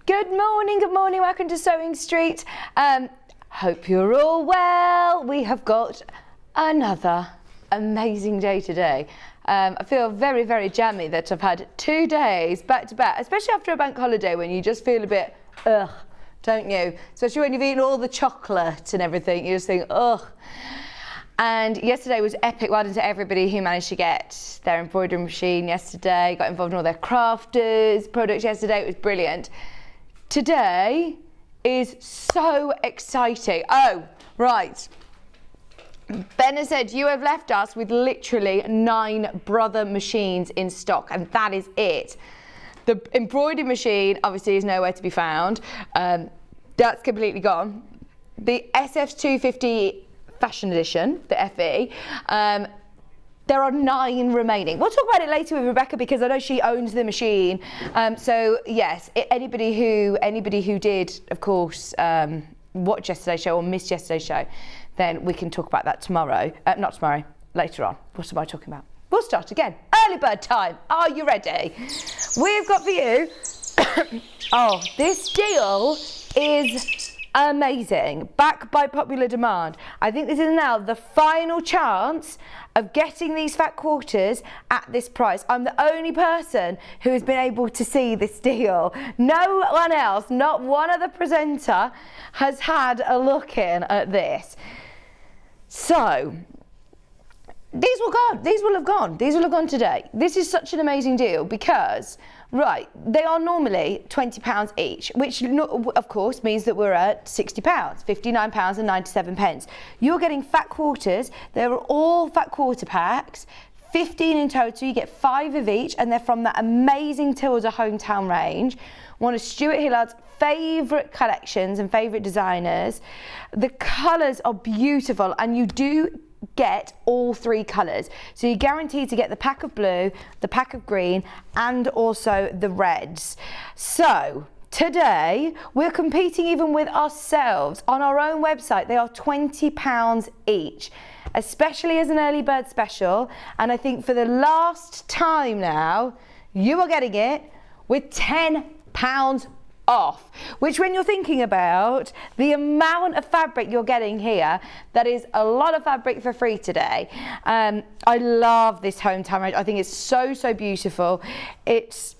Good morning, welcome to Sewing Street. Hope you're all well. We have got another amazing day today. I feel very, very jammy that I've had 2 days back to back, especially after a bank holiday when you just feel a bit ugh, don't you? Especially when you've eaten all the chocolate and everything, you just think ugh. And yesterday was epic. Well done to everybody who managed to get their embroidery machine yesterday, got involved in all their crafters products yesterday. It was brilliant. Today is so exciting. Oh, right. Ben has said you have left us with literally 9 brother machines in stock, and that is it. The embroidery machine obviously is nowhere to be found. That's completely gone. The SF250 Fashion Edition, the FE, there are 9 remaining. We'll talk about it later with Rebecca because I know she owns the machine. So yes, anybody who did, of course, watch yesterday's show or missed yesterday's show, then we can talk about that tomorrow. Not tomorrow, later on. What am I talking about? We'll start again. Early bird time. Are you ready? We've got for you, oh, this deal is amazing, backed by popular demand. I think this is now the final chance of getting these fat quarters at this price. I'm the only person who has been able to see this deal. No one else, not one other presenter, has had a look in at this. So, these will have gone today. This is such an amazing deal because, right, they are normally £20 each, which of course means that we're at £60, £59.97. You're getting fat quarters. They're all fat quarter packs, 15 in total. You get 5 of each, and they're from that amazing Tilda hometown range. One of Stuart Hillard's favourite collections and favourite designers. The colours are beautiful, and you do get all 3 colours, so you're guaranteed to get the pack of blue, the pack of green, and also the reds. So today we're competing even with ourselves on our own website. They are £20 each, especially as an early bird special, and I think for the last time now you are getting it with £10 off, which when you're thinking about the amount of fabric you're getting here, that is a lot of fabric for free today. I love this hometown range. I think it's so beautiful. It's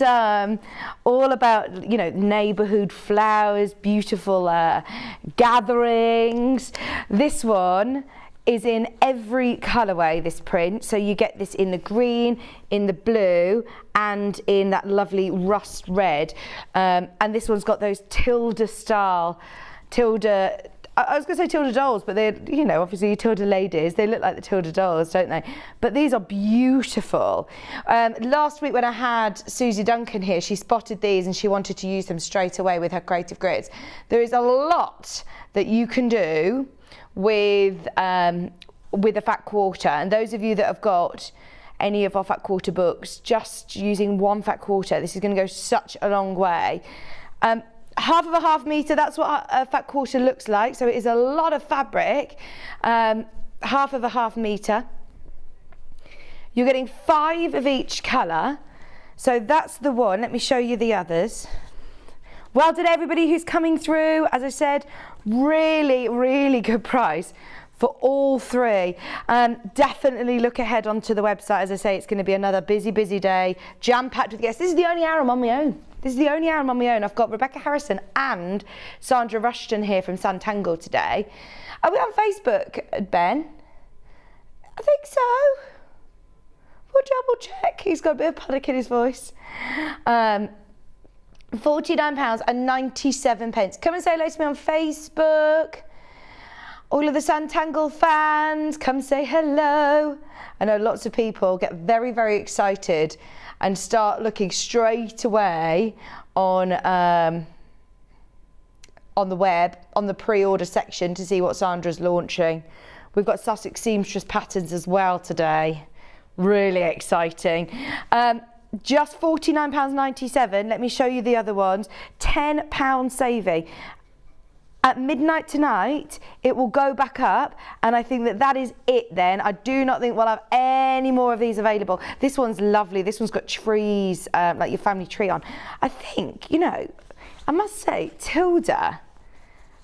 all about, you know, neighborhood flowers, beautiful gatherings. This one is in every colourway, this print. So you get this in the green, in the blue, and in that lovely rust red. And this one's got those Tilda style, I was going to say Tilda dolls, but they're, you know, obviously Tilda ladies. They look like the Tilda dolls, don't they? But these are beautiful. Last week when I had Susie Duncan here, she spotted these and she wanted to use them straight away with her creative grids. There is a lot that you can do with a fat quarter, and those of you that have got any of our fat quarter books, just using 1 fat quarter, this is going to go such a long way. Half of a half metre, that's what a fat quarter looks like, so it is a lot of fabric. Half of a half metre. You're getting 5 of each colour, so that's the one. Let me show you the others. Well done everybody who's coming through. As I said, really good price for all 3. Definitely look ahead onto the website. As I say, it's going to be another busy day, jam-packed with guests. This is the only hour I'm on my own. I've got Rebecca Harrison and Sandra Rushton here from Sanntangle today. Are we on Facebook, Ben? I think so. We'll double check. He's got a bit of panic in his voice. £49.97. Come and say hello to me on Facebook. All of the Sanntangle fans, come say hello. I know lots of people get very excited and start looking straight away on the web, on the pre-order section to see what Sandra's launching. We've got Sussex Seamstress patterns as well today. Really exciting. Just £49.97. Let me show you the other ones. £10 saving. At midnight tonight, it will go back up, and I think that that is it then. I do not think we'll have any more of these available. This one's lovely. This one's got trees, like your family tree on. I think, you know, I must say, Tilda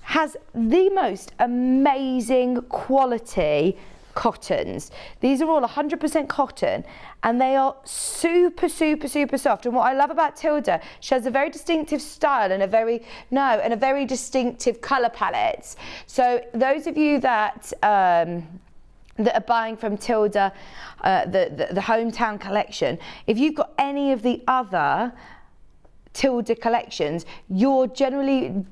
has the most amazing quality cottons. These are all 100% cotton, and they are super, super, super soft. And what I love about Tilda, she has a very distinctive style and a very distinctive colour palettes. So those of you that that are buying from Tilda, the hometown collection, if you've got any of the other Tilda collections, you're definitely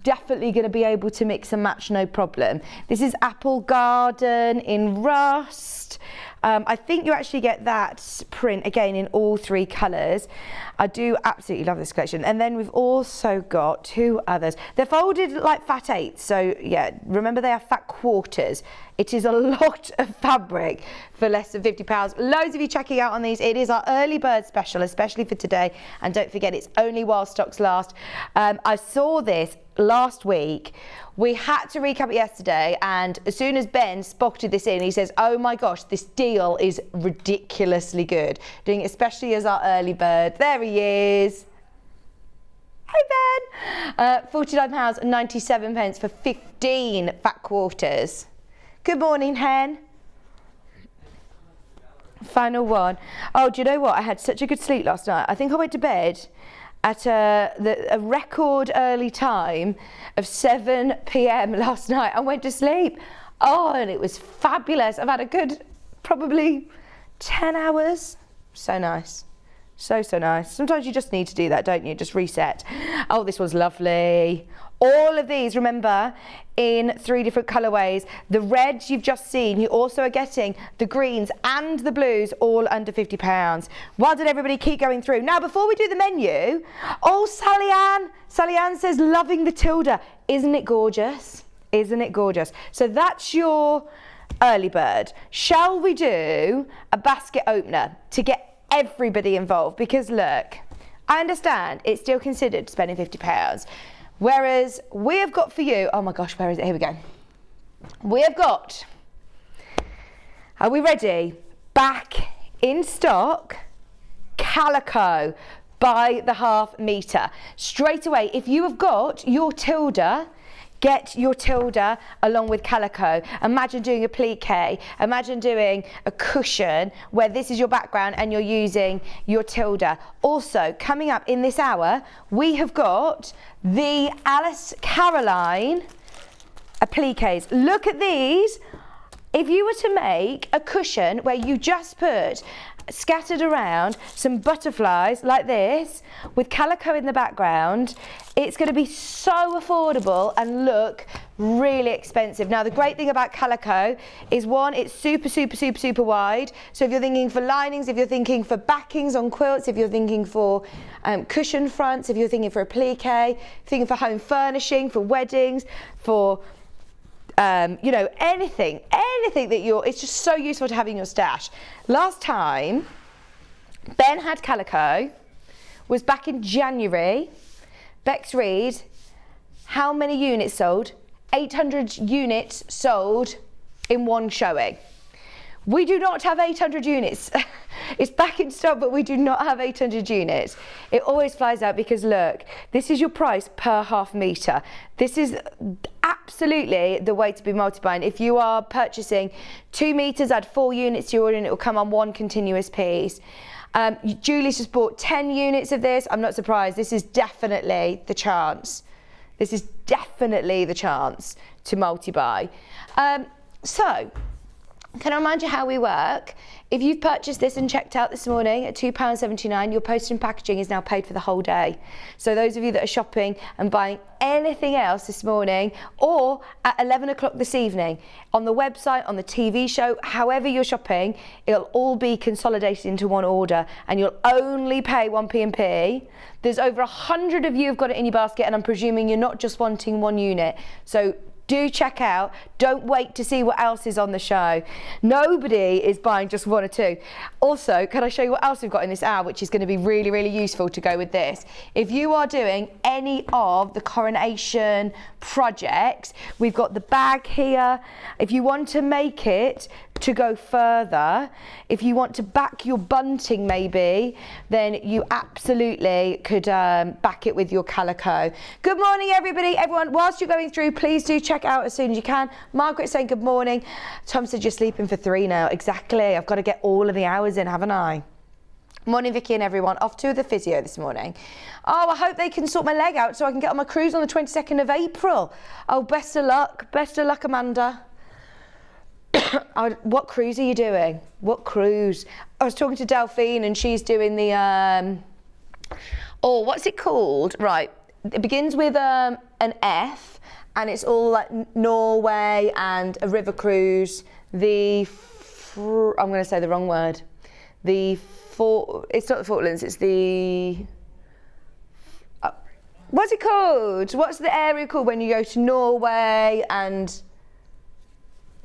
going to be able to mix and match, no problem. This is Apple Garden in Rust. I think you actually get that print again in all 3 colours. I do absolutely love this collection. And then we've also got 2 others. They're folded like fat 8s, so yeah, remember they are fat quarters. It is a lot of fabric for less than £50. Loads of you checking out on these. It is our early bird special, especially for today. And don't forget, it's only while stocks last. I saw this last week. We had to recap it yesterday, and as soon as Ben spotted this in, he says, oh my gosh, this deal is ridiculously good. Doing it especially as our early bird. There he is. Hey Ben! £49.97 for 15 fat quarters. Good morning, hen. Final one. Oh, do you know what? I had such a good sleep last night. I think I went to bed at a record early time of 7 p.m. last night. I went to sleep. Oh, and it was fabulous. I've had a good, probably 10 hours. So nice. So nice. Sometimes you just need to do that, don't you? Just reset. Oh, this was lovely. All of these, remember, in 3 different colourways. The reds you've just seen, you also are getting the greens and the blues, all under £50. Well done, everybody. Keep going through. Now, before we do the menu, oh, Sally Ann says, loving the Tilda. Isn't it gorgeous? Isn't it gorgeous? So that's your early bird. Shall we do a basket opener to get everybody involved? Because look, I understand it's still considered spending £50. Whereas we have got for you, oh my gosh, where is it? Here we go. We have got, are we ready? Back in stock, Calico by the ½ metre. Straight away, if you have got your Tilda, get your Tilda along with Calico. Imagine doing a plique. Imagine doing a cushion where this is your background and you're using your Tilda. Also, coming up in this hour, we have got the Alice Caroline appliques. Look at these. If you were to make a cushion where you just put scattered around some butterflies like this with Calico in the background, it's going to be so affordable and look really expensive. Now, the great thing about Calico is, one, it's super wide. So if you're thinking for linings, if you're thinking for backings on quilts, if you're thinking for cushion fronts, if you're thinking for a plique, thinking for home furnishing, for weddings, for you know, anything that it's just so useful to have in your stash. Last time Ben had Calico was back in January. Bex Reed, how many units sold? 800 units sold in one showing. We do not have 800 units. It's back in stock, but we do not have 800 units. It always flies out because look, this is your price per ½ metre. This is absolutely the way to be multi-buying. If you are purchasing 2 metres, add 4 units to your order and it will come on one continuous piece. Julie's just bought 10 units of this. I'm not surprised. This is definitely the chance. This is definitely the chance to multi-buy. So, can I remind you how we work? If you've purchased this and checked out this morning at £2.79, your postage and packaging is now paid for the whole day. So those of you that are shopping and buying anything else this morning or at 11 o'clock this evening, on the website, on the TV show, however you're shopping, it'll all be consolidated into one order and you'll only pay 1 P&P. There's over 100 of you who've got it in your basket, and I'm presuming you're not just wanting 1 unit. So do check out. Don't wait to see what else is on the show. Nobody is buying just one or two. Also, can I show you what else we've got in this hour, which is going to be really, really useful to go with this? If you are doing any of the coronation projects, we've got the bag here. If you want to make it to go further, if you want to back your bunting maybe, then you absolutely could back it with your Calico. Good morning everyone. Whilst you're going through, please do check out as soon as you can. Margaret's saying good morning. Tom said you're sleeping for 3 now. Exactly, I've got to get all of the hours in, haven't I? Morning Vicky and everyone, off to the physio this morning. Oh, I hope they can sort my leg out so I can get on my cruise on the 22nd of April. Oh, best of luck Amanda. What cruise are you doing? What cruise? I was talking to Delphine and she's doing the, what's it called? Right, it begins with an F and it's all like Norway and a river cruise. I'm going to say the wrong word. It's not the Falklands, it's the, what's it called? What's the area called when you go to Norway and,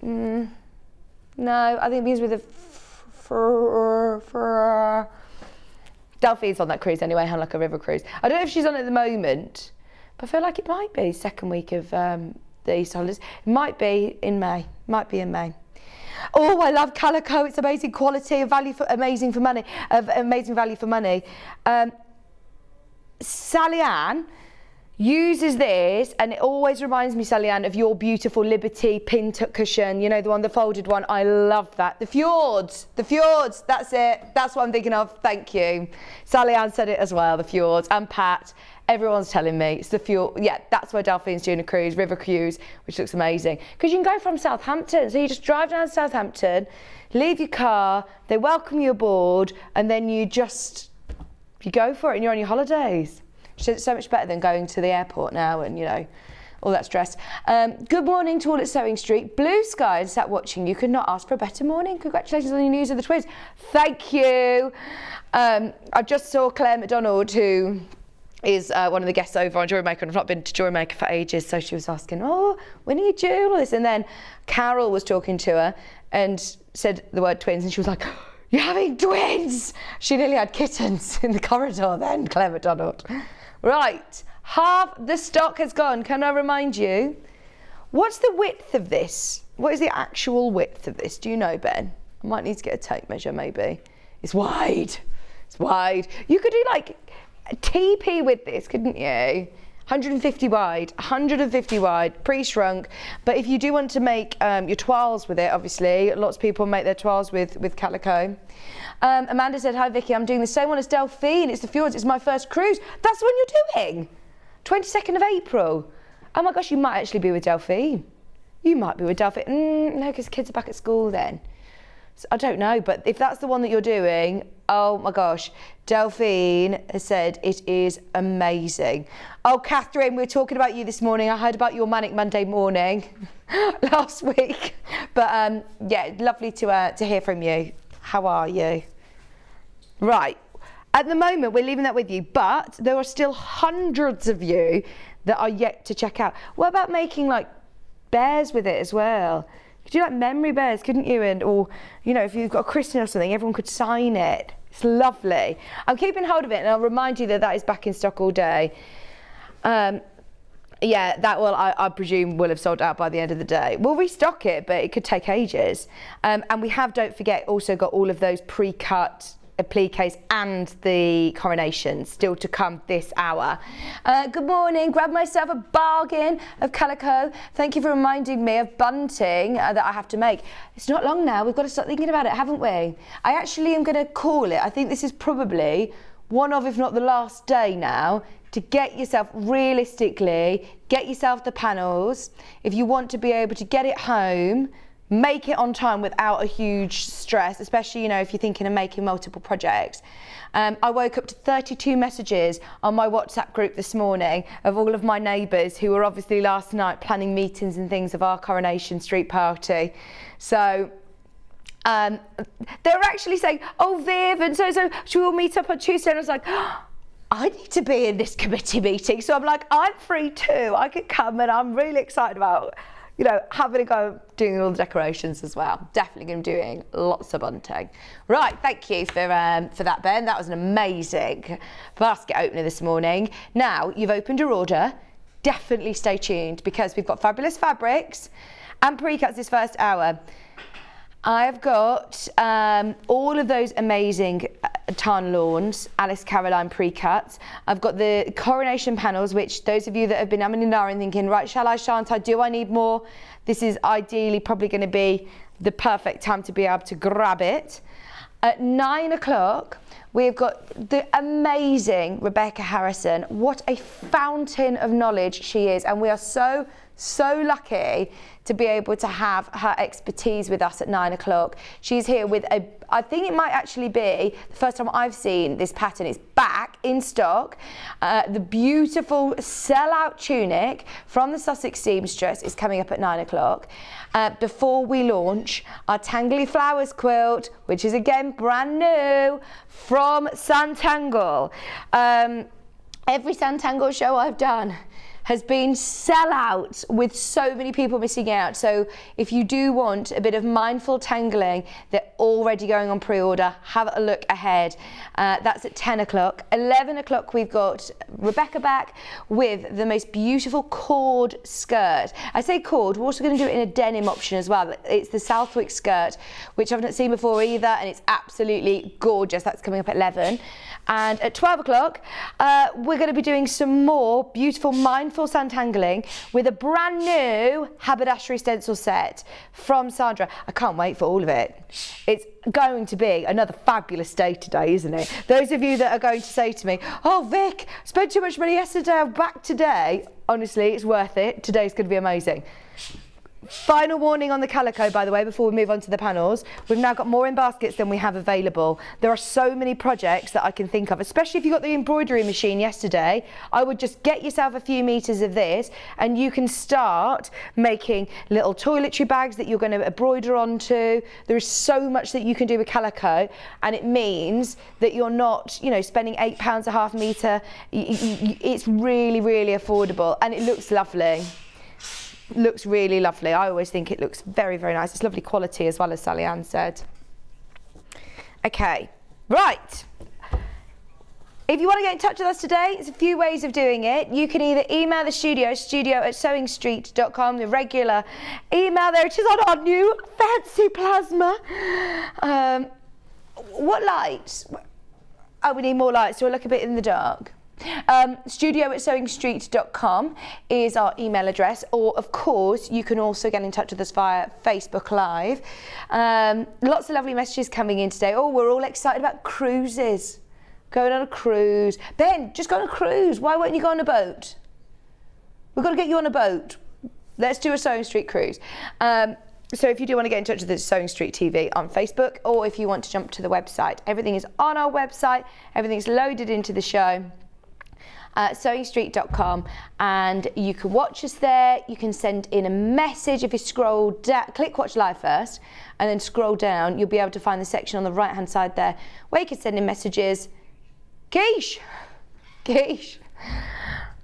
no, I think it begins with a Delphine's on that cruise anyway, like a river cruise. I don't know if she's on it at the moment, but I feel like it might be second week of the Easter holidays. It might be in May. Oh, I love Calico. It's amazing quality and amazing value for money. Sally Ann uses this, and it always reminds me, Sally Ann, of your beautiful Liberty pin cushion. You know, the one, the folded one. I love that. The fjords. That's it. That's what I'm thinking of. Thank you. Sally Ann said it as well. The fjords and Pat. Everyone's telling me it's the fjord. Yeah, that's where Delphine's doing a cruise, river cruise, which looks amazing. Because you can go from Southampton, so you just drive down to Southampton, leave your car, they welcome you aboard, and then you go for it, and you're on your holidays. She said it's so much better than going to the airport now and, you know, all that stress. Good morning to all at Sewing Street. Blue sky and sat watching you. Could not ask for a better morning. Congratulations on the news of the twins. Thank you. I just saw Claire McDonald, who is one of the guests over on Jewellery Maker, and I've not been to Jewellery Maker for ages, so she was asking, oh, when are you due all this? And then Carol was talking to her and said the word twins, and she was like, you're having twins! She nearly had kittens in the corridor then, Claire McDonald. Right, half the stock has gone. Can I remind you? What's the width of this? What is the actual width of this? Do you know, Ben? I might need to get a tape measure maybe. It's wide. You could do like a TP with this, couldn't you? 150 wide, pre-shrunk. But if you do want to make your toiles with it, obviously, lots of people make their toiles with Calico. Amanda said, hi Vicky, I'm doing the same one as Delphine. It's the fjords, it's my first cruise. That's the one you're doing? 22nd of April. Oh my gosh, you might actually be with Delphine. No, because kids are back at school then. So I don't know, but if that's the one that you're doing, oh my gosh, Delphine has said it is amazing. Oh, Catherine, we were talking about you this morning. I heard about your Manic Monday morning last week. But yeah, lovely to hear from you. How are you? Right, at the moment we're leaving that with you, but there are still hundreds of you that are yet to check out. What about making like bears with it as well? You could do like memory bears, couldn't you? Or, you know, if you've got a christening or something, everyone could sign it. It's lovely. I'm keeping hold of it, and I'll remind you that is back in stock all day. Yeah, that will, I presume, will have sold out by the end of the day. We'll restock it, but it could take ages. And we have, don't forget, also got all of those pre-cut appliques and the coronations still to come this hour. Good morning. Grab myself a bargain of Calico. Thank you for reminding me of bunting that I have to make. It's not long now. We've got to start thinking about it, haven't we? I actually am going to call it. I think this is probably one of, if not the last day now, to get yourself, realistically, get yourself the panels. If you want to be able to get it home, make it on time without a huge stress, especially, you know, if you're thinking of making multiple projects. I woke up to 32 messages on my WhatsApp group this morning of all of my neighbours who were obviously last night planning meetings and things of our Coronation Street party. So they were actually saying, oh, Viv, and so should we all meet up on Tuesday? And I was like, I need to be in this committee meeting. So I'm like, I'm free too. I could come, and I'm really excited about, you know, having a go doing all the decorations as well. Definitely going to be doing lots of bunting. Right, thank you for that, Ben. That was an amazing basket opener this morning. Now, you've opened your order. Definitely stay tuned, because we've got fabulous fabrics and pre-cuts this first hour. I've got all of those amazing tarn lawns, Alice Caroline pre-cuts. I've got the coronation panels, which those of you that have been umming and ahhing thinking, right, shall I, shan't I, do I need more? This is ideally probably going to be the perfect time to be able to grab it. At 9 o'clock, we've got the amazing Rebecca Harrison. What a fountain of knowledge she is, and we are so lucky to be able to have her expertise with us at 9 o'clock. She's here with I think it might actually be the first time I've seen this pattern. It's back in stock. The beautiful sellout tunic from the Sussex Seamstress is coming up at 9 o'clock. Before we launch our Tangley Flowers quilt, which is again brand new from Sanntangle. Every Sanntangle show I've done has been sellout with so many people missing out. So if you do want a bit of mindful tangling, they're already going on pre-order. Have a look ahead. That's at 10 o'clock. 11 o'clock, we've got Rebecca back with the most beautiful cord skirt. I say cord, we're also going to do it in a denim option as well. It's the Southwick skirt, which I've not seen before either, and it's absolutely gorgeous. That's coming up at 11. And at 12 o'clock, we're going to be doing some more beautiful mindful Sanntangling with a brand new Haberdashery stencil set from Sandra. I can't wait for all of it. It's going to be another fabulous day today, isn't it? Those of you that are going to say to me, oh Vic, spent too much money yesterday, I'm back today. Honestly, it's worth it. Today's going to be amazing. Final warning on the Calico, by the way, before we move on to the panels. We've now got more in baskets than we have available. There are so many projects that I can think of, especially if you got the embroidery machine yesterday. I would just get yourself a few meters of this and you can start making little toiletry bags that you're going to embroider onto. There is so much that you can do with Calico, and it means that you're not, you know, spending £8 a half meter. It's really, really affordable, and it looks lovely. Looks really lovely. I always think it looks very, very nice. It's lovely quality as well, as Sally Ann said. Okay, right. If you want to get in touch with us today, there's a few ways of doing it. You can either email the studio@sewingstreet.com, the regular email. There it is on our new fancy plasma. What lights? Oh, we need more lights. Do I look a bit in the dark? Studio@sewingstreet.com is our email address, or of course you can also get in touch with us via Facebook Live. Lots of lovely messages coming in today. Oh, we're all excited about cruises. Going on a cruise. Ben, just go on a cruise. Why won't you go on a boat? We've got to get you on a boat. Let's do a Sewing Street cruise. So if you do want to get in touch with the Sewing Street TV on Facebook, or if you want to jump to the website, everything is on our website. Everything's loaded into the show. Sewingstreet.com, and you can watch us there. You can send in a message. If you scroll down, click watch live first and then scroll down, you'll be able to find the section on the right hand side there where you can send in messages. Quiche, you've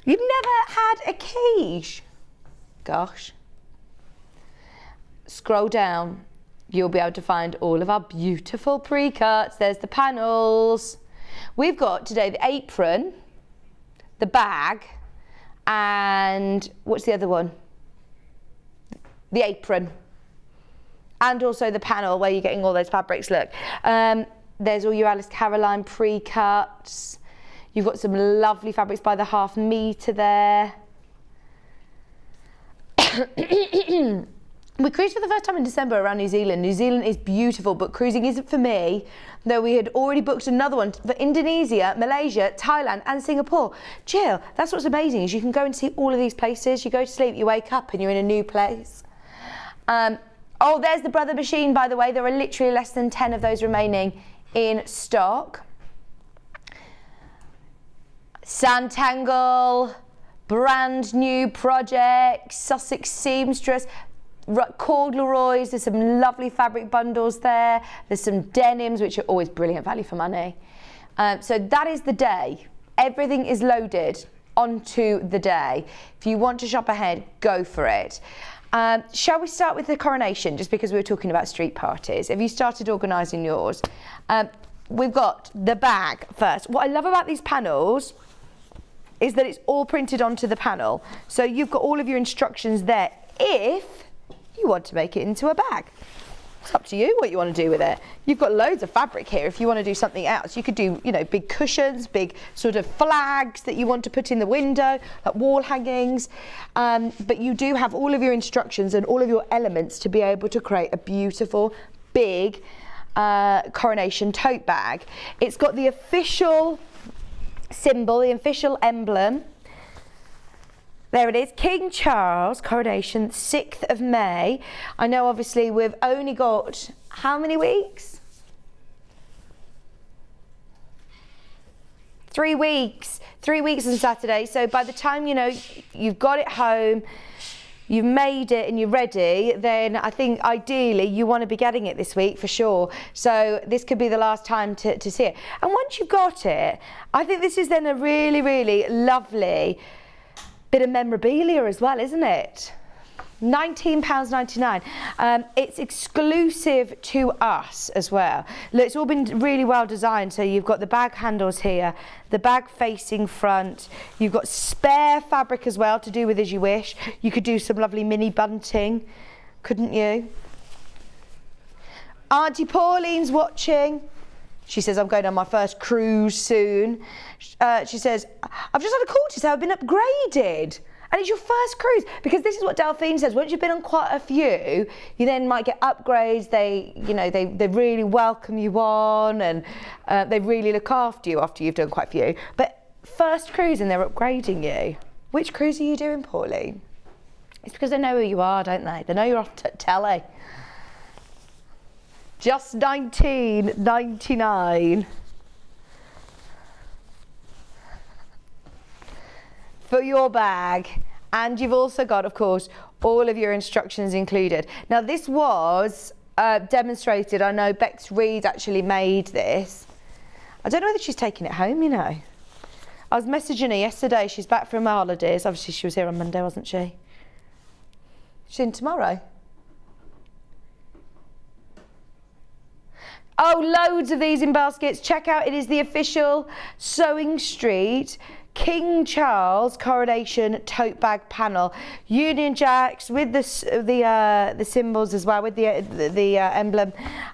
never had a quiche? Gosh. Scroll down, you'll be able to find all of our beautiful pre-cuts. There's the panels. We've got today the apron, the bag, and what's the other one? The apron. And also the panel where you're getting all those fabrics. Look, there's all your Alice Caroline pre-cuts. You've got some lovely fabrics by the half metre there. We cruised for the first time in December around New Zealand. New Zealand is beautiful, but cruising isn't for me, though we had already booked another one for Indonesia, Malaysia, Thailand and Singapore. Jill, that's what's amazing, is you can go and see all of these places. You go to sleep, you wake up and you're in a new place. Oh, there's the Brother machine, by the way. There are literally less than 10 of those remaining in stock. Sanntangle, brand new project, Sussex Seamstress, corduroys. There's some lovely fabric bundles there. There's some denims, which are always brilliant value for money. So that is the day. everything is loaded onto the day. If you want to shop ahead, go for it. Shall we start with the coronation, just because we were talking about street parties? Have you started organising yours? We've got the bag first. What I love about these panels is that it's all printed onto the panel. So you've got all of your instructions there if you want to make it into a bag. It's up to you what you want to do with it. You've got loads of fabric here if you want to do something else. You could do, you know, big cushions, big sort of flags that you want to put in the window, like wall hangings. But you do have all of your instructions and all of your elements to be able to create a beautiful, big coronation tote bag. It's got the official symbol, the official emblem. There it is, King Charles coronation, 6th of May. I know obviously we've only got how many weeks? 3 weeks. 3 weeks on Saturday. So by the time, you know, you've got it home, you've made it and you're ready, then I think ideally you want to be getting it this week for sure. So this could be the last time to see it. And once you've got it, I think this is then a really, really lovely bit of memorabilia as well, isn't it? £19.99. It's exclusive to us as well. Look, it's all been really well designed. So you've got the bag handles here, the bag facing front. You've got spare fabric as well to do with as you wish. You could do some lovely mini bunting, couldn't you? Auntie Pauline's watching. She says, I'm going on my first cruise soon. She says, I've just had a call to say I've been upgraded. And it's your first cruise. Because this is what Delphine says. Once you've been on quite a few, you then might get upgrades. They, you know, they really welcome you on, and they really look after you after you've done quite a few. But first cruise and they're upgrading you. Which cruise are you doing, Pauline? It's because they know who you are, don't they? They know you're off telly. Just £19.99 for your bag, and you've also got, of course, all of your instructions included. Now this was demonstrated. I know Bex Reed actually made this. I don't know whether she's taking it home, you know. I was messaging her yesterday. She's back from her holidays. Obviously she was here on Monday, wasn't she? She's in tomorrow. Oh, loads of these in baskets. Check out, it is the official Sewing Street King Charles coronation tote bag panel. Union Jacks with the symbols as well, with the emblem.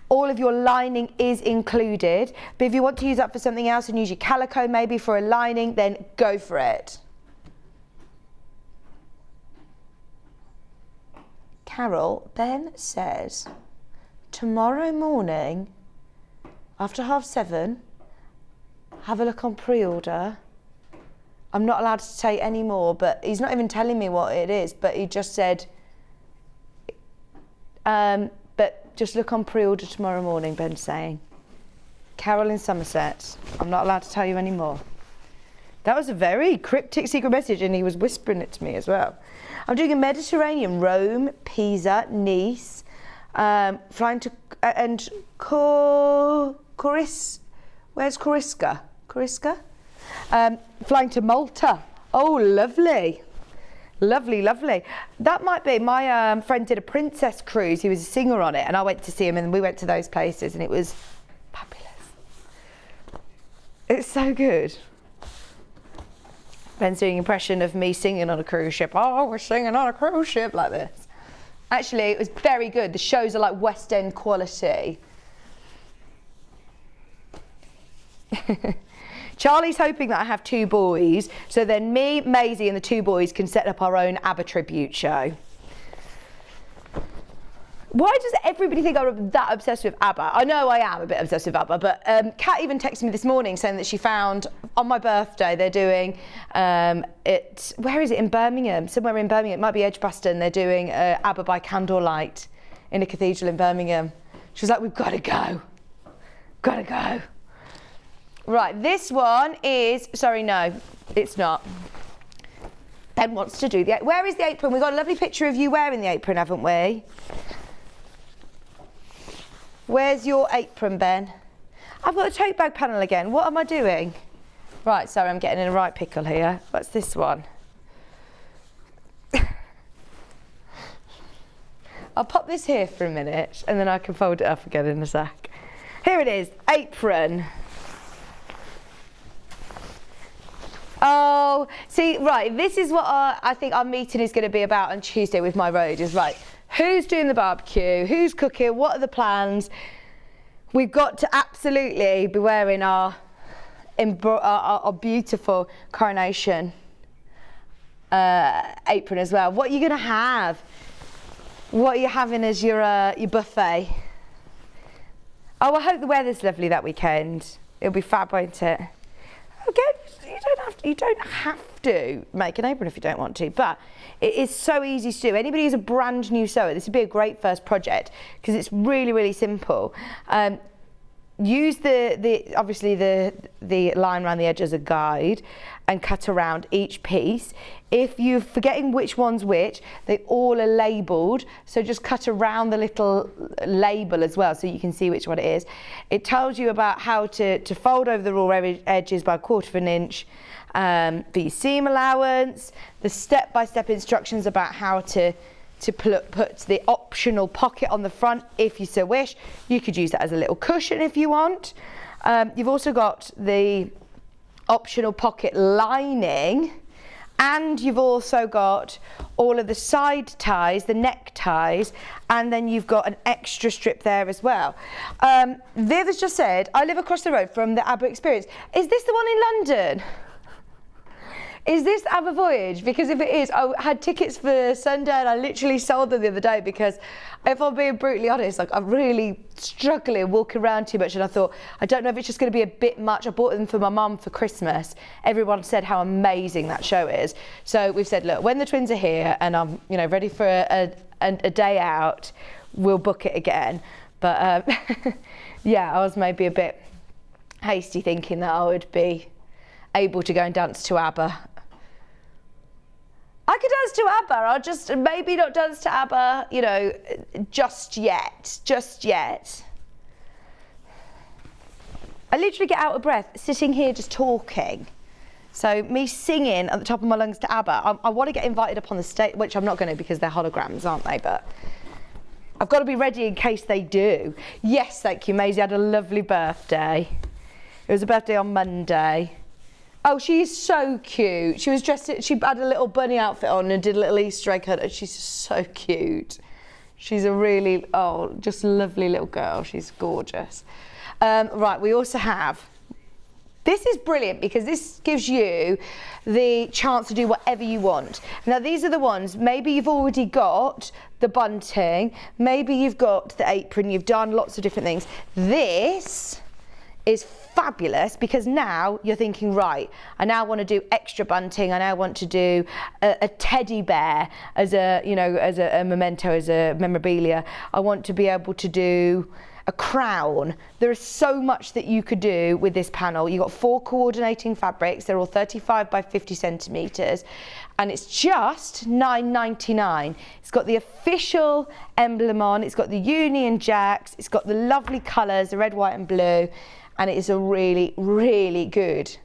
All of your lining is included. But if you want to use that for something else and use your calico maybe for a lining, then go for it. Carol then says, tomorrow morning, after 7:30, have a look on pre-order. I'm not allowed to take any more, but he's not even telling me what it is, but he just said, but just look on pre-order tomorrow morning, Ben's saying. Carol in Somerset, I'm not allowed to tell you any more. That was a very cryptic secret message, and he was whispering it to me as well. I'm doing a Mediterranean, Rome, Pisa, Nice, flying to, and where's Corisca? Flying to Malta. Oh, lovely. Lovely, lovely. That might be, my friend did a princess cruise. He was a singer on it, and I went to see him, and we went to those places, and it was fabulous. It's so good. Ben's doing an impression of me singing on a cruise ship. Oh, we're singing on a cruise ship like this. Actually, it was very good. The shows are like West End quality. Charlie's hoping that I have 2 boys, so then me, Maisie and the 2 boys can set up our own Abba Tribute show. Why does everybody think I'm that obsessed with Abba? I know I am a bit obsessed with Abba, but Kat even texted me this morning saying that she found, on my birthday, they're doing, where is it, in Birmingham? Somewhere in Birmingham, it might be Edgbaston, they're doing Abba by candlelight in a cathedral in Birmingham. She was like, we've got to go. Got to go. Right, this one is, sorry, no, it's not. Ben wants to do the, where is the apron? We've got a lovely picture of you wearing the apron, haven't we? Where's your apron, Ben? I've got a tote bag panel again. What am I doing? Right, sorry, I'm getting in a right pickle here. What's this one? I'll pop this here for a minute and then I can fold it up again in a sec. Here it is, apron. Oh, see, right, this is what I think our meeting is going to be about on Tuesday with my road is, right, who's doing the barbecue, who's cooking, what are the plans? We've got to absolutely be wearing our beautiful coronation apron as well. What are you going to have? What are you having as your buffet? Oh, I hope the weather's lovely that weekend. It'll be fab, won't it? Again, you don't have to make an apron if you don't want to, but it is so easy to do. Anybody who's a brand new sewer, this would be a great first project because it's really, really simple. Use obviously the line around the edge as a guide and cut around each piece. If you're forgetting which one's which, they all are labelled, so just cut around the little label as well so you can see which one it is. It tells you about how to fold over the raw edges by 1/4 of an inch for your seam allowance, the step-by-step instructions about how to put the optional pocket on the front if you so wish. You could use that as a little cushion if you want. You've also got the optional pocket lining, and you've also got all of the side ties, the neck ties, and then you've got an extra strip there as well. Viv has just said, I live across the road from the Abba Experience. Is this the one in London? Is this Abba Voyage? Because if it is, I had tickets for Sunday and I literally sold them the other day because if I'm being brutally honest, like I'm really struggling walking around too much and I thought, I don't know if it's just going to be a bit much. I bought them for my mum for Christmas. Everyone said how amazing that show is. So we've said, look, when the twins are here and I'm ready for a day out, we'll book it again. But yeah, I was maybe a bit hasty thinking that I would be able to go and dance to Abba. I could dance to Abba, I'll just maybe not dance to Abba, just yet. I literally get out of breath sitting here just talking. So me singing at the top of my lungs to Abba, I want to get invited up on the stage, which I'm not going to because they're holograms, aren't they? But I've got to be ready in case they do. Yes, thank you, Maisie had a lovely birthday. It was a birthday on Monday. Oh, she's so cute. She was she had a little bunny outfit on and did a little Easter egg hunt. She's so cute. She's a really, just lovely little girl. She's gorgeous. Right, we also have, this is brilliant because this gives you the chance to do whatever you want. Now, these are the ones, maybe you've already got the bunting, maybe you've got the apron, you've done lots of different things. This is fabulous because now you're thinking, right, I now want to do extra bunting, I now want to do a teddy bear as a memento, as a memorabilia. I want to be able to do a crown. There is so much that you could do with this panel. You've got 4 coordinating fabrics, they're all 35 by 50 centimetres, and it's just £9.99. It's got the official emblem on, it's got the Union Jacks, it's got the lovely colours, the red, white and blue, and it is a really, really good,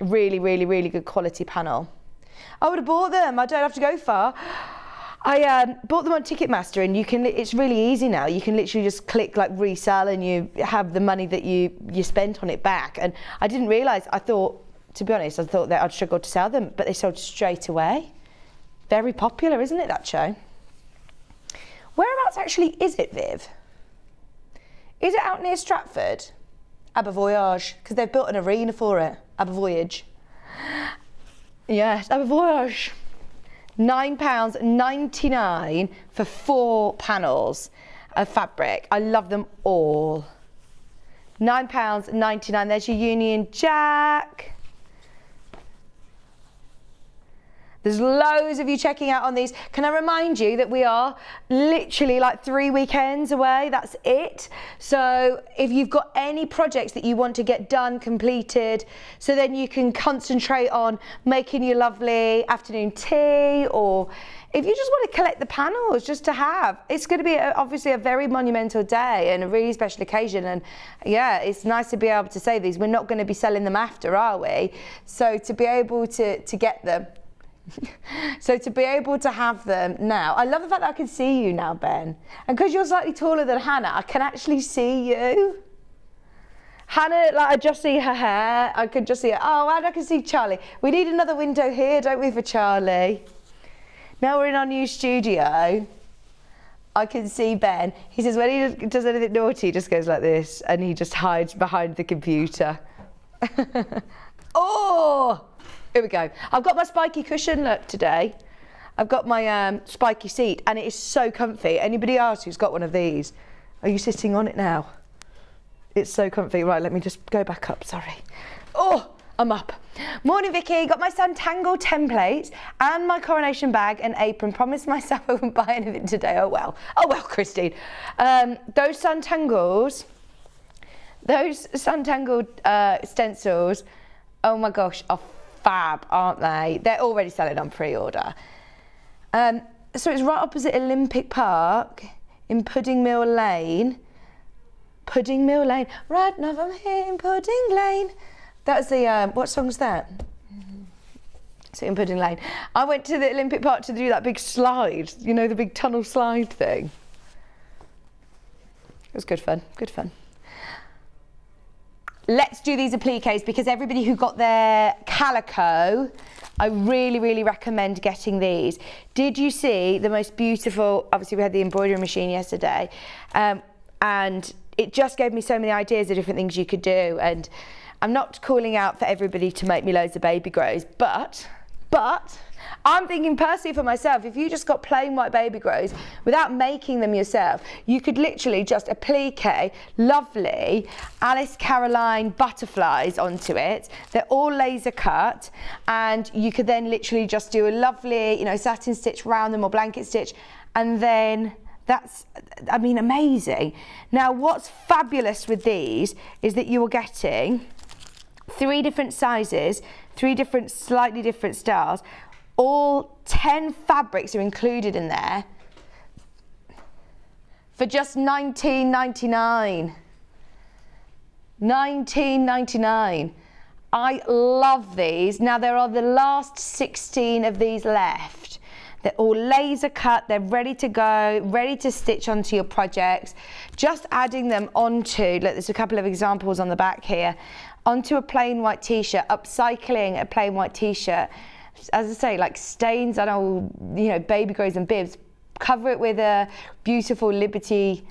really good quality panel. I would have bought them, I don't have to go far. I bought them on Ticketmaster, and it's really easy now. You can literally just click like resell and you have the money that you spent on it back. And I didn't realise, to be honest, I thought that I'd struggle to sell them, but they sold straight away. Very popular, isn't it, that show? Whereabouts actually is it, Viv? Is it out near Stratford? Abba Voyage, because they've built an arena for it. Abba Voyage. Yes, Abba Voyage. £9.99 for 4 panels of fabric. I love them all. £9.99. There's your Union Jack. There's loads of you checking out on these. Can I remind you that we are literally like 3 weekends away, that's it. So if you've got any projects that you want to get done, completed, so then you can concentrate on making your lovely afternoon tea, or if you just want to collect the panels just to have, it's going to be obviously a very monumental day and a really special occasion. And yeah, it's nice to be able to say these. We're not going to be selling them after, are we? So to be able to get them, so to be able to have them now, I love the fact that I can see you now, Ben. And because you're slightly taller than Hannah, I can actually see you. Hannah, like, I just see her hair. I could just see it. Oh, and I can see Charlie. We need another window here, don't we, for Charlie? Now we're in our new studio, I can see Ben. He says when he does anything naughty, he just goes like this and he just hides behind the computer. Oh, here we go. I've got my spiky cushion, look, today. I've got my spiky seat and it is so comfy. Anybody else who's got one of these? Are you sitting on it now? It's so comfy. Right, let me just go back up, sorry. Oh, I'm up. Morning, Vicky. Got my Sanntangle templates and my coronation bag and apron. Promised myself I wouldn't buy anything today. Oh well. Oh well, Christine. Those Sanntangled stencils, oh my gosh, are fab, aren't they? They're already selling on pre-order. So it's right opposite Olympic Park in Pudding Mill Lane. Pudding Mill Lane. Right now I'm here in Pudding Lane. That was the, what song's that? So in Pudding Lane. I went to the Olympic Park to do that big slide, you know, the big tunnel slide thing. It was good fun, good fun. Let's do these appliques because everybody who got their Calico, I really, really recommend getting these. Did you see the most beautiful, obviously we had the embroidery machine yesterday, and it just gave me so many ideas of different things you could do. And I'm not calling out for everybody to make me loads of baby grows, but I'm thinking personally for myself, if you just got plain white baby grows without making them yourself, you could literally just applique lovely Alice Caroline butterflies onto it. They're all laser cut, and you could then literally just do a lovely, you know, satin stitch round them or blanket stitch, and then that's, I mean, amazing. Now, what's fabulous with these is that you are getting 3 different sizes, 3 different, slightly different styles. All 10 fabrics are included in there for just £19.99. £19.99. I love these. Now, there are the last 16 of these left. They're all laser cut, they're ready to go, ready to stitch onto your projects. Just adding them onto, look, there's a couple of examples on the back here, onto a plain white t-shirt, upcycling a plain white t-shirt. As I say, like stains on old, you know, baby grows and bibs, cover it with a beautiful Liberty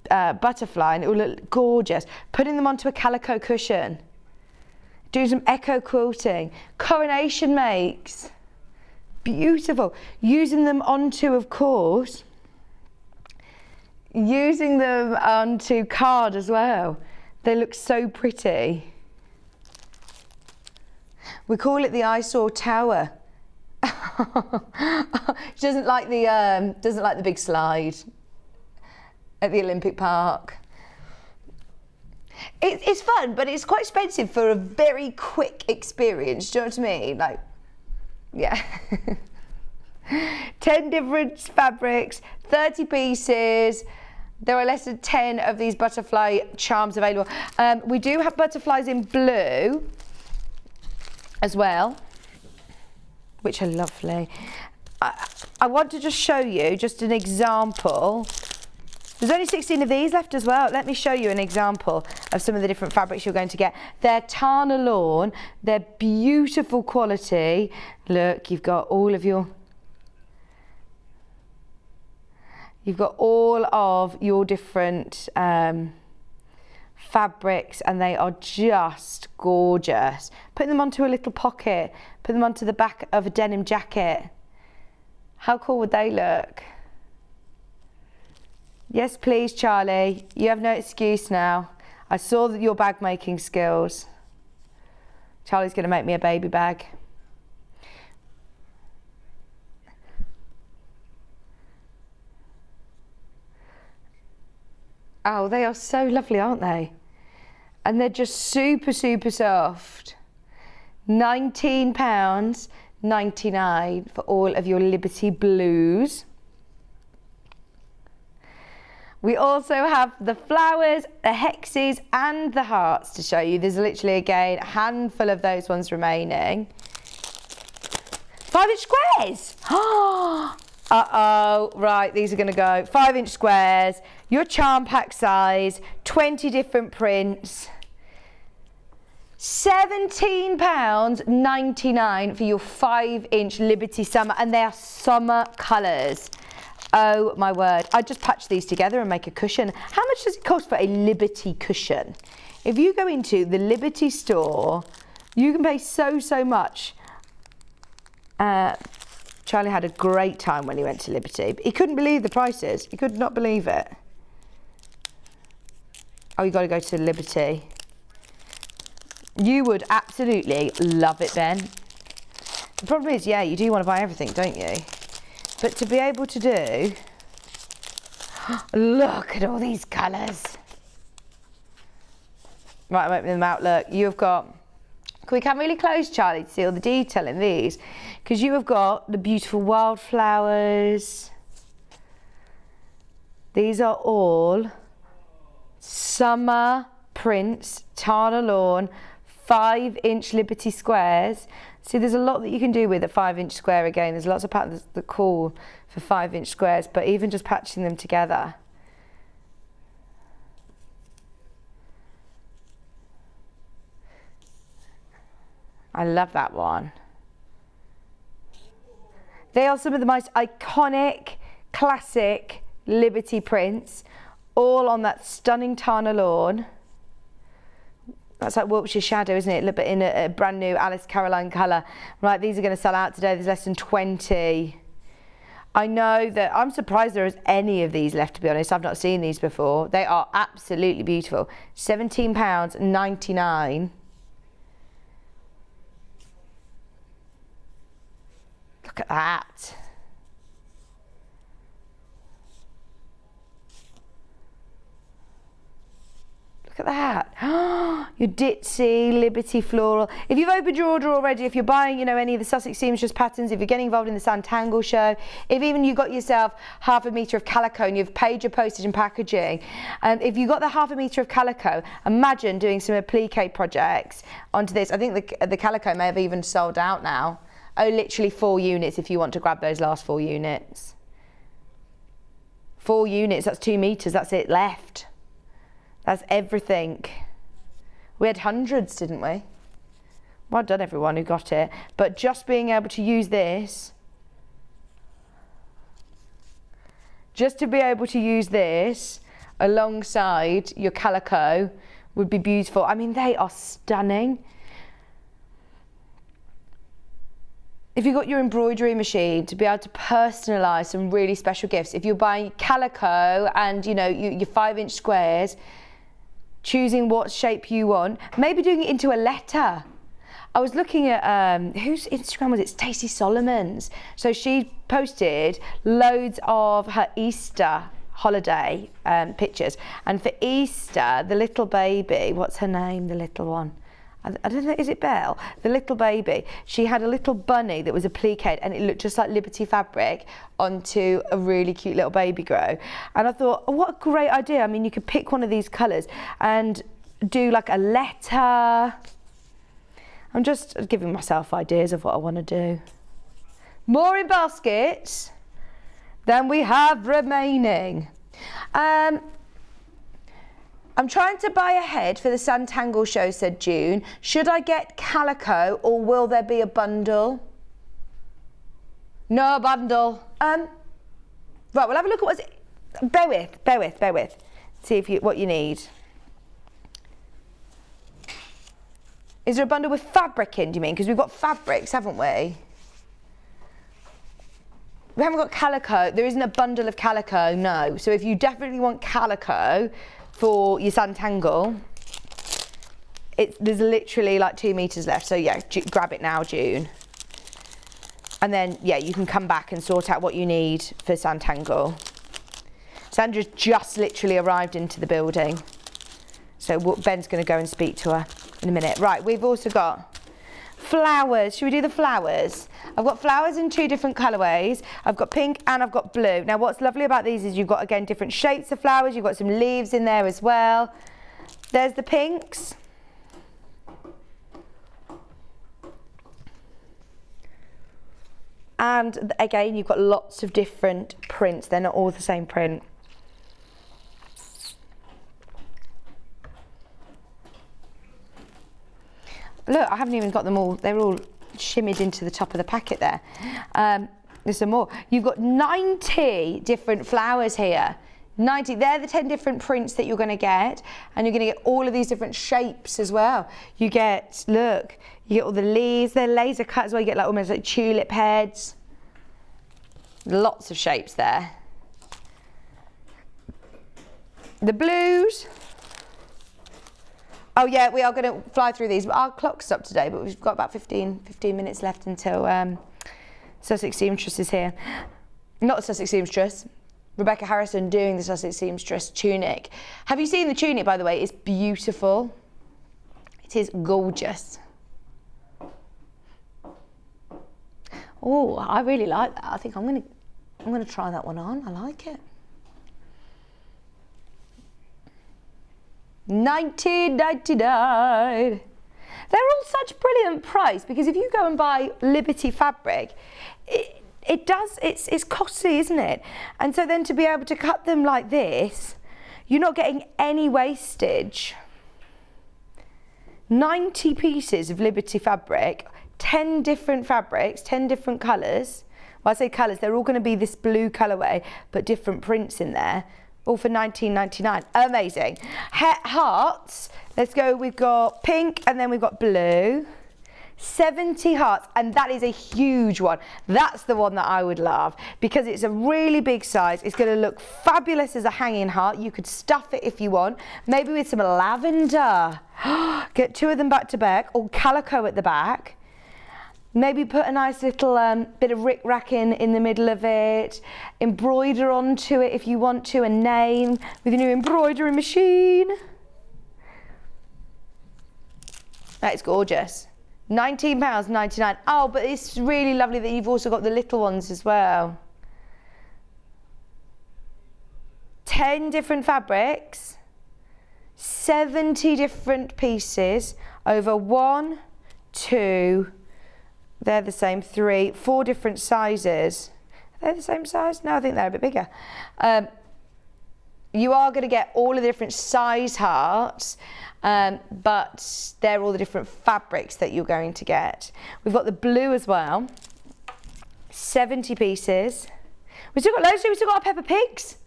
butterfly and it will look gorgeous. Putting them onto a calico cushion, doing some echo quilting, coronation makes. Beautiful. Using them onto, of course, using them onto card as well. They look so pretty. We call it the eyesore tower. She doesn't like the big slide at the Olympic Park. It's fun, but it's quite expensive for a very quick experience. Do you know what I mean? Like, yeah. 10 different fabrics, 30 pieces. There are less than 10 of these butterfly charms available. We do have butterflies in blue as well, which are lovely. I want to just show you just an example. There's only 16 of these left as well. Let me show you an example of some of the different fabrics you're going to get. They're Tana lawn, they're beautiful quality. Look, you've got all of your, you've got all of your different fabrics, and they are just gorgeous. Put them onto a little pocket, put them onto the back of a denim jacket. How cool would they look? Yes, please, Charlie. You have no excuse now. I saw that your bag making skills. Charlie's going to make me a baby bag. Oh, they are so lovely, aren't they? And they're just super, super soft. £19.99 for all of your Liberty blues. We also have the flowers, the hexes and the hearts to show you. There's literally, again, a handful of those ones remaining. 5-inch squares. Uh-oh, right, these are going to go. 5-inch squares, your charm pack size, 20 different prints. £17.99 for your 5-inch Liberty Summer, and they are summer colours. Oh my word, I just patch these together and make a cushion. How much does it cost for a Liberty cushion? If you go into the Liberty store, you can pay so much. Charlie had a great time when he went to Liberty. He couldn't believe the prices. He could not believe it. Oh, you got to go to Liberty. You would absolutely love it, Ben. The problem is, yeah, you do want to buy everything, don't you? But to be able to do... Look at all these colours. Right, I'm opening them out. Look, you've got... Can we come really close, Charlie, to see all the detail in these? Because you have got the beautiful wildflowers. These are all summer prints, Tana Lawn, 5-inch Liberty squares. See, there's a lot that you can do with a 5-inch square again. There's lots of patterns that are cool for 5-inch squares, but even just patching them together. I love that one. They are some of the most iconic, classic Liberty prints, all on that stunning Tana Lawn. That's like Wiltshire Shadow, isn't it? A little bit in a brand new Alice Caroline colour. Right, these are going to sell out today. There's less than 20. I know that I'm surprised there is any of these left, to be honest. I've not seen these before. They are absolutely beautiful. £17.99. Look at that. Look at that. Your ditzy Liberty floral. If you've opened your order already, if you're buying, you know, any of the Sussex Seamstress patterns, if you're getting involved in the Sanntangle show, if even you got yourself ½ metre of Calico and you've paid your postage and packaging, and if you got the ½ metre of Calico, imagine doing some applique projects onto this. I think the Calico may have even sold out now. Oh, literally 4 units if you want to grab those last 4 units. 4 units, that's 2 metres, that's it left. That's everything. We had hundreds, didn't we? Well done everyone who got it. But just being able to use this, just to be able to use this alongside your Calico would be beautiful. I mean, they are stunning. If you've got your embroidery machine, to be able to personalise some really special gifts. If you're buying Calico and, you know, your 5-inch squares, choosing what shape you want, maybe doing it into a letter. I was looking at, whose Instagram was it? Stacey Solomon's. So she posted loads of her Easter holiday pictures. And for Easter, the little baby, what's her name, the little one? I don't know, is it Belle? The little baby. She had a little bunny that was appliqued and it looked just like Liberty fabric onto a really cute little baby grow. And I thought, oh, what a great idea. I mean, you could pick one of these colours and do like a letter. I'm just giving myself ideas of what I want to do. More in baskets than we have remaining. I'm trying to buy ahead for the Sanntangle show, said June. Should I get Calico or will there be a bundle? No bundle. Right, we'll have a look at what's... Bear with. See if what you need. Is there a bundle with fabric in, do you mean? Because we've got fabrics, haven't we? We haven't got Calico. There isn't a bundle of Calico, no. So if you definitely want Calico for your Sanntangle, there's literally like 2 meters left. So yeah, grab it now, June. And then, yeah, you can come back and sort out what you need for Sanntangle. Sandra's just literally arrived into the building. So Ben's going to go and speak to her in a minute. Right, we've also got flowers. Should we do the flowers? I've got flowers in 2 different colourways. I've got pink and I've got blue. Now what's lovely about these is you've got, again, different shapes of flowers. You've got some leaves in there as well. There's the pinks. And again, you've got lots of different prints. They're not all the same print. Look, I haven't even got them all. They're all shimmied into the top of the packet there. There's some more. You've got 90 different flowers here. 90, they're the 10 different prints that you're going to get, and you're going to get all of these different shapes as well. You get, look, you get all the leaves, they're laser cut as well. You get like almost like tulip heads. Lots of shapes there. The blues. Oh yeah, we are going to fly through these. Our clock's up today, but we've got about 15 minutes left until Sussex Seamstress is here. Not Sussex Seamstress. Rebecca Harrison doing the Sussex Seamstress tunic. Have you seen the tunic, by the way? It's beautiful. It is gorgeous. Oh, I really like that. I think I'm gonna try that one on. I like it. 19.99. They're all such brilliant price, because if you go and buy Liberty fabric, it's costly, isn't it? And so then to be able to cut them like this, you're not getting any wastage. 90 pieces of Liberty fabric, 10 different fabrics, 10 different colours. Well, I say colours, they're all going to be this blue colourway, but different prints in there, all for £19.99. Amazing. Hearts, let's go, we've got pink and then we've got blue. 70 hearts, and that is a huge one. That's the one that I would love, because it's a really big size. It's going to look fabulous as a hanging heart. You could stuff it if you want, maybe with some lavender. Get 2 of them back to back, or calico at the back. Maybe put a nice little bit of rick-rack in the middle of it. Embroider onto it if you want to, a name with your new embroidery machine. That is gorgeous. £19.99. Oh, but it's really lovely that you've also got the little ones as well. 10 different fabrics, 70 different pieces over 1, 2, they're the same, 3, 4 different sizes. Are they the same size? No, I think they're a bit bigger. You are going to get all of the different size hearts, but they're all the different fabrics that you're going to get. We've got the blue as well, 70 pieces. We've still got loads, we've still got our Peppa Pigs.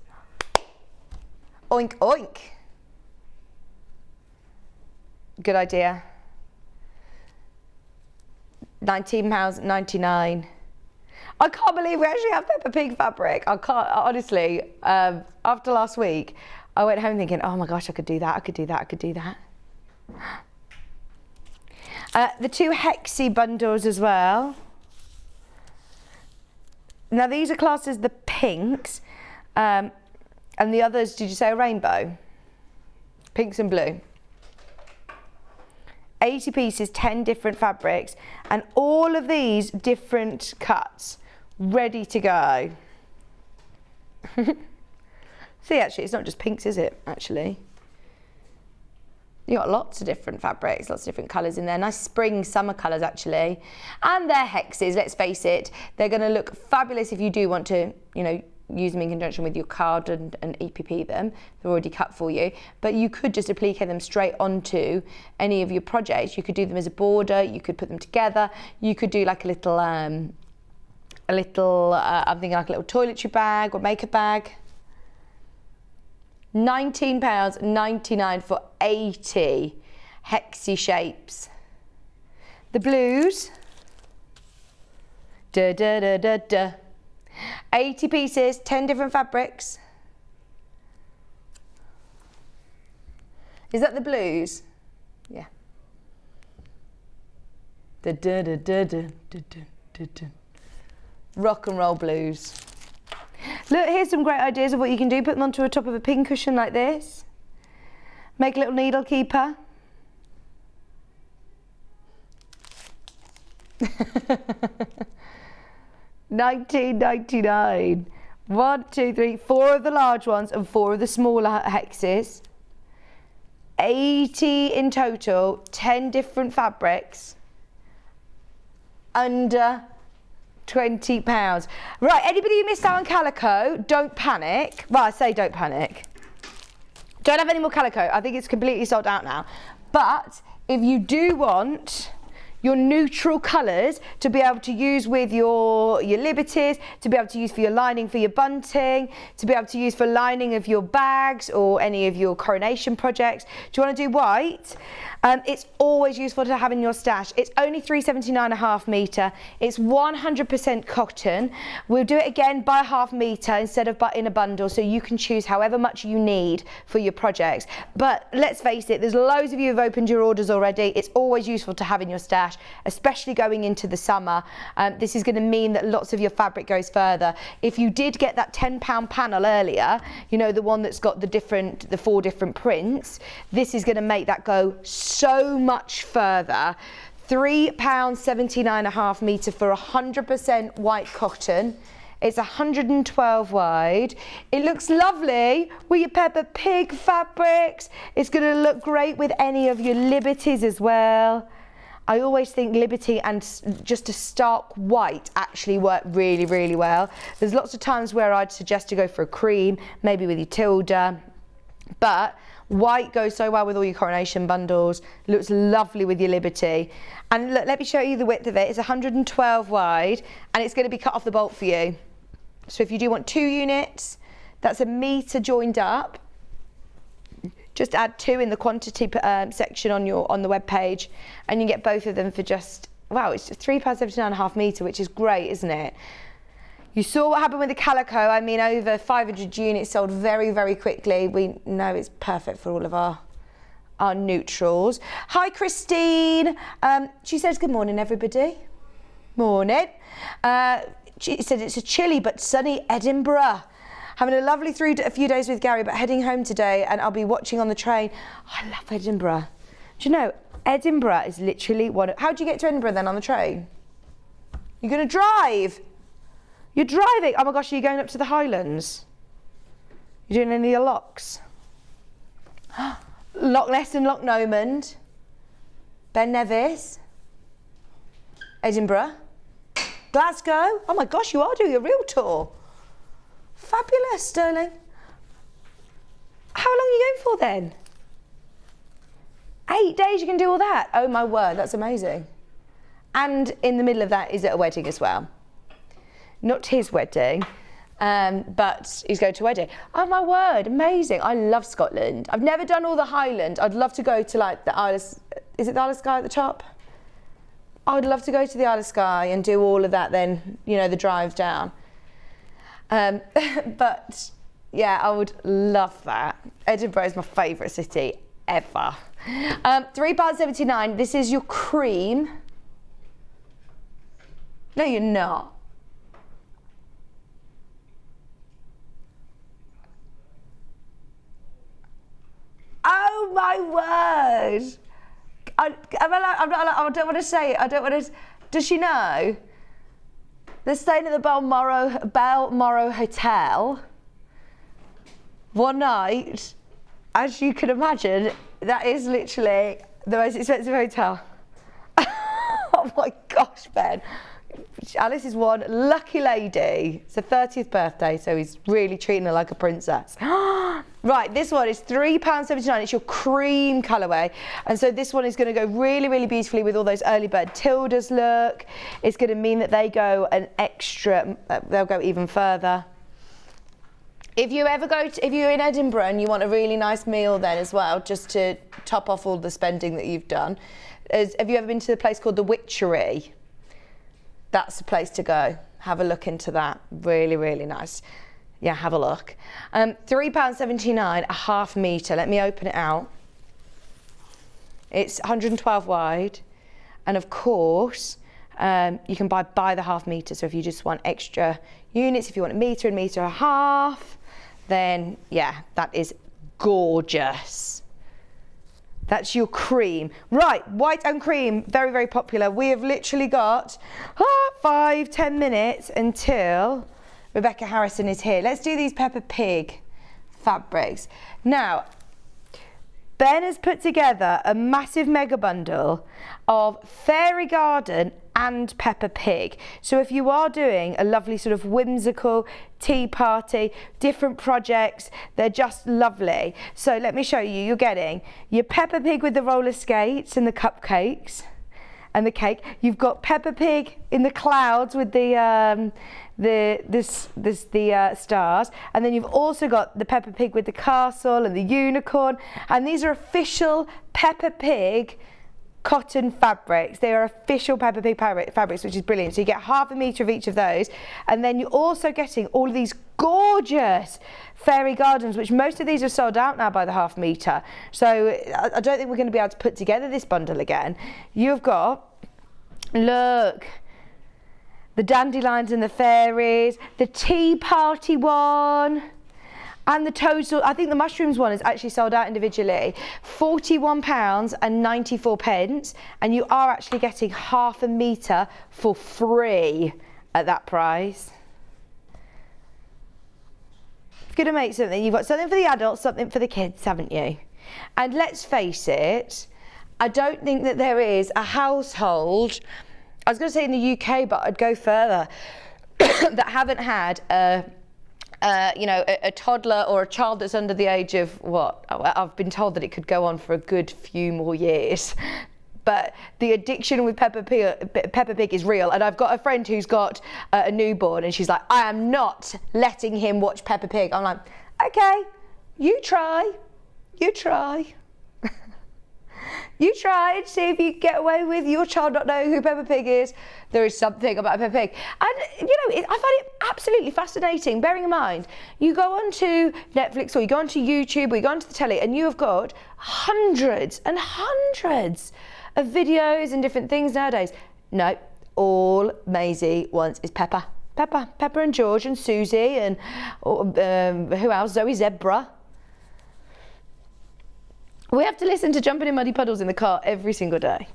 Oink, oink. Good idea. £19.99. I can't believe we actually have Peppa Pig fabric. I can't, honestly, after last week, I went home thinking, oh my gosh, I could do that, I could do that, I could do that. The 2 hexy bundles as well. Now these are classed as the pinks, and the others, did you say a rainbow? Pinks and blue. 80 pieces, 10 different fabrics, and all of these different cuts ready to go. See, actually, it's not just pinks, is it, actually? You've got lots of different fabrics, lots of different colours in there. Nice spring, summer colours, actually. And they're hexes, let's face it. They're going to look fabulous if you do want to, you know, use them in conjunction with your card and EPP them. They're already cut for you. But you could just applique them straight onto any of your projects. You could do them as a border, you could put them together. You could do like a little, I'm thinking like a little toiletry bag or makeup bag. £19.99 for 80 hexy shapes. The blues, 80 pieces, 10 different fabrics. Is that the blues? Yeah. Rock and roll blues. Look, here's some great ideas of what you can do. Put them onto the top of a pincushion like this. Make a little needle keeper. £19.99. 1, 2, 3, 4 of the large ones and 4 of the smaller hexes. 80 in total, 10 different fabrics. Under £20. Right, anybody who missed out on Calico, don't panic. Well, I say don't panic. Don't have any more Calico. I think it's completely sold out now. But if you do want your neutral colours to be able to use with your liberties, to be able to use for your lining for your bunting, to be able to use for lining of your bags or any of your coronation projects. Do you want to do white? It's always useful to have in your stash. It's only £3.79.5 metre. It's 100% cotton. We'll do it again by ½ metre instead of in a bundle, so you can choose however much you need for your projects. But let's face it, there's loads of you who've opened your orders already. It's always useful to have in your stash, especially going into the summer. This is going to mean that lots of your fabric goes further. If you did get that £10 panel earlier, you know, the one that's got the 4 different prints, this is going to make that go so much further. £3.79.5 metre for 100% white cotton. It's 112 wide. It looks lovely with your Peppa Pig fabrics. It's going to look great with any of your liberties as well. I always think Liberty and just a stark white actually work really, really well. There's lots of times where I'd suggest to go for a cream, maybe with your Tilda, but white goes so well with all your coronation bundles, looks lovely with your Liberty. And look, let me show you the width of it. It's 112 wide and it's going to be cut off the bolt for you. So if you do want 2 units, that's a metre joined up. Just add 2 in the quantity section on the web page, and you get both of them for just, wow, it's £3.79.5 metre, which is great, isn't it? You saw what happened with the Calico. I mean, over 500 units sold very, very quickly. We know it's perfect for all of our neutrals. Hi, Christine. She says, good morning, everybody. Morning. She said it's a chilly but sunny Edinburgh. Having a lovely a few days with Gary, but heading home today, and I'll be watching on the train. I love Edinburgh. Do you know, Edinburgh is literally one of... How do you get to Edinburgh then on the train? You're going to drive? You're driving? Oh my gosh, are you going up to the Highlands? You're doing any of the locks? Loch Ness and Loch Lomond. Ben Nevis. Edinburgh. Glasgow. Oh my gosh, you are doing a real tour. Fabulous, darling. How long are you going for then? 8 days you can do all that? Oh my word, that's amazing. And in the middle of that is at a wedding as well. Not his wedding, but he's going to a wedding. Oh my word, amazing. I love Scotland. I've never done all the Highlands. I'd love to go to like the Isle of, is it the Isle of Skye at the top? I would love to go to the Isle of Skye and do all of that then, you know, the drive down. But yeah, I would love that. Edinburgh is my favourite city ever. £3.79. This is your cream. No, you're not. Oh my word! I don't want to say it. I don't want to. Does she know? They're staying at the Balmoral Hotel one night. As you can imagine, that is literally the most expensive hotel. Oh my gosh, Ben. Alice is one lucky lady. It's her 30th birthday, so he's really treating her like a princess. Right, this one is £3.79. It's your cream colourway. And so this one is going to go really, really beautifully with all those early bird tildes look. It's going to mean that they go an extra, they'll go even further. If you ever if you're in Edinburgh and you want a really nice meal then as well, just to top off all the spending that you've done, have you ever been to the place called the Witchery? That's the place to go. Have a look into that. Really, really nice. Yeah, have a look. £3.79, a ½ metre. Let me open it out. It's 112 wide. And of course, you can buy the ½ metre. So if you just want extra units, if you want a metre and metre and a half, then yeah, that is gorgeous. That's your cream. Right, white and cream, very, very popular. We have literally got 5-10 minutes until Rebecca Harrison is here. Let's do these Peppa Pig fabrics. Now, Ben has put together a massive mega bundle of Fairy Garden and Peppa Pig. So if you are doing a lovely sort of whimsical tea party, different projects, they're just lovely. So let me show you. You're getting your Peppa Pig with the roller skates and the cupcakes and the cake. You've got Peppa Pig in the clouds with the stars, and then you've also got the Peppa Pig with the castle and the unicorn, and these are official Peppa Pig cotton fabrics. They are official Peppa Pig fabrics, which is brilliant. So you get ½ metre of each of those, and then you're also getting all of these gorgeous Fairy Gardens, which most of these are sold out now by the ½ metre. So I don't think we're going to be able to put together this bundle again. You've got, look, the dandelions and the fairies, the tea party one, and the total, I think the mushrooms one is actually sold out individually. £41.94, and you are actually getting ½ metre for free at that price. If you're going to make something, you've got something for the adults, something for the kids, haven't you? And let's face it, I don't think that there is a household, I was going to say in the UK, but I'd go further, that haven't had a toddler or a child that's under the age of what? I've been told that it could go on for a good few more years. But the addiction with Peppa Pig is real. And I've got a friend who's got a newborn, and she's like, I am not letting him watch Peppa Pig. I'm like, okay, you try. You try and see if you can get away with your child not knowing who Peppa Pig is. There is something about Peppa Pig. And, I find it absolutely fascinating, bearing in mind, you go onto Netflix or you go onto YouTube or you go onto the telly, and you have got hundreds and hundreds of videos and different things nowadays. No, all Maisie wants is Peppa. Peppa and George and Susie and who else? Zoe Zebra. We have to listen to Jumping in Muddy Puddles in the car every single day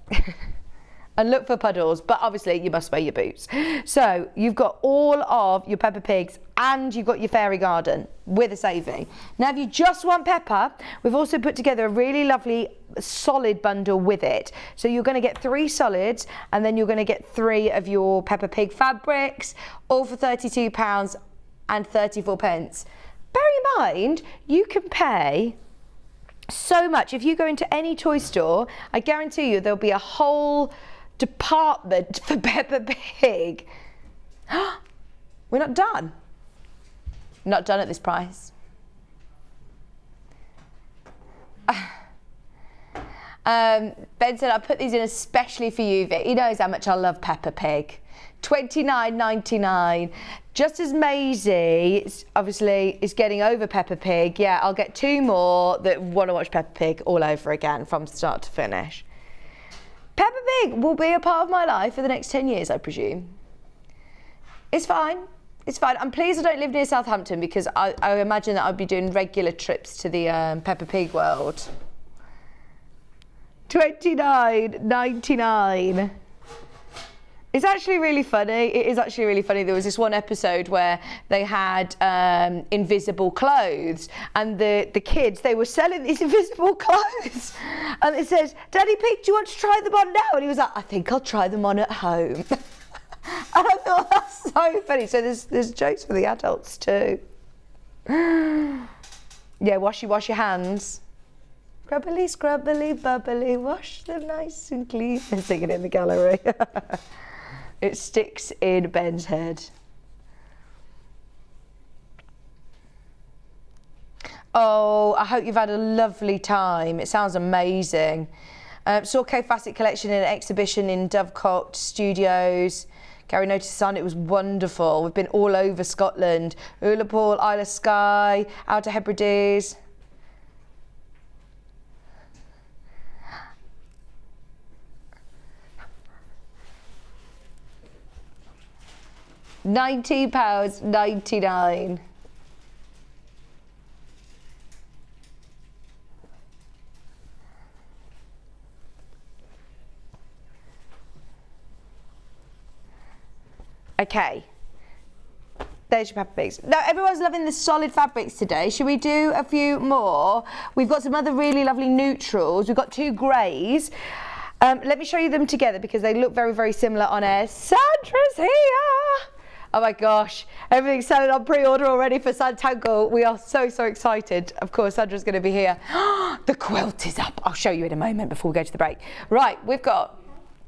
and look for puddles, but obviously you must wear your boots. So you've got all of your Peppa Pigs and you've got your Fairy Garden with a saving. Now if you just want Peppa, we've also put together a really lovely solid bundle with it. So you're going to get 3 solids, and then you're going to get 3 of your Peppa Pig fabrics, all for £32.34. Bear in mind, you can pay so much. If you go into any toy store, I guarantee you there'll be a whole department for Peppa Pig. We're not done. Not done at this price. Ben said, I put these in especially for you, Vic. He knows how much I love Peppa Pig. £29.99. Just as Maisie obviously is getting over Peppa Pig, yeah, I'll get 2 more that want to watch Peppa Pig all over again from start to finish. Peppa Pig will be a part of my life for the next 10 years, I presume. It's fine. It's fine. I'm pleased I don't live near Southampton, because I imagine that I'd be doing regular trips to the Peppa Pig world. £29.99. It's actually really funny. It is actually really funny. There was this one episode where they had invisible clothes, and the kids, they were selling these invisible clothes. And it says, Daddy Pig, do you want to try them on now? And he was like, I think I'll try them on at home. And I thought, that's so funny. So there's jokes for the adults too. Yeah, wash your hands. Scrubbly, scrubbly, bubbly, wash them nice and clean. They're singing in the gallery. It sticks in Ben's head. Oh, I hope you've had a lovely time. It sounds amazing. Saw Kay Facet collection in an exhibition in Dovecot Studios. Gary noticed on it was wonderful. We've been all over Scotland. Ullapool, Isle of Skye, Outer Hebrides. £19.99. Okay, there's your Peppa Pigs. Now everyone's loving the solid fabrics today. Should we do a few more? We've got some other really lovely neutrals. We've got 2 greys. Let me show you them together because they look very, very similar on air. Sandra's here! Oh my gosh, everything's selling on pre-order already for Sanntangle. We are so, so excited. Of course, Sandra's going to be here. The quilt is up. I'll show you in a moment before we go to the break. Right, we've got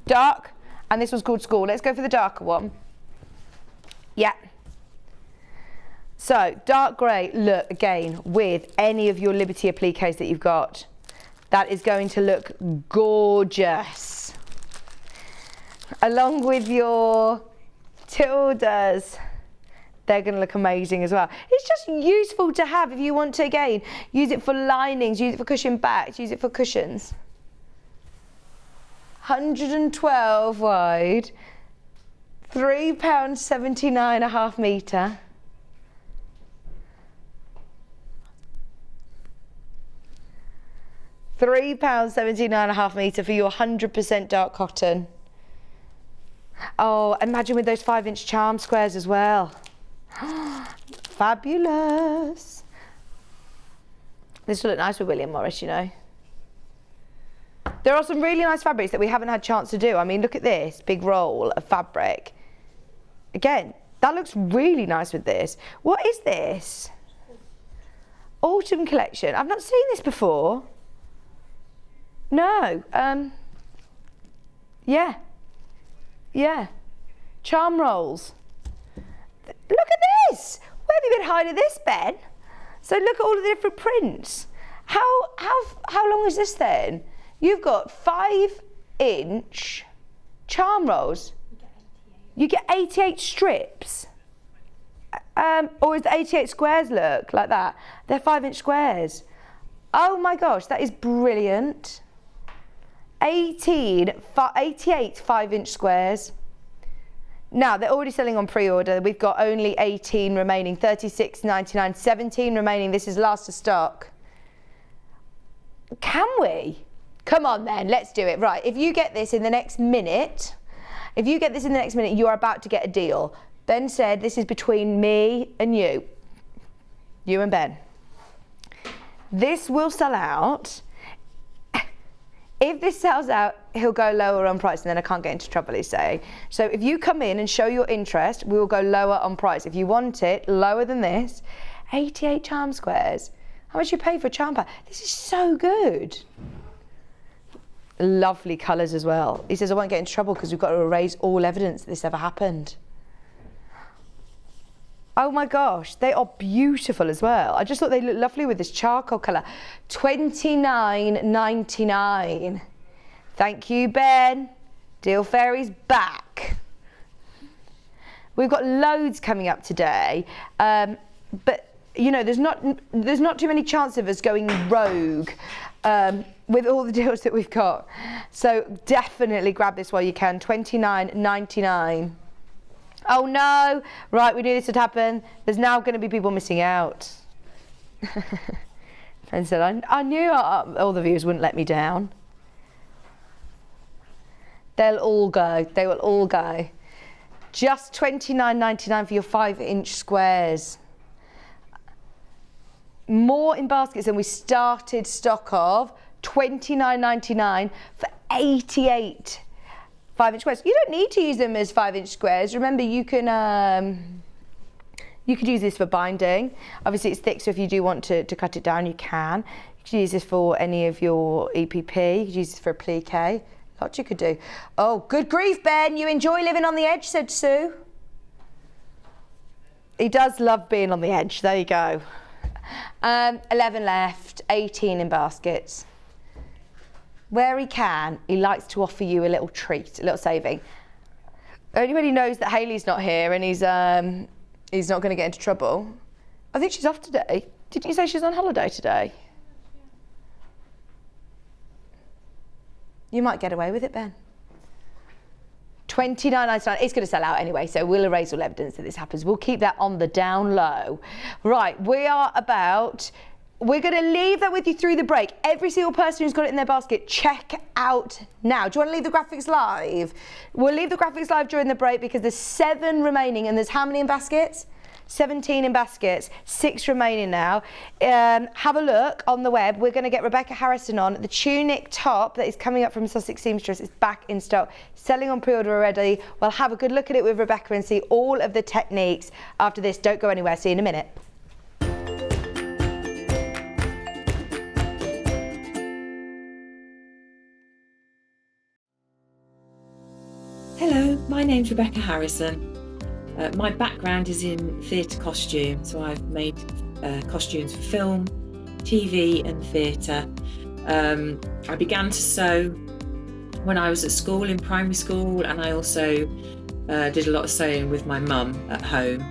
dark, and this one's called School. Let's go for the darker one. Yeah. So, dark grey, look, again, with any of your Liberty appliques that you've got. That is going to look gorgeous. Along with your tildes, they're going to look amazing as well. It's just useful to have if you want to, again, use it for linings, use it for cushion backs, use it for cushions. 112 wide. £3.79 a half metre. £3.79 a half metre for your 100% dark cotton. Oh, imagine with those 5-inch charm squares as well. Fabulous. This will look nice with William Morris, you know. There are some really nice fabrics that we haven't had a chance to do. I mean, look at this big roll of fabric. Again, that looks really nice with this. What is this? Autumn collection. I've not seen this before. No. Yeah. Yeah. Charm rolls. Look at this. Where have you been hiding this, Ben? So look at all of the different prints. How long is this then? You've got 5-inch charm rolls. You get 88 strips. Or is the 88 squares look like that? They're 5-inch squares. Oh my gosh, that is brilliant. 88 5-inch squares. Now, they're already selling on pre-order. We've got only 18 remaining, £36.99, 17 remaining. This is last of stock. Can we? Come on then, let's do it. Right, if you get this in the next minute, you are about to get a deal. Ben said this is between me and you and Ben. This will sell out. If this sells out, he'll go lower on price and then I can't get into trouble, he's saying. So if you come in and show your interest, we will go lower on price. If you want it lower than this, 88 charm squares. How much you pay for a charm pack? This is so good. Lovely colours as well. He says I won't get into trouble because we've got to erase all evidence that this ever happened. Oh my gosh, they are beautiful as well. I just thought they looked lovely with this charcoal colour. £29.99. Thank you, Ben. Deal Fairy's back. We've got loads coming up today, but you know, there's not too many chances of us going rogue with all the deals that we've got. So definitely grab this while you can. £29.99. Oh no, right, we knew this would happen. There's now going to be people missing out. And said, I knew all the viewers wouldn't let me down. They'll all go, they will all go. Just £29.99 for your 5-inch squares. More in baskets than we started stock of. £29.99 for 88 5-inch squares. You don't need to use them as 5-inch squares. Remember, you can you could use this for binding. Obviously, it's thick, so if you do want to cut it down, you can. You could use this for any of your EPP. You could use this for applique. Lots you could do. Oh, good grief, Ben! You enjoy living on the edge, said Sue. He does love being on the edge. There you go. 11 left. 18 in baskets. Where he can, he likes to offer you a little treat, a little saving. Only when he knows that Hayley's not here and he's not going to get into trouble. I think she's off today. Didn't you say she's on holiday today? You might get away with it, Ben. £29.99. It's going to sell out anyway, so we'll erase all evidence that this happens. We'll keep that on the down low. Right, we're going to leave that with you through the break. Every single person who's got it in their basket, check out now. Do you want to leave the graphics live? We'll leave the graphics live during the break because there's 7 remaining, and there's how many in baskets? 17 in baskets, 6 remaining now. Have a look on the web. We're going to get Rebecca Harrison on. The tunic top that is coming up from Sussex Seamstress is back in stock, selling on pre-order already. We'll have a good look at it with Rebecca and see all of the techniques after this. Don't go anywhere. See you in a minute. Hello, my name's Rebecca Harrison. My background is in theatre costume, so I've made costumes for film, TV and theatre. I began to sew when I was at school, in primary school, and I also did a lot of sewing with my mum at home.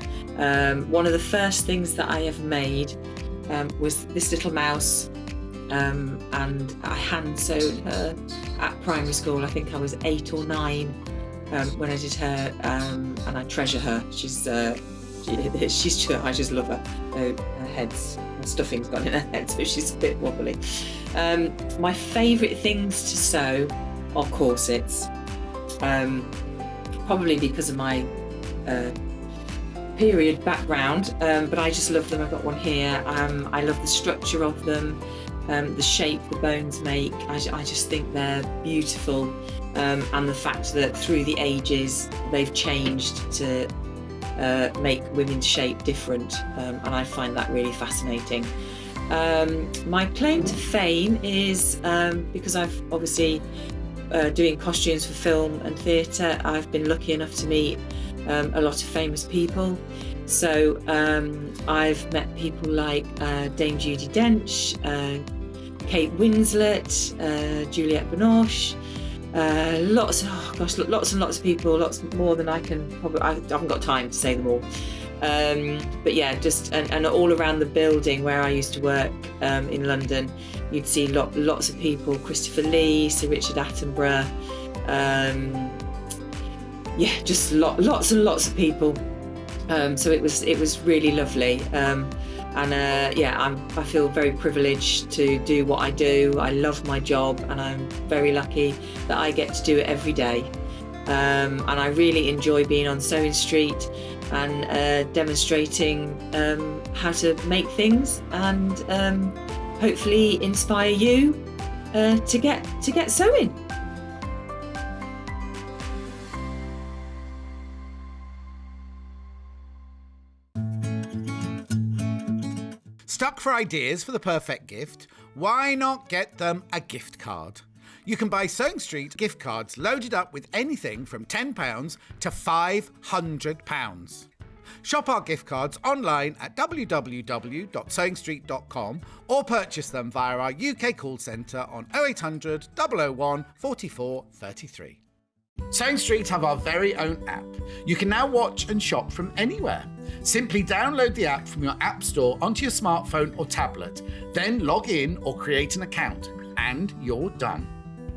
One of the first things that I ever made was this little mouse, and I hand sewed her at primary school. I think I was 8 or 9. When I did her, and I treasure her. I just love her. Her stuffing's gone in her head, so she's a bit wobbly. My favourite things to sew are corsets, probably because of my period background, but I just love them. I've got one here. I love the structure of them, the shape the bones make. I just think they're beautiful. And the fact that through the ages they've changed to make women's shape different, and I find that really fascinating. My claim to fame is because I've obviously doing costumes for film and theatre, I've been lucky enough to meet a lot of famous people. So I've met people like Dame Judi Dench, Kate Winslet, Juliette Binoche, lots and lots of people, lots more than I can probably, I haven't got time to say them all. But yeah, just and all around the building where I used to work in London, you'd see lots of people, Christopher Lee, Sir Richard Attenborough, yeah, just lots and lots of people. So it was really lovely. Yeah, I feel very privileged to do what I do. I love my job, and I'm very lucky that I get to do it every day. And I really enjoy being on Sewing Street and demonstrating how to make things, and hopefully inspire you to get sewing. Stuck for ideas for the perfect gift? Why not get them a gift card? You can buy Sewing Street gift cards loaded up with anything from £10 to £500. Shop our gift cards online at www.sewingstreet.com or purchase them via our UK call centre on 0800 001 44 33. Sewing Street have our very own app. You can now watch and shop from anywhere. Simply download the app from your app store onto your smartphone or tablet, then log in or create an account, and you're done.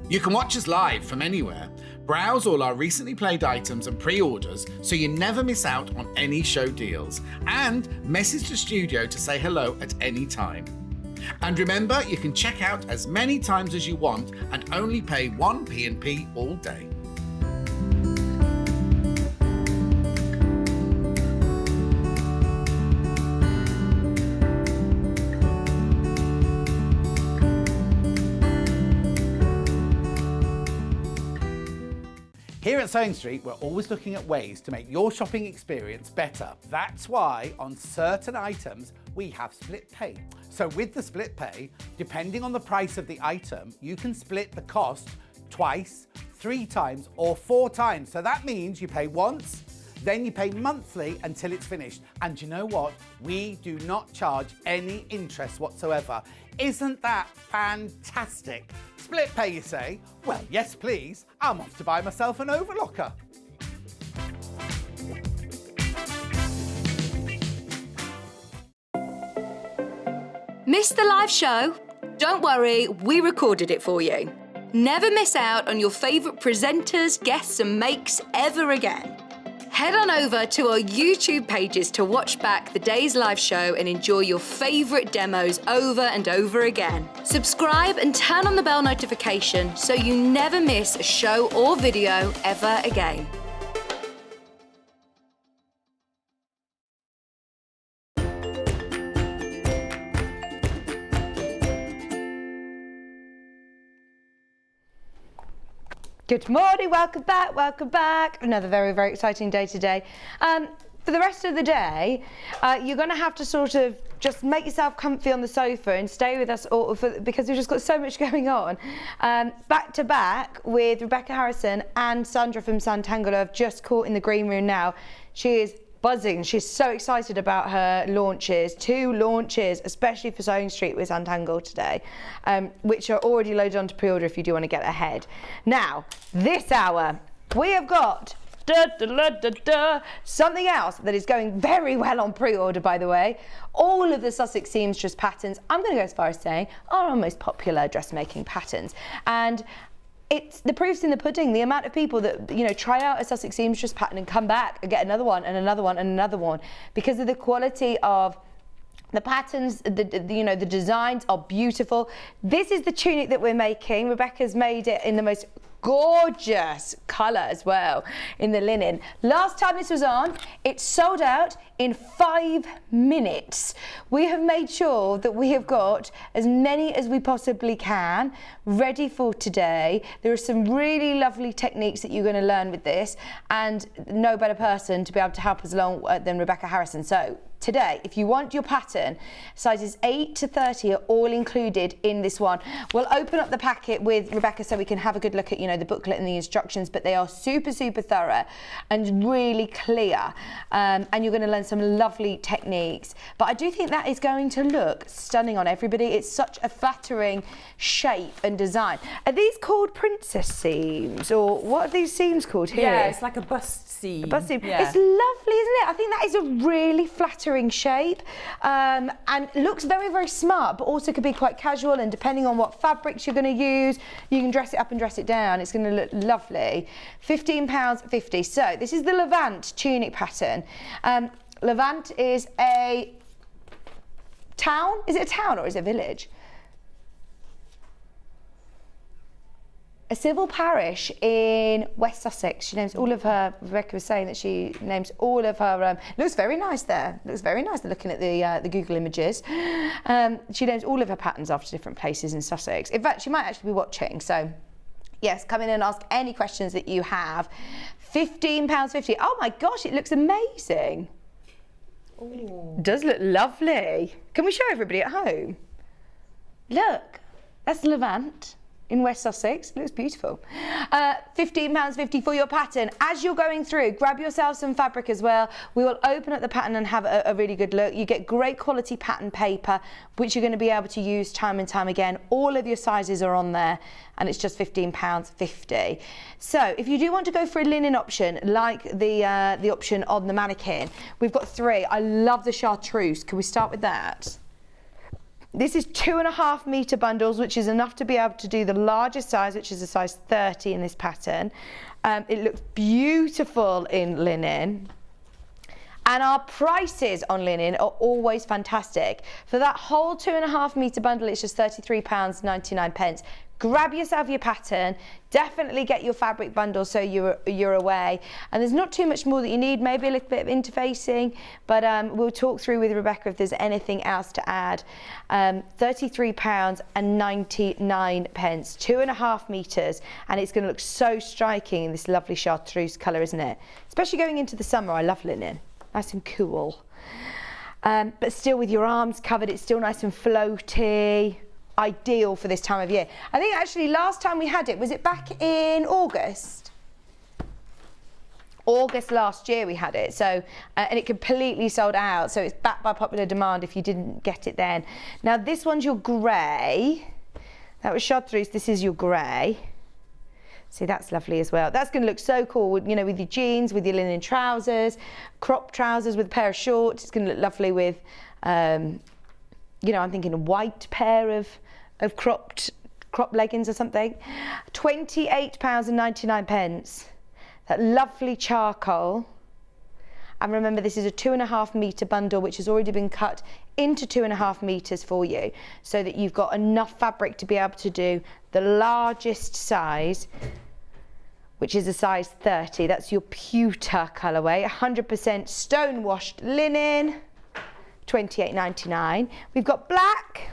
You can watch us live from anywhere, browse all our recently played items and pre-orders so you never miss out on any show deals, and message the studio to say hello at any time. And remember, you can check out as many times as you want and only pay 1 P&P all day. Here at Sewing Street, we're always looking at ways to make your shopping experience better. That's why on certain items, we have split pay. So with the split pay, depending on the price of the item, you can split the cost twice, 3 times, or 4 times. So that means you pay once, then you pay monthly until it's finished. And you know what? We do not charge any interest whatsoever. Isn't that fantastic? Split pay, you say? Well, yes, please. I'm off to buy myself an overlocker. Missed the live show? Don't worry, we recorded it for you. Never miss out on your favourite presenters, guests and makes ever again. Head on over to our YouTube pages to watch back the day's live show and enjoy your favourite demos over and over again. Subscribe and turn on the bell notification so you never miss a show or video ever again. Good morning, welcome back. Another very, very exciting day today. For the rest of the day, you're going to have to sort of just make yourself comfy on the sofa and stay with us all because we've just got so much going on. Back to back with Rebecca Harrison and Sandra from Sanntangle, who I've just caught in the green room now. She is buzzing. She's so excited about her launches, 2 launches, especially for Sewing Street with Sanntangle today, which are already loaded onto pre-order if you do want to get ahead. Now, this hour, we have got something else that is going very well on pre-order, by the way. All of the Sussex Seamstress patterns, I'm going to go as far as saying, are our most popular dressmaking patterns. And it's the proof's in the pudding. The amount of people that, you know, try out a Sussex Seamstress pattern and come back and get another one and another one and another one because of the quality of the patterns, you know, the designs are beautiful. This is the tunic that we're making. Rebecca's made it in the most gorgeous colour as well in the linen. Last time this was on, it sold out in 5 minutes. We have made sure that we have got as many as we possibly can ready for today. There are some really lovely techniques that you're going to learn with this, and no better person to be able to help us along than Rebecca Harrison. So today, if you want your pattern, sizes 8 to 30 are all included in this one. We'll open up the packet with Rebecca so we can have a good look at, you know, the booklet and the instructions, but they are super, super thorough and really clear. And you're going to learn some lovely techniques. But I do think that is going to look stunning on everybody. It's such a flattering shape and design. Are these called princess seams, or what are these seams called here? Yeah, it's like a bust seam. A bust seam. Yeah. It's lovely, isn't it? I think that is a really flattering shape, and looks very, very smart, but also could be quite casual, and depending on what fabrics you're going to use, you can dress it up and dress it down. It's going to look lovely. £15.50. So this is the Lavant tunic pattern. Lavant is a town. Is it a town or is it a village? A civil parish in West Sussex. She names all of her, Rebecca was saying that she names all of her, looks very nice there. Looks very nice looking at the Google images. She names all of her patterns after different places in Sussex. In fact, she might actually be watching. So yes, come in and ask any questions that you have. £15.50. Oh my gosh, it looks amazing. Ooh. It does look lovely. Can we show everybody at home? Look, that's Lavant in West Sussex. It looks beautiful. £15.50 for your pattern. As you're going through, grab yourself some fabric as well. We will open up the pattern and have a really good look. You get great quality pattern paper, which you're going to be able to use time and time again. All of your sizes are on there, and it's just £15.50. So if you do want to go for a linen option, like the option on the mannequin, we've got 3. I love the chartreuse. Can we start with that? This is 2.5 metre bundles, which is enough to be able to do the largest size, which is a size 30 in this pattern. It looks beautiful in linen. And our prices on linen are always fantastic. For that whole 2.5 metre bundle, it's just £33.99. Grab yourself your pattern, definitely get your fabric bundle so you're away. And there's not too much more that you need, maybe a little bit of interfacing, but we'll talk through with Rebecca if there's anything else to add. £33.99, 2.5 metres, and it's going to look so striking in this lovely chartreuse colour, isn't it? Especially going into the summer, I love linen, nice and cool. But still with your arms covered, it's still nice and floaty. Ideal for this time of year. I think actually last time we had it, was it back in August? August last year we had it, so and it completely sold out, so it's back by popular demand if you didn't get it then. Now this one's your grey. That was chartreuse, this is your grey. See, that's lovely as well. That's going to look so cool, you know, with your jeans, with your linen trousers, crop trousers with a pair of shorts. It's going to look lovely with, you know, I'm thinking a white pair of cropped crop leggings or something. £28.99. That lovely charcoal. And remember, this is a 2.5 metre bundle, which has already been cut into 2.5 metres for you, so that you've got enough fabric to be able to do the largest size, which is a size 30. That's your pewter colourway, 100% stone washed linen, £28.99. We've got black.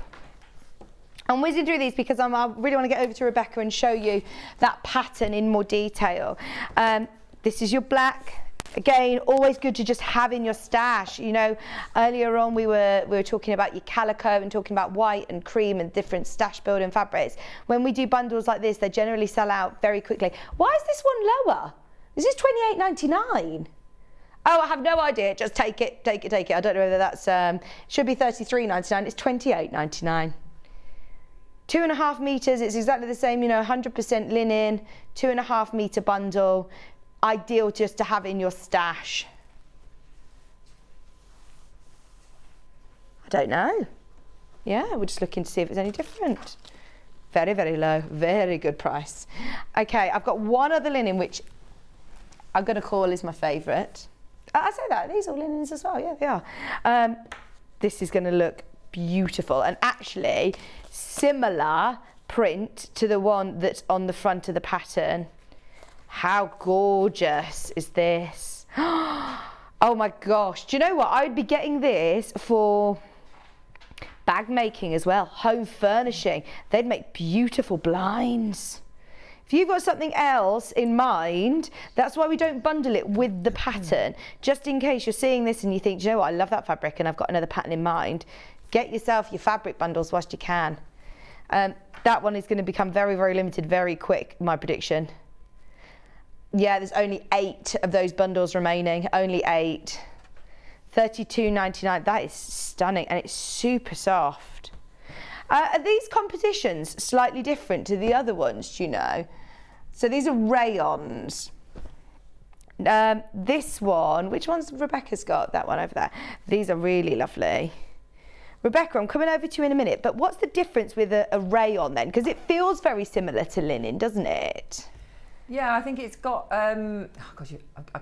I'm whizzing through these because I really want to get over to Rebecca and show you that pattern in more detail. This is your black. Again, always good to just have in your stash. You know, earlier on we were talking about your calico and talking about white and cream and different stash building fabrics. When we do bundles like this, they generally sell out very quickly. Why is this one lower? This is £28.99. Oh, I have no idea. Just take it, take it, take it. I don't know whether that's should be £33.99. It's £28.99. 2.5 metres. It's exactly the same. You know, 100% linen, 2.5 metre bundle. Ideal just to have in your stash. I don't know. Yeah, we're just looking to see if it's any different. Very, very low, very good price. Okay, I've got one other linen which I'm going to call is my favourite. I say that, these are all linens as well, yeah, they are. This is going to look beautiful, and actually similar print to the one that's on the front of the pattern. How gorgeous is this? Oh my gosh, do you know what? I would be getting this for bag making as well, home furnishing. They'd make beautiful blinds. If you've got something else in mind, that's why we don't bundle it with the pattern. Just in case you're seeing this and you think, do you know what, I love that fabric and I've got another pattern in mind, get yourself your fabric bundles whilst you can. That one is going to become very, very limited very quick, my prediction. Yeah, there's only 8 of those bundles remaining, only 8. £32.99, that is stunning, and it's super soft. Are these compositions slightly different to the other ones, do you know? So these are rayons. This one, which one's Rebecca's got? That one over there. These are really lovely. Rebecca, I'm coming over to you in a minute, but what's the difference with a rayon then? Because it feels very similar to linen, doesn't it? Yeah, I think it's got. Oh God,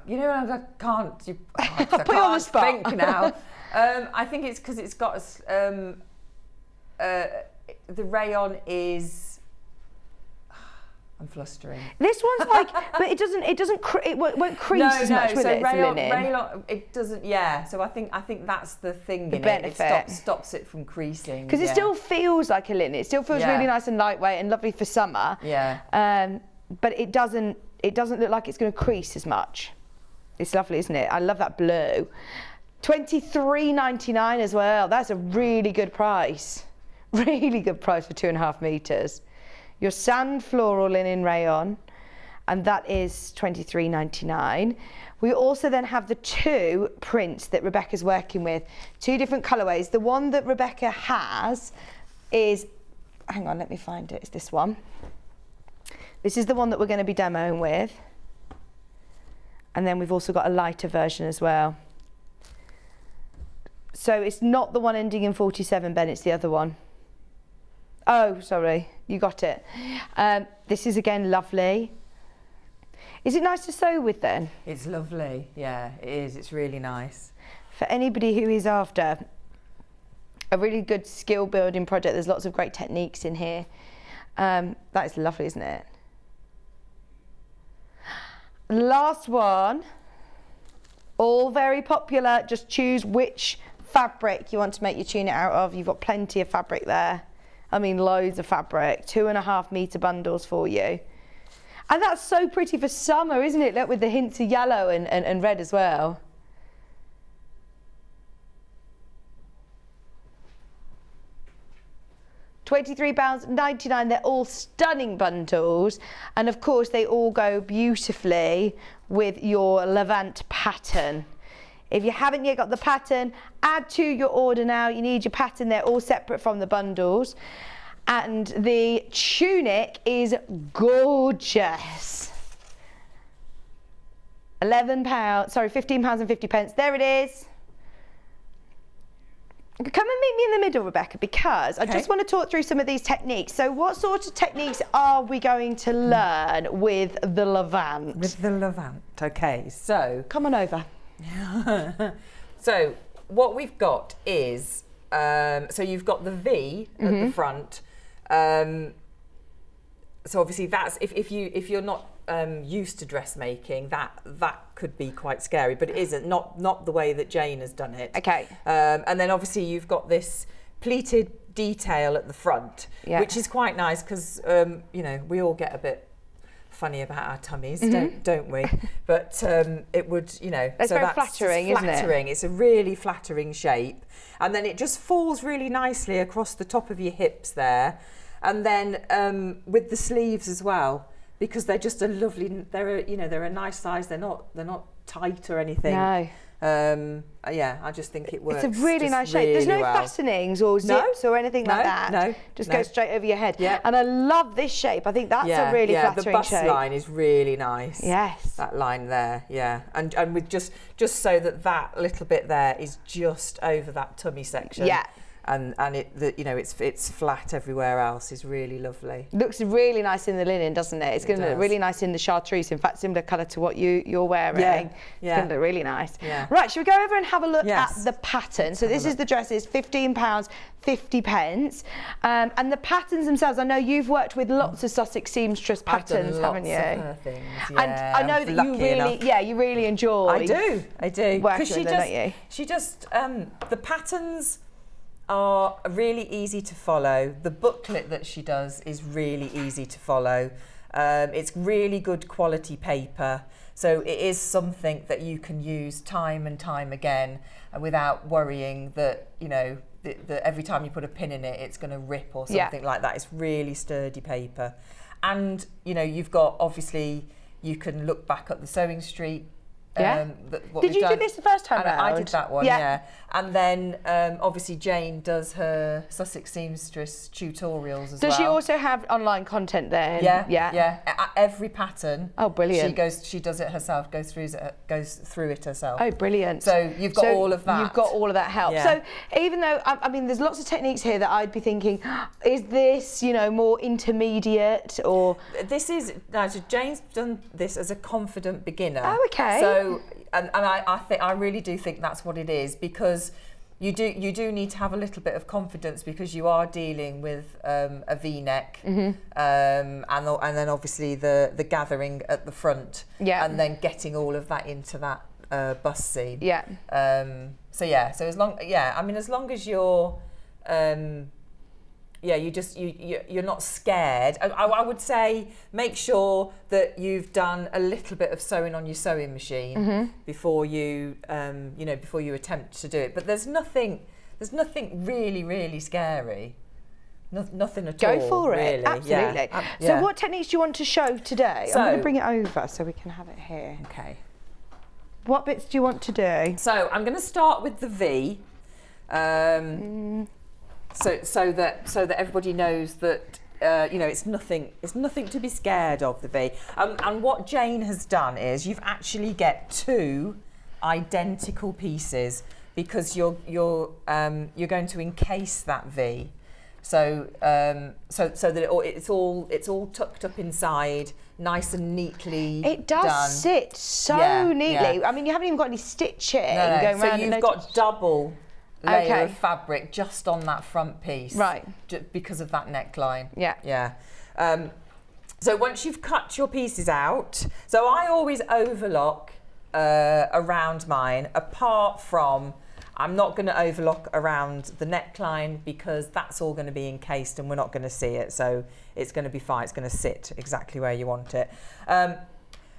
you know, I can't. I put you on the spot. Think now. I think it's because it's got the rayon is. I'm flustering. This one's like, but it won't crease as much with it. Rayon, it doesn't. Yeah, so I think that's the thing. The benefit. It stops it from creasing. Because it still feels like a linen. It still feels really nice and lightweight and lovely for summer. Yeah. But it doesn't look like it's going to crease as much. It's lovely, isn't it? I love that blue. £23.99 as well. That's a really good price. Really good price for 2.5 metres. Your sand floral linen rayon, and that is £23.99. We also then have the 2 prints that Rebecca's working with. 2 different colourways. The one that Rebecca has is, hang on, let me find it. It's this one. This is the one that we're going to be demoing with. And then we've also got a lighter version as well. So it's not the one ending in 47, Ben, it's the other one. Oh, sorry, you got it. This is again lovely. Is it nice to sew with then? It's lovely, yeah, it is. It's really nice. For anybody who is after a really good skill building project, there's lots of great techniques in here. That is lovely, isn't it? Last one, all very popular. Just choose which fabric you want to make your tunic out of. You've got plenty of fabric there. I mean, loads of fabric. 2.5 metre bundles for you. And that's so pretty for summer, isn't it? Look, with the hints of yellow and red as well. £23.99. They're all stunning bundles, and of course they all go beautifully with your Lavant pattern. If you haven't yet got the pattern, add to your order now. You need your pattern. They're all separate from the bundles, and the tunic is gorgeous. £15.50. There it is. Come and meet me in the middle, Rebecca, because I Okay. just want to talk through some of these techniques. So what sort of techniques are we going to learn with the Lavant? With the Lavant. Okay, so Come on over. so what we've got is so you've got the V at the front. So obviously that's if you're not used to dressmaking, that could be quite scary, but it isn't. Not the way that Jane has done it. Okay. And then obviously you've got this pleated detail at the front, Yeah. which is quite nice because you know, we all get a bit funny about our tummies, don't we? But it would, you know, It's very flattering, isn't it? flattering. It's a really flattering shape, and then it just falls really nicely across the top of your hips there, and then with the sleeves as well, because they're just a lovely. They're a nice size. They're not tight or anything. No. Yeah, I just think it works. It's a really just nice shape. There's no really well. fastenings or zips or anything like No, that. no, Just no. goes straight over your head. Yeah. And I love this shape. I think that's a really the flattering bust shape. line is really nice. Yes. That line there, yeah, and with just so that little bit there is just over that tummy section. Yeah. And it's flat everywhere else is really lovely. Looks really nice in the linen, doesn't it? It's going to look does. really nice in the chartreuse. In fact, similar colour to what you're wearing. Yeah, It's yeah. going to look really nice. Yeah. Right, should we go over and have a look Yes. at the pattern? So this is the dresses, £15, 50 pence. And the patterns themselves, I know you've worked with lots of Sussex Seamstress patterns, I've done haven't lots you? of her things, yeah, And I know I'm that you lucky really, enough. you really enjoy. I do. Working Because with them, don't you? she just the patterns are really easy to follow. The booklet that she does is really easy to follow. It's really good quality paper, so it is something that you can use time and time again without worrying that, you know, that every time you put a pin in it, it's going to rip or something like that. It's really sturdy paper. And, you know, you've got, obviously, you can look back at the Sewing Street. Yeah. What Did we've you do done. this the first time And I round? did that one, yeah. And then obviously Jane does her Sussex Seamstress tutorials as well. Does she also have online content then? Yeah. Every pattern. Oh, brilliant. She does it herself. Goes through it herself. Oh, brilliant. So you've got all of that. You've got all of that help. Yeah. So even though, I mean, there's lots of techniques here that I'd be thinking, is this, you know, more intermediate or... This is, now so Jane's done this as a confident beginner. Oh, okay. So, and I really do think that's what it is, because you do need to have a little bit of confidence, because you are dealing with a V-neck, and then obviously the gathering at the front, and then getting all of that into that bust seam. Yeah. So as long as you're you're not scared. I would say make sure that you've done a little bit of sewing on your sewing machine before you before you attempt to do it. But there's nothing really scary. Nothing at all. Go for it. Really. Absolutely. Yeah. So what techniques do you want to show today? I'm going to bring it over so we can have it here. Okay. What bits do you want to do? So I'm going to start with the V. So that everybody knows that it's nothing to be scared of, the V. And what Jane has done is you've actually get two identical pieces, because you're going to encase that V. So that it's all tucked up inside, nice and neatly. It does done. sit so neatly. Yeah. I mean, you haven't even got any stitching No. going So around. you've got double layer Okay. of fabric just on that front piece, Right. Because of that neckline. Yeah. So once you've cut your pieces out, so I always overlock around mine, apart from, I'm not going to overlock around the neckline, because that's all going to be encased and we're not going to see it, so it's going to be fine. It's going to sit exactly where you want it.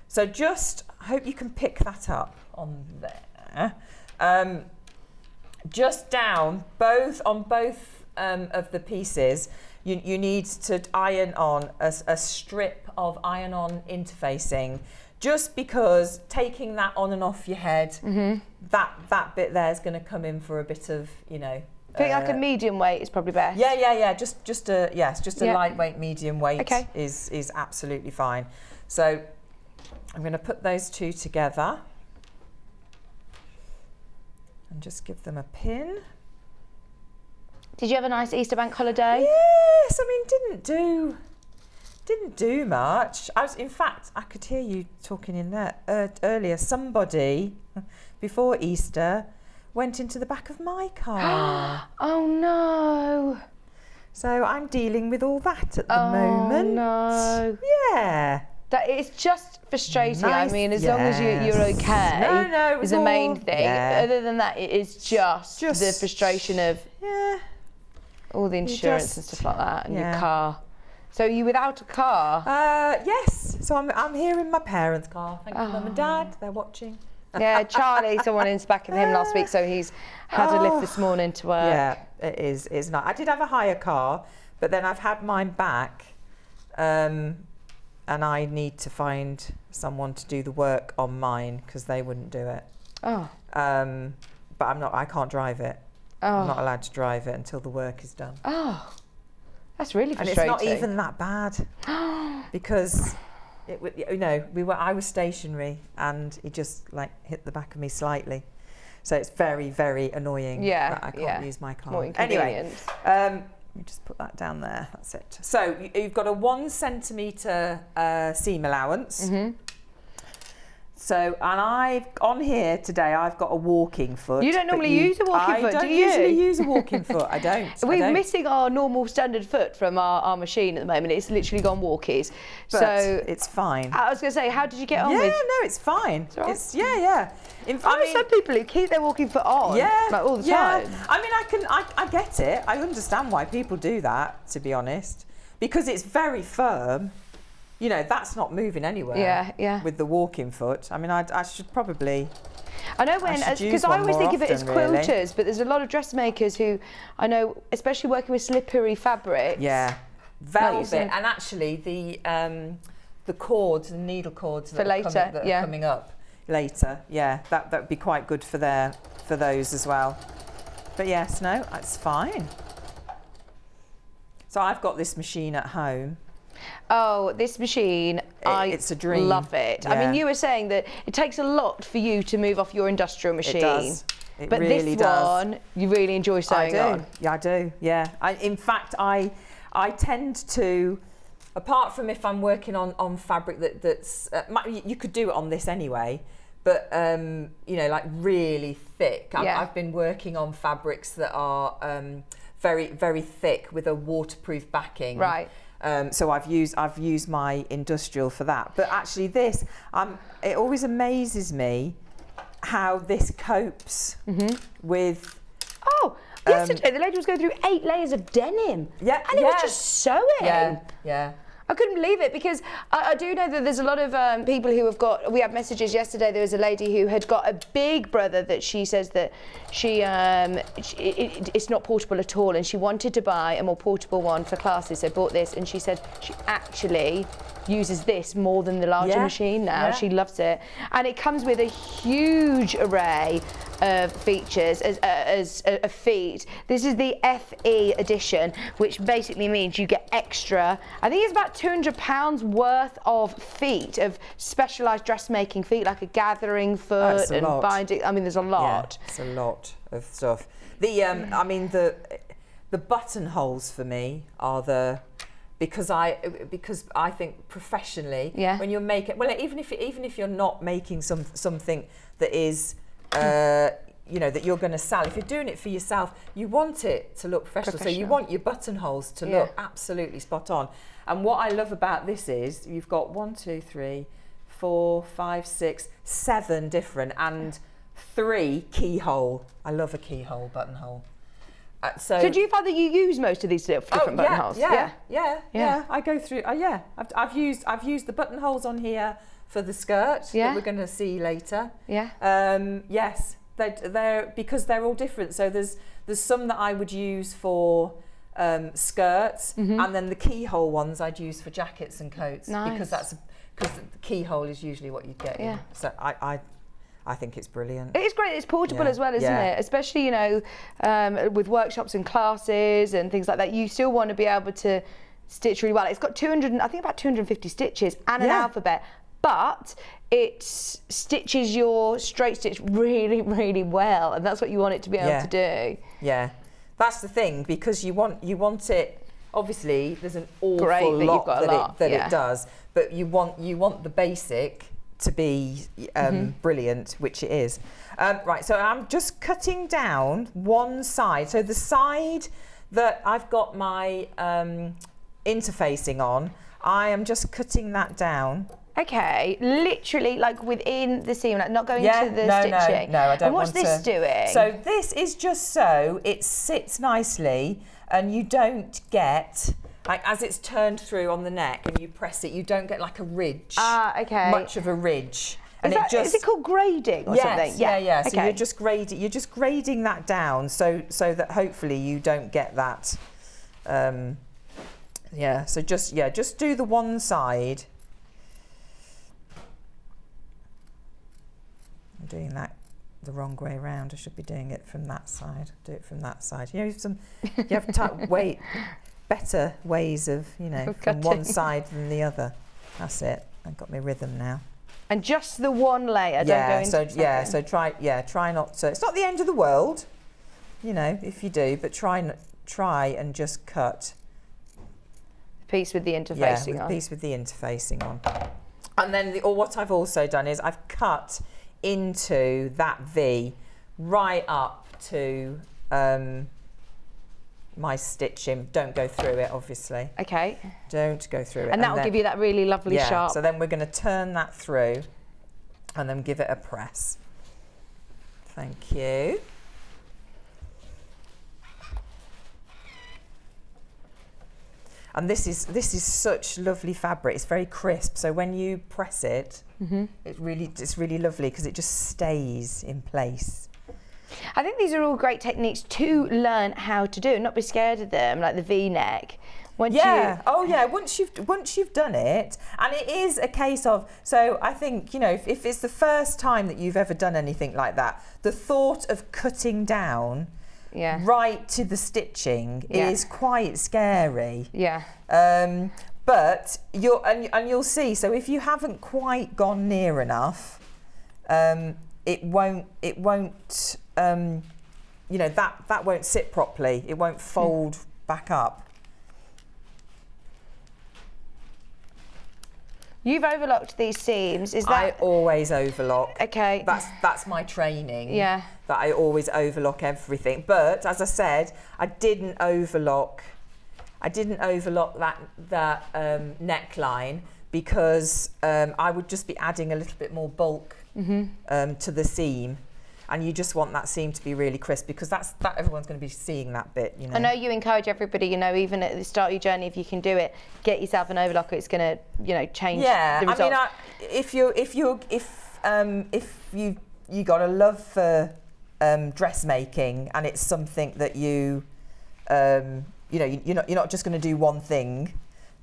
So just, I hope you can pick that up on there. Just down on both of the pieces, you need to iron on a strip of iron-on interfacing, just because taking that on and off your head, that bit there is going to come in for a bit of, I think like a medium weight is probably best. Yeah. Just a lightweight medium weight Okay. is absolutely fine. So I'm going to put those two together and just give them a pin. Did you have a nice Easter bank holiday? Yes, I mean, didn't do much. In fact, I could hear you talking in there earlier. Somebody before Easter went into the back of my car. Oh no! So I'm dealing with all that at the moment. No. Yeah. That it's just frustrating. Nice, I mean, as long as you're okay, No, it was is the main all- thing. yeah. Other than that, it is just the frustration of all the insurance and stuff like that, and your car. So are you without a car? Yes. So I'm here in my parents' car. Thank you, Mum and Dad. They're watching. Yeah, Charlie, someone in back of him last week, so he's had a lift this morning to work. Yeah, it is. It's not. I did have a hire car, but then I've had mine back, and I need to find someone to do the work on mine because they wouldn't do it. Oh. But I'm not. I can't drive it. I'm not allowed to drive it until the work is done. Oh. That's really And frustrating. it's not even that bad because I was stationary and he just like hit the back of me slightly. So it's very, very annoying that I can't use my car. More inconvenient. Anyway, let me just put that down there. That's it. So you've got a 1 centimetre seam allowance. So, and on here today, I've got a walking foot. You don't normally use a walking foot, do you? I don't usually use a walking foot. I don't. We're missing our normal standard foot from our machine at the moment. It's literally gone walkies. But so it's fine. I was going to say, how did you get on with? Yeah, no, it's fine. All right. It's yeah. I mean, some people who keep their walking foot on, like all the time. I mean, I get it. I understand why people do that, to be honest, because it's very firm. You know, that's not moving anywhere. Yeah. With the walking foot. I mean, I should probably. I know because I always think of it as quilters, but there's a lot of dressmakers who I know, especially working with slippery fabrics. Yeah, velvet, and actually the cords, the needle cords that are coming up later. Yeah, that would be quite good for those as well. But yes, no, it's fine. So I've got this machine at home. Oh, this machine, it's a dream. Love it. Yeah. I mean, you were saying that it takes a lot for you to move off your industrial machine. It does. But really this does. one, you really enjoy sewing on. Yeah, I do. Yeah. In fact, I tend to, apart from if I'm working on fabric that's, you could do it on this anyway, but you know, like really thick. I've been working on fabrics that are very, very thick with a waterproof backing. Right. So I've used my industrial for that. But actually this, it always amazes me how this copes with... Oh, yesterday the lady was going through 8 layers of denim. Yeah. And it was just sewing. Yeah. I couldn't believe it because I do know that there's a lot of people who have got, we had messages yesterday, there was a lady who had got a big brother that she says that it's not portable at all, and she wanted to buy a more portable one for classes, so bought this, and she said she actually uses this more than the larger machine now. She loves it, and it comes with a huge array of features as a feet. This is the FE edition, which basically means you get extra, I think it's about £200 worth of feet, of specialised dressmaking feet, like a gathering foot and binding. I mean, there's a lot. Yeah, it's a lot of stuff. I mean, the buttonholes for me are because I think professionally, when you're making, well, even if you're not making something that is you know, that you're going to sell, if you're doing it for yourself, you want it to look professional. So you want your buttonholes to look absolutely spot on. And what I love about this is you've got 1, 2, 3, 4, 5, 6, 7 different, and 3 keyhole. I love a keyhole buttonhole. So do you find that you use most of these different buttonholes? Yeah. I go through. I've used the buttonholes on here for the skirt that we're going to see later. Yeah. Yes, they're because they're all different. So there's some that I would use for skirts, and then the keyhole ones I'd use for jackets and coats. Nice. Because the keyhole is usually what you get. Yeah. So I think it's brilliant. It is great. It's portable as well, isn't it? Especially, you know, with workshops and classes and things like that. You still want to be able to stitch really well. It's got about 250 stitches and an alphabet, but it stitches your straight stitch really, really well, and that's what you want it to be able to do. Yeah. That's the thing, because you want it. Obviously, there's an awful Great that you've lot got a lot, that yeah. it does, but you want the basic to be brilliant, which it is. Right, so I'm just cutting down one side. So the side that I've got my interfacing on, I am just cutting that down. Okay, literally like within the seam, like not going to the stitching. No, I don't And what's want this doing? So this is just so it sits nicely and you don't get, like as it's turned through on the neck and you press it, you don't get like a ridge. Ah, okay. Much of a ridge. And Is it called grading or something? Yeah. So Okay. you're just grading that down so that hopefully you don't get that. So just do the one side. I'm doing that the wrong way around. I should be doing it from that side. Do it from that side. You have better ways of, from one side than the other. That's it. I've got my rhythm now. And just the one layer. Don't go into so try not to. It's not the end of the world, if you do, but try and just cut. Piece with the interfacing on. Piece with the interfacing on. And then what I've also done is I've cut into that V right up to my stitching. Don't go through it, obviously. Okay. Don't go through it. And that will give you that really lovely sharp. So then we're going to turn that through and then give it a press. Thank you. And this is such lovely fabric. It's very crisp. So when you press it, it's really lovely because it just stays in place. I think these are all great techniques to learn how to do and not be scared of them, like the V-neck. Once you've done it, and it is a case of, so I think, if it's the first time that you've ever done anything like that, the thought of cutting down right to the stitching is quite scary. Yeah. But you'll see. So if you haven't quite gone near enough, it won't. That won't sit properly. It won't fold back up. You've overlocked these seams. Is that? I always overlock. Okay. That's my training. Yeah. That I always overlock everything. But as I said, I didn't overlock that neckline because I would just be adding a little bit more bulk to the seam. And you just want that seam to be really crisp because that everyone's going to be seeing that bit, I know you encourage everybody, even at the start of your journey, if you can do it, get yourself an overlocker. It's going to, change the results. I mean, if you got a love for dressmaking and it's something that you're not just going to do one thing,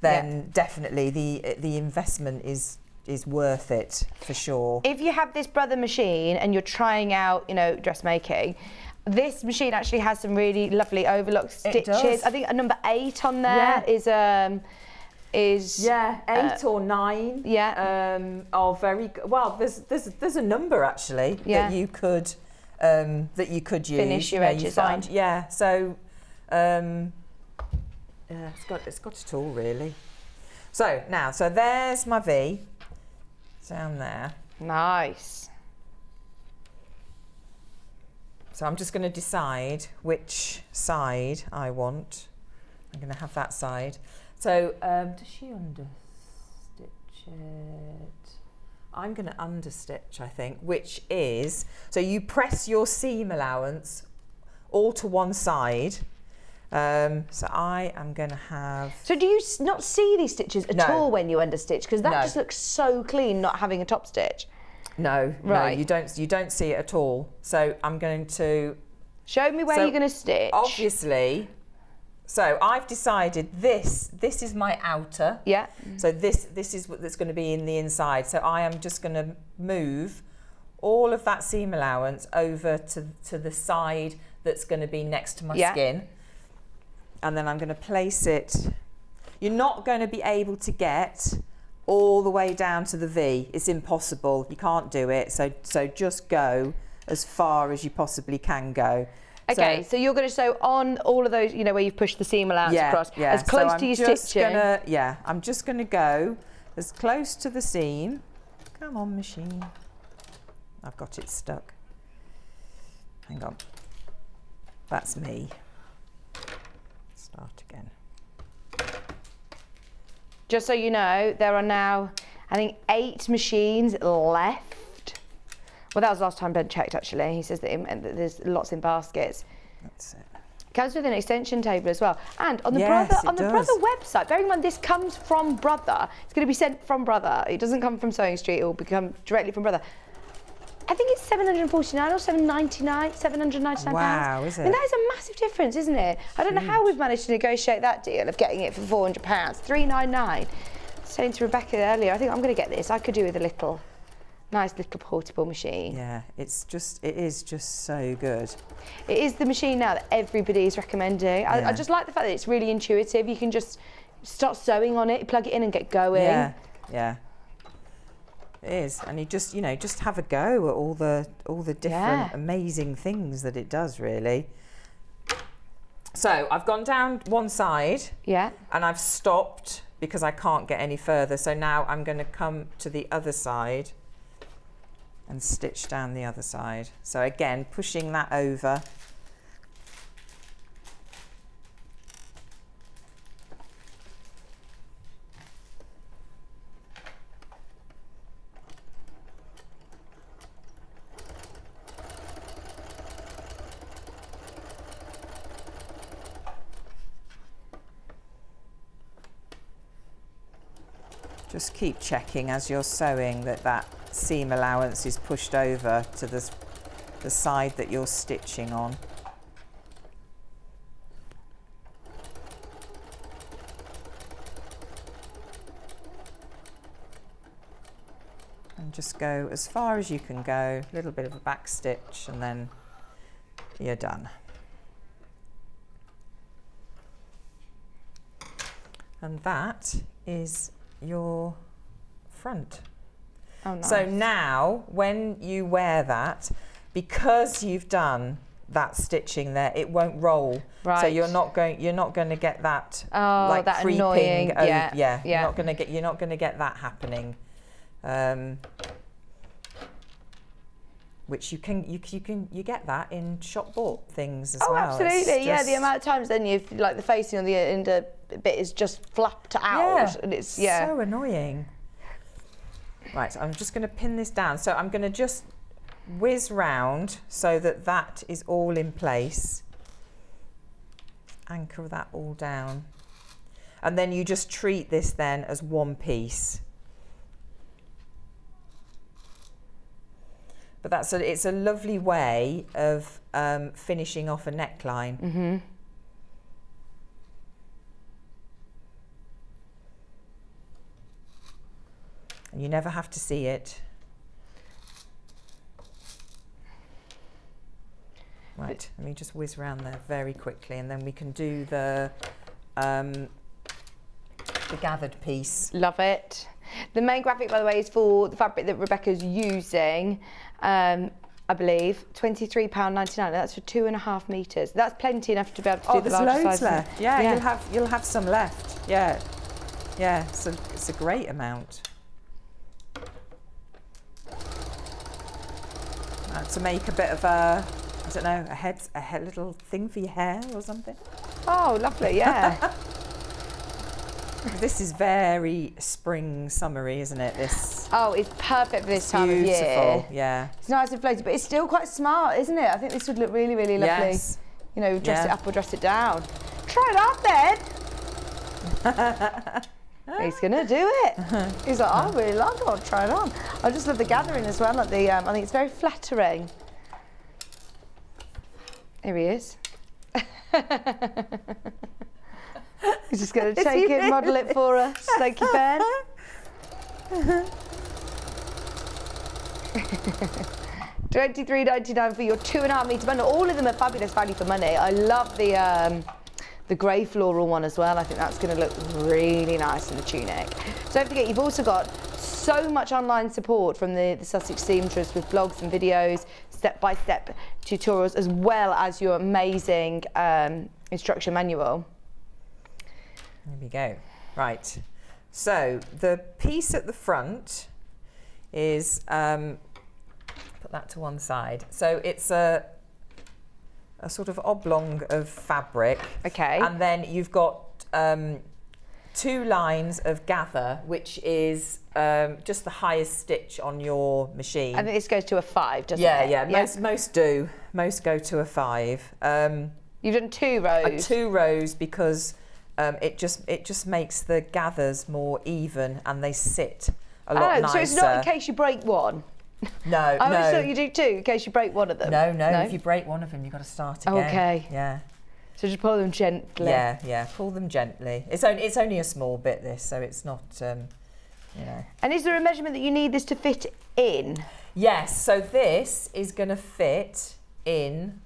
then definitely the investment is worth it for sure. If you have this brother machine and you're trying out, dressmaking, this machine actually has some really lovely overlock stitches. I think a number 8 on there is 8 or 9. Yeah. Are very good. Well, there's a number actually that you could use. Finish your edges on. Yeah. So it's got it all really. So now, there's my V. Down there. Nice. So I'm just going to decide which side I want. I'm going to have that side. So does she understitch it? I'm going to understitch, I think, which is, so you press your seam allowance all to one side. So I am going to have... So do you not see these stitches at all when you understitch? Because that just looks so clean not having a top stitch. No, you don't see it at all. So I'm going to... Show me where you're going to stitch. Obviously, so I've decided this is my outer. Yeah. So this is that's going to be in the inside. So I am just going to move all of that seam allowance over to the side that's going to be next to my skin. And then I'm going to place it. You're not going to be able to get all the way down to the V. It's impossible. You can't do it. So just go as far as you possibly can go. Okay, so you're going to sew on all of those, you know, where you've pushed the seam allowance across, as close to your stitching. I'm just going to go as close to the seam. Come on, machine. I've got it stuck. Hang on. That's me. Start again. Just so you know, there are now, I think, 8 machines left. Well, that was last time Ben checked, actually. He says that there's lots in baskets. That's it. Comes with an extension table as well. And on the Yes, Brother website, bearing in mind this comes from Brother, it's going to be sent from Brother. It doesn't come from Sewing Street, it will become directly from Brother. I think it's £749 or £799. Wow, is it? I mean, that is a massive difference, isn't it? I don't know how we've managed to negotiate that deal of getting it for £400, £399. Saying to Rebecca earlier, I think I'm going to get this. I could do with a nice little portable machine. Yeah, it is just so good. It is the machine now that everybody is recommending. Yeah. I just like the fact that it's really intuitive. You can just start sewing on it, plug it in and get going. Yeah, yeah. It is, and you just have a go at all the different amazing things that it does, really. So I've gone down one side, and I've stopped because I can't get any further. So now I'm going to come to the other side and stitch down the other side. So again, pushing that over. Just keep checking as you're sewing that seam allowance is pushed over to the side that you're stitching on. And just go as far as you can go, a little bit of a back stitch, and then you're done. And that is your front. Oh, nice. So now when you wear that, because you've done that stitching there, it won't roll. Right. So you're not going to get that like that creeping annoying, yeah. You're not going to get that happening. Which you get that in shop bought things as well. Oh, absolutely, It's the amount of times then you've like the facing on the end bit is just flapped out, and it's so annoying. Right, so I'm just going to pin this down. So I'm going to just whiz round so that is all in place. Anchor that all down, and then you just treat this then as one piece. But it's a lovely way of finishing off a neckline. Mm-hmm. And you never have to see it. Right, let me just whiz around there very quickly, and then we can do the gathered piece. Love it. The main graphic, by the way, is for the fabric that Rebecca's using. I believe £23.99. That's for 2.5 metres. That's plenty enough to be able to do the larger there's loads sizes. left. Yeah, you'll have some left. Yeah. So it's a great amount. To make a bit of a little thing for your hair or something. Oh, lovely, yeah. This is very spring summery, isn't it? This. Oh, it's perfect for this time of year. Beautiful, yeah. It's nice and floaty, but it's still quite smart, isn't it? I think this would look really, really lovely. Yes. You know, dress it up or dress it down. Try it on, then. He's gonna do it. He's like, I really like it. I'll try it on. I just love the gathering as well. Like the, I think it's very flattering. Here he is. He's just going to take it, model it for us. Thank you, Ben. £23.99 for your 2.5 metre bundle. All of them are fabulous value for money. I love the grey floral one as well. I think that's going to look really nice in the tunic. So don't forget, you've also got so much online support from the Sussex Seamstress with blogs and videos, step-by-step tutorials, as well as your amazing instruction manual. There we go. Right. So the piece at the front is, put that to one side. So it's a sort of oblong of fabric. Okay. And then you've got 2 lines of gather, which is just the highest stitch on your machine. I think this goes to a 5, doesn't Yeah, it? yeah. Most do. Most go to a 5. You've done 2 rows. 2 rows because it just makes the gathers more even and they sit a lot nicer. So it's not in case you break one? No, I always thought you do 2 in case you break one of them. No. If you break one of them, you've got to start again. Okay. Yeah. So just pull them gently. Yeah. Pull them gently. It's only a small bit, this, so it's not, you know. And is there a measurement that you need this to fit in? Yes. So this is going to fit in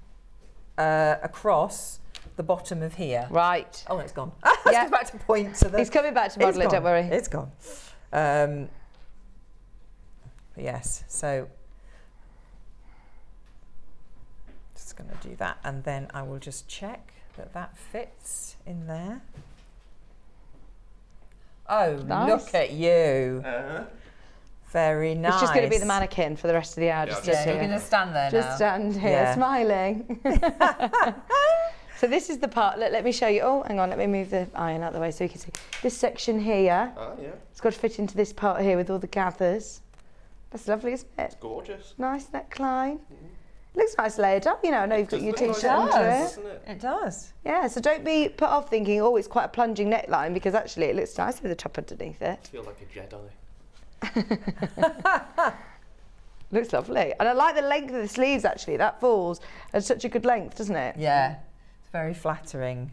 across the bottom of here. Right. Oh, it's gone. Let's go back to point to the. He's coming back to model it, don't worry. It's gone. Yes, so just going to do that, and then I will just check that that fits in there. Oh, Nice. look at you. Very nice. It's just going to be the mannequin for the rest of the hour. Yeah, just just sit You're here. going to stand there Just now. stand here, Yeah. smiling. So this is the part, let me show you. Oh, hang on, let me move the iron out of the way so you can see. This section here, Yeah. it's got to fit into this part here with all the gathers. That's lovely, isn't it? Gorgeous. Nice neckline. Looks nice layered up, you know. I know you've got your Does look t-shirt like under it, it. doesn't it? It does. Yeah, so don't be put off thinking, oh, it's quite a plunging neckline, because actually it looks nice with the top underneath it. I feel like a Jedi. Looks lovely. And I like the length of the sleeves, actually. That falls at such a good length, doesn't it? Yeah, it's very flattering.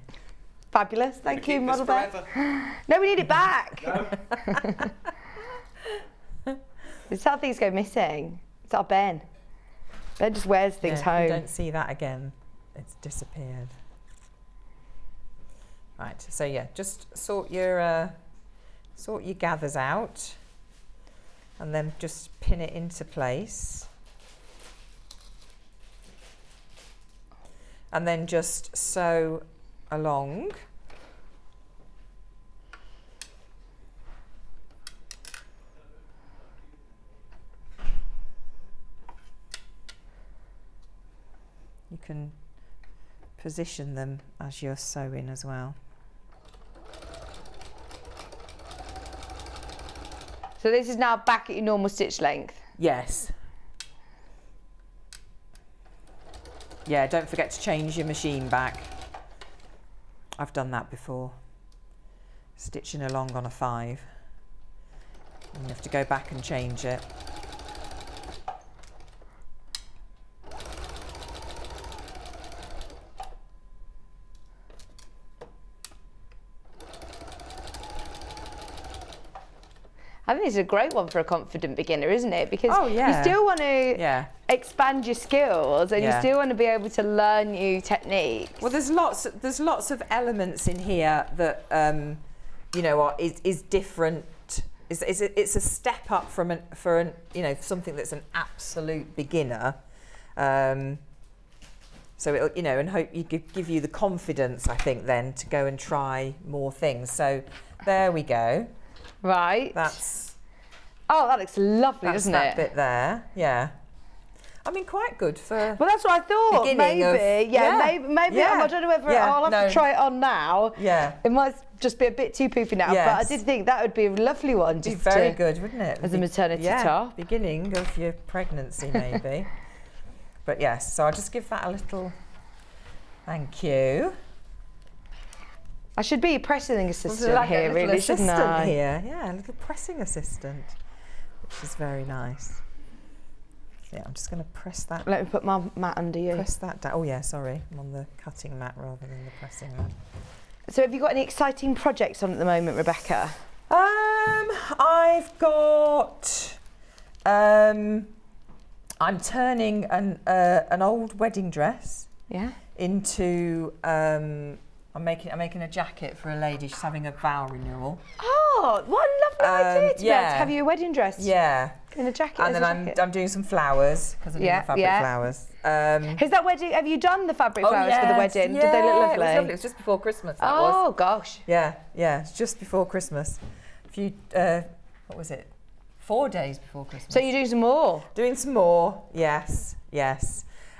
Fabulous. Thank you, Keep Model this Beth. forever. No, we need it back. No. It's how things go missing. It's our Ben. Ben just wears things Yeah, home. You don't see that again. It's disappeared. Right. So yeah, just sort your gathers out, and then just pin it into place, and then just sew along. You can position them as you're sewing as well. So this is now back at your normal stitch length. Yes. Yeah, don't forget to change your machine back. I've done that before. Stitching along on a 5. And you have to go back and change it. I think this is a great one for a confident beginner, isn't it? Because Oh, yeah. you still want to Yeah. expand your skills, and you Yeah. still want to be able to learn new techniques. Well, there's lots of elements in here that you know is different. It's a step up from something that's an absolute beginner. So it'll, and hope you give you the confidence, I think, then to go and try more things. So there we go. Right. That's that looks lovely, doesn't that it? bit there. Yeah. I mean, quite good for. Well, that's what I thought. Beginning Maybe, of- maybe. yeah. I don't know whether Yeah, I'll have no. to try it on now. Yeah. It might just be a bit too poofy now, but I Yes. did think that would be a lovely one. Be Just very to- good, wouldn't it? as a maternity yeah, top. Beginning of your pregnancy, maybe. But yes, so I'll just give that a little thank you. I should be a pressing assistant Like a here, little really, shouldn't assistant I? here. Yeah, a little pressing assistant, which is very nice. Yeah, I'm just going to press that. Let me put my mat under you. Press that down. Oh yeah, sorry, I'm on the cutting mat rather than the pressing mat. So have you got any exciting projects on at the moment, Rebecca? I've got. I'm turning an old wedding dress Yeah. into. I'm making a jacket for a lady. She's having a vow renewal. Oh, what a lovely idea to be able to have your wedding dress in a jacket. And then I'm doing some flowers because I do my fabric flowers. Is that wedding? Have you done the fabric flowers for the wedding? Yeah, Did they look lovely? It was lovely. It was just before Christmas. That oh was. Gosh. Yeah, it's just before Christmas. A few, what was it? 4 days before Christmas. So you're doing some more? Doing some more. Yes.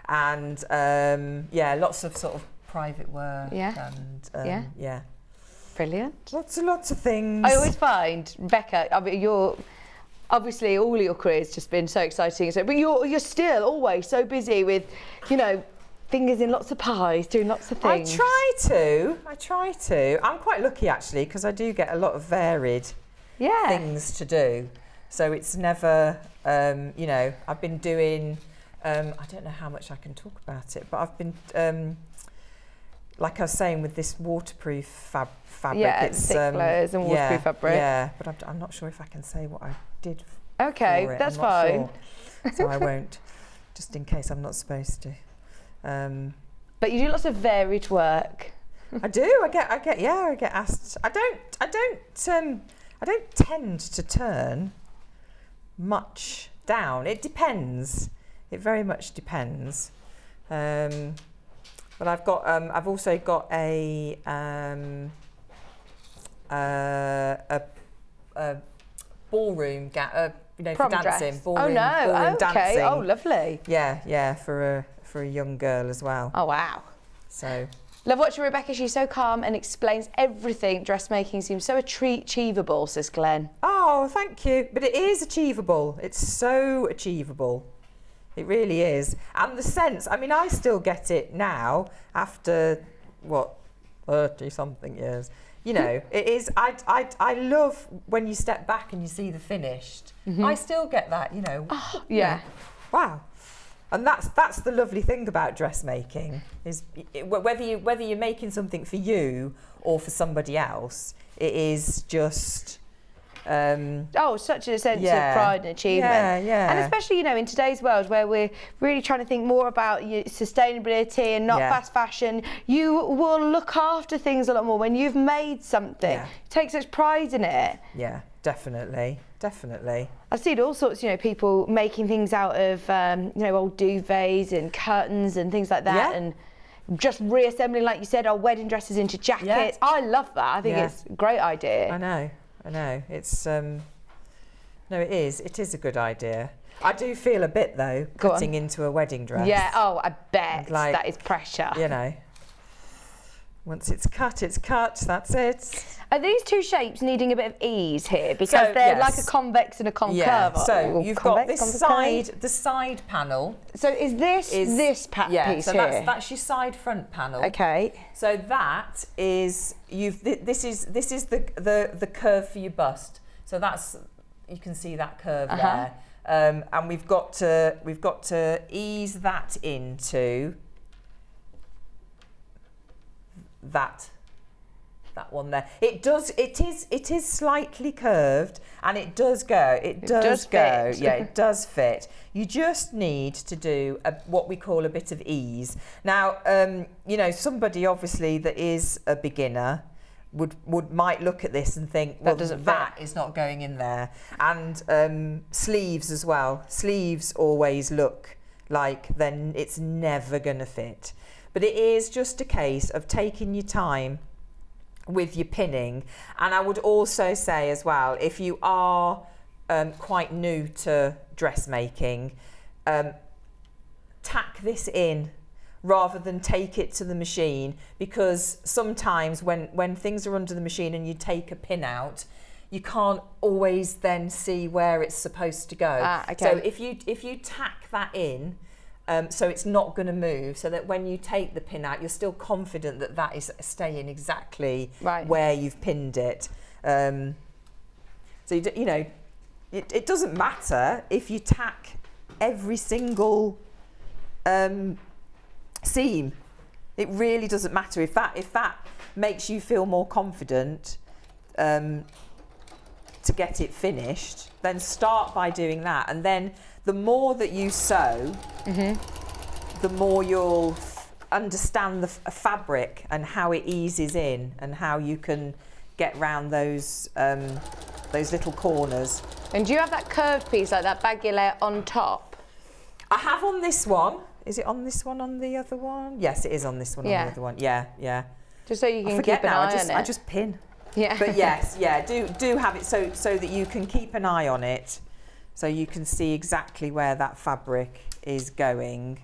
And lots of sort of private work. Yeah. And Brilliant. Lots of things. I always find, Becca, I mean, you're obviously all of your career's just been so exciting, but you're still always so busy with, fingers in lots of pies, doing lots of things. I try to. I'm quite lucky actually because I do get a lot of varied things to do. So it's never, I've been doing. I don't know how much I can talk about it, but I've been, like I was saying, with this waterproof fabric. Yeah, it's thick layers and waterproof fabric. Yeah, but I'm not sure if I can say what I did. Okay, for it. that's I'm not fine. Sure. So I won't, just in case I'm not supposed to. But you do lots of varied work. I do. I get asked. I don't tend to turn much down. It depends. It very much depends. But I've also got a ballroom, for dancing. Ballroom, ballroom dancing. Oh, lovely. Yeah, for a young girl as well. Oh, wow. So. Love watching Rebecca. She's so calm and explains everything. Dressmaking seems so achievable, says Glenn. Oh, thank you. But it is achievable. It's so achievable. It really is. And the sense, I mean, I still get it now after, 30-something years. It is, I love when you step back and you see the finished. I still get that, Oh, yeah. Wow. And that's the lovely thing about dressmaking, is whether you're making something for you or for somebody else, it is just... such a sense of pride and achievement. Yeah. And especially, in today's world where we're really trying to think more about sustainability and not fast fashion, you will look after things a lot more when you've made something. Yeah. You take such pride in it. Yeah, definitely. I've seen all sorts, people making things out of, old duvets and curtains and things like that, and just reassembling, like you said, our wedding dresses into jackets. Yeah. I love that. I think it's a great idea. I know. It's no, it is a good idea. I do feel a bit though cutting into a wedding dress. Yeah. Oh, I bet like, that is pressure. Once it's cut, that's it. Are these two shapes needing a bit of ease here? Because they're like a convex and a concave. Yeah, so you've got this the side panel. So is this piece so here? that's your side front panel. Okay. So that is this is the curve for your bust. So that's, you can see that curve there. And we've got to ease that into that one there. It is slightly curved and it does go. It does go. Fit. Yeah, it does fit. You just need to do what we call a bit of ease. Now, somebody obviously that is a beginner might look at this and think, well, that is not going in there. And sleeves as well. Sleeves always look like then it's never going to fit. But it is just a case of taking your time with your pinning. And I would also say as well, if you are quite new to dressmaking, tack this in rather than take it to the machine, because sometimes when things are under the machine and you take a pin out, you can't always then see where it's supposed to go. Okay. So if you tack that in, so it's not going to move, so that when you take the pin out, you're still confident that is staying exactly where you've pinned it. So it doesn't matter if you tack every single seam. It really doesn't matter. If that makes you feel more confident to get it finished, then start by doing that, and then the more that you sew, the more you'll understand the fabric and how it eases in and how you can get round those little corners. And do you have that curved piece, like that baggy layer on top? I have on this one. Is it on this one on the other one? Yes, it is on this one on the other one. Yeah, yeah. Just so you can forget keep an now, eye on it. I just pin. Yeah. But yes, yeah, do have it so that you can keep an eye on it, so you can see exactly where that fabric is going.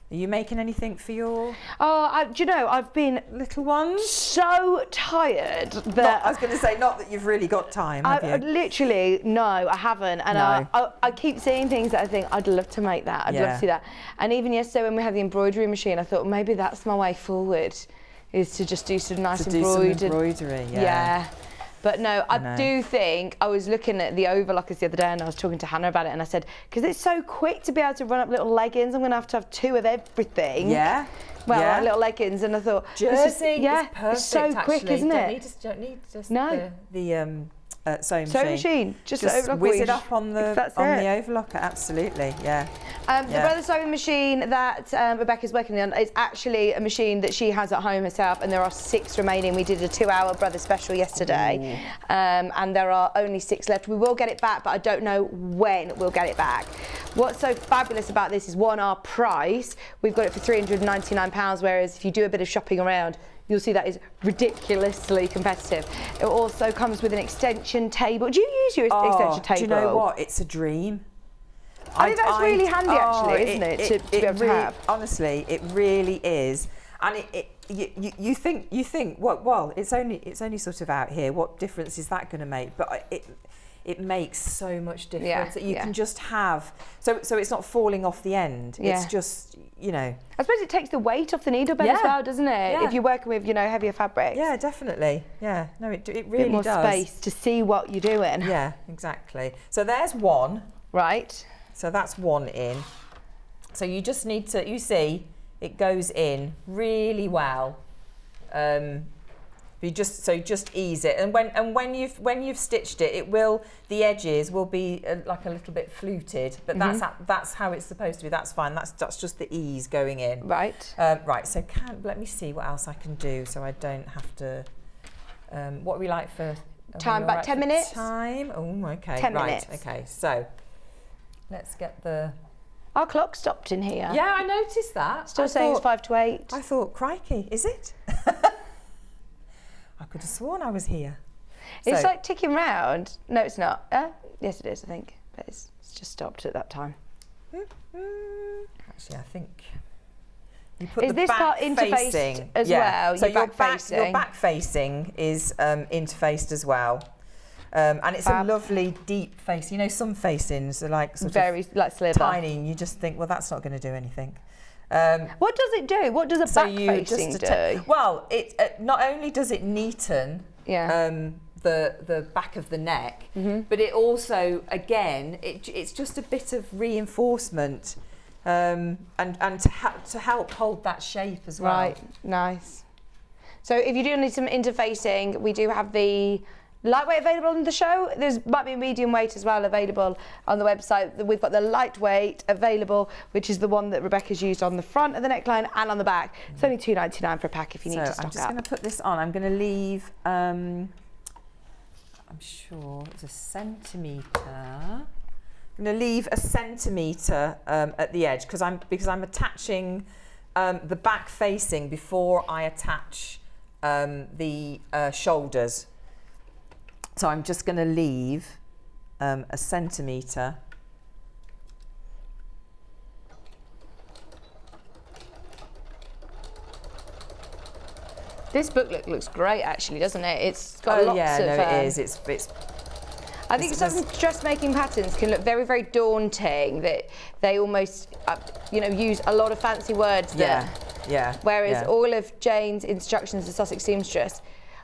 Are you making anything for your Do you know, I've been little ones? so tired that I was going to say, not that you've really got time, have you? Literally, no, I haven't. And No. I keep seeing things that I think, I'd love to make that. I'd love to see that. And even yesterday when we had the embroidery machine, I thought maybe that's my way forward, is to just do some nice embroidery. Yeah. But no, I do think, I was looking at the overlockers the other day and I was talking to Hannah about it, and I said, because it's so quick to be able to run up little leggings, I'm going to have 2 of everything. Yeah. Well, yeah. like little leggings, and I thought, Jersey yeah, is perfect, it's so quick, actually. isn't it? Don't need just No. the sewing machine. Just overlock whiz weave. it up on the overlocker. Absolutely, yeah. The Brother Sewing machine that Rebecca's working on is actually a machine that she has at home herself, and there are 6 remaining. We did a 2-hour Brother special yesterday, and there are only 6 left. We will get it back, but I don't know when we'll get it back. What's so fabulous about this is, one, our price. We've got it for £399, whereas if you do a bit of shopping around, you'll see that is ridiculously competitive. It also comes with an extension table. Do you use your extension table? Do you know what? It's a dream. I think that's really handy, actually, isn't it? To be able to have. Honestly, it really is. And you think, well, it's only sort of out here. What difference is that going to make? But it makes so much difference that you can just have. So it's not falling off the end. It's just, you know. I suppose it takes the weight off the needle bed as well, doesn't it? Yeah. If you're working with, heavier fabrics. Yeah, definitely. Yeah, no, it really does. Bit more space to see what you're doing. Yeah, exactly. So there's one. Right. So that's one in. So you just need to, you see, it goes in really well. You just ease it, and when you've stitched it, the edges will be like a little bit fluted, but that's how it's supposed to be. That's fine. That's just the ease going in. Right. Right. So let me see what else I can do, so I don't have to. What are we like for time? About 10 minutes. Time. Oh, okay. 10 right. minutes. Okay. So let's get the. Our clock stopped in here. Yeah, I noticed that. Still saying it's 5 to 8. I thought, crikey, is it? I could have sworn I was here. It's like ticking round. No, it's not. Yes, it is, I think. But it's just stopped at that time. Actually, I think you put is the this back part interfaced facing as well? So your back facing is interfaced as well. And it's a lovely deep face. You know, some facings are like sort of like slither. tiny, and you just think, well, that's not going to do anything. What does it do? What does a back facing do? Well, it not only does it neaten the back of the neck, but it also, again, it's just a bit of reinforcement and to help hold that shape as well. Right, nice. So if you do need some interfacing, we do have the lightweight available on the show. There's might be a medium weight as well available on the website. We've got the lightweight available, which is the one that Rebecca's used on the front of the neckline and on the back. It's only £2.99 for a pack if you need to stock up. I'm just going to put this on. I'm going to leave, I'm sure it's a centimetre. I'm going to leave a centimetre at the edge because I'm attaching the back facing before I attach the shoulders. So I'm just going to leave a centimetre. This booklet looks great, actually, doesn't it? It's got lots of. It is. It's. I think some dressmaking patterns can look very, very daunting. That they almost, use a lot of fancy words. Whereas all of Jane's instructions to Sussex Seamstress.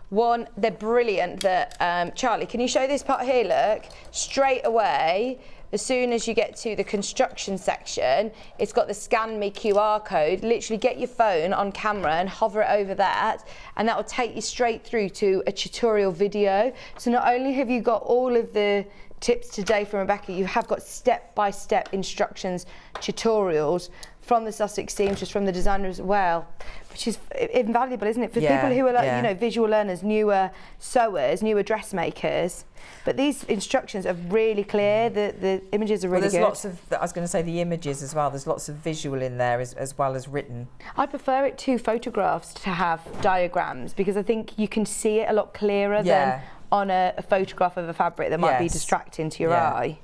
One, they're brilliant. That Charlie, can you show this part here? Look, straight away, as soon as you get to the construction section, it's got the Scan Me QR code. Literally get your phone on camera and hover it over that, and that will take you straight through to a tutorial video. So not only have you got all of the tips today from Rebecca, you have got step-by-step instructions, tutorials from the Sussex Seamstress, from the designer as well, which is invaluable, isn't it, for people who are like, you know, visual learners, newer sewers, newer dressmakers. But these instructions are really clear. The images are really there's good. Lots of, I was going to say the images as well. There's lots of visual in there as well as written. I prefer it to photographs to have diagrams, because I think you can see it a lot clearer than on a photograph of a fabric that might be distracting to your eye.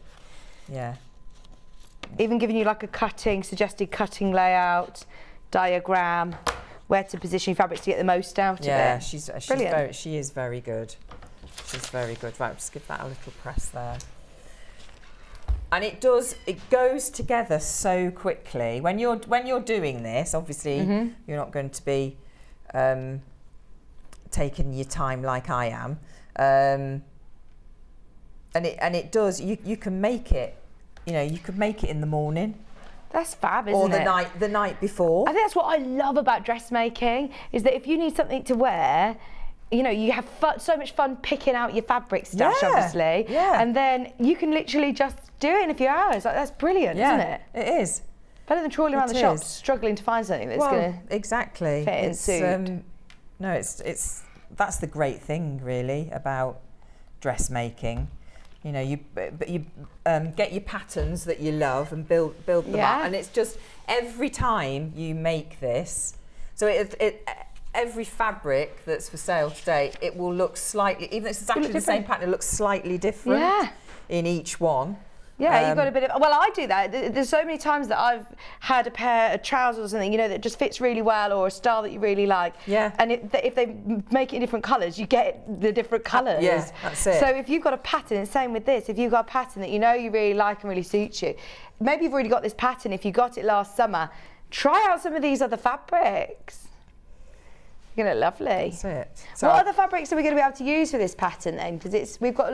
Yeah. Even giving you like a suggested cutting layout, diagram, where to position your fabrics to get the most out of it. Yeah, she is very good. She's very good. Right, just give that a little press there. And it goes together so quickly. When you're doing this, obviously you're not going to be taking your time like I am. And it does, you can make it, you know, you could make it in the morning. That's fab, isn't it? Or the night before. I think that's what I love about dressmaking, is that if you need something to wear, you know, you have so much fun picking out your fabric stash, obviously. Yeah. And then you can literally just do it in a few hours. Like, that's brilliant, isn't it? It is. Better than trawling around the shops, struggling to find something that's going to exactly. fit in suit. No, it's that's the great thing really about dressmaking. You know, you get your patterns that you love and build them up, and it's just every time you make this. So every fabric that's for sale today, it will look slightly, even though it's exactly the same pattern, it looks slightly different in each one. Yeah, you've got a bit of, well, I do that. There's so many times that I've had a pair of trousers or something, you know, that just fits really well, or a style that you really like. Yeah. And if they make it in different colours, you get the different colours. Yeah, that's it. So if you've got a pattern, it's the same with this. If you've got a pattern that you know you really like and really suits you, maybe you've already got this pattern. If you got it last summer, try out some of these other fabrics. You're going to look lovely. That's it. So what other fabrics are we going to be able to use for this pattern then? Because we've got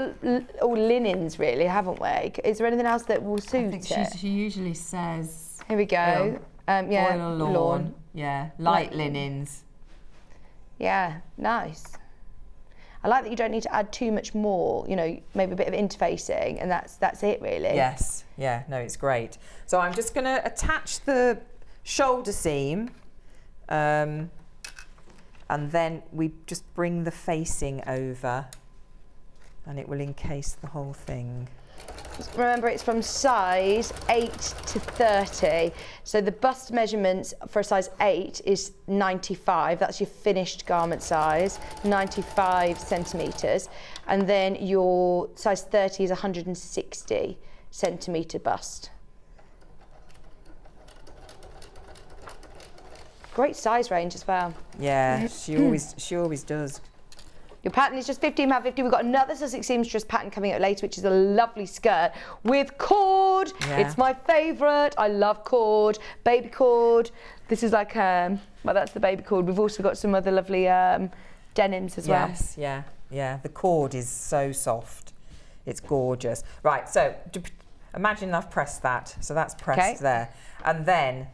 all linens really, haven't we? Is there anything else that will suit it? She usually says. Here we go. Yeah, foil or lawn. Yeah, light linens. Yeah, nice. I like that you don't need to add too much more. You know, maybe a bit of interfacing, and that's it really. Yes. Yeah. No, it's great. So I'm just going to attach the shoulder seam. And then we just bring the facing over, and it will encase the whole thing. Remember, it's from size 8 to 30. So the bust measurements for a size 8 is 95. That's your finished garment size, 95 centimetres. And then your size 30 is 160 centimetre bust. Great size range as well. Yeah, she always does. Your pattern is just 15 by 50. We've got another Sussex Seamstress pattern coming up later, which is a lovely skirt with cord. Yeah. It's my favourite. I love cord, baby cord. This is like, well, that's the baby cord. We've also got some other lovely denims as well. Yes, yeah. The cord is so soft. It's gorgeous. Right, so imagine I've pressed that. So that's pressed there. And then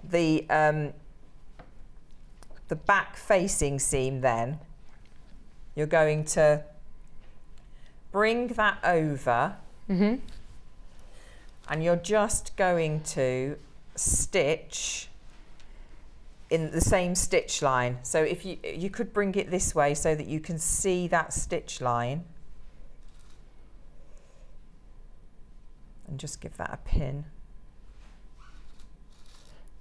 the back facing seam, then you're going to bring that over, and you're just going to stitch in the same stitch line. So if you could bring it this way so that you can see that stitch line, and just give that a pin.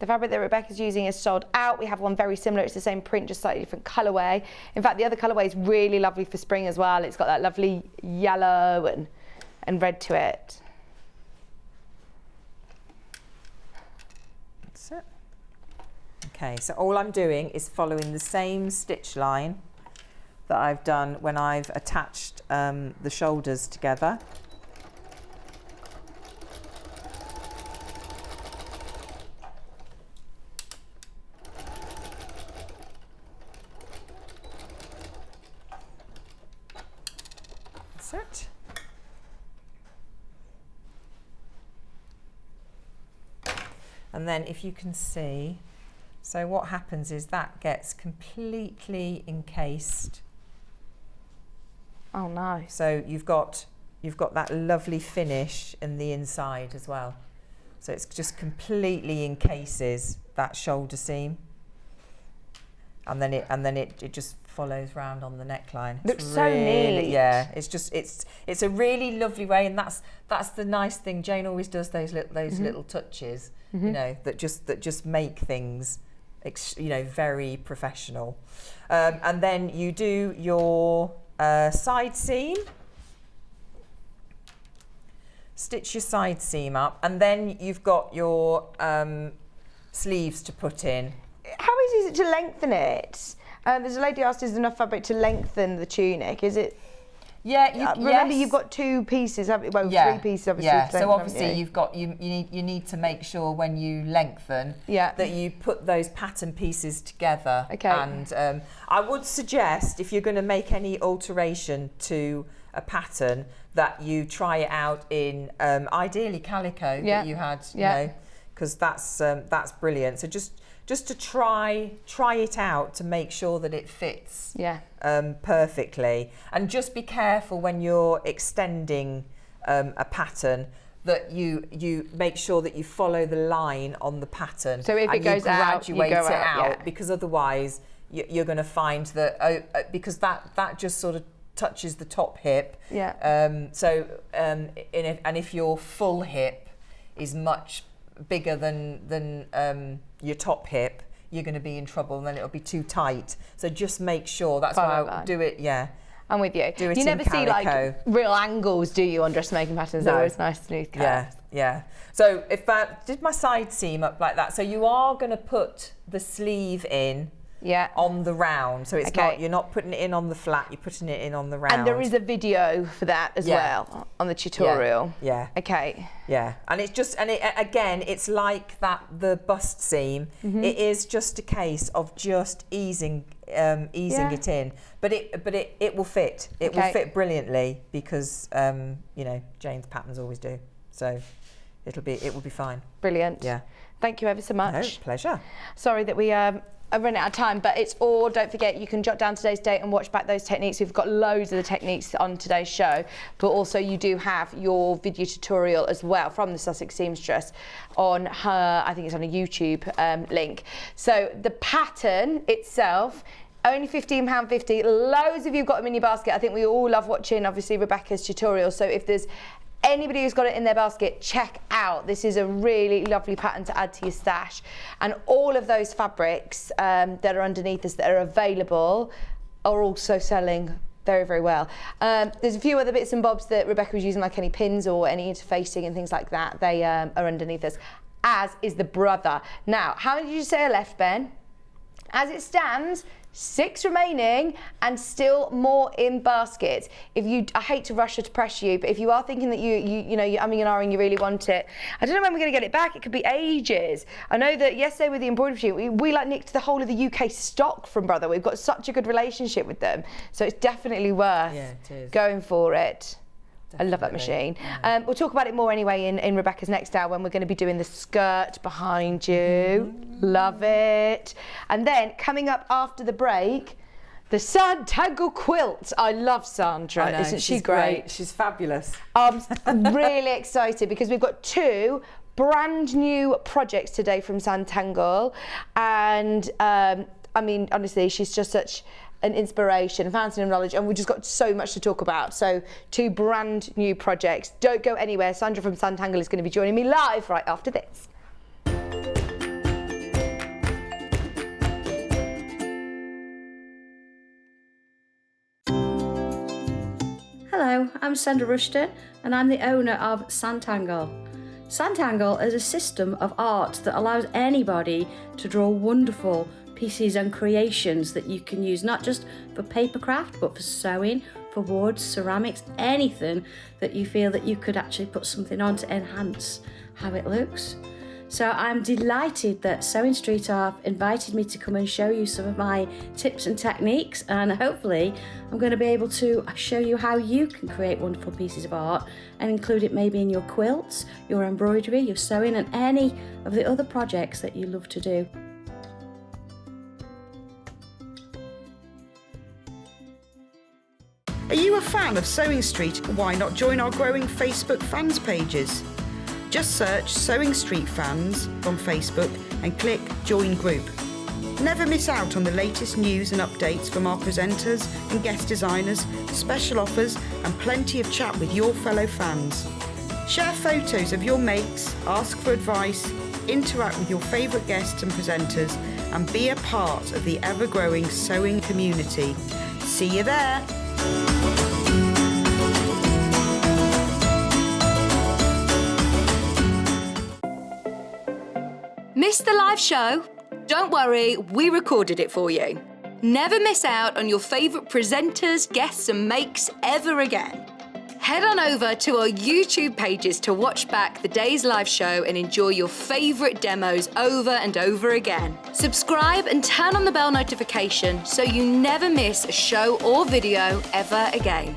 The fabric that Rebecca's using is sold out. We have one very similar. It's the same print, just slightly different colourway. In fact, the other colourway is really lovely for spring as well. It's got that lovely yellow and red to it. That's it. Okay, so all I'm doing is following the same stitch line that I've done when I've attached the shoulders together. It. And then if you can see, so what happens is that gets completely encased. Oh, nice. So you've got that lovely finish in the inside as well. So it's just completely encases that shoulder seam, and then it just follows round on the neckline. Looks so neat. Yeah, it's a really lovely way, and that's the nice thing. Jane always does those little touches, you know, that just make things, you know, very professional. And then you do your side seam. Stitch your side seam up, and then you've got your sleeves to put in. How easy is it to lengthen it? There's a lady asked, is there enough fabric to lengthen the tunic? Is it? Yeah, remember yes. you've got 2 pieces, haven't you? Well, Yeah. 3 pieces obviously. Yeah, to so lengthen, obviously haven't you've got you need to make sure when you lengthen that you put those pattern pieces together. Okay. And I would suggest, if you're going to make any alteration to a pattern, that you try it out in ideally Calico that you had, you know, because that's brilliant. So just to try it out to make sure that it fits perfectly, and just be careful when you're extending a pattern that you make sure that you follow the line on the pattern. So if it goes out, you graduate go it out, because otherwise you're going to find that because that just sort of touches the top hip. And if your full hip is much bigger than your top hip, you're going to be in trouble, and then it'll be too tight. So just make sure. That's why I do it. Yeah, I'm with you. Do it You in never see like Calico. real angles, do you, on dressmaking patterns? They're always nice smooth curves. Yeah. So if I did my side seam up like that, so you are going to put the sleeve in. On the round, so it's not, you're not putting it in on the flat, you're putting it in on the round. And there is a video for that as well on the tutorial. Okay. Yeah, and it's just, and again, it's like that, the bust seam. It is just a case of just easing it in, but it will fit. It will fit brilliantly because you know, Jane's patterns always do. So it will be fine. Brilliant. Yeah. Thank you ever so much. No, pleasure. Sorry that we I've run out of time, but it's all, don't forget, you can jot down today's date and watch back those techniques. We've got loads of the techniques on today's show, but also you do have your video tutorial as well from the Sussex Seamstress on her, I think it's on a YouTube link. So the pattern itself, only £15.50. Loads of you got them in your basket. I think we all love watching, obviously, Rebecca's tutorial. So if there's anybody who's got it in their basket, check out. This is a really lovely pattern to add to your stash. And all of those fabrics that are underneath us that are available are also selling very, very well. There's a few other bits and bobs that Rebecca was using, like any pins or any interfacing and things like that. They are underneath us, as is the brother. Now, how many did you say are left, Ben? As it stands, 6 remaining and still more in baskets. I hate to rush or to pressure you, but if you are thinking that you're umming and ahhing, you really want it, I don't know when we're going to get it back. It could be ages. I know that yesterday with the embroidery machine, we like nicked the whole of the UK stock from Brother. We've got such a good relationship with them, so it's definitely worth going for it. Definitely. I love that machine. Yeah. We'll talk about it more anyway in Rebecca's next hour, when we're going to be doing the skirt behind you. Love it. And then coming up after the break, the Sanntangle quilt. I love Sandra. I know, Isn't she great? She's fabulous. I'm really excited because we've got 2 brand new projects today from Sanntangle, and I mean, honestly, she's just such an inspiration, a fountain of knowledge, and we've just got so much to talk about. So 2 brand new projects. Don't go anywhere. Sandra from Sanntangle is going to be joining me live right after this. Hello, I'm Sandra Rushton, and I'm the owner of Sanntangle. Sanntangle is a system of art that allows anybody to draw wonderful pieces and creations that you can use not just for paper craft, but for sewing, for wood, ceramics, anything that you feel that you could actually put something on to enhance how it looks. So I'm delighted that Sewing Street have invited me to come and show you some of my tips and techniques, and hopefully I'm going to be able to show you how you can create wonderful pieces of art and include it maybe in your quilts, your embroidery, your sewing, and any of the other projects that you love to do. Are you a fan of Sewing Street? Why not join our growing Facebook fans pages? Just search Sewing Street Fans on Facebook and click Join Group. Never miss out on the latest news and updates from our presenters and guest designers, special offers and plenty of chat with your fellow fans. Share photos of your makes, ask for advice, interact with your favourite guests and presenters and be a part of the ever-growing sewing community. See you there! Missed the live show? Don't worry, we recorded it for you. Never miss out on your favourite presenters, guests and makes ever again. Head on over to our YouTube pages to watch back the day's live show and enjoy your favourite demos over and over again. Subscribe and turn on the bell notification so you never miss a show or video ever again.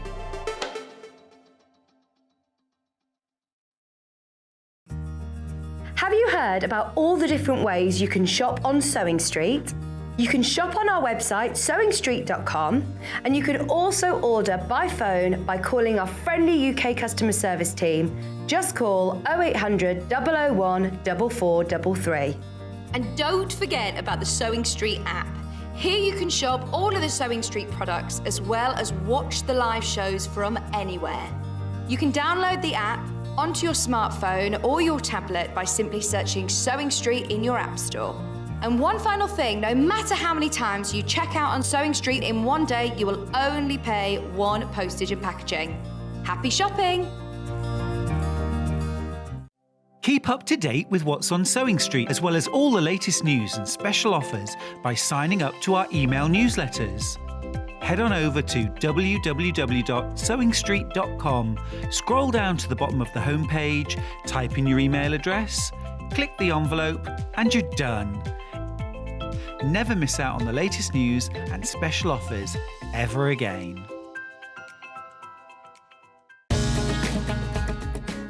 Have you heard about all the different ways you can shop on Sewing Street? You can shop on our website, sewingstreet.com, and you can also order by phone by calling our friendly UK customer service team. Just call 0800 001 4433. And don't forget about the Sewing Street app. Here you can shop all of the Sewing Street products as well as watch the live shows from anywhere. You can download the app onto your smartphone or your tablet by simply searching Sewing Street in your app store. And one final thing, no matter how many times you check out on Sewing Street in one day, you will only pay one postage and packaging. Happy shopping! Keep up to date with what's on Sewing Street, as well as all the latest news and special offers by signing up to our email newsletters. Head on over to www.sewingstreet.com, scroll down to the bottom of the homepage, type in your email address, click the envelope, and you're done. Never miss out on the latest news and special offers ever again.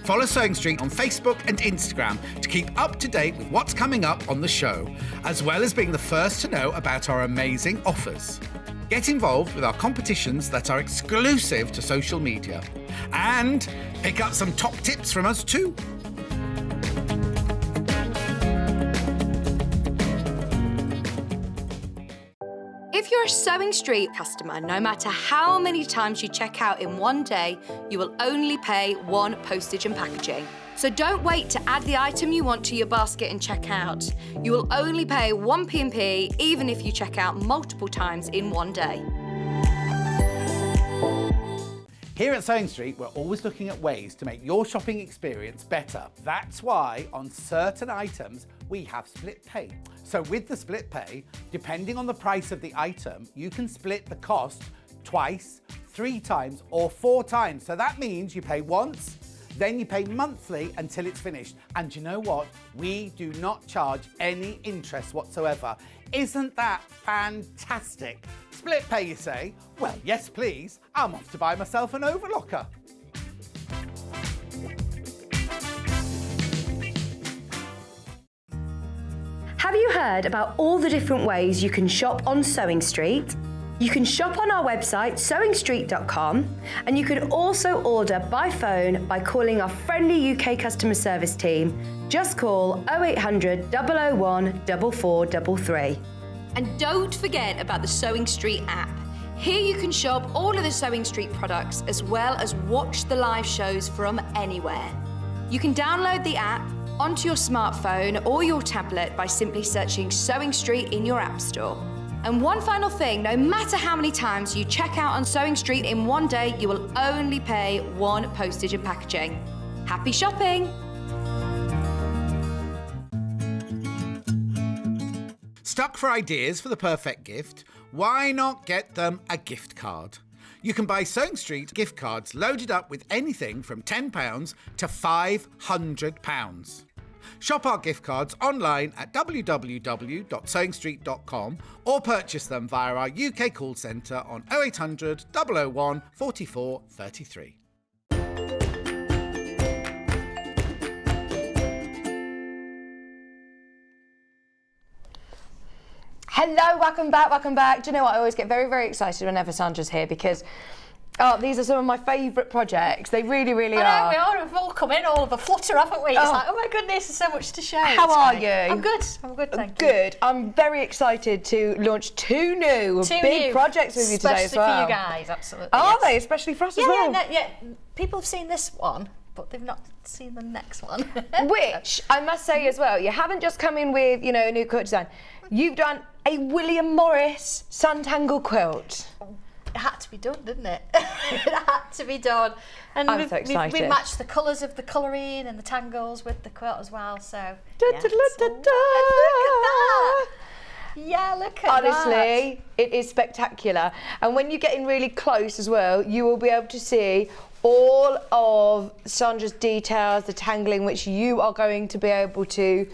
Follow Sewing Street on Facebook and Instagram to keep up to date with what's coming up on the show, as well as being the first to know about our amazing offers. Get involved with our competitions that are exclusive to social media. And pick up some top tips from us too. If you're a Sewing Street customer, no matter how many times you check out in one day, you will only pay one postage and packaging. So don't wait to add the item you want to your basket and check out. You will only pay one P&P even if you check out multiple times in one day. Here at Sewing Street, we're always looking at ways to make your shopping experience better. That's why on certain items, we have split pay. So with the split pay, depending on the price of the item, you can split the cost twice, 3 times, or 4 times. So that means you pay once, then you pay monthly until it's finished. And you know what? We do not charge any interest whatsoever. Isn't that fantastic? Split pay, you say? Well, yes, please. I'm off to buy myself an overlocker. Have you heard about all the different ways you can shop on Sewing Street? You can shop on our website, sewingstreet.com, and you can also order by phone by calling our friendly UK customer service team. Just call 0800 001 4433. And don't forget about the Sewing Street app. Here you can shop all of the Sewing Street products as well as watch the live shows from anywhere. You can download the app onto your smartphone or your tablet by simply searching Sewing Street in your app store. And one final thing, no matter how many times you check out on Sewing Street in one day, you will only pay one postage and packaging. Happy shopping! Stuck for ideas for the perfect gift? Why not get them a gift card? You can buy Sewing Street gift cards loaded up with anything from £10 to £500. Shop our gift cards online at www.sewingstreet.com or purchase them via our UK call centre on 0800 001 44 33. Hello, welcome back, welcome back. Do you know what? I always get very, very excited whenever Sandra's here because Oh, these are some of my favourite projects. They really, really I know, are. we've all come in all of a flutter, haven't we? It's like, oh my goodness, there's so much to show. How are you? I'm good, thank you. Good. I'm very excited to launch two big projects with you today as well. Especially for you guys, absolutely. Are they? Especially for us as well? Yeah. People have seen this one, but they've not seen the next one. Which, I must say as well, you haven't just come in with, you know, a new quilt design. You've done a William Morris Sanntangle quilt. It had to be done, didn't it? It had to be done. And I'm so excited. we matched the colours of the colouring and the tangles with the quilt as well, so... Da, yeah. da, da, da, da. Look at that! Yeah, look at that. Honestly, it is spectacular. And when you get in really close as well, you will be able to see all of Sandra's details, the tangling, which you are going to be able to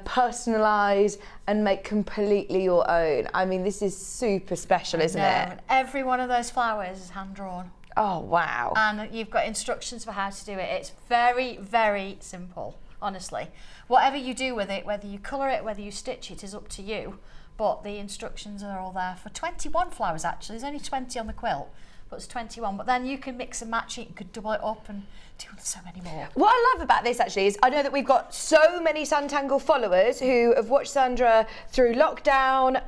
personalise and make completely your own. I mean, this is super special, isn't it? And every one of those flowers is hand drawn. Oh, wow. And you've got instructions for how to do it. It's very, very simple, honestly. Whatever you do with it, whether you colour it, whether you stitch it, is up to you. But the instructions are all there for 21 flowers, actually. There's only 20 on the quilt, but it's 21. But then you can mix and match it, you could double it up and do so many more. What I love about this actually is I know that we've got so many Sanntangle followers who have watched Sandra through lockdown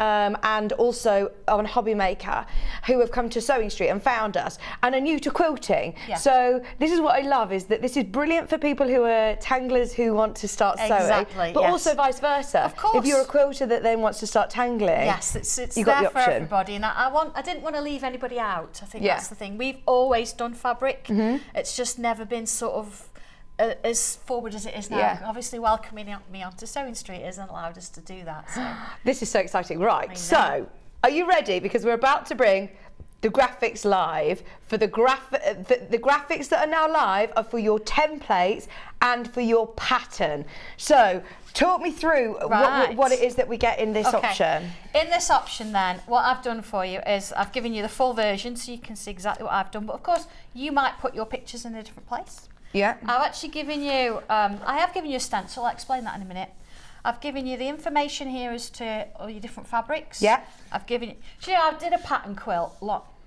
and also on Hobby Maker, who have come to Sewing Street and found us and are new to quilting. Yeah. So this is what I love, is that this is brilliant for people who are tanglers who want to start sewing, Exactly, but yes. also vice versa. Of course. If you're a quilter that then wants to start tangling, Yes, it's you've there got the for option. everybody, and I didn't want to leave anybody out. I think Yeah. that's the thing. We've always done fabric. Mm-hmm. It's just never been sort of as forward as it is now. Yeah. Obviously, welcoming me onto Sewing Street hasn't allowed us to do that. So This is so exciting. I Right, know. so are you ready? Because we're about to bring the graphics live. For the graphics that are now live are for your templates and for your pattern. So talk me through Right. what it is that we get in this option. In this option then, what I've done for you is I've given you the full version so you can see exactly what I've done. But of course, you might put your pictures in a different place. Yeah. I've actually given you, I have given you a stencil, I'll explain that in a minute. I've given you the information here as to all your different fabrics. Yeah. I've given you, do you know, I did a pattern quilt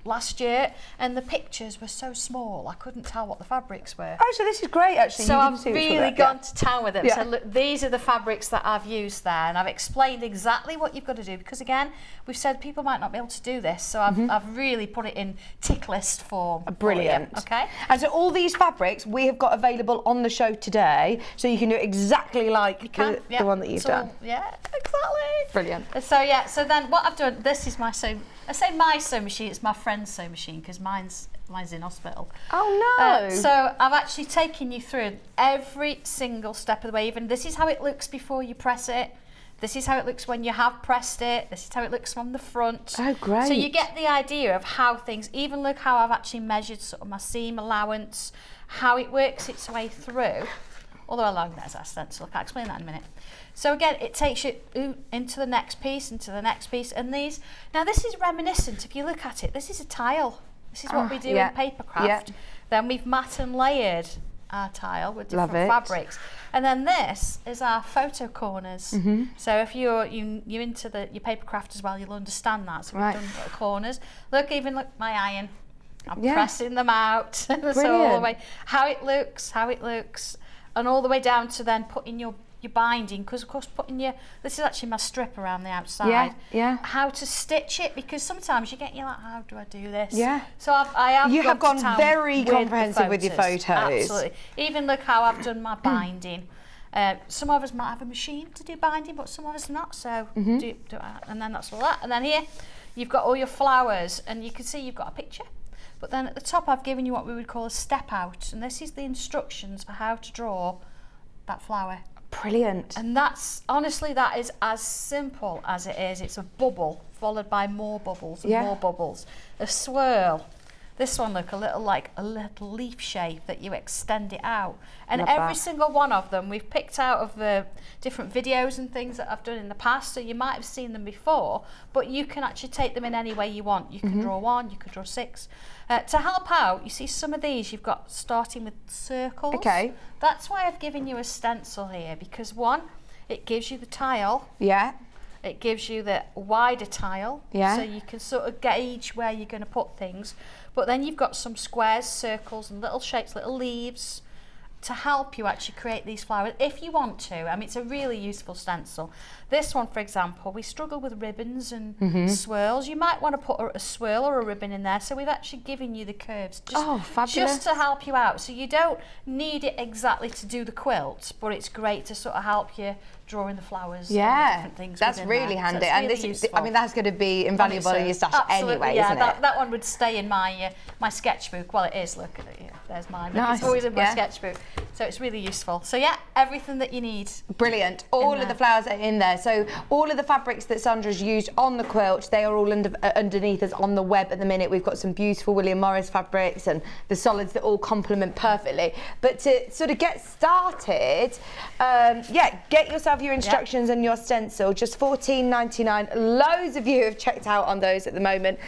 last year and the pictures were so small I couldn't tell what the fabrics were. Oh, so this is great actually. So You can I've see which one really that- gone to town with it. Yeah. So look, these are the fabrics that I've used there, and I've explained exactly what you've got to do, because again, we've said people might not be able to do this, so I've really put it in tick list form. for you, Brilliant. okay. And so all these fabrics we have got available on the show today, so you can do it exactly like the one that you've done. Yeah, exactly. Brilliant. So yeah, so then what I've done, this is my sew. I say my sewing machine, it's my friend's sewing machine because mine's in hospital. Oh no. So I've actually taken you through every single step of the way. Even this is how it looks before you press it. This is how it looks when you have pressed it. This is how it looks from the front. Oh, great. So you get the idea of how things, even look how I've actually measured sort of my seam allowance, how it works its way through. Although along there's our stencil, I'll explain that in a minute. So again, it takes you into the next piece, and these, now this is reminiscent, if you look at it, this is a tile. This is what we do in papercraft. Yeah. Then we've mat and layered our tile with Love different it. fabrics. And then this is our photo corners. So if you're into your papercraft as well, you'll understand that. So we've Right. done little corners. Look, my iron. I'm Yeah. pressing them out. So all the Brilliant. way, how it looks, and all the way down to then putting your binding, because of course this is actually my strip around the outside. Yeah. How to stitch it, because sometimes you're like, how do I do this? Yeah. So I have. You have gone gone to town very with the comprehensive with your photos. Absolutely. Even look how I've done my binding. Some of us might have a machine to do binding, but some of us not. So do it, and then that's all that. And then here, you've got all your flowers, and you can see you've got a picture. But then at the top, I've given you what we would call a step out, and this is the instructions for how to draw that flower. Brilliant. And that's, honestly, that is as simple as it is. It's a bubble followed by more bubbles and more bubbles. A swirl. This one look a little like a little leaf shape that you extend it out. And Love every that. single one of them we've picked out of the different videos and things that I've done in the past, so you might have seen them before, but you can actually take them in any way you want. You can draw one, you can draw six. To help out, you see some of these you've got starting with circles. Okay. That's why I've given you a stencil here, because one, it gives you the tile, Yeah. It gives you the wider tile, Yeah. so you can sort of gauge where you're going to put things. But then you've got some squares, circles, and little shapes, little leaves, to help you actually create these flowers if you want to. I mean, it's a really useful stencil. This one, for example, we struggle with ribbons and swirls. You might want to put a swirl or a ribbon in there, so we've actually given you the curves Fabulous. just to help you out. So you don't need it exactly to do the quilt, but it's great to sort of help you drawing the flowers. And the different things that's within really there. handy. So it's and really this is, useful. I mean, that's going to be invaluable in your stash anyway, yeah, isn't it? that one would stay in my my sketchbook. Well, it is. Look at it. Yeah, there's mine. Look, Nice. It's always in my Yeah. sketchbook, so it's really useful. So yeah, everything that you need. Brilliant. All of the there. flowers are in there. So all of the fabrics that Sandra's used on the quilt, they are all underneath us on the web at the minute. We've got some beautiful William Morris fabrics and the solids that all complement perfectly. But to sort of get started, get yourself your instructions and your stencil, just $14.99. Loads of you have checked out on those at the moment.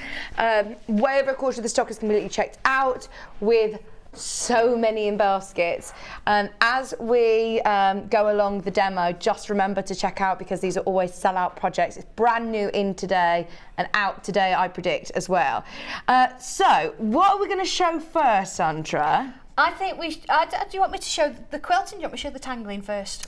Way over a quarter of the stock is completely checked out, with so many in baskets. As we go along the demo, just remember to check out, because these are always sell-out projects. It's brand new in today and out today, I predict, as well. So what are we going to show first, Sandra? I think we. Do you want me to show the quilting? Do you want me to show the tangling first?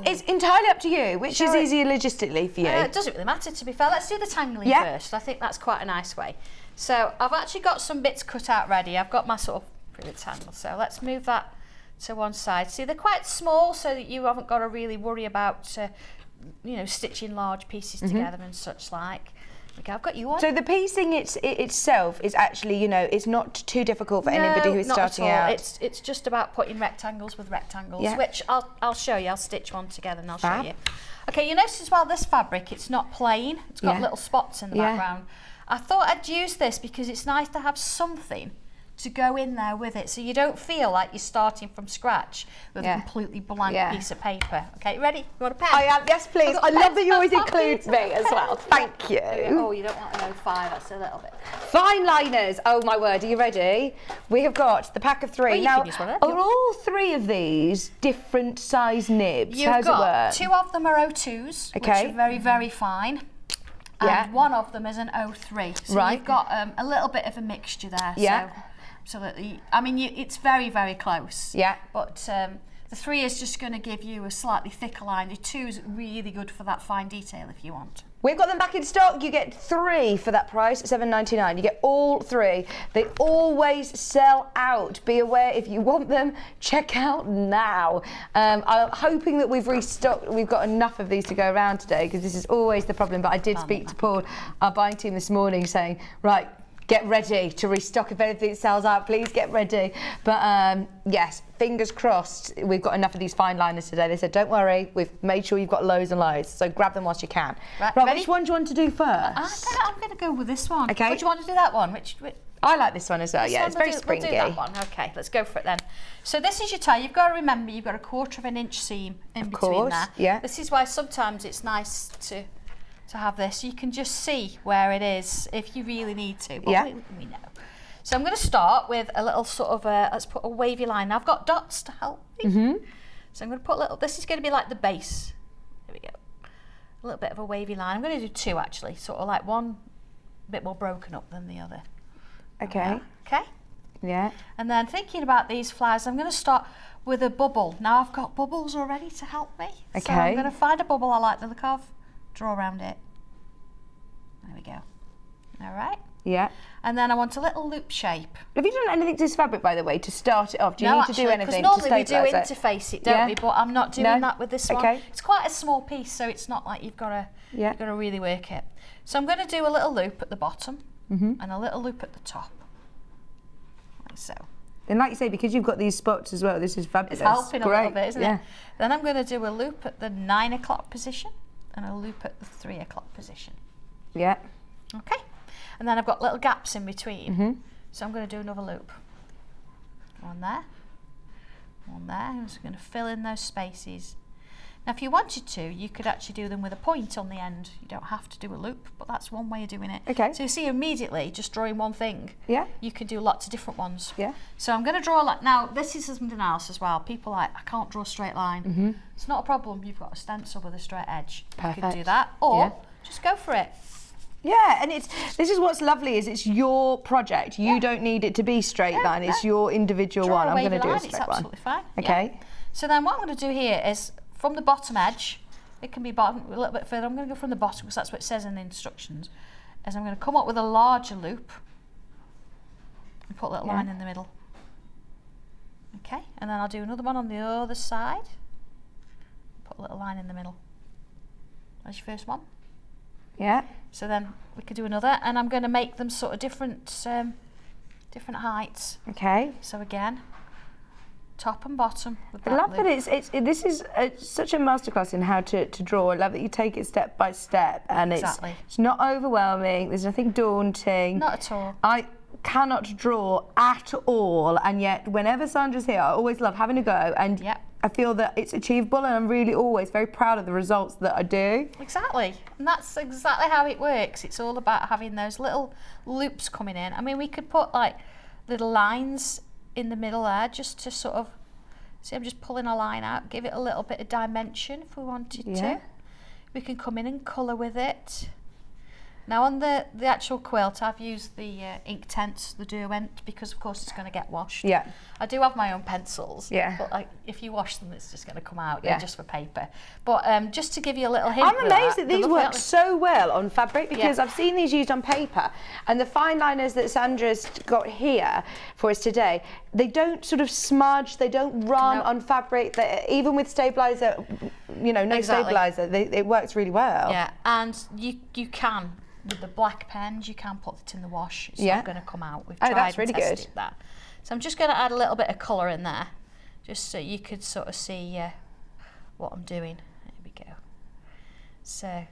It's entirely up to you. Which is easier logistically for you? It doesn't really matter, to be fair. Let's do the tangling first. I think that's quite a nice way. So I've actually got some bits cut out ready. I've got my sort of rectangle. So let's move that to one side. See, they're quite small, so that you haven't got to really worry about, stitching large pieces together and such like. Okay, I've got you one. So the piecing itself is actually, it's not too difficult for anybody who's not starting at all. out. It's just about putting rectangles with rectangles, Yeah. which I'll show you. I'll stitch one together and I'll Fab. show you. Okay, you notice as well this fabric, it's not plain. It's got Yeah. little spots in the Yeah. background. I thought I'd use this because it's nice to have something to go in there with it, so you don't feel like you're starting from scratch with a completely blank piece of paper. Okay, ready? You want a pen? I am, yes please. I love that you always include include me as well. Thank you. Oh, you don't want an 05, that's a little bit. Fine liners. Oh my word, are you ready? We have got the pack of 3. Well, you now, can use one of are them. all 3 of these different size nibs? You've How's got it work? 2 of them are O2s, Okay. which are very, very fine. Yeah. And one of them is an O3. So Right. you've got a little bit of a mixture there. Yeah. So absolutely. I mean, it's very, very close. Yeah. But the 3 is just going to give you a slightly thicker line. The 2 is really good for that fine detail if you want. We've got them back in stock. You get 3 for that price, $7.99. You get all 3. They always sell out. Be aware, if you want them, check out now. I'm hoping that we've restocked. We've got enough of these to go around today, because this is always the problem. But I did speak to Paul, our buying team, this morning, saying, right, get ready to restock. If anything sells out, please get ready. But yes, fingers crossed, we've got enough of these fine liners today. They said, don't worry, we've made sure you've got loads and loads, so grab them whilst you can. Right, Right, ready? which one do you want to do first? I'm going to go with this one. Okay. Would you want to do that one? Which I like this one as well, yeah, it's very springy. We'll do that one. Okay, let's go for it then. So this is your tie. You've got to remember, you've got a 1/4 inch seam in between course, there. yeah. This is why sometimes it's nice to have this. You can just see where it is if you really need to. But Yeah. we know. So I'm going to start with a little sort of let's put a wavy line. Now I've got dots to help me. So I'm going to put a little, this is going to be like the base. There we go. A little bit of a wavy line. I'm going to do 2 actually, sort of like one a bit more broken up than the other. Okay, Okay. yeah. And then thinking about these flowers, I'm going to start with a bubble. Now I've got bubbles already to help me. So Okay. I'm going to find a bubble I like the look of, draw around it. There we go. All right. Yeah. And then I want a little loop shape. Have you done anything to this fabric, by the way, to start it off? Do you need to do anything because normally to we do stabilise it? interface it, don't Yeah. we? But I'm not doing No? that with this one. Okay. It's quite a small piece, so it's not like you've got to really work it. So I'm going to do a little loop at the bottom and a little loop at the top, like so. And like you say, because you've got these spots as well, this is fabulous. It's helping Great. a little bit, isn't Yeah. it? Then I'm going to do a loop at the 9 o'clock position and a loop at the 3 o'clock position. Yeah. Okay. And then I've got little gaps in between. So I'm going to do another loop. One there. One there. I'm just going to fill in those spaces. Now, if you wanted to, you could actually do them with a point on the end. You don't have to do a loop, but that's one way of doing it. Okay. So you see immediately, just drawing one thing, Yeah. you can do lots of different ones. Yeah. So I'm going to draw, like, now this is something else as well. People are like, I can't draw a straight line. It's not a problem. You've got a stencil with a straight edge. You can do Perfect. that, or Yeah. just go for it. Yeah, and this is what's lovely is it's your project. You don't need it to be straight line. It's your individual Draw one. a I'm wavy going to do a line, straight it's one. absolutely fine. Okay. Yeah. So then what I'm going to do here is from the bottom edge, it can be bottom a little bit further. I'm going to go from the bottom because that's what it says in the instructions. Is I'm going to come up with a larger loop and put a little line in the middle. Okay, and then I'll do another one on the other side. Put a little line in the middle. That's your first one. Yeah. So then we could do another, and I'm going to make them sort of different heights. Okay. So again, top and bottom. With I love that this is such a masterclass in how to draw. I love that you take it step by step, and Exactly. it's not overwhelming. There's nothing daunting. Not at all. I cannot draw at all, and yet whenever Sandra's here, I always love having a go, and Yep. I feel that it's achievable, and I'm really always very proud of the results that I do. Exactly, and that's exactly how it works. It's all about having those little loops coming in. I mean, we could put like little lines in the middle there just to sort of, see, I'm just pulling a line out, give it a little bit of dimension if we wanted Yeah. to. We can come in and colour with it. Now on the actual quilt, I've used the ink tents, the Derwent, because of course it's going to get washed. Yeah. I do have my own pencils, Yeah. but like, if you wash them, it's just going to come out, Yeah. just for paper. But just to give you a little hint, I'm with amazed that they're these lovely, work aren't they? so well on fabric, because Yeah. I've seen these used on paper, and the fine liners that Sandra's got here for us today, they don't sort of smudge, they don't run No. on fabric. Even with stabilizer, no Exactly. stabilizer, it works really well. Yeah, and you can, with the black pens, you can put it in the wash. It's Yeah. not going to come out. We've Oh, tried that's and really tested good. that. So I'm just going to add a little bit of colour in there, just so you could sort of see what I'm doing. There we go. So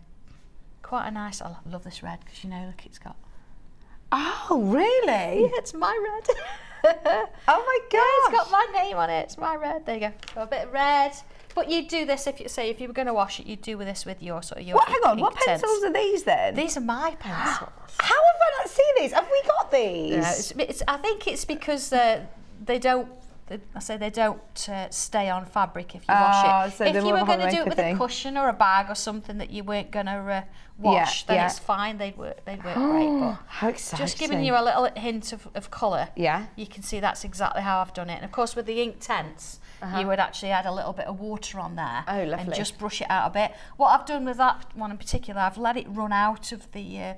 quite a nice, I love this red because look, it's got, Oh, really? yeah, it's my red. Oh my Yeah, gosh. it's got my name on it. It's my red. There you go. Got a bit of red. But you'd do this if you were going to wash it. You'd do with this with your sort of your. Hang on, ink what tints. pencils are these then? These are my pencils. How have I not seen these? Have we got these? Yeah, I think it's because they don't. They don't stay on fabric if you wash it. so If they're you more were of a going to do it homemaker with thing. a cushion or a bag or something that you weren't going to wash, then it's fine. They'd work great. But How exciting. just giving you a little hint of colour. Yeah. You can see that's exactly how I've done it. And of course, with the ink tents, you would actually add a little bit of water on there. Oh, lovely. And just brush it out a bit. What I've done with that one in particular, I've let it run out of the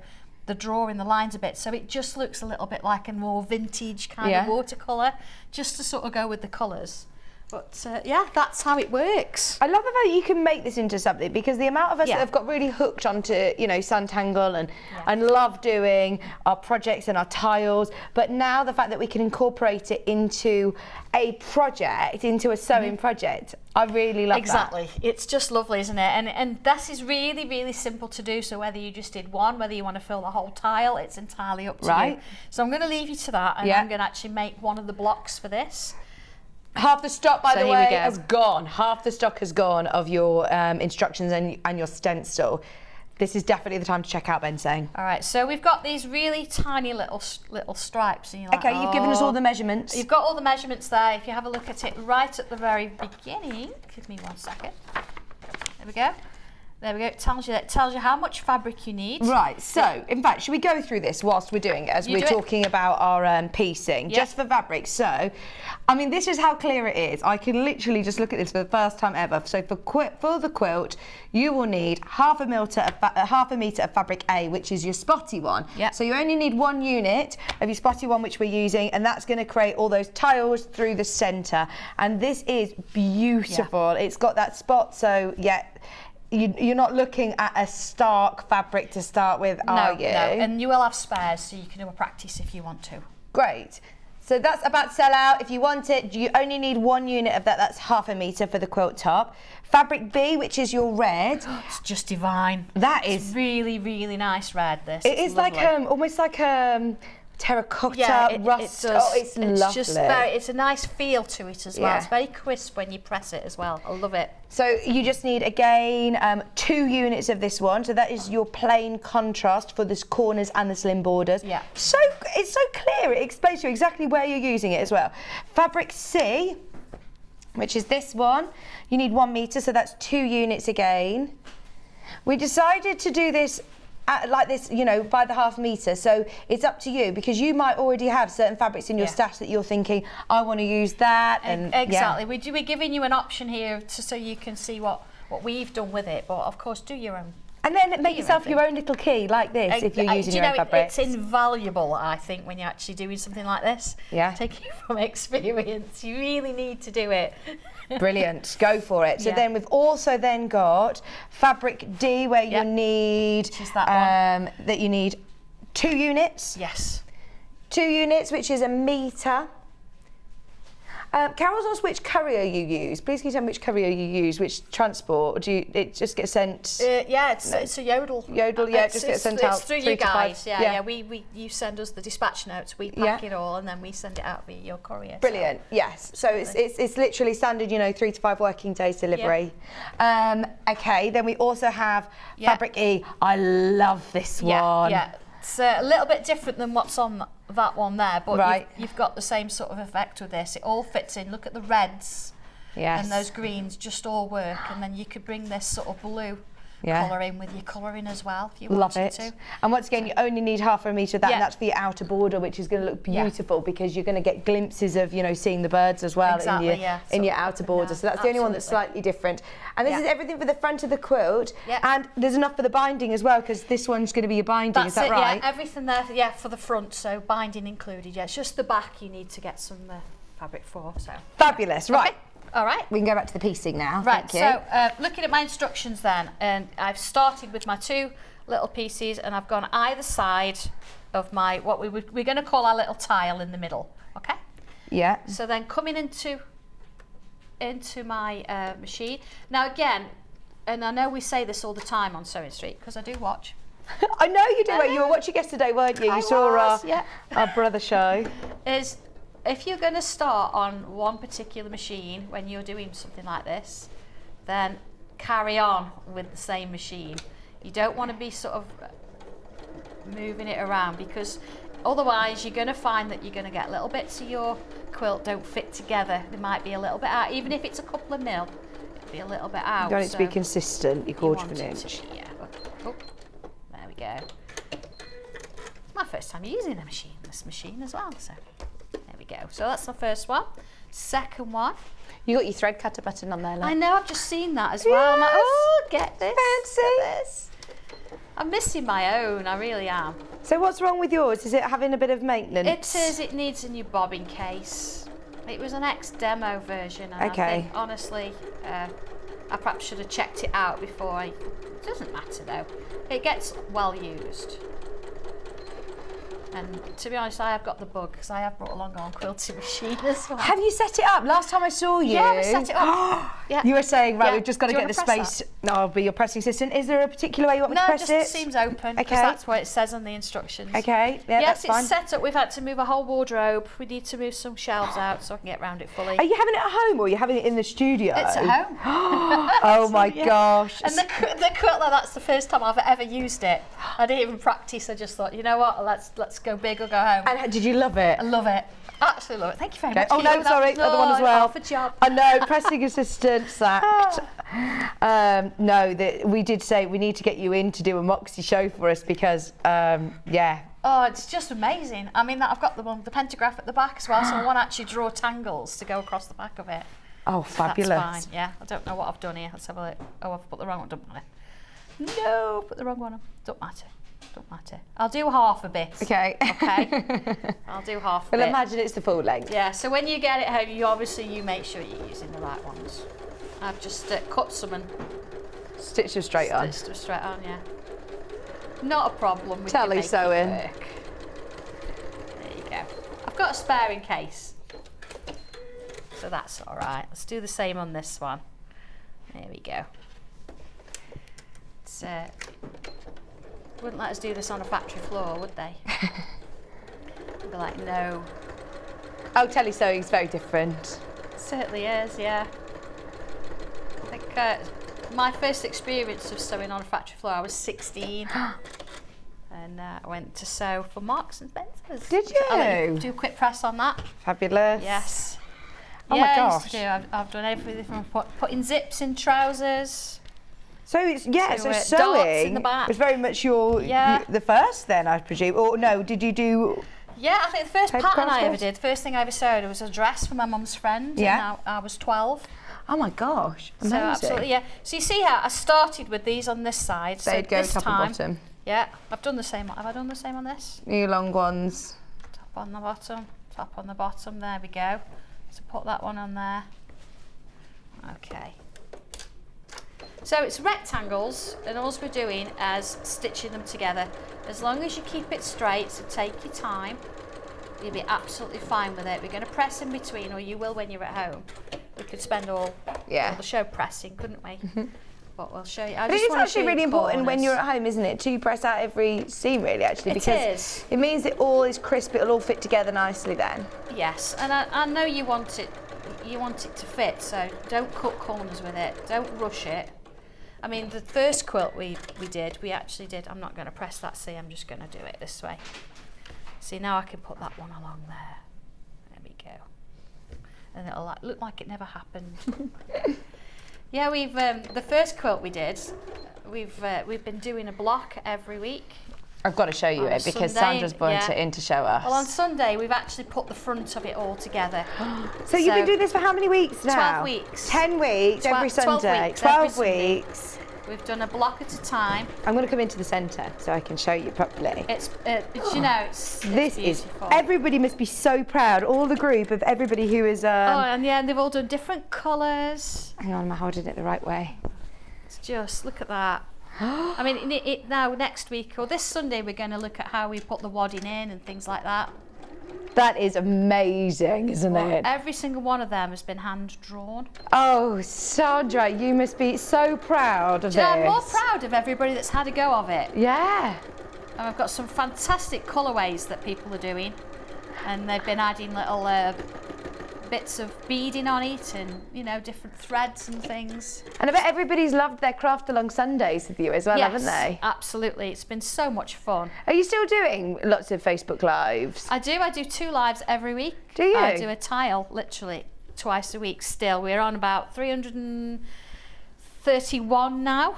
drawing the lines a bit, so it just looks a little bit like a more vintage kind of watercolour, just to sort of go with the colours. But yeah, that's how it works. I love the fact that you can make this into something, because the amount of us that have got really hooked onto, Sanntangle and love doing our projects and our tiles, but now the fact that we can incorporate it into a project, into a sewing project, I really love that. Exactly. It's just lovely, isn't it? And this is really, really simple to do. So whether you just did one, whether you want to fill the whole tile, it's entirely up to you. So I'm going to leave you to that, and I'm going to actually make one of the blocks for this. Half the stock, by So the here we way, go. has gone. Half the stock has gone of your instructions and your stencil. This is definitely the time to check out, Ben's saying. All right, so we've got these really tiny little stripes. And you're like, Okay, you've given us all the measurements. You've got all the measurements there. If you have a look at it right at the very beginning, give me 1 second. There we go. There we go. It tells you how much fabric you need. Right, so in fact, should we go through this whilst we're doing it, as You we're do it. talking about our piecing, just for fabric? So, I mean, this is how clear it is. I can literally just look at this for the first time ever. So for the quilt, you will need half a metre of fabric A, which is your spotty one. Yep. So you only need 1 unit of your spotty one, which we're using, and that's going to create all those tiles through the centre. And this is beautiful. It's got that spot, so you're not looking at a stark fabric to start with, are you? No, and you will have spares, so you can do a practice if you want to. Great. So that's about sell out. If you want it, you only need 1 unit of that. That's half a metre for the quilt top. Fabric B, which is your red. It's just divine. That It's is really, really nice red, this. It is like lovely. almost like terracotta, rust. it does. Oh, it's lovely. Just it's a nice feel to it as well. Yeah. It's very crisp when you press it as well. I love it. So you just need, again, 2 units of this one. So that is your plain contrast for the corners and the slim borders. Yeah. So it's so clear. It explains to you exactly where you're using it as well. Fabric C, which is this one, you need 1 metre, so that's 2 units again. We decided to do this like this, you know, by the half metre, so it's up to you, because you might already have certain fabrics in your stash that you're thinking, I want to use that. And exactly. We're giving you an option here so you can see what we've done with it, but of course do your own. And then make yourself your own little key like this if you're using your own fabrics. It's invaluable, I think, when you're actually doing something like this. Yeah. Taking it from experience, you really need to do it. Brilliant, go for it. So then we've also then got fabric D, where you need that you need 2 units. Yes. 2 units, which is 1 metre. Carol's asked which courier you use. Please can you tell me which courier you use, which transport? Or do it just get sent? Yeah, it's a Yodel. Yodel, yeah, it just gets sent out. It's through you guys, yeah. You send us the dispatch notes, we pack it all, and then we send it out via your courier. Brilliant, yes. So it's literally standard, 3 to 5 working days delivery. Okay, then we also have fabric E. I love this one. Yeah. It's a little bit different than what's on that one there, but you've got the same sort of effect with this. It all fits in. Look at the reds and those greens just all work, and then you could bring this sort of blue colour in with your colouring as well if you wanted to. And once again, you only need half a metre of that, and that's for your outer border, which is going to look beautiful because you're going to get glimpses of, seeing the birds as well in your outer border. So that's the only one that's slightly different. And this is everything for the front of the quilt, and there's enough for the binding as well, because this one's going to be your binding. Is that right? Yeah, everything there, for the front, so binding included. Yeah, it's just the back you need to get some fabric for. So fabulous, right? Okay. All right. We can go back to the piecing now. Right, Thank you. so looking at my instructions then, and I've started with my 2 little pieces, and I've gone either side of my, what we're going to call our little tile in the middle, okay? Yeah. So then coming into my machine. Now again, and I know we say this all the time on Sewing Street, because I do watch. I know you do. You were watching yesterday, weren't you? You saw our brother show. If you're going to start on one particular machine when you're doing something like this, then carry on with the same machine. You don't want to be sort of moving it around, because otherwise you're going to find that you're going to get little bits of your quilt don't fit together. They might be a little bit out, even if it's a couple of mil, it'll be a little bit out. You want it to be consistent, your 1/4 of an inch. Oh, there we go. It's my first time using this machine as well, so. Go. So that's the first one. Second one. You got your thread cutter button on there, love. I know, I've just seen that as well. I'm like, oh, get this. Fancy. Get this. I'm missing my own, I really am. So what's wrong with yours? Is it having a bit of maintenance? It is, it needs a new bobbin case. It was an ex-demo version, and I think, honestly, I perhaps should have checked it out before it doesn't matter though. It gets well used. And to be honest, I have got the bug, because I have brought along our quilting machine as well. Have you set it up? Last time I saw you. Yeah, we set it up. Yeah. You were saying, right, we've just got to get the space. No, I'll be your pressing assistant. Is there a particular way you want me to press it? No, just seams open, because that's what it says on the instructions. Okay, yes, that's fine. It's set up. We've had to move a whole wardrobe. We need to move some shelves out so I can get round it fully. Are you having it at home, or are you having it in the studio? It's at home. Oh my gosh. And the quilt, that's the first time I've ever used it. I didn't even practice. I just thought, you know what, let's go big or go home. And did you love it? I love it. Absolutely love it. Thank you very much. Oh no, sorry, other one as well. Half a job. I know, pressing assistant sacked. No, we did say we need to get you in to do a Moxie show for us, because Oh, it's just amazing. I mean, I've got the pentagraph at the back as well, so I want to actually draw tangles to go across the back of it. Oh, fabulous. That's fine, yeah. I don't know what I've done here. Let's have a look. Oh, I've put the wrong one. Don't matter. No, put the wrong one on. Don't matter. I'll do half a bit. Okay. Okay. I'll do half a bit. Well, imagine it's the full length. Yeah, so when you get it home, you make sure you're using the right ones. I've just cut some and stitched them straight on. Stitched them straight on, yeah. Not a problem with Tally sewing. There you go. I've got a spare in case. So that's all right. Let's do the same on this one. There we go. It's, wouldn't let us do this on a factory floor, would they? I'd be like, no. Oh, tele-sewing is very different. Certainly is, yeah. I think my first experience of sewing on a factory floor, I was 16. And I went to sew for Marks and Spencer's. Did you? I'll let you do a quick press on that. Fabulous. Yes. Oh yeah, my I used gosh. to do. I've done everything from putting zips in trousers. So it's So, so darts sewing in the back. was very much the first then, I presume. Or no, did you do? Yeah, I think the first Paper pattern I craft ever days? did, the first thing I ever sewed was a dress for my mum's friend. Yeah. And I was 12. Oh my gosh, amazing. So absolutely, yeah. So you see how I started with these on this side. So So they'd go this top time, and bottom. Yeah, I've done the same. Have I done the same on this? New long ones. Top on the bottom, top on the bottom. There we go. So put that one on there. Okay. So it's rectangles, and all we're doing is stitching them together. As long as you keep it straight, so take your time, you'll be absolutely fine with it. We're going to press in between, or you will when you're at home. We could spend all the show pressing, couldn't we? But we'll show you. But it's actually really important when you're at home, isn't it, to press out every seam really, actually, because it means it all is crisp. It'll all fit together nicely then. Yes, and I know you want it to fit, so don't cut corners with it. Don't rush it. I mean, the first quilt we actually did. I'm not going to press that. See, I'm just going to do it this way. See, now I can put that one along there. There we go. And it'll look like it never happened. Yeah, we've the first quilt we did. We've been doing a block every week. I've got to show you it because Sunday, Sandra's burnt it in to show us. Well, on Sunday we've actually put the front of it all together. So you've been doing this for how many weeks now? 12 weeks. 10 weeks every 12 Sunday. weeks, 12 every Sunday. weeks. We've done a block at a time. I'm going to come into the centre so I can show you properly. It's you know, it's This is, beautiful. everybody must be so proud, all the group of everybody who is... oh, and yeah, and they've all done different colours. Hang on, am I holding it the right way? It's just, look at that. I mean, now next week, or this Sunday, we're going to look at how we put the wadding in and things like that. That is amazing, isn't it? Every single one of them has been hand-drawn. Oh, Sandra, you must be so proud of this. I'm more proud of everybody that's had a go of it. Yeah. And I've got some fantastic colourways that people are doing. And they've been adding little bits of beading on it and, you know, different threads and things. And I bet everybody's loved their craft along Sundays with you as well, haven't they? Absolutely. It's been so much fun. Are you still doing lots of Facebook Lives? I do 2 lives every week. Do you? I do a tile, literally, twice a week still. We're on about 331 now.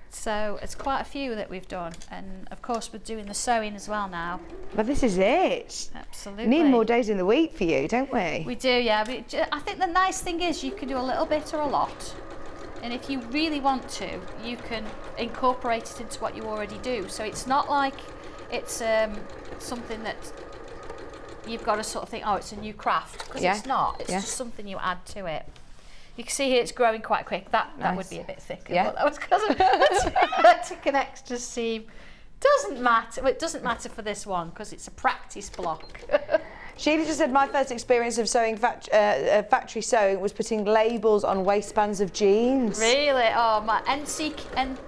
So it's quite a few that we've done. And of course we're doing the sewing as well now. Well, this is it. Absolutely. We need more days in the week for you, don't we? We do, yeah. I think the nice thing is you can do a little bit or a lot. And if you really want to, you can incorporate it into what you already do. So it's not like it's something that you've got to sort of think, oh, it's a new craft. Because it's not. It's just something you add to it. You can see here it's growing quite quick. That would be a bit thicker. Yeah. But that was because I took an extra seam. Doesn't matter. Well, it doesn't matter for this one because it's a practice block. Sheila just said my first experience of sewing factory sewing was putting labels on waistbands of jeans. Really? Oh, my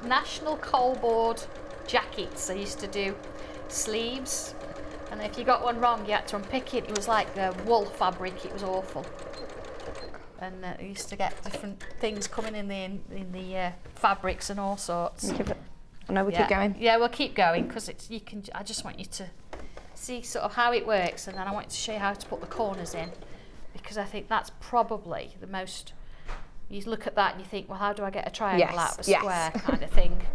National Coal Board jackets. I used to do sleeves, and if you got one wrong, you had to unpick it. It was like wool fabric. It was awful. And I used to get different things coming in the fabrics and all sorts. No, we keep going. Yeah, we'll keep going because I just want you to see sort of how it works, and then I want to show you how to put the corners in, because I think that's probably the most. You look at that and you think, well, how do I get a triangle out of a square kind of thing?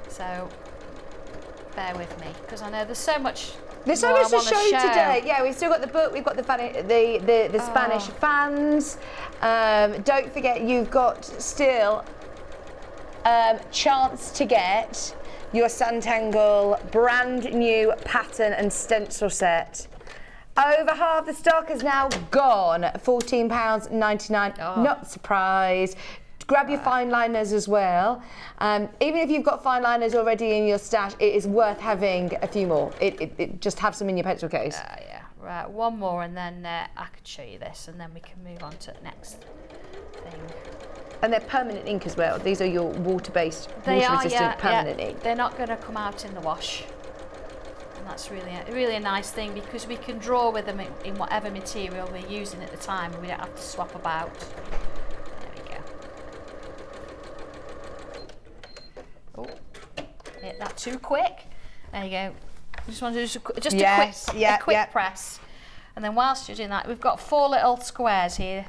So bear with me because I know there's so much. There's so much to show you today. Yeah, we've still got the book. We've got the Spanish fans. Don't forget, you've got still chance to get your Sanntangle brand new pattern and stencil set. Over half the stock is now gone. £14.99. Not surprised. Grab your fine liners as well. Even if you've got fine liners already in your stash, it is worth having a few more. Just have some in your pencil case. Yeah, right. One more, and then I could show you this, and then we can move on to the next thing. And they're permanent ink as well. These are your water-based, water-resistant permanent ink. They're not going to come out in the wash. that's really a nice thing because we can draw with them in whatever material we're using at the time and we don't have to swap about. There we go. Oh, hit that too quick. There you go. Just want to do just a quick press. And then whilst you're doing that, we've got 4 little squares here.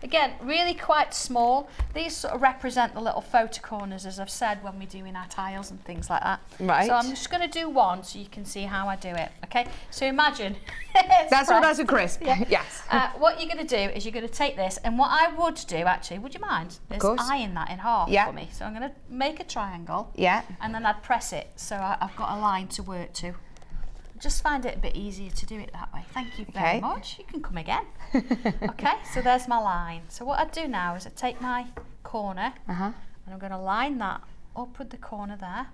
Again, really quite small. These sort of represent the little photo corners, as I've said, when we're doing our tiles and things like that. Right. So I'm just going to do one so you can see how I do it, okay? So imagine. That's all nice and crisp. Yeah. Yes. What you're going to do is you're going to take this, and what I would do, actually, would you mind? Is iron that in half for me. So I'm going to make a triangle. Yeah. And then I'd press it, so I've got a line to work to. Just find it a bit easier to do it that way. Thank you very much. You can come again. Okay, so there's my line. So what I do now is I take my corner and I'm going to line that up with the corner there.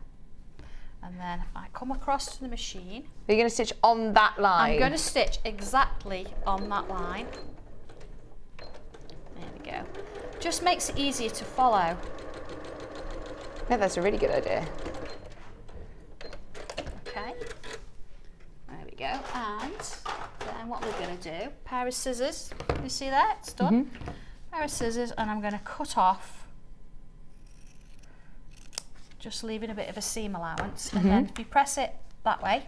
And then if I come across to the machine... Are you going to stitch on that line? I'm going to stitch exactly on that line. There we go. Just makes it easier to follow. Yeah, that's a really good idea. Okay. There we go. And then what we're going to do, pair of scissors. You see that? It's done. Pair of scissors, and I'm going to cut off, just leaving a bit of a seam allowance. And then if you press it that way,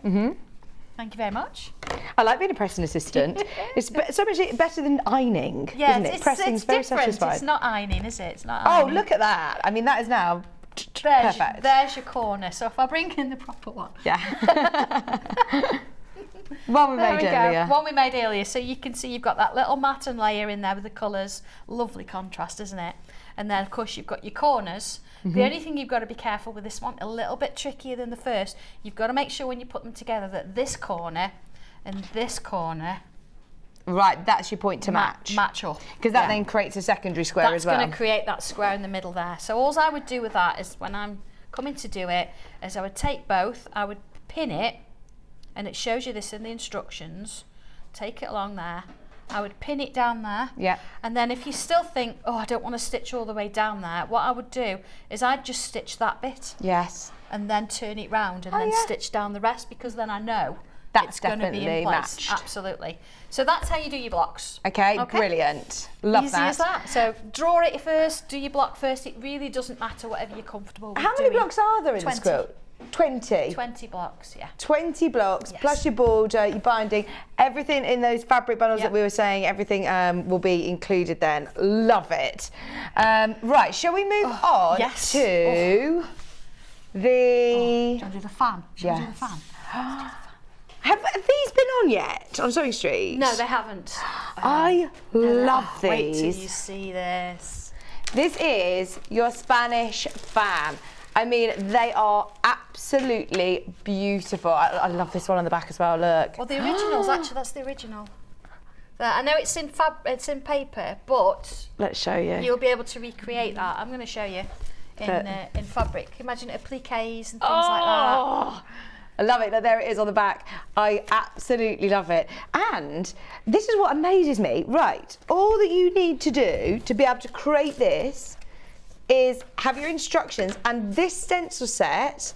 thank you very much. I like being a pressing assistant. It's so much better than ironing, Yeah, isn't it? Pressing's very different. satisfying. It's not ironing, is it? It's not Oh, ironing. look at that. I mean, that is now perfect. There's your corner. So if I bring in the proper one. Yeah. One we There made we earlier. go. One we made earlier. So you can see you've got that little matten layer in there with the colours. Lovely contrast, isn't it? And then, of course, you've got your corners. The only thing you've got to be careful with this one, a little bit trickier than the first, you've got to make sure when you put them together that this corner and this corner... Right, that's your point to match. Match up. Because that then creates a secondary square as well. That's going to create that square in the middle there. So all I would do with that is when I'm coming to do it, is I would take both, I would pin it, and it shows you this in the instructions. Take it along there. I would pin it down there. Yeah. And then if you still think, oh, I don't want to stitch all the way down there, what I would do is I'd just stitch that bit. Yes. And then turn it round and then stitch down the rest, because then I know That's it's going to be in definitely place. matched. Absolutely. So that's how you do your blocks. Okay, brilliant. Love Easy that. as that. So draw it first, do your block first. It really doesn't matter whatever you're comfortable with How many doing. blocks are there in this 20. quilt? 20. 20 blocks, yeah. 20 blocks, Yes. plus your border, your binding, everything in those fabric bundles Yeah. that we were saying, everything will be included then. Love it. Right, shall we move on yes. to the... Do you want to do the fan? Shall we do the Yes. fan? Have these been on yet on Sewing Street? No, they haven't. I love these. Wait till you see this. This is your Spanish fan. I mean, they are absolutely beautiful. I love this one on the back as well, look. Well, the originals, actually, that's the original. I know it's in paper, but Let's show you. you'll be able to recreate that. I'm going to show you in fabric. Imagine appliques and things like that. I love it. There it is on the back. I absolutely love it. And this is what amazes me. Right, all that you need to do to be able to create this is have your instructions, and this stencil set,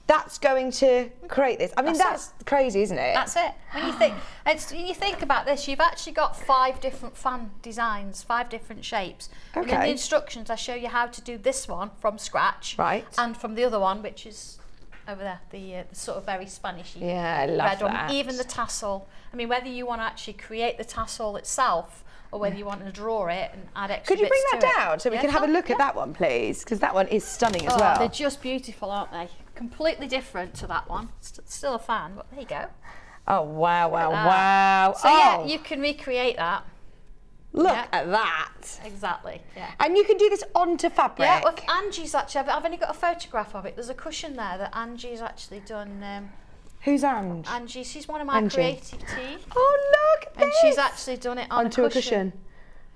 that's going to create this. I mean, that's crazy, isn't it? That's it. When you think about this, you've actually got 5 different fan designs, 5 different shapes. And in the Okay. instructions, I show you how to do this one from scratch. Right. And from the other one, which is over there, the sort of very Spanishy Yeah, I love red one. that. Even the tassel. I mean, whether you want to actually create the tassel itself or whether you want to draw it and add extra Could you bring bits that to it. down so we Yeah, can have a sure. look at that one, please? Because that one is stunning as Oh, well. they're just beautiful, aren't they? Completely different to that one. Still a fan, but there you go. Oh, wow, wow, Look at that. wow. So oh, yeah, you can recreate that. look yeah. at that. Exactly, yeah. And you can do this onto fabric. Yeah, well, Angie's actually, I've only got a photograph of it. There's a cushion there that Angie's actually done. Who's Ange? Angie, she's one of my Angie. creative team. Oh, look at And this. she's actually done it on onto a cushion.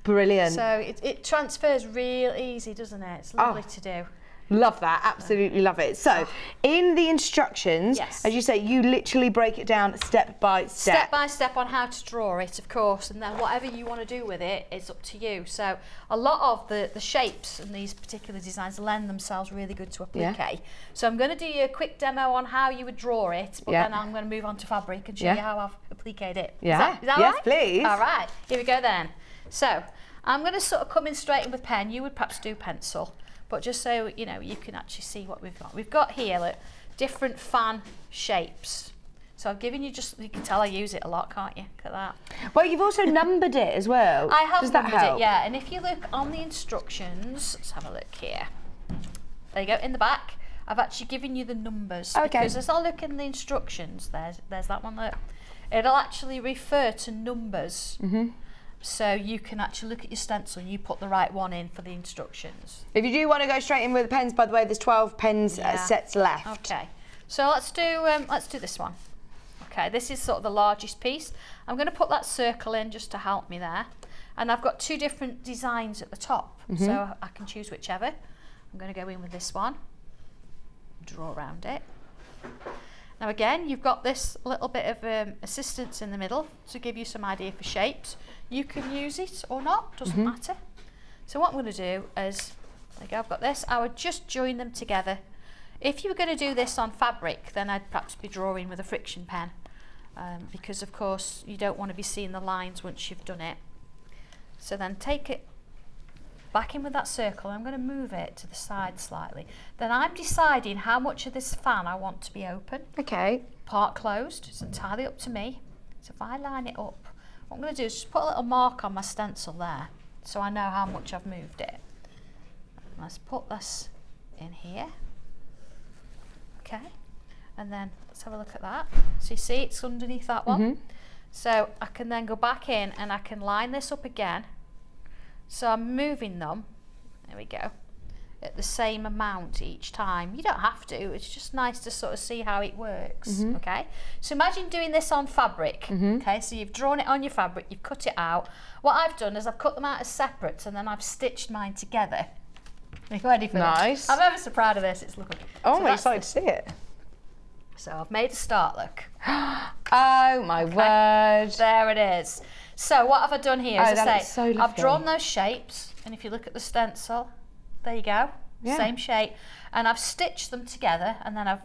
Brilliant. So it transfers real easy, doesn't it? It's lovely to do. Love that, absolutely love it. So, in the instructions, Yes. as you say, you literally break it down step by step. Step by step on how to draw it, of course, and then whatever you want to do with it is up to you. So a lot of the shapes and these particular designs lend themselves really good to applique. Yeah. So I'm going to do you a quick demo on how you would draw it, but Yeah. then I'm going to move on to fabric and show Yeah. you how I've appliqued it. Yeah. Is that Yes, right? please. All right, here we go then. So I'm going to sort of come in straight in with pen. You would perhaps do pencil, but just so you know, you can actually see what we've got. We've got here look, different fan shapes. So I've given you just, you can tell I use it a lot, can't you? Look at that. Well, you've also numbered it as well. I have Does that numbered help? it, yeah. And if you look on the instructions, let's have a look here. There you go, in the back, I've actually given you the numbers. Okay. Because as I look in the instructions, there's that one, look. It'll actually refer to numbers. Mm-hmm. So you can actually look at your stencil and you put the right one in for the instructions. If you do want to go straight in with the pens, by the way, there's 12 pens Yeah. sets left. Okay, so let's do this one. Okay, this is sort of the largest piece. I'm going to put that circle in just to help me there. And I've got two different designs at the top, so I can choose whichever. I'm going to go in with this one, draw around it. Now again, you've got this little bit of assistance in the middle to give you some idea for shapes. You can use it or not, doesn't matter. So what I'm going to do is, there you go, I've got this. I would just join them together. If you were going to do this on fabric, then I'd perhaps be drawing with a friction pen, because of course you don't want to be seeing the lines once you've done it. So then take it back in with that circle. I'm going to move it to the side slightly. Then I'm deciding how much of this fan I want to be open. Okay. Part closed, it's entirely up to me. So if I line it up, what I'm going to do is just put a little mark on my stencil there, so I know how much I've moved it. Let's put this in here. Okay, and then let's have a look at that. So you see it's underneath that one. So I can then go back in and I can line this up again. So I'm moving them, there we go, at the same amount each time. You don't have to, it's just nice to sort of see how it works, okay? So imagine doing this on fabric, okay? So you've drawn it on your fabric, you've cut it out. What I've done is I've cut them out as separate and then I've stitched mine together. Are you ready for Nice. this? I'm ever so proud of this, it's looking. Oh, so I'm excited to see it. So I've made a start look. Oh, my word. There it is. So what have I done here? As Oh, I that say, looks so I've lovely. drawn those shapes, and if you look at the stencil, there you go, Yeah. same shape. And I've stitched them together, and then I've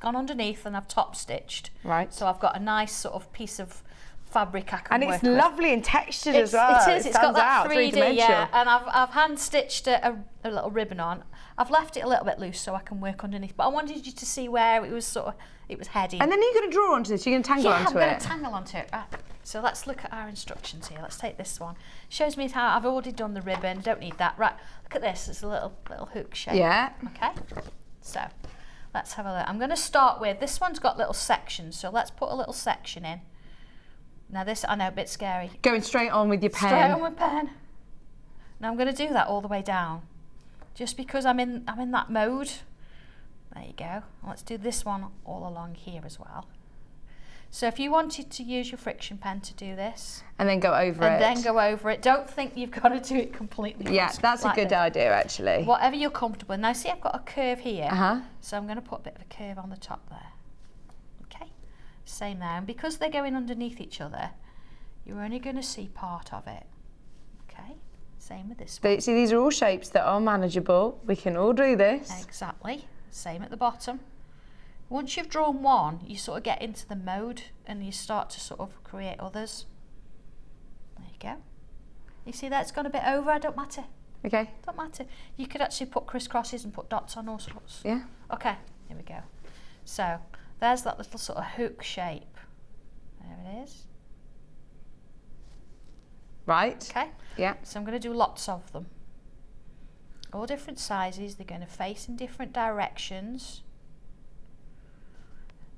gone underneath and I've top stitched. Right. So I've got a nice sort of piece of fabric I can And work it's with. lovely and textured as well. It is. It's got stands that out, 3D, three-dimensional. yeah. And I've hand stitched a little ribbon on. I've left it a little bit loose so I can work underneath. But I wanted you to see where it was sort of heading. And then you're going to draw onto this. You're going to tangle Yeah, onto I'm going it. to tangle onto it. Right. So let's look at our instructions here. Let's take this one. Shows me how I've already done the ribbon. Don't need that. Right. Look at this. It's a little hook shape. Yeah. Okay. So let's have a look. I'm going to start with this one's got little sections. So let's put a little section in. Now this I know a bit scary. Going straight on with your pen. Straight on with pen. Now I'm going to do that all the way down, just because I'm in that mode. There you go. Let's do this one all along here as well. So if you wanted to use your friction pen to do this, And then go over it. and then go over it, don't think you've got to do it completely. Yeah, that's like a good this. idea, actually. Whatever you're comfortable with. Now see, I've got a curve here, Uh-huh. so I'm going to put a bit of a curve on the top there. Okay, same there. And because they're going underneath each other, you're only going to see part of it. Okay, same with this one. See, these are all shapes that are manageable. We can all do this. Exactly. Same at the bottom. Once you've drawn one, you sort of get into the mode and you start to sort of create others. There you go. You see that's gone a bit over, it don't matter. Okay. Don't matter. You could actually put crisscrosses and put dots on all sorts. Yeah. Okay, here we go. So there's that little sort of hook shape. There it is. Right. Okay. Yeah. So I'm going to do lots of them. All different sizes. They're going to face in different directions.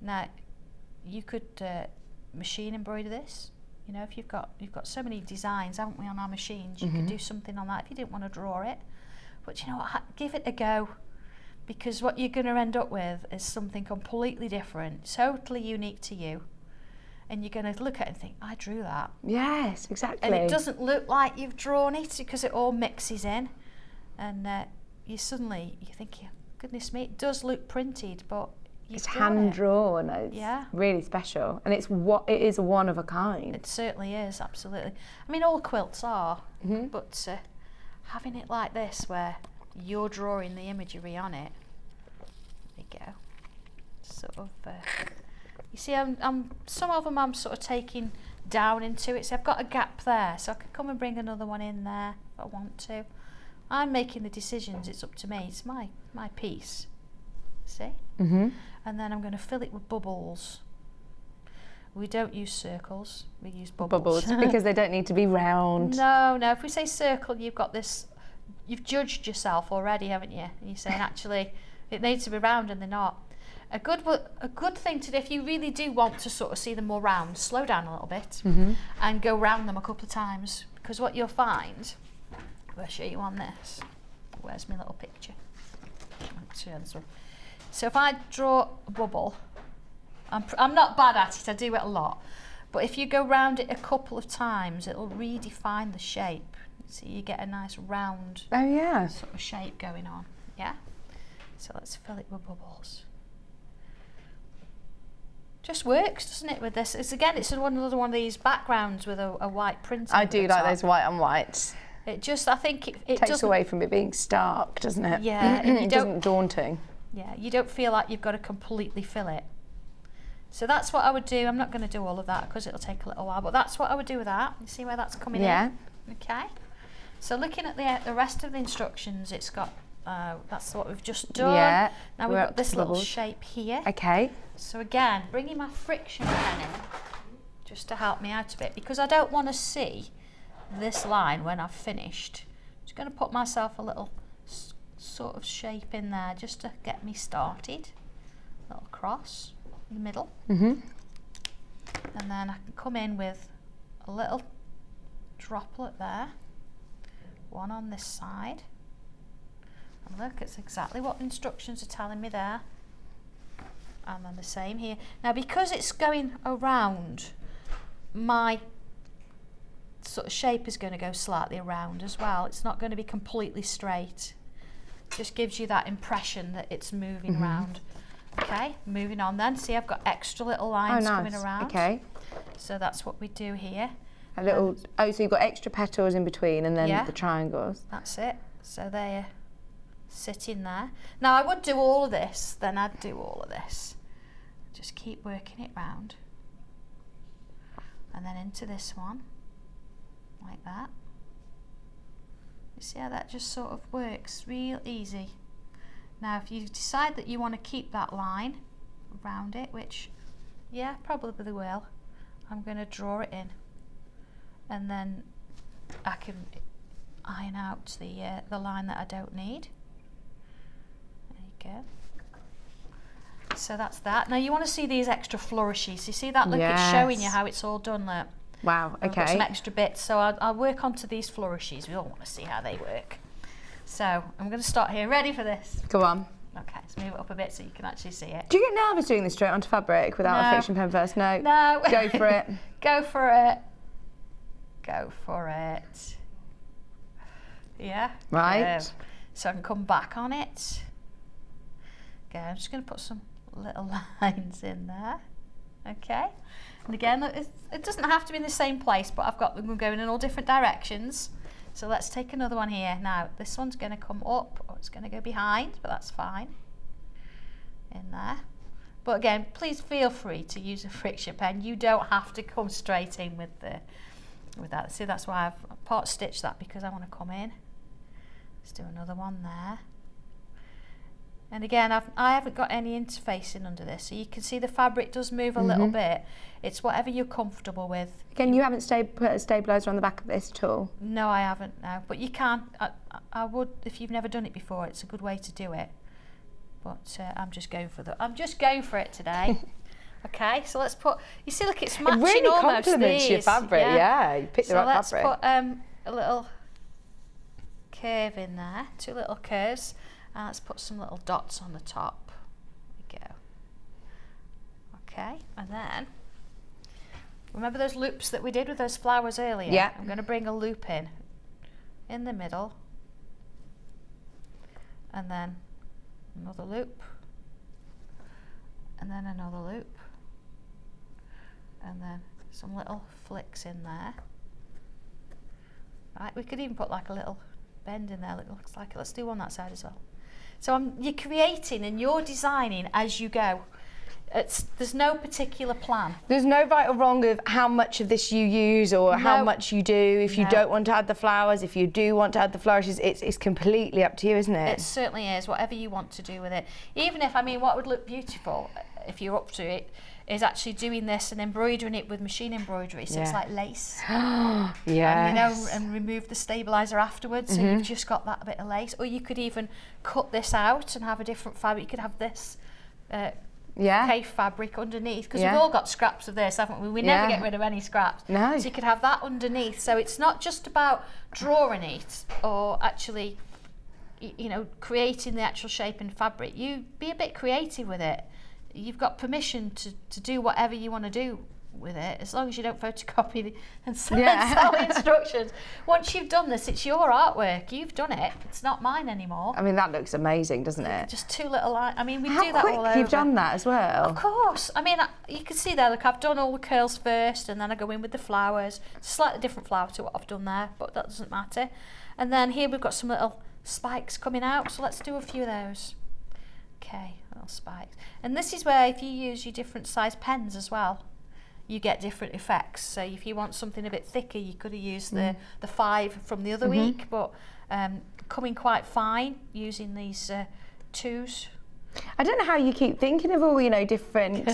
Now, you could machine embroider this. You know, if you've got so many designs, haven't we, on our machines? You could do something on that if you didn't want to draw it. But you know what? Give it a go, because what you're going to end up with is something completely different, totally unique to you. And you're going to look at it and think, I drew that. Yes, exactly. And it doesn't look like you've drawn it because it all mixes in. And you think, goodness me, it does look printed, but it's hand drawn. It's yeah, really special, and it is one of a kind. It certainly is, absolutely. I mean, all quilts are, but having it like this, where you're drawing the imagery on it, there you go. Sort of, you see, some of them I'm sort of taking down into it. So I've got a gap there, so I can come and bring another one in there if I want to. I'm making the decisions. It's up to me. It's my piece. See? And then I'm going to fill it with bubbles. We don't use circles. We use bubbles. Because they don't need to be round. No. If we say circle, you've got this. You've judged yourself already, haven't you? And you're saying actually it needs to be round, and they're not. A good thing to do, if you really do want to sort of see them more round, slow down a little bit and go round them a couple of times, because what you'll find, I'll show you on this. Where's my little picture? So if I draw a bubble, I'm not bad at it, I do it a lot, but if you go round it a couple of times, it'll redefine the shape. So you get a nice round sort of shape going on. Yeah? So let's fill it with bubbles. Just works, doesn't it, with this? It's another one of these backgrounds with a white print. I do like those white on whites. It just, I think it takes away from it being stark, doesn't it? Yeah. And it doesn't daunting. Yeah, you don't feel like you've got to completely fill it. So that's what I would do. I'm not going to do all of that because it'll take a little while, but that's what I would do with that. You see where that's coming in? Okay. So looking at the rest of the instructions, it's got, that's what we've just done. Yeah. Now we've got this little shape here. Okay. So again, bringing my friction pen in just to help me out a bit, because I don't want to see this line when I've finished. I'm just going to put myself a little sort of shape in there just to get me started. A little cross in the middle. And then I can come in with a little droplet there, one on this side. And look, it's exactly what the instructions are telling me there. And then the same here. Now because it's going around, my sort of shape is going to go slightly around as well. It's not going to be completely straight. Just gives you that impression that it's moving around. Okay, moving on then. See, I've got extra little lines coming around. Okay. So that's what we do here. A little, so you've got extra petals in between and then the triangles. That's it. So they're sitting there. Now I would do all of this, then I'd do all of this. Just keep working it round. And then into this one, like that. You see how that just sort of works real easy. Now if you decide that you want to keep that line around it, which probably will, I'm going to draw it in, and then I can iron out the line that I don't need. There you go. So that's that. Now you want to see these extra flourishes. You see that? Look, it's showing you how it's all done. Look. Wow, okay. I've got some extra bits, so I'll work onto these flourishes. We all want to see how they work. So I'm going to start here. Ready for this? Go on. Okay, let's move it up a bit so you can actually see it. Do you get nervous doing this straight onto fabric without a friction pen first? No. No. Go for it. Go for it. Go for it. Yeah. Right. Good. So I can come back on it. Okay, I'm just going to put some little lines in there. Okay. And again, it doesn't have to be in the same place, but I've got them going in all different directions. So let's take another one here. Now, this one's going to come up, or it's going to go behind, but that's fine. In there. But again, please feel free to use a friction pen. You don't have to come straight in with that. See, that's why I've part stitched that, because I want to come in. Let's do another one there. And again, I haven't got any interfacing under this, so you can see the fabric does move a little bit. It's whatever you're comfortable with. Again, you haven't put a stabiliser on the back of this at all? No, I haven't, no. But you can. I would, if you've never done it before, it's a good way to do it. But I'm just going for it today. Okay, so let's put, you see, look, it's matching it really almost complements these. your fabric, yeah. You picked the right fabric. So let's put a little curve in there, two little curves. And let's put some little dots on the top. There we go. Okay, and then, remember those loops that we did with those flowers earlier? Yeah. I'm going to bring a loop in the middle, and then another loop, and then another loop, and then some little flicks in there. Right, we could even put like a little bend in there that looks like it. Let's do one that side as well. So you're creating and you're designing as you go. There's no particular plan. There's no right or wrong of how much of this you use or how much you do. If you don't want to add the flowers, if you do want to add the flourishes, it's completely up to you, isn't it? It certainly is, whatever you want to do with it. Even if, I mean, what would look beautiful, if you're up to it, is actually doing this and embroidering it with machine embroidery, so it's like lace. Yeah. And, you know, and remove the stabiliser afterwards, so you've just got that bit of lace. Or you could even cut this out and have a different fabric. You could have this cave fabric underneath, because we've all got scraps of this, haven't we? We never get rid of any scraps. No. So you could have that underneath. So it's not just about drawing it or actually, you know, creating the actual shape and fabric. You be a bit creative with it. You've got permission to do whatever you want to do with it, as long as you don't photocopy and sell the instructions. Once you've done this, it's your artwork. You've done it. It's not mine anymore. I mean, that looks amazing, doesn't it? Just two little lines. I mean, we How do that all quick over. you've done that as well. Of course. I mean, you can see there, look, I've done all the curls first, and then I go in with the flowers. It's a slightly different flower to what I've done there, but that doesn't matter. And then here we've got some little spikes coming out, so let's do a few of those. Okay, little spikes. And this is where, if you use your different size pens as well, you get different effects. So if you want something a bit thicker, you could have used the 5 from the other week, but coming quite fine using these 2s. I don't know how you keep thinking of all, you know, different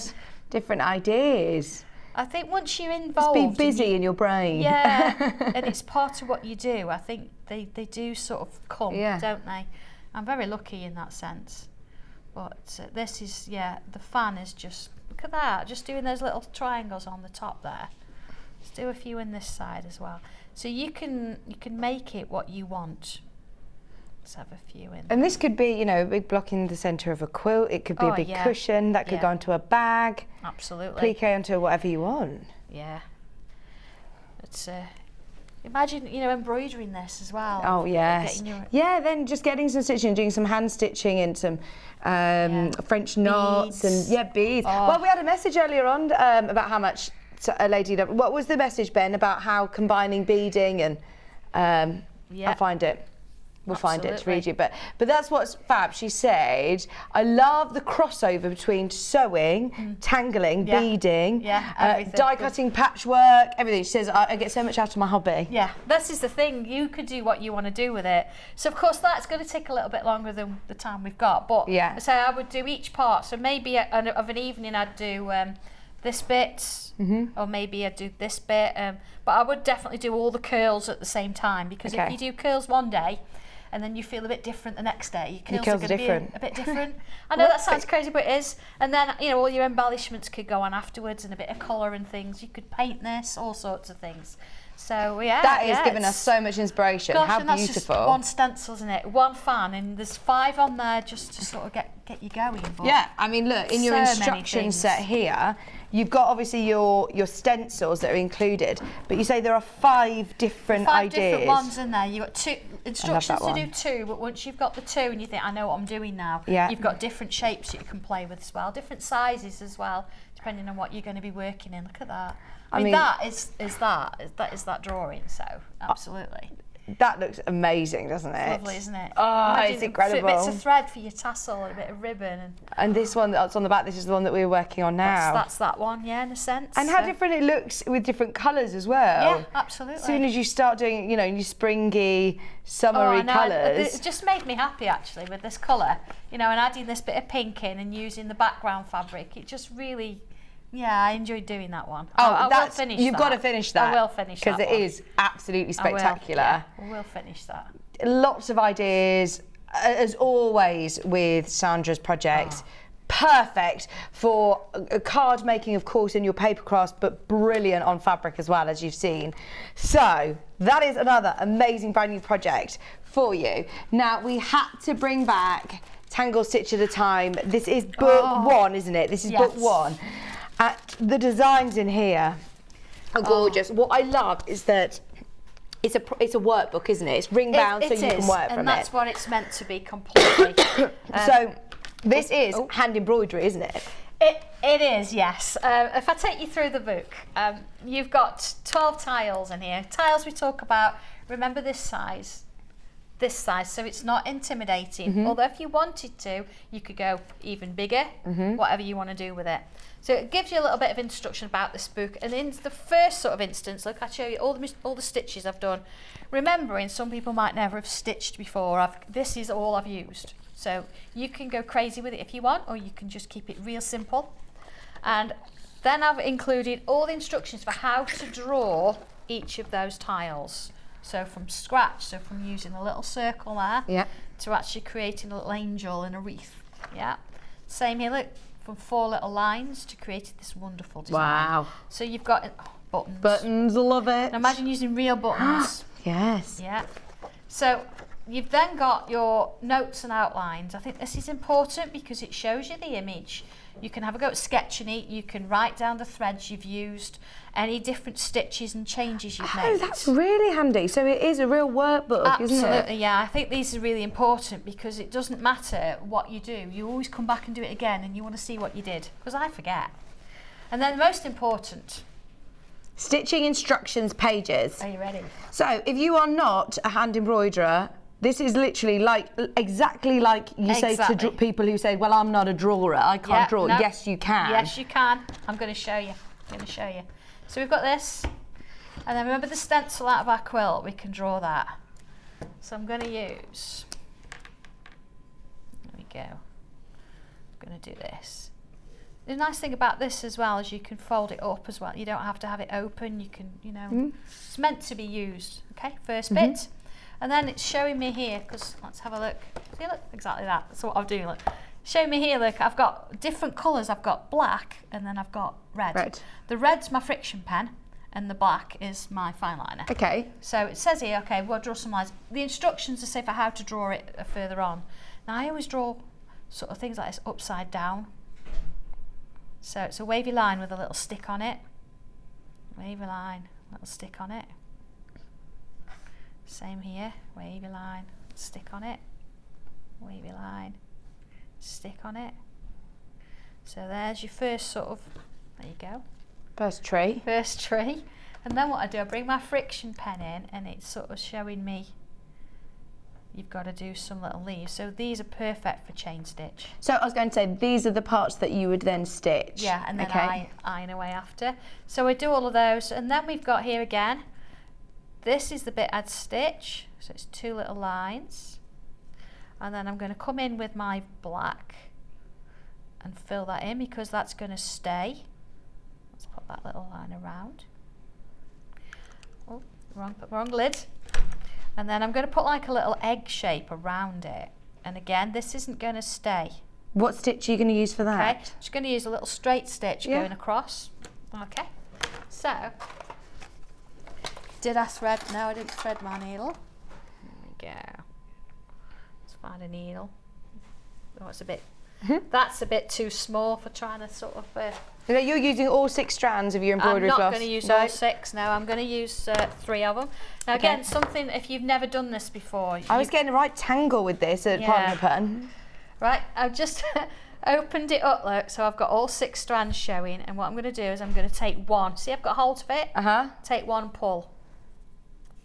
ideas. I think once you're involved, Just be busy in your brain. Yeah, and it's part of what you do. I think they do sort of come, don't they? I'm very lucky in that sense. But this is, the fan is just, look at that, just doing those little triangles on the top there. Let's do a few in this side as well. So you can make it what you want. Let's have a few in. And this could be, you know, a big block in the centre of a quilt. It could be a big cushion. That could go into a bag. Absolutely. Plique onto whatever you want. Yeah. It's imagine, you know, embroidering this as well. Oh, yes. Yeah, then just getting some stitching, doing some hand stitching and some French knots and beads. Oh. Well, we had a message earlier on about how much a lady. What was the message, Ben, about how combining beading and I'll find it. We'll find it to read you, but that's what's fab. She said, "I love the crossover between sewing, tangling, beading, die cutting, patchwork, everything." She says, "I get so much out of my hobby." Yeah, this is the thing. You could do what you want to do with it. So of course that's going to take a little bit longer than the time we've got. But so I would do each part. So maybe of an evening I'd do this bit, or maybe I'd do this bit. But I would definitely do all the curls at the same time, because if you do curls one day, and then you feel a bit different the next day, your curls are going to be a bit different. I know that sounds crazy, but it is. And then, you know, all your embellishments could go on afterwards, and a bit of colour and things. You could paint this, all sorts of things. So that is giving us so much inspiration. Gosh, how and that's beautiful! Just one stencil, isn't it? One fan, and there's 5 on there just to sort of get you going. But I mean, look, in your instruction set here, you've got obviously your stencils that are included, but you say there are 5 different ideas. 5 different ones in there. You've got 2 instructions to do 2, but once you've got the 2 and you think, I know what I'm doing now, you've got different shapes that you can play with as well, different sizes as well, depending on what you're going to be working in. Look at that. I mean that is that drawing, so absolutely. That looks amazing, doesn't it? It's lovely, isn't it? Oh, it's incredible. Bits of thread for your tassel and a bit of ribbon. And this one that's on the back, this is the one that we're working on now. That's that one, in a sense. And how different it looks with different colours as well. Yeah, absolutely. As soon as you start doing, you know, your springy, summery colours. It just made me happy, actually, with this colour. You know, and adding this bit of pink in and using the background fabric. It just really... Yeah, I enjoyed doing that one. I will finish you've that. got to finish that. I will finish that because it is absolutely spectacular. I will finish that. Lots of ideas, as always, with Sandra's projects. Perfect for card making, of course, in your paper crafts, but brilliant on fabric as well, as you've seen. So that is another amazing brand new project for you. Now, we had to bring back Tangle Stitch at a Time. This is book 1, isn't it? This is book 1. The designs in here are gorgeous. What I love is that it's a workbook, isn't it? It's ring bound, so you can work from it. And that's what it's meant to be completely. So This is hand embroidery, isn't it? It is, yes. If I take you through the book, you've got 12 tiles in here. Tiles we talk about, remember this size, so it's not intimidating. Although if you wanted to, you could go even bigger, whatever you want to do with it. So it gives you a little bit of instruction about this book. And in the first sort of instance, look, I'll show you all the stitches I've done. Remembering some people might never have stitched before. This is all I've used. So you can go crazy with it if you want, or you can just keep it real simple. And then I've included all the instructions for how to draw each of those tiles. So from scratch, so from using a little circle there to actually creating a little angel in a wreath. Yeah. Same here, look, from 4 little lines to create this wonderful design. Wow. So you've got buttons. Buttons, I love it. Now imagine using real buttons. Yes. Yeah. So you've then got your notes and outlines. I think this is important because it shows you the image. You can have a go at sketching it. You can write down the threads you've used, any different stitches and changes you've made. Oh, that's really handy. So it is a real workbook, isn't it? Absolutely, yeah. I think these are really important because it doesn't matter what you do. You always come back and do it again and you want to see what you did, because I forget. And then most important, stitching instructions pages. Are you ready? So if you are not a hand embroiderer, this is literally like exactly like you say to people who say, well, I'm not a drawer, I can't draw. No. Yes, you can. Yes, you can. I'm going to show you. So we've got this, and then remember the stencil out of our quilt, we can draw that. So I'm going to use, there we go, I'm going to do this. The nice thing about this as well is you can fold it up as well. You don't have to have it open, you can, you know, it's meant to be used. Okay, first bit. And then it's showing me here, because let's have a look. See, look, exactly that. That's what I'll do. Look, show me here. Look, I've got different colours. I've got black, and then I've got red. The red's my friction pen, and the black is my fine liner. Okay. So it says here, okay, we'll draw some lines. The instructions are say for how to draw it are further on. Now I always draw sort of things like this upside down. So it's a wavy line with a little stick on it. Wavy line, little stick on it. Same here, wavy line, stick on it, wavy line, stick on it. So there's your first sort of, there you go. First tree. First tree. And then what I do, I bring my friction pen in and it's sort of showing me you've got to do some little leaves. So these are perfect for chain stitch. So I was going to say, these are the parts that you would then stitch. Yeah, and then iron away after. So I do all of those, and then we've got here again, this is the bit I'd stitch, so it's 2 little lines, and then I'm going to come in with my black and fill that in because that's going to stay. Let's put that little line around. Oh, wrong lid. And then I'm going to put like a little egg shape around it, and again this isn't going to stay. What stitch are you going to use for that? Okay, just going to use a little straight stitch going across. Okay, so did I thread? No, I didn't thread my needle. There we go. Let's find a needle. Oh, it's a bit. That's a bit too small for trying to sort of. You're using all 6 strands of your embroidery I'm cloth. not going to use all 6. No, I'm going to use 3 of them. Now again, something if you've never done this before. I was getting a right tangle with this at partner pen. Right, I've just opened it up, look, so I've got all 6 strands showing, and what I'm going to do is I'm going to take one. See, I've got hold of it. Take one and pull.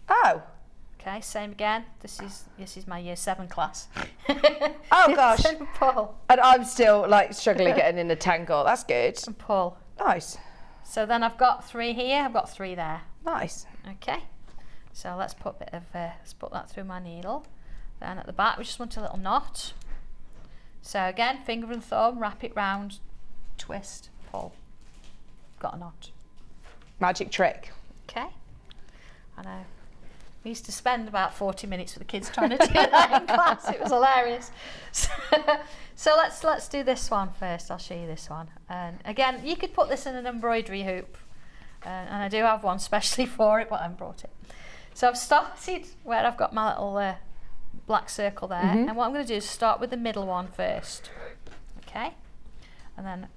Oh. Okay, same again. This is my year 7 class. Oh gosh. And pull. And I'm still like struggling getting in a tangle. That's good. And pull. Nice. So then I've got 3 here. I've got 3 there. Nice. Okay. So let's put a bit of let's put that through my needle. Then at the back we just want a little knot. So again, finger and thumb, wrap it round, twist, pull. Got a knot. Magic trick. Okay. I know. We used to spend about 40 minutes with the kids trying to do that in class. It was hilarious. So let's do this one first. I'll show you this one. And again, you could put this in an embroidery hoop. And I do have one specially for it, but I haven't brought it. So I've started where I've got my little black circle there. And what I'm going to do is start with the middle one first. Okay. And then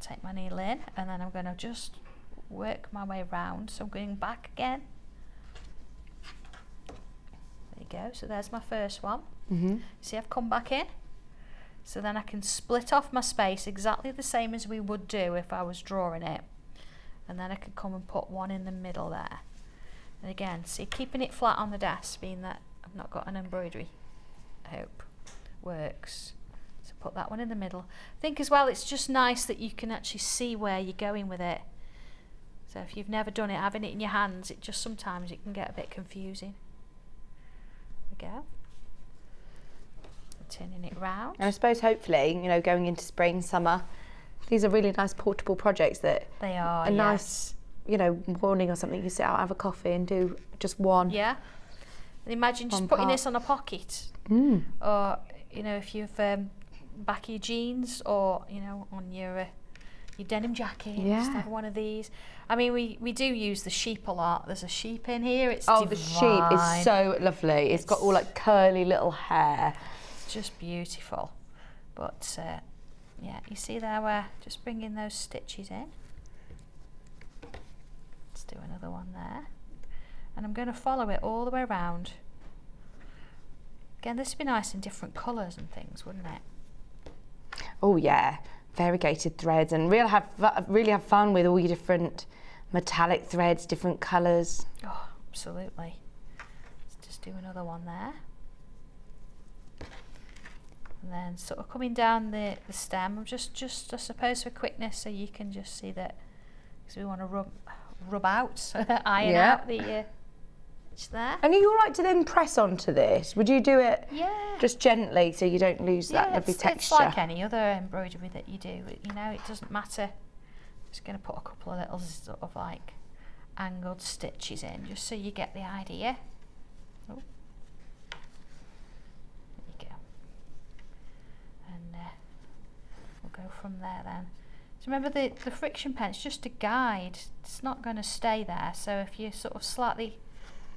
take my needle in. And then I'm going to just work my way round. So I'm going back again. There you go. So there's my first one. See, I've come back in. So then I can split off my space exactly the same as we would do if I was drawing it. And then I can come and put one in the middle there. And again, see, keeping it flat on the desk, being that I've not got an embroidery hoop, works. So put that one in the middle. I think as well, it's just nice that you can actually see where you're going with it. So if you've never done it, having it in your hands, it just sometimes it can get a bit confusing. There we go. Turning it round. And I suppose hopefully, you know, going into spring, summer, these are really nice portable projects that they are a nice, you know, morning or something, you sit out, have a coffee and do just one. Yeah. And imagine just putting this on a pocket. Or, you know, if you've back of your jeans or, you know, on your denim jacket, just have one of these. I mean, we do use the sheep a lot. There's a sheep in here. It's divine. The sheep is so lovely. It's got all like curly little hair. Just beautiful. But yeah, you see there where just bringing those stitches in. Let's do another one there, and I'm going to follow it all the way around. Again, this would be nice in different colours and things, wouldn't it? Oh yeah, variegated threads, and really have fun with all your different metallic threads, different colours. Oh, absolutely. Let's just do another one there. And then sort of coming down the stem, just I suppose for quickness, so you can just see that, because we want to rub out, iron out the edge there. And are you all right to then press onto this? Would you do it just gently so you don't lose that lovely texture? It's like any other embroidery that you do, you know, it doesn't matter. I'm just going to put a couple of little sort of like angled stitches in, just so you get the idea. Oh. Go from there then. So remember the friction pen, it's just a guide, it's not going to stay there, so if you're sort of slightly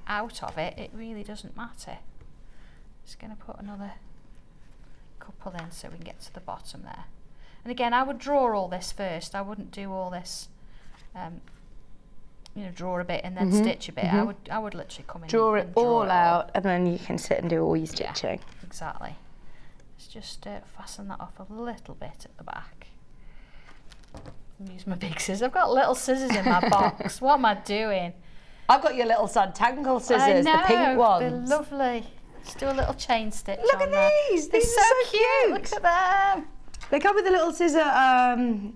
out of it, it really doesn't matter. Just going to put another couple in so we can get to the bottom there. And again, I would draw all this first. I wouldn't do all this you know, draw a bit and then stitch a bit. I would literally come in draw and it all out, and then you can sit and do all your stitching. Yeah, exactly. Just fasten that off a little bit at the back. Use my big scissors. I've got little scissors in my box. What am I doing? I've got your little Sanntangle scissors, I know, the pink ones. They're lovely. Just do a little chain stitch. Look on at there. these. They're These so are so cute. Look at them. They come with a little scissor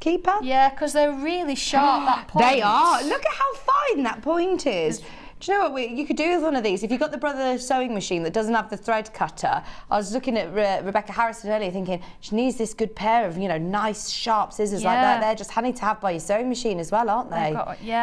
keeper. Yeah, because they're really sharp. That point. They are. Look at how fine that point is. Do you know what you could do with one of these? If you've got the Brother sewing machine that doesn't have the thread cutter, I was looking at Rebecca Harrison earlier thinking she needs this good pair of, you know, nice sharp scissors like that. They're just handy to have by your sewing machine as well, aren't they?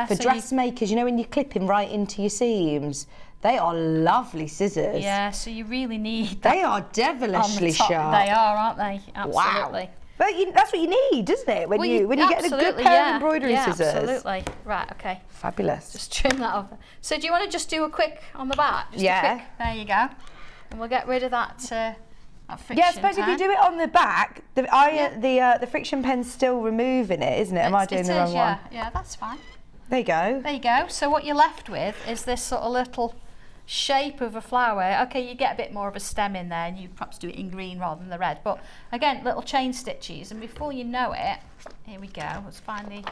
For so dressmakers, you know, when you're clipping right into your seams. They are lovely scissors. Yeah, so you really need that. They are devilishly sharp. They are, aren't they? Absolutely. Wow. But that's what you need, isn't it? When you get a good pair of embroidery scissors. Absolutely. Right, okay. Fabulous. Just trim that off. So do you want to just do a quick on the back? Just a quick, there you go. And we'll get rid of that friction. Yeah, I suppose if you do it on the back, the friction pen's still removing it, isn't it? Am I doing the wrong one? Yeah, that's fine. There you go. There you go. So what you're left with is this sort of little shape of a flower. Okay, you get a bit more of a stem in there, and you perhaps do it in green rather than the red. But again, little chain stitches, and before you know it, here we go. Let's find the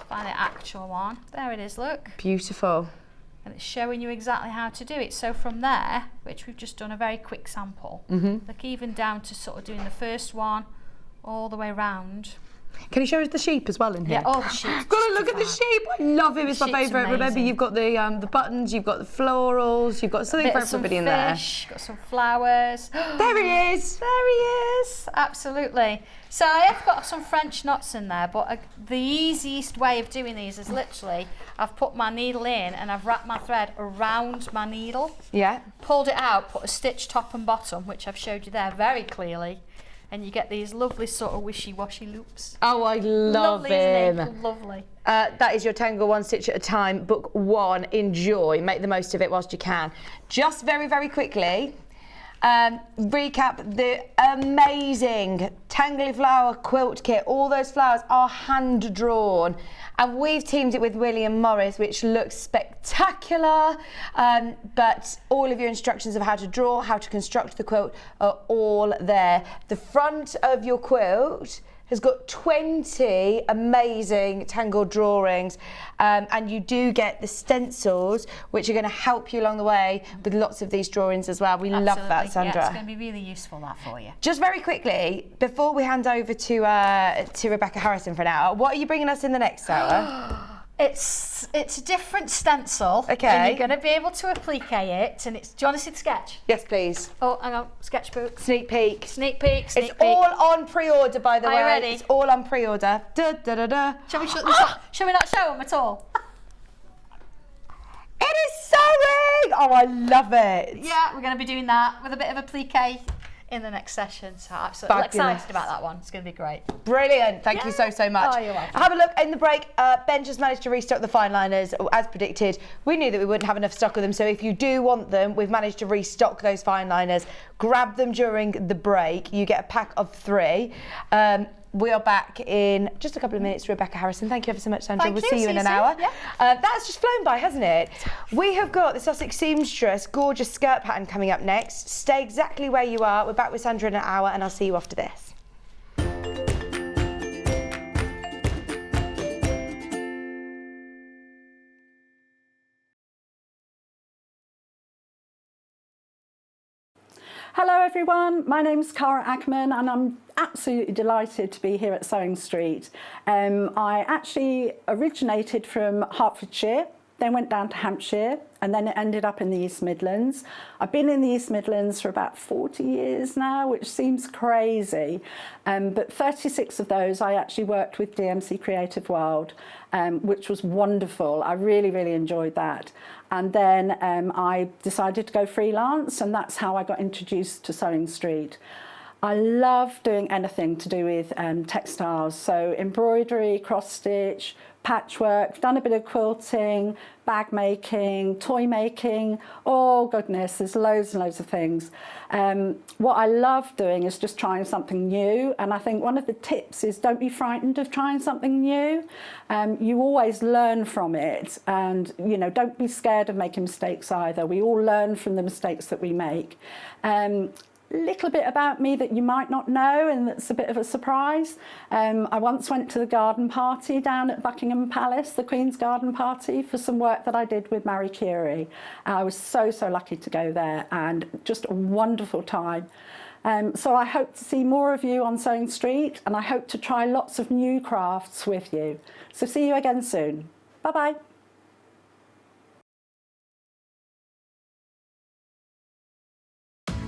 actual one. There it is. Look. Beautiful. And it's showing you exactly how to do it. So from there, which we've just done a very quick sample, look, even down to sort of doing the first one all the way round. Can you show us the sheep as well in here? Yeah, oh, the sheep. Got to look at the sheep. I love him. It's my favourite. Remember, you've got the buttons, you've got the florals, you've got something for everybody in there. Got some flowers. There he is. There he is. Absolutely. So I have got some French knots in there, but the easiest way of doing these is literally I've put my needle in and I've wrapped my thread around my needle. Yeah. Pulled it out, put a stitch top and bottom, which I've showed you there very clearly. And you get these lovely sort of wishy-washy loops. Oh, I love lovely, him. Isn't it? Lovely. That is your Tangle One Stitch at a Time, book one. Enjoy, make the most of it whilst you can. Just very, very quickly, recap the amazing Tangley flower quilt kit. All those flowers are hand drawn, and we've teamed it with William Morris, which looks spectacular. But all of your instructions of how to draw, how to construct the quilt are all there. The front of your quilt has got 20 amazing tangled drawings, and you do get the stencils, which are going to help you along the way with lots of these drawings as well. We love that, Sandra. Yeah, it's going to be really useful, that, for you. Just very quickly, before we hand over to Rebecca Harrison for an hour, what are you bringing us in the next hour? It's a different stencil. Okay. And you're going to be able to applique it. And it's. Do you want to see the sketch? Yes, please. Oh, hang on. Sketchbook. Sneak peek. Sneak peek. Sneak It's peek. all on pre-order, by the way. Are you ready? It's all on pre-order. Da, da, da, da. Shall we, shall we not show them at all? It is sewing! Oh, I love it. Yeah, we're going to be doing that with a bit of applique in the next session. So I'm absolutely Fabulous. excited about that one. It's going to be great. Brilliant. Thank you so much. Oh, you're welcome. Have a look in the break. Ben just managed to restock the fine liners as predicted. We knew that we wouldn't have enough stock of them, so if you do want them, we've managed to restock those fine liners. Grab them during the break. You get a pack of 3. We are back in just a couple of minutes. Rebecca Harrison, thank you ever so much, Sandra. We'll see you in an hour. Yeah. That's just flown by, hasn't it? We have got the Sussex Seamstress gorgeous skirt pattern coming up next. Stay exactly where you are. We're back with Sandra in an hour, and I'll see you after this. Hello everyone, my name's Cara Ackerman and I'm absolutely delighted to be here at Sewing Street. I actually originated from Hertfordshire, then went down to Hampshire and then it ended up in the East Midlands. I've been in the East Midlands for about 40 years now, which seems crazy, but 36 of those I actually worked with DMC Creative World, which was wonderful. I really, really enjoyed that. And then I decided to go freelance, and that's how I got introduced to Sewing Street. I love doing anything to do with textiles, so embroidery, cross stitch, patchwork, done a bit of quilting, bag making, toy making, oh goodness, there's loads and loads of things. What I love doing is just trying something new, and I think one of the tips is don't be frightened of trying something new. You always learn from it, and you know, don't be scared of making mistakes either. We all learn from the mistakes that we make. Little bit about me that you might not know, and that's a bit of a surprise. I once went to the garden party down at Buckingham Palace, the Queen's garden party, for some work that I did with Marie Curie. I was so lucky to go there, and just a wonderful time. So I hope to see more of you on Sewing Street, and I hope to try lots of new crafts with you. So see you again soon. Bye-bye.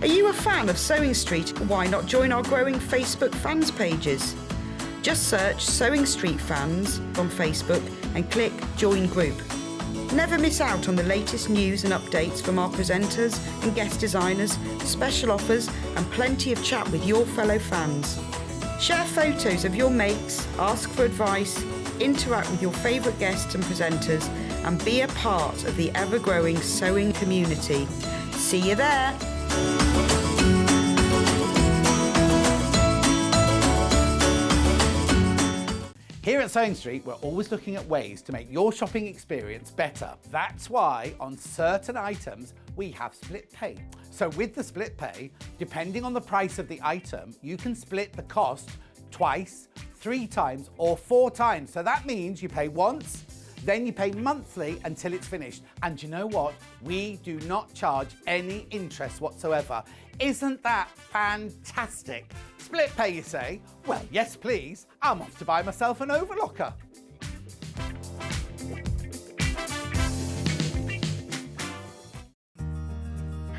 Are you a fan of Sewing Street? Why not join our growing Facebook fans pages? Just search Sewing Street Fans on Facebook and click Join Group. Never miss out on the latest news and updates from our presenters and guest designers, special offers and plenty of chat with your fellow fans. Share photos of your makes, ask for advice, interact with your favourite guests and presenters and be a part of the ever-growing sewing community. See you there! Here at Sewing Street, we're always looking at ways to make your shopping experience better. That's why on certain items, we have split pay. So with the split pay, depending on the price of the item, you can split the cost twice, 3 times, or 4 times. So that means you pay once, then you pay monthly until it's finished. And you know what? We do not charge any interest whatsoever. Isn't that fantastic? Split pay, you say? Well, yes, please. I'm off to buy myself an overlocker.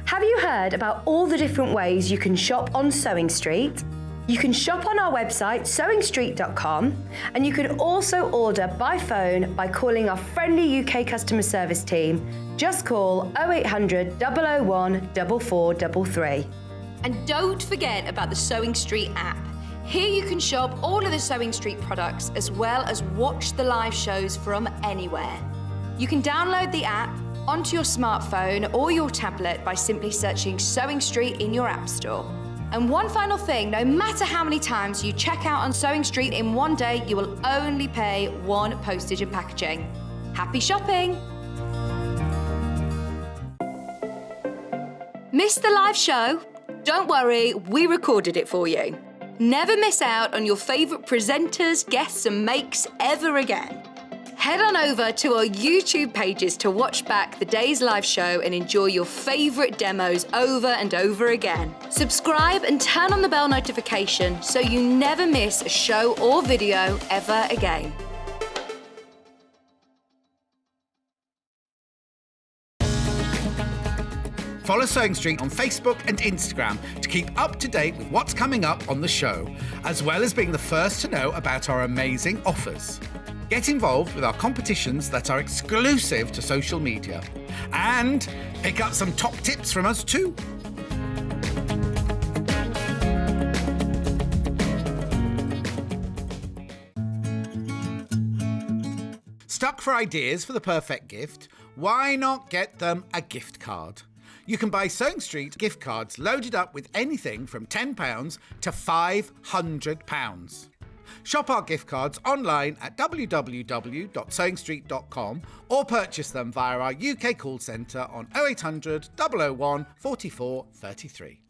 Have you heard about all the different ways you can shop on Sewing Street? You can shop on our website, sewingstreet.com, and you can also order by phone by calling our friendly UK customer service team. Just call 0800 001 4433. And don't forget about the Sewing Street app. Here you can shop all of the Sewing Street products as well as watch the live shows from anywhere. You can download the app, onto your smartphone or your tablet by simply searching Sewing Street in your app store. And one final thing, no matter how many times you check out on Sewing Street in one day, you will only pay 1 postage and packaging. Happy shopping! Missed the live show? Don't worry, we recorded it for you. Never miss out on your favourite presenters, guests and makes ever again. Head on over to our YouTube pages to watch back the day's live show and enjoy your favourite demos over and over again. Subscribe and turn on the bell notification so you never miss a show or video ever again. Follow Sewing Street on Facebook and Instagram to keep up to date with what's coming up on the show, as well as being the first to know about our amazing offers. Get involved with our competitions that are exclusive to social media. And pick up some top tips from us too. Stuck for ideas for the perfect gift? Why not get them a gift card? You can buy Sewing Street gift cards loaded up with anything from £10 to £500. Shop our gift cards online at www.sewingstreet.com or purchase them via our UK call centre on 0800 001 44 33.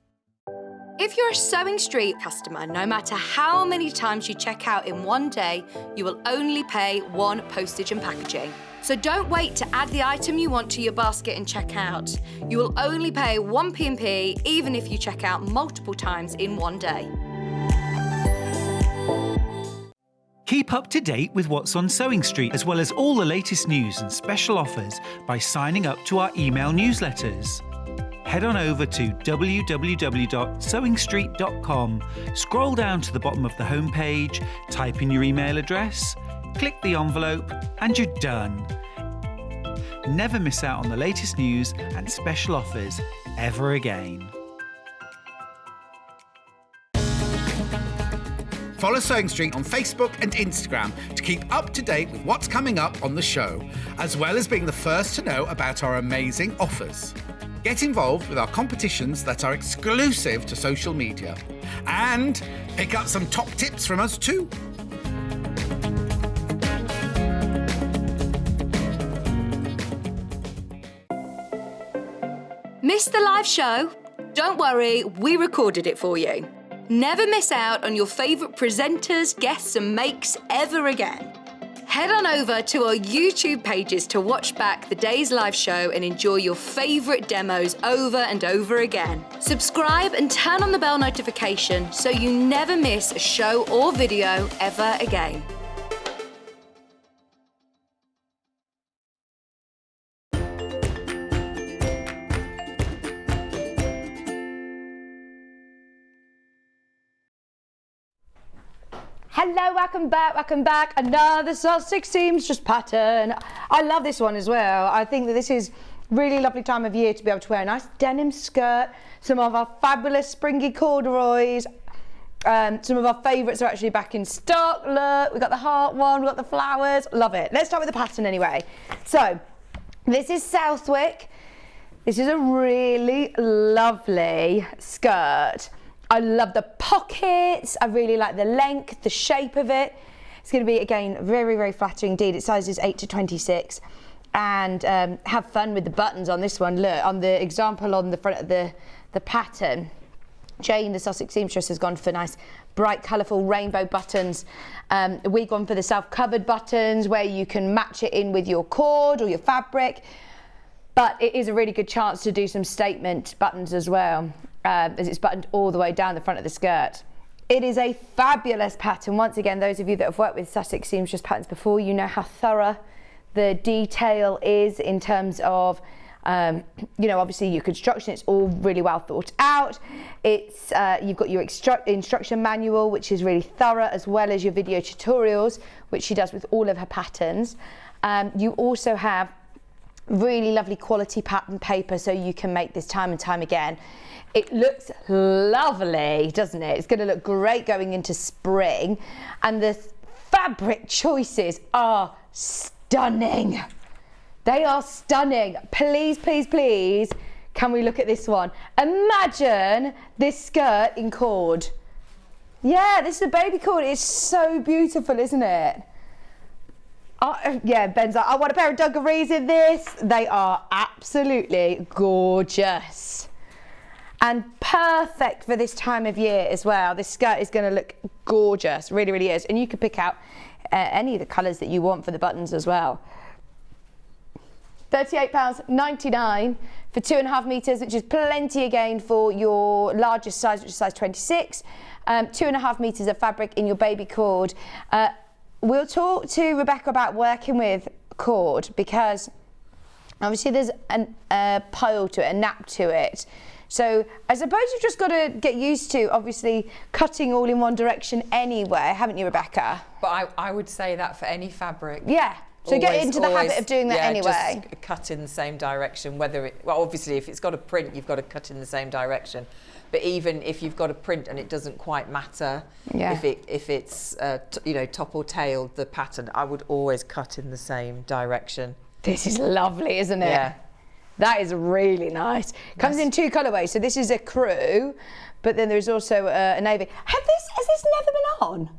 If you're a Sewing Street customer, no matter how many times you check out in one day, you will only pay 1 postage and packaging. So don't wait to add the item you want to your basket and check out. You will only pay 1 P&P even if you check out multiple times in one day. Keep up to date with what's on Sewing Street, as well as all the latest news and special offers by signing up to our email newsletters. Head on over to www.sewingstreet.com, scroll down to the bottom of the homepage, type in your email address, click the envelope, and you're done. Never miss out on the latest news and special offers ever again. Follow Sewing Street on Facebook and Instagram to keep up to date with what's coming up on the show, as well as being the first to know about our amazing offers. Get involved with our competitions that are exclusive to social media. And pick up some top tips from us too. Missed the live show? Don't worry, we recorded it for you. Never miss out on your favourite presenters, guests and makes ever again. Head on over to our YouTube pages to watch back the day's live show and enjoy your favourite demos over and over again. Subscribe and turn on the bell notification so you never miss a show or video ever again. Hello, welcome back. Another Sussex Seamstress pattern. I love this one as well. I think that this is really lovely time of year to be able to wear a nice denim skirt, some of our fabulous springy corduroys. Some of our favourites are actually back in stock. Look, we've got the heart one, we've got the flowers. Love it. Let's start with the pattern anyway. So, this is Southwick. This is a really lovely skirt. I love the pockets, I really like the length, the shape of it. It's going to be, again, very, very flattering indeed. It sizes 8 to 26. And have fun with the buttons on this one. Look, on the example on the front of the pattern, Jane, the Sussex Seamstress, has gone for nice, bright, colourful rainbow buttons. We've gone for the self-covered buttons where you can match it in with your cord or your fabric. But it is a really good chance to do some statement buttons as well. As it's buttoned all the way down the front of the skirt. It is a fabulous pattern. Once again, those of you that have worked with Sussex Seamstress patterns before, you know how thorough the detail is in terms of, you know, obviously your construction. It's all really well thought out. It's you've got your instruction manual, which is really thorough, as well as your video tutorials, which she does with all of her patterns. You also have really lovely quality pattern paper, so you can make this time and time again. It looks lovely, doesn't it? It's going to look great going into spring. And the fabric choices are stunning. They are stunning. Please, please, please, can we look at this one? Imagine this skirt in cord. Yeah, this is a baby cord. It's so beautiful, isn't it? Yeah, Ben's like, I want a pair of dungarees in this. They are absolutely gorgeous. And perfect for this time of year as well. This skirt is going to look gorgeous, really, really is. And you can pick out any of the colours that you want for the buttons as well. £38.99 for 2.5 metres, which is plenty again for your largest size, which is size 26. 2.5 metres of fabric in your baby cord. We'll talk to Rebecca about working with cord because obviously there's a pile to it, a nap to it. So I suppose you've just got to get used to obviously cutting all in one direction anyway, haven't you, Rebecca? But I would say that for any fabric. Yeah. So get into the habit of doing that anyway. Just cut in the same direction. Well, obviously, if it's got a print, you've got to cut in the same direction. But even if you've got a print and it doesn't quite matter, if it's top or tail, the pattern, I would always cut in the same direction. This is lovely, isn't it? Yeah. That is really nice. Comes in 2 colourways. So this is a crew, but then there's also a navy. Has this never been on?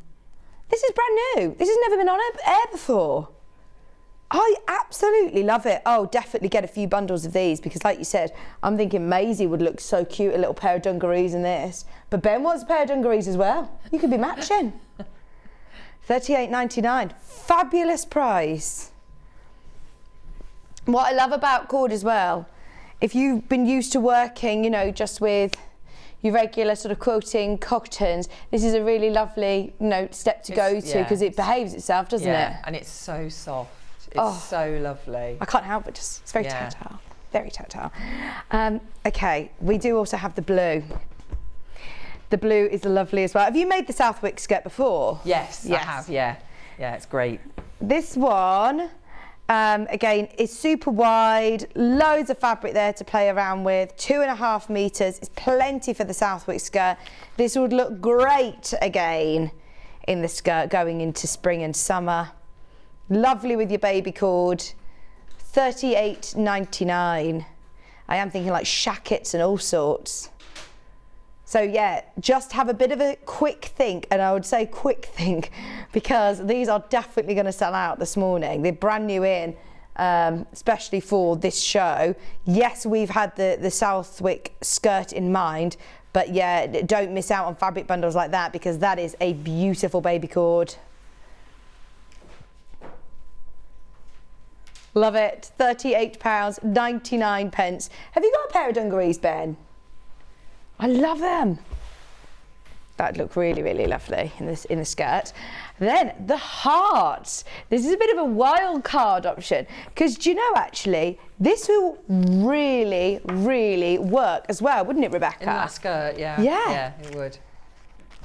This is brand new. This has never been on air before. I absolutely love it. Oh, definitely get a few bundles of these because like you said, I'm thinking Maisie would look so cute, a little pair of dungarees in this. But Ben wants a pair of dungarees as well. You could be matching. $38.99. Fabulous price. What I love about cord as well, if you've been used to working, just with your regular sort of quilting cottons, this is a really lovely, step to go to because it behaves itself, doesn't it? Yeah, and it's so soft. It's so lovely. I can't help it, it's very tactile, very tactile. Okay, we do also have the blue. The blue is lovely as well. Have you made the Southwick skirt before? Yes, I have, yeah. Yeah, it's great. This one, again, is super wide, loads of fabric there to play around with, 2.5 metres, it's plenty for the Southwick skirt. This would look great again in the skirt going into spring and summer. Lovely with your baby cord, $38.99. I am thinking like shackets and all sorts. So yeah, just have a bit of a quick think, and I would say quick think because these are definitely going to sell out this morning. They're brand new in, especially for this show. Yes, we've had the Southwick skirt in mind, but yeah, don't miss out on fabric bundles like that because that is a beautiful baby cord. Love it. £38.99. Have you got a pair of dungarees, Ben? I love them. That'd look really, really lovely in the skirt. Then the hearts. This is a bit of a wild card option because do you know actually this will really, really work as well, wouldn't it, Rebecca? In that skirt, yeah. Yeah, it would.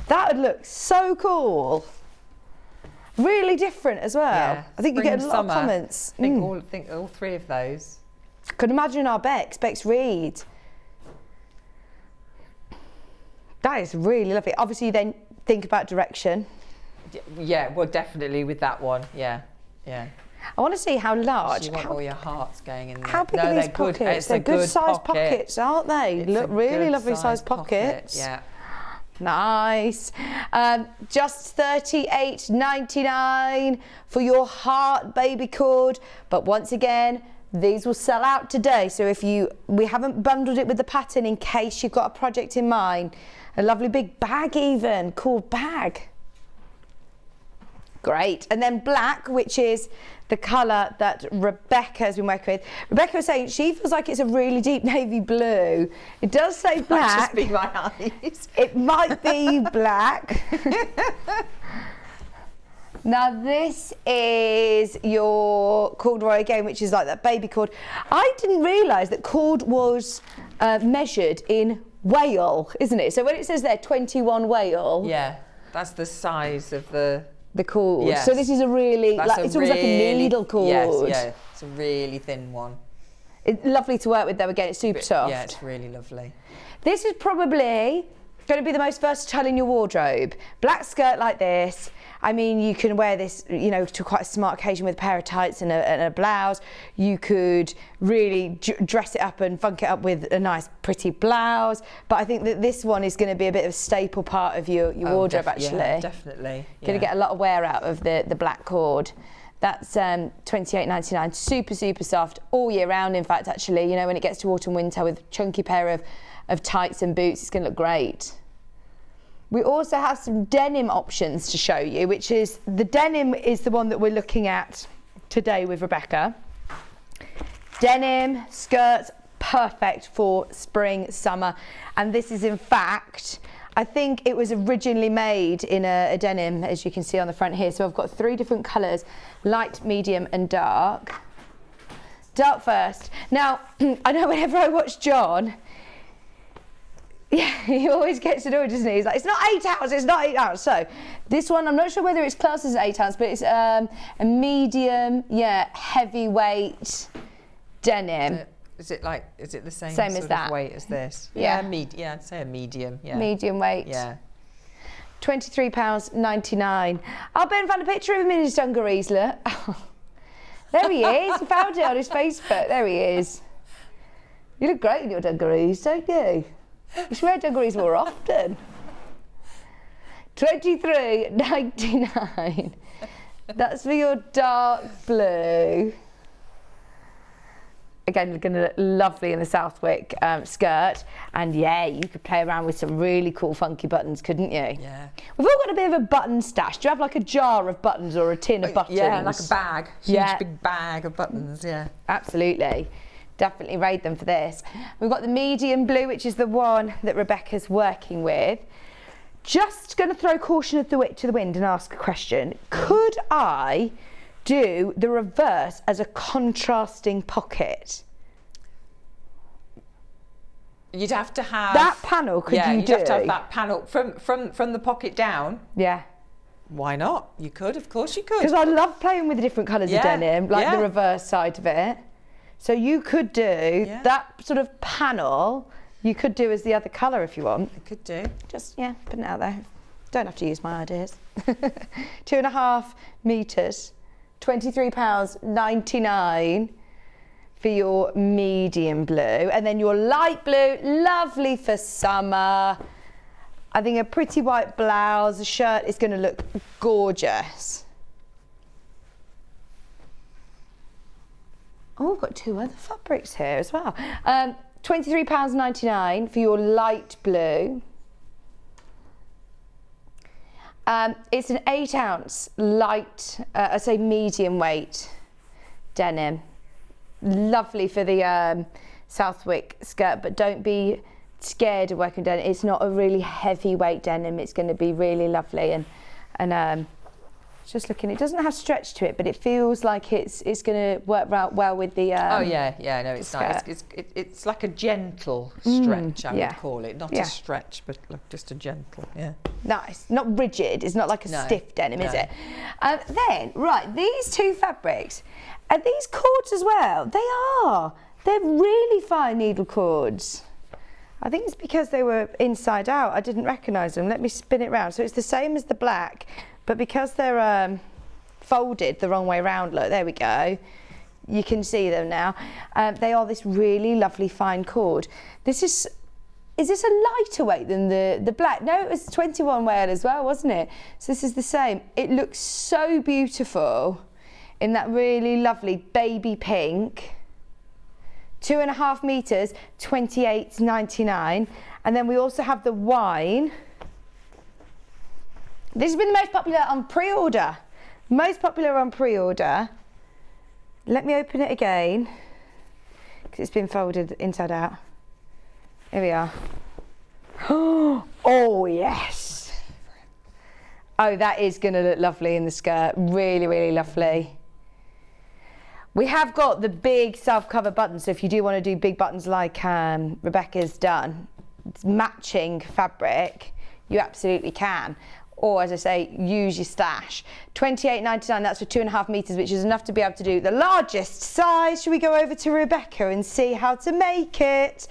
That would look so cool. Really different as well. Yeah. I think you get a lot of comments. I think all 3 of those. Could imagine our Bex Reed. That is really lovely. Obviously, then think about direction. Yeah, well, definitely with that one. Yeah. I want to see how large. You want all your hearts going in there. How big are these pockets? They're good sized pockets, aren't they? Look, really lovely sized pockets. Yeah. Nice. Just $38.99 for your heart baby cord. But once again, these will sell out today. So we haven't bundled it with the pattern in case you've got a project in mind. A lovely big bag even, cord bag. Great. And then black, which is the colour that Rebecca has been working with. Rebecca was saying she feels like it's a really deep navy blue. It does say black. Might just be my eyes. It might be black. Now this is your corduroy again, which is like that baby cord. I didn't realise that cord was measured in wale, isn't it? So when it says there 21 wale. Yeah, that's the size of the cord. Yes. So this is a really, it's almost like a needle cord. Yes, yeah, it's a really thin one. It's lovely to work with though, again, it's super soft. Yeah, it's really lovely. This is probably going to be the most versatile in your wardrobe. Black skirt like this. I mean, you can wear this, you know, to quite a smart occasion with a pair of tights and a blouse. You could really dress it up and funk it up with a nice, pretty blouse. But I think that this one is going to be a bit of a staple part of your wardrobe, actually. Yeah, definitely. Going to get a lot of wear out of the black cord. That's $28.99. Super, super soft all year round. In fact, actually, you know, when it gets to autumn, winter with a chunky pair of tights and boots, it's going to look great. We also have some denim options to show you, which is, the denim is the one that we're looking at today with Rebecca. Denim skirts, perfect for spring, summer. And this is, in fact, I think it was originally made in a denim, as you can see on the front here. So I've got 3 different colours, light, medium and dark. Dark first. Now, I know whenever I watch John, yeah, he always gets annoyed, doesn't he? He's like, it's not 8 ounce, it's not 8 ounce. So this one, I'm not sure whether it's classed as 8 ounce, but it's a medium, heavyweight denim. Is it the same as sort that of weight as this? Yeah. I'd say a medium. Yeah. Medium weight. Yeah. £23.99. Oh, Ben found a picture of him in his dungarees, look. There he is. He found it on his Facebook. There he is. You look great in your dungarees, don't you? You should wear dungarees more often. £23.99. That's for your dark blue. Again, looking to look lovely in the Southwick skirt. And yeah, you could play around with some really cool funky buttons, couldn't you? Yeah. We've all got a bit of a button stash. Do you have like a jar of buttons or a tin of buttons? Yeah, like a bag. Huge big bag of buttons, yeah. Absolutely. Definitely raid them for this. We've got the medium blue, which is the one that Rebecca's working with. Just going to throw caution to the wind and ask a question. Could I do the reverse as a contrasting pocket? You'd have to have that panel. Could you do? You'd have to have that panel from the pocket down. Yeah. Why not? You could, of course you could. Because I love playing with the different colours of denim, like the reverse side of it. So you could do that sort of panel. You could do as the other colour if you want. I could do. Just, put it out there. Don't have to use my ideas. 2.5 metres, £23.99 for your medium blue. And then your light blue, lovely for summer. I think a pretty white blouse, a shirt is going to look gorgeous. Oh, we've got 2 other fabrics here as well. £23.99 for your light blue. It's an 8 ounce light, I say medium weight denim. Lovely for the Southwick skirt, but don't be scared of working denim. It's not a really heavyweight denim. It's going to be really lovely and just looking, it doesn't have stretch to it, but it feels like it's going to work well with the. No, it's nice. It's like a gentle stretch, I would call it. Not a stretch, but just a gentle. Yeah. Nice, not rigid. It's not like a stiff denim, is it? Then, right, these 2 fabrics, are these cords as well? They are. They're really fine needle cords. I think it's because they were inside out. I didn't recognise them. Let me spin it round. So it's the same as the black. But because they're folded the wrong way around, look, there we go. You can see them now. They are this really lovely fine cord. Is this a lighter weight than the black? No, it was 21 weight as well, wasn't it? So this is the same. It looks so beautiful in that really lovely baby pink. 2.5 metres, £28.99. And then we also have the wine. This has been the most popular on pre-order. Most popular on pre-order. Let me open it again, because it's been folded inside out. Here we are. Oh, yes. Oh, that is going to look lovely in the skirt. Really, really lovely. We have got the big self-cover buttons, so if you do want to do big buttons like Rebecca's done, it's matching fabric, you absolutely can. Or, as I say, use your stash. £28.99, that's for 2.5 metres, which is enough to be able to do the largest size. Should we go over to Rebecca and see how to make it?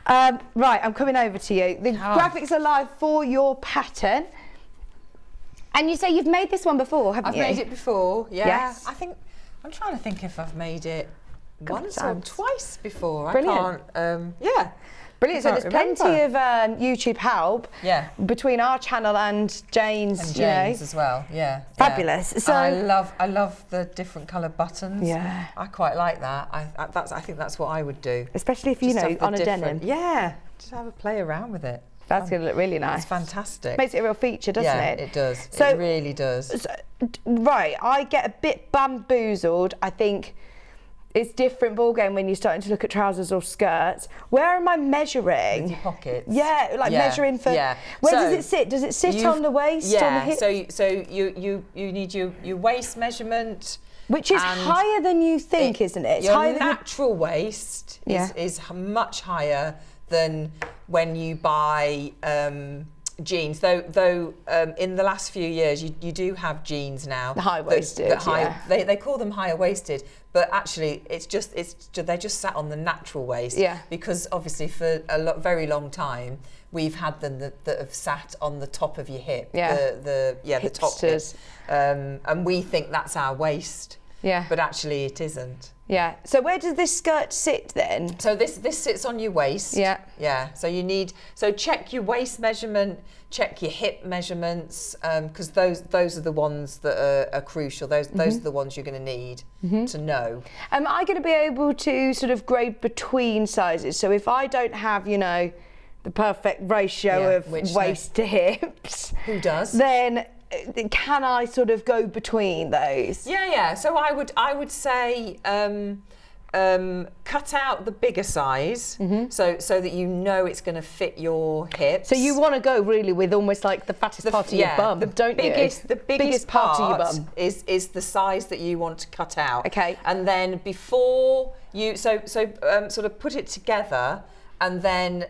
Right, I'm coming over to you. The graphics are live for your pattern. And you say you've made this one before, haven't you? I've made it before, yeah. Yes. I'm trying to think if I've made it once or times. twice before. Brilliant. I can't, yeah. Brilliant. So I there's can't plenty of remember. YouTube help between our channel and Jane's. And Jane's as well, yeah. Fabulous. Yeah. So And I love the different coloured buttons. Yeah. I quite like that. I think that's what I would do. especially if you Just know have the on a different- denim. Yeah, just have a play around with it. That's going to look really nice. It's fantastic. Makes it a real feature, doesn't yeah, it? it does. So- it really does. So, right, I get a bit bamboozled. I think it's different ballgame when you're starting to look at trousers or skirts. Where am I measuring? With your pockets. Yeah, like measuring for. Yeah. Where So does it sit? Does it sit you've- on the waist, on the hips? So you need your waist measurement. Which is and higher than you think, isn't it? It's your higher than natural waist Yeah. is much higher than when you buy jeans. Though in the last few years you do have jeans now. The high-waisted, yeah. They call them higher waisted, but actually they're just sat on the natural waist. Yeah. Because obviously for very long time we've had them that have sat on the top of your hip. Yeah. The top hip. Hipsters. And we think that's our waist. Yeah. But actually it isn't. Yeah. So where does this skirt sit then? So this sits on your waist. Yeah. Yeah. So check your waist measurement, check your hip measurements, because those are the ones that are crucial. Those are the ones you're going to need to know. Am I going to be able to sort of grade between sizes? So if I don't have, the perfect ratio of which waist to hips, Who does? then can I sort of go between those? Yeah. So I would say cut out the bigger size, so that you know it's going to fit your hips. So you want to go really with almost like the fattest part of your bum, don't you? The biggest part of your bum. is the size that you want to cut out. Okay. And then before you sort of put it together and then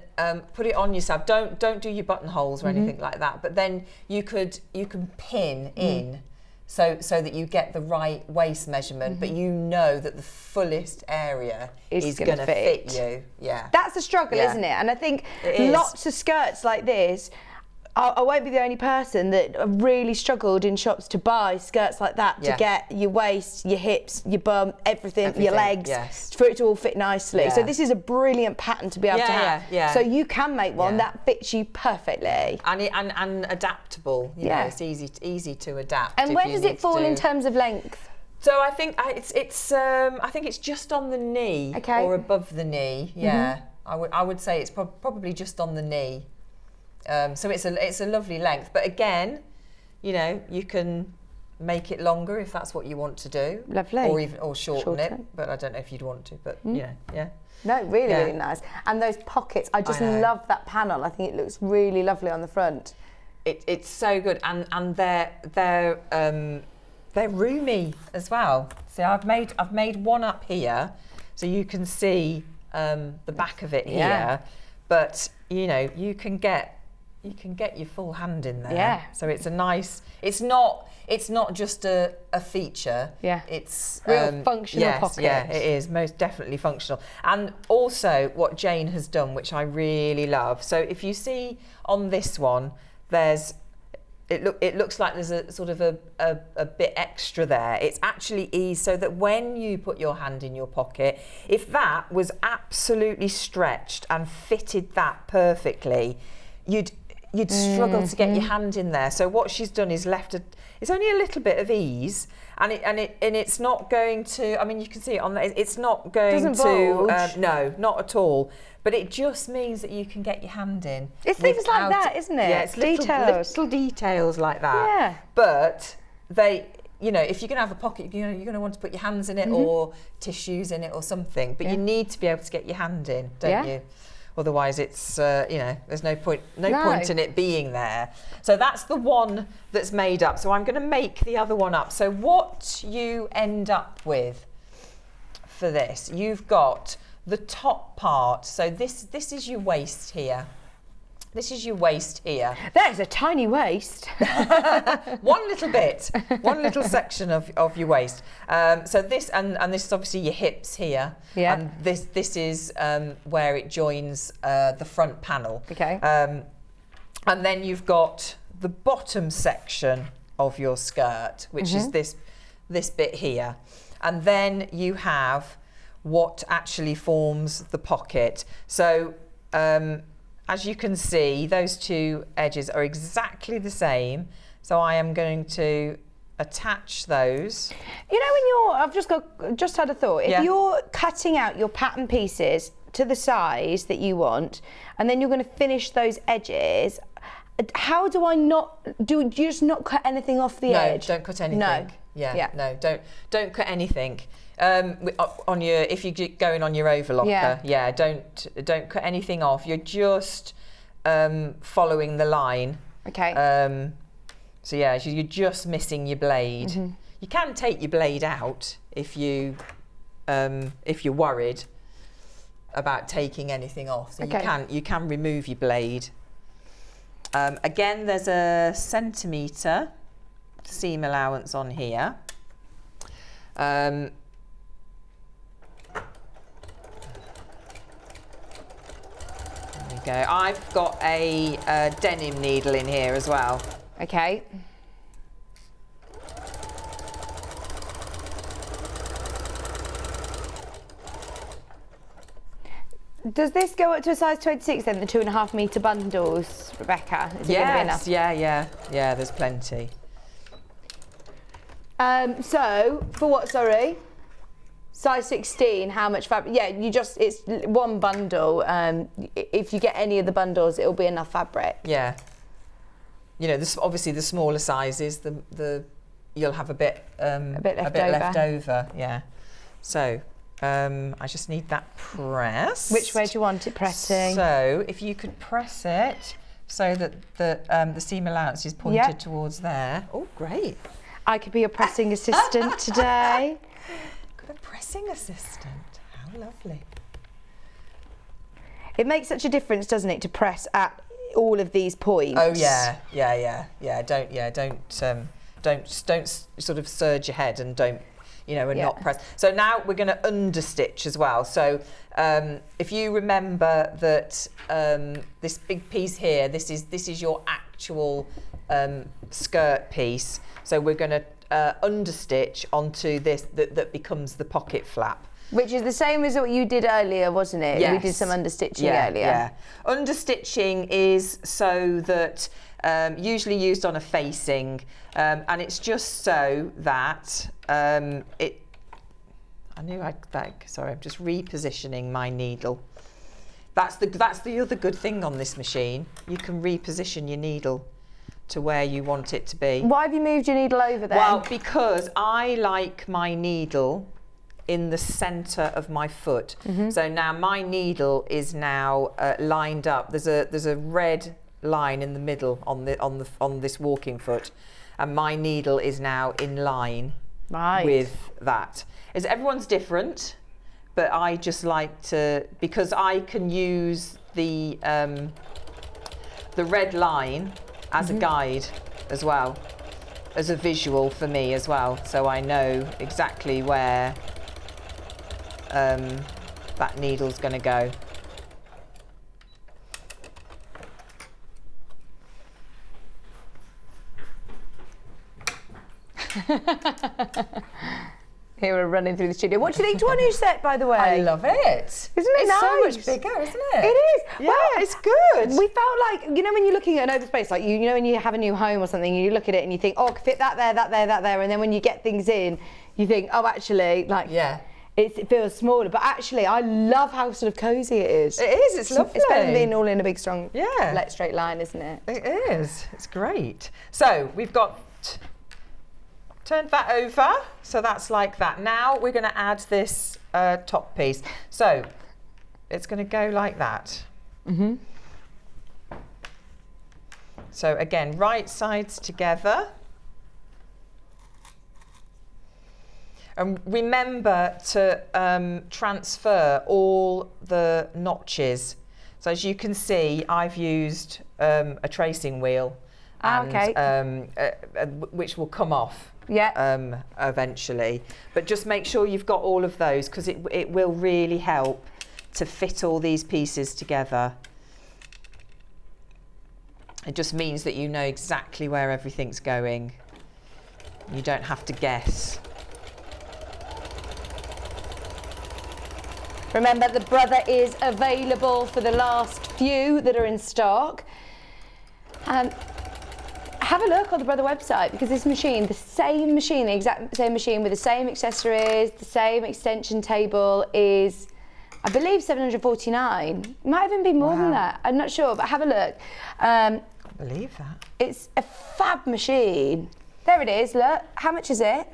put it on yourself. Don't do your buttonholes or anything like that. But then you can pin in so that you get the right waist measurement, but you know that the fullest area is going to fit you. Yeah. That's the struggle, isn't it? And I think It is. lots of skirts like this, I won't be the only person that have really struggled in shops to buy skirts like that to get your waist, your hips, your bum, everything, your legs, for it to all fit nicely. Yeah. So this is a brilliant pattern to be able to have. Yeah. So you can make one that fits you perfectly. And adaptable. You know, it's easy to adapt. And where does it fall in terms of length? So I think I think it's just on the knee or above the knee. Yeah, I would say it's probably just on the knee. So it's a lovely length, but again, you can make it longer if that's what you want to do. Lovely. Or shorten it, but I don't know if you'd want to. But yeah. No, really nice. And those pockets, I just love that panel. I think it looks really lovely on the front. It's so good, and they're roomy as well. See, I've made one up here, so you can see the back of it here, but you can get your full hand in there. Yeah. So it's a nice. It's not just a feature. Yeah. It's real functional pockets. Yeah, it is most definitely functional. And also what Jane has done, which I really love. So if you see on this one, it looks like there's a sort of a bit extra there. It's actually easy so that when you put your hand in your pocket, if that was absolutely stretched and fitted that perfectly, you'd struggle to get your hand in there. So what she's done is it's only a little bit of ease, and it's not going to. I mean, you can see it on there. It's not going Doesn't to. bulge. No, not at all. But it just means that you can get your hand in. It's things like that, isn't it? Yeah, it's little details like that. Yeah. But they, if you're going to have a pocket, you're going to want to put your hands in it or tissues in it or something. But you need to be able to get your hand in, don't you? Otherwise, it's there's no point in it being there. So that's the one that's made up. So I'm going to make the other one up. So what you end up with for this, you've got the top part. So this is your waist here. This is your waist here. That is a tiny waist. One little bit, one little section of your waist. So this, and this is obviously your hips here. Yeah. And this is where it joins the front panel. Okay. And then you've got the bottom section of your skirt, which is this bit here. And then you have what actually forms the pocket. So as you can see, those two edges are exactly the same. So I am going to attach those. You know, I've just had a thought. If you're cutting out your pattern pieces to the size that you want, and then you're going to finish those edges, how do you just not cut anything off the edge? No, don't cut anything. No. Yeah. No, don't cut anything. On your, if you're going on your overlocker, don't cut anything off. You're just following the line. Okay. So yeah, you're just missing your blade. You can take your blade out if you're worried about taking anything off. So you can remove your blade. Again, there's a centimetre seam allowance on here. There we go. I've got a denim needle in here as well. Okay. Does this go up to a size 26 then, the 2.5 metre bundles, Rebecca? Is it going to be enough? Yeah, there's plenty. So, for what, sorry? Size 16, how much fabric? Yeah, it's one bundle. If you get any of the bundles, it'll be enough fabric. Yeah. You know, obviously the smaller sizes, you'll have a bit left over. Yeah. So, I just need that pressed. Which way do you want it pressing? So, if you could press it so that the seam allowance is pointed towards there. Oh, great. I could be your pressing assistant today. Got a pressing assistant. How lovely. It makes such a difference, doesn't it, to press at all of these points? Oh yeah. Don't sort of surge ahead and don't, and not press. So now we're going to understitch as well. So if you remember that this big piece here, this is your actual skirt piece. So we're going to understitch onto this that becomes the pocket flap. Which is the same as what you did earlier, wasn't it? Yes. We did some understitching earlier. Yeah. Understitching is so that usually used on a facing, and it's just so that sorry, I'm just repositioning my needle. That's the other good thing on this machine. You can reposition your needle to where you want it to be. Why have you moved your needle over then? Well, because I like my needle in the centre of my foot. So now my needle is now lined up. There's a red line in the middle on this walking foot, and my needle is now in line with that. Everyone's different, but I just like to, because I can use the red line as a guide as well, as a visual for me as well, so I know exactly where that needle's going to go. Here we're running through the studio. What do you think to our new set, by the way? I love it. Isn't it nice? So much bigger, isn't it? It is. Yeah, Well, it's good. We felt like, when you're looking at an open space, like when you have a new home or something, and you look at it and you think, oh, I could fit that there, that there, that there, and then when you get things in, you think, oh, actually, it feels smaller. But actually, I love how sort of cosy it is. It is. It's lovely. It's better than being all in a big, strong, Yeah. straight line, isn't it? It is. It's great. So we've got turned that over, so that's like that. Now we're going to add this top piece. So it's going to go like that. So again, right sides together. And remember to transfer all the notches. So as you can see, I've used a tracing wheel, and, which will come off eventually. But just make sure you've got all of those, because it will really help to fit all these pieces together. It just means that you know exactly where everything's going. You don't have to guess. Remember, the brother is available for the last few that are in stock. Have a look on the brother website, because this machine, the same machine, the exact same machine with the same accessories, the same extension table, is, I believe, £749. Might even be more than that. I'm not sure, but have a look. I believe that. It's a fab machine. There it is. Look, how much is it?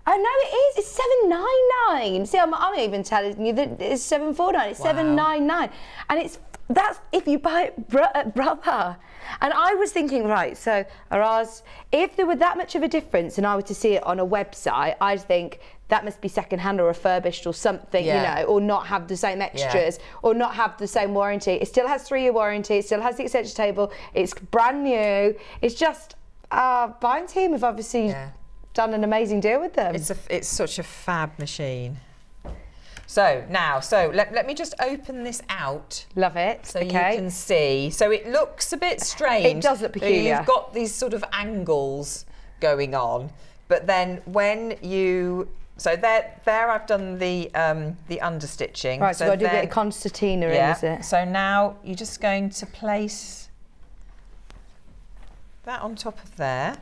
Oh no, it is. It's £799. See, I'm even telling you that it's £749. It's £799, and that's if you buy it brother. And I was thinking, right, so ours, if there were that much of a difference and I were to see it on a website, I'd think that must be second-hand or refurbished or something, you know, or not have the same extras, or not have the same warranty. It still has 3-year warranty. It still has the extension table. It's brand new. It's just our buying team have obviously done an amazing deal with them. It's such a fab machine. So now, let me just open this out. Love it. So you can see. So it looks a bit strange. It does look peculiar. You've got these sort of angles going on, but then when you, so there I've done the understitching. Right, so I've got to do a bit of concertina in, is it? So now you're just going to place that on top of there.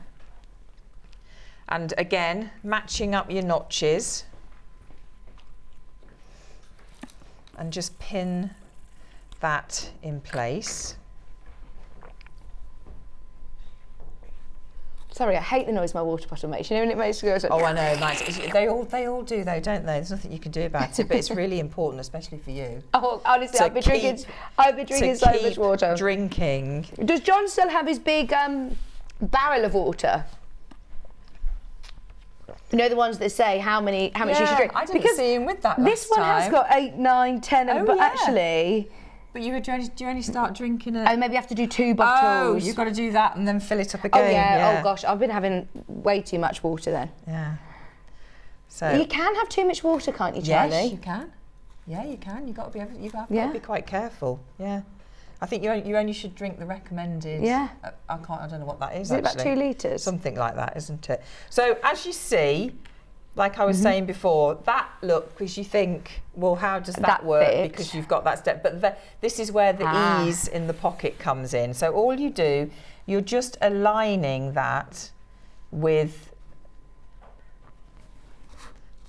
And again, matching up your notches. And just pin that in place. Sorry, I hate the noise my water bottle makes. You know when it makes it go. Oh, I know, Max. They all do though, don't they? There's nothing you can do about it, but it's really important, especially for you. Oh, honestly, I've been drinking so much water. Drinking. Does John still have his big barrel of water? You know, the ones that say how much you should drink. I didn't see him with that last this one time. has got 8, 9, 10, but actually. But you only start drinking it. Oh, maybe you have to do 2 bottles. Oh, you've got to do that and then fill it up again. Oh yeah. Oh gosh, I've been having way too much water then. Yeah. So you can have too much water, can't you, Charlie? Yes, you can. Yeah, you can. You've got to be quite careful. Yeah. I think you only should drink the recommended. Yeah. I don't know what that is. Is it about 2 litres? Something like that, isn't it? So as you see, like I was saying before, that look, because you think, well, how does that work? Fit. Because you've got that step. But this is where the ease in the pocket comes in. So all you do, you're just aligning that with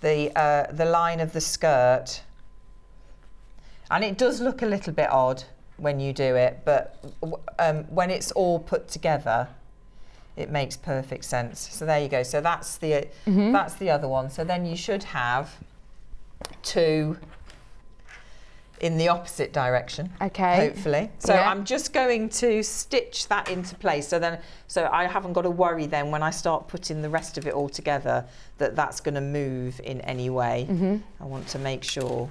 the line of the skirt, and it does look a little bit odd when you do it, but when it's all put together, it makes perfect sense. So there you go. So that's the other one. So then you should have 2 in the opposite direction. Okay. Hopefully. So I'm just going to stitch that into place. So I haven't got to worry then when I start putting the rest of it all together that that's going to move in any way. I want to make sure.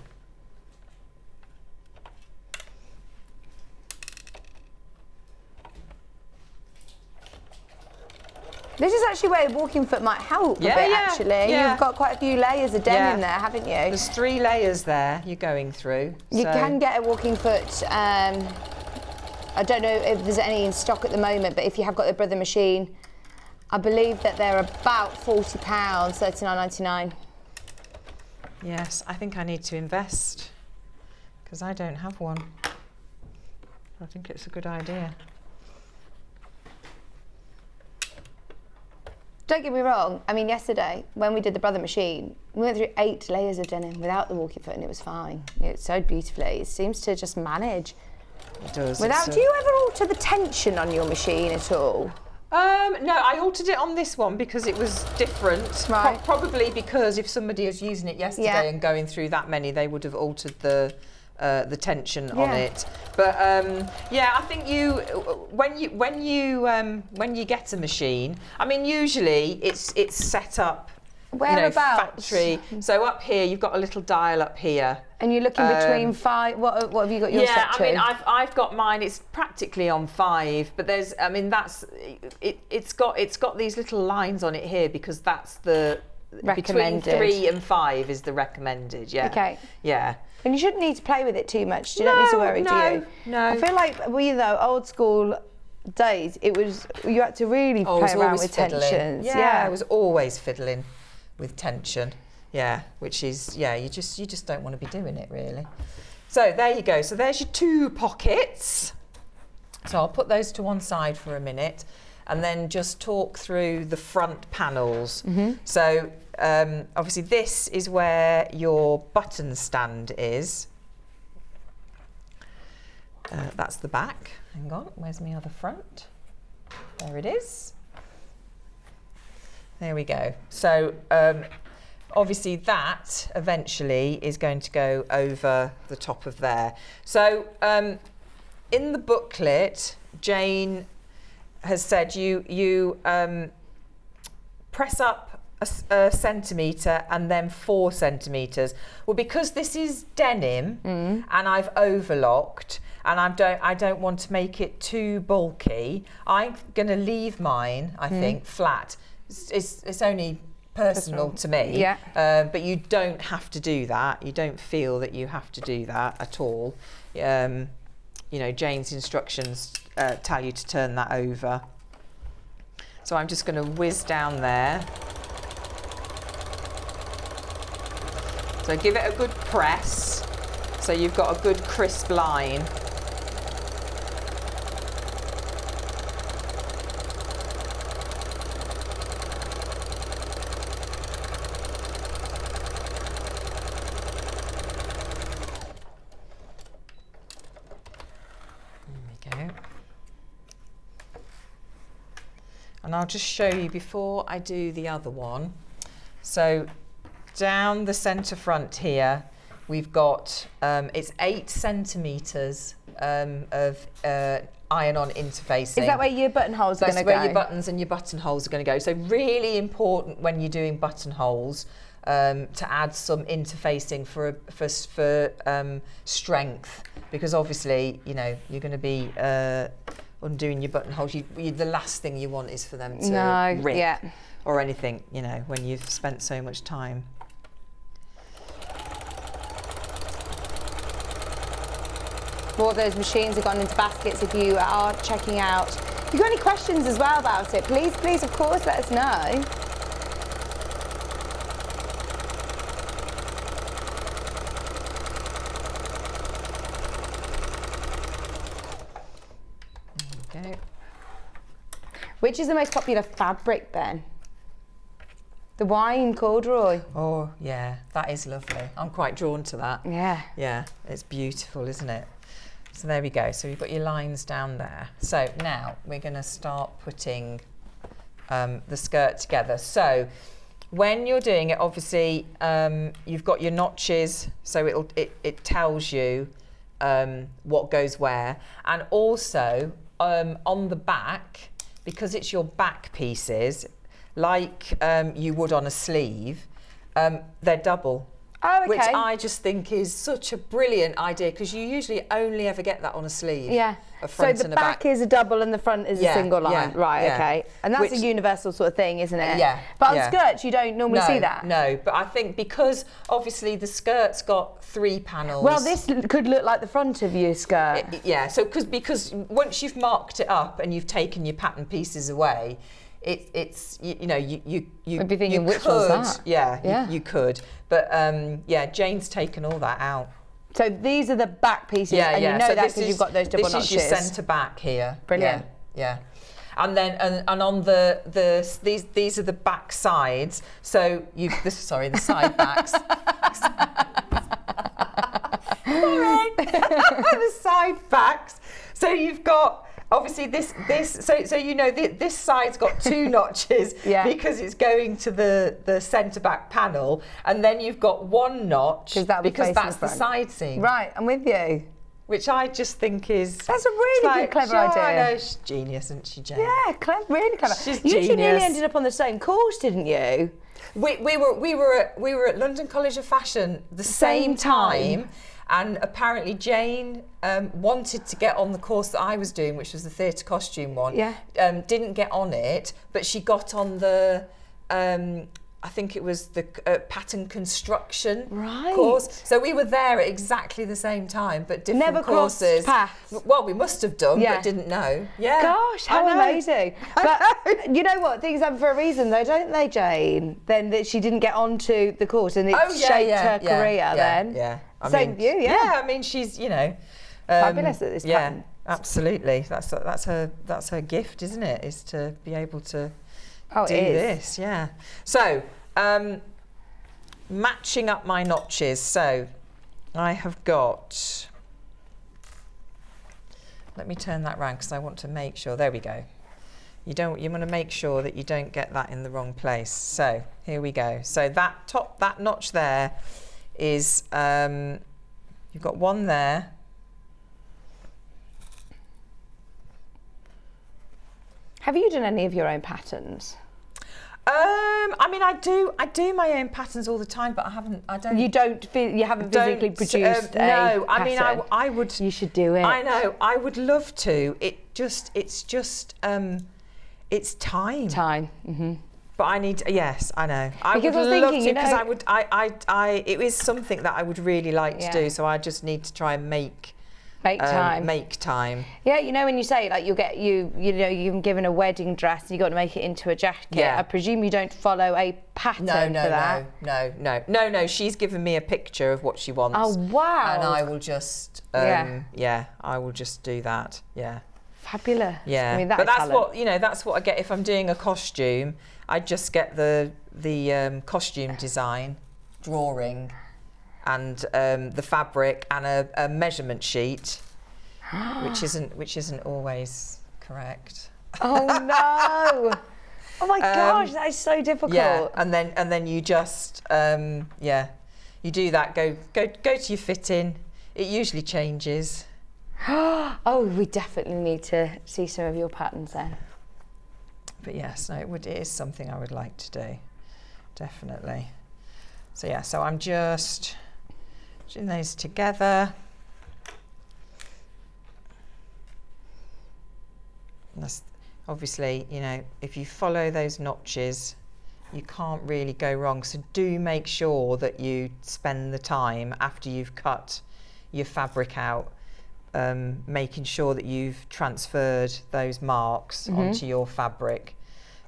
This is actually where walking foot might help a bit, actually. You've got quite a few layers of denim there, haven't you? There's 3 layers there you're going through. You can get a walking foot, I don't know if there's any in stock at the moment, but if you have got the brother machine, I believe that they're about £40, $39.99. Yes, I think I need to invest, because I don't have one. I think it's a good idea. Don't get me wrong, I mean, yesterday, when we did the brother machine, we went through 8 layers of denim without the walking foot, and it was fine. It sewed beautifully. It seems to just manage. It does. Do you ever alter the tension on your machine at all? No, I altered it on this one because it was different. Right. Probably because if somebody was using it yesterday and going through that many, they would have altered the tension on it. But I think when you get a machine, I mean, usually it's set up Whereabouts? Factory. So up here, you've got a little dial up here. And you're looking between 5. What have you got yours set to? I mean, I've got mine. It's practically on 5, but there's. I mean, that's it. It's got these little lines on it here because that's the Recommended. Between 3 and 5 is the recommended. Yeah. Okay. Yeah. And you shouldn't need to play with it too much. You don't need to worry, do you? No. I feel like old school days, you had to really play around with tensions. Yeah, I was always fiddling with tension. Yeah, which is you just don't want to be doing it really. So there you go. So there's your 2 pockets. So I'll put those to one side for a minute, and then just talk through the front panels. So obviously this is where your button stand is. That's the back. Hang on, where's my other front? There it is. There we go. So obviously that eventually is going to go over the top of there. So in the booklet, Jane has said you press up a centimetre and then 4 centimetres. Well, because this is denim and I've overlocked and I don't want to make it too bulky, I'm going to leave mine, I think, flat. It's only personal to me, but you don't have to do that. You don't feel that you have to do that at all. You know, Jane's instructions tell you to turn that over. So I'm just going to whiz down there. So give it a good press so you've got a good crisp line. And I'll just show you before I do the other one. So down the centre front here, we've got, it's 8 centimetres of iron-on interfacing. Is that where your buttonholes are going to go? That's where your buttons and your buttonholes are going to go. So really important when you're doing buttonholes to add some interfacing for strength, because obviously, you know, you're going to be undoing your buttonholes. The last thing you want is for them to rip or anything, you know, when you've spent so much time. More of those machines have gone into baskets if you are checking out. If you've got any questions as well about it, please, of course, let us know. There we go. Which is the most popular fabric then? The wine corduroy. Oh, yeah, that is lovely. I'm quite drawn to that. Yeah. Yeah, it's beautiful, isn't it? So there we go. So you've got your lines down there. So now we're going to start putting the skirt together. So when you're doing it, obviously you've got your notches, so it tells you what goes where, and also on the back, because it's your back pieces, like you would on a sleeve, they're double. Oh, okay. Which I just think is such a brilliant idea, because you usually only ever get that on a sleeve. Yeah. A front so the and a back is a double and the front is a single line. Right, okay. And that's a universal sort of thing, isn't it? Yeah. But on skirts, you don't normally see that. No, but I think because obviously the skirt's got 3 panels. Well, this could look like the front of your skirt. Yeah, so because once you've marked it up and you've taken your pattern pieces away, it's you know you I'd be thinking, you which could, one's that? yeah. You could, but yeah, Jane's taken all that out. So these are the back pieces, and you know so that because you've got those double notches. This is your centre back here. Brilliant. Yeah. And then and on these are the back sides. So the side backs. Sorry. The side backs. So you've got obviously this so you know this side's got 2 notches because it's going to the centre back panel, and then you've got 1 notch because that's the side seam. Right, I'm with you. Which I just think is... That's a really good, clever idea. I know, she's genius, isn't she, Jane? Yeah, really clever. She's you genius. two nearly ended up on the same course, didn't you? We were at London College of Fashion the same time. And apparently Jane wanted to get on the course that I was doing, which was the theatre costume one. Yeah. Didn't get on it, but she got on the, I think it was the pattern construction course. So we were there at exactly the same time, but different Never courses. crossed paths. Well, we must have done, Yeah. but didn't know. Yeah. Gosh, how amazing. But you know what? Things happen for a reason though, don't they, Jane? Then that she didn't get onto the course and it shaped her career then. Yeah. Same view, yeah. Yeah, I mean, she's, you know... fabulous at this pattern. Absolutely. That's her gift, isn't it? Is to be able to do it is. this, yeah. So, matching up my notches. So, I have got... Let me turn that round because I want to make sure... There we go. You want to make sure that you don't get that in the wrong place. So, here we go. So, that notch there is... you've got one there. Have you done any of your own patterns? I mean, I do my own patterns all the time, but I don't. You haven't physically produced no, I mean, pattern? I would. You should do it. I know. I would love to. It's just it's time. Time. Mm-hmm. But I need. Yes, I know. Because I I was would love thinking, to you because know- I would. It is something that I would really like to do. So I just need to try and make time. Make time. Yeah, you know when you say like you're given a wedding dress and you got to make it into a jacket. Yeah. I presume you don't follow a pattern for that. No. She's given me a picture of what she wants. Oh wow! And I will just I will just do that. Yeah. Fabulous. Yeah. I mean, but that's what I get if I'm doing a costume. I just get the costume design, drawing, and the fabric and a measurement sheet, which isn't always correct. Oh no! Oh my gosh, that is so difficult. Yeah, and then you just you do that. Go to your fitting. It usually changes. Oh, we definitely need to see some of your patterns then. But yes, no, it is something I would like to do, definitely. So yeah, so I'm just doing those together. And that's obviously, you know, if you follow those notches, you can't really go wrong. So do make sure that you spend the time after you've cut your fabric out, making sure that you've transferred those marks onto your fabric,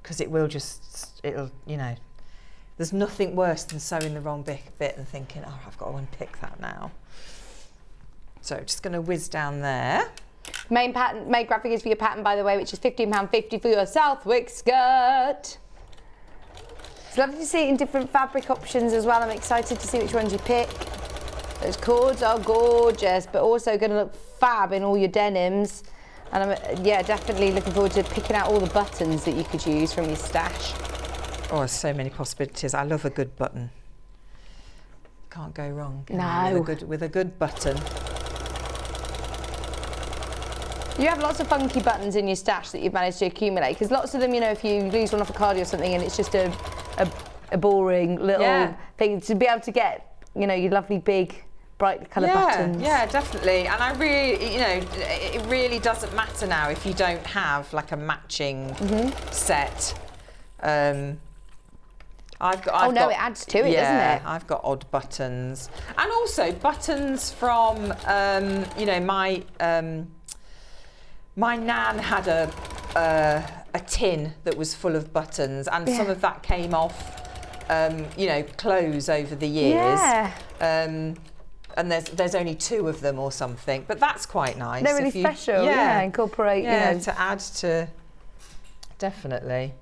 because it'll, you know, there's nothing worse than sewing the wrong bit and thinking, oh, I've got to unpick that now. So just going to whiz down there. Main graphic is for your pattern, by the way, which is £15.50 for your Southwick skirt. It's lovely to see it in different fabric options as well. I'm excited to see which ones you pick. Those cords are gorgeous, but also going to look fab in all your denims. And I'm, definitely looking forward to picking out all the buttons that you could use from your stash. Oh, there's so many possibilities. I love a good button. Can't go wrong. With a good button. You have lots of funky buttons in your stash that you've managed to accumulate, because lots of them, you know, if you lose one off a card or something and it's just a boring little thing, to be able to get, you know, your lovely big bright colour buttons. Yeah, definitely. And I really, you know, it really doesn't matter now if you don't have like a matching set. It adds to it, doesn't it? I've got odd buttons, and also buttons from, you know, my nan had a tin that was full of buttons, and some of that came off, you know, clothes over the years. Yeah. And there's only 2 of them or something, but that's quite nice. They're really special. Incorporate. Yeah, you know, to add to. Definitely.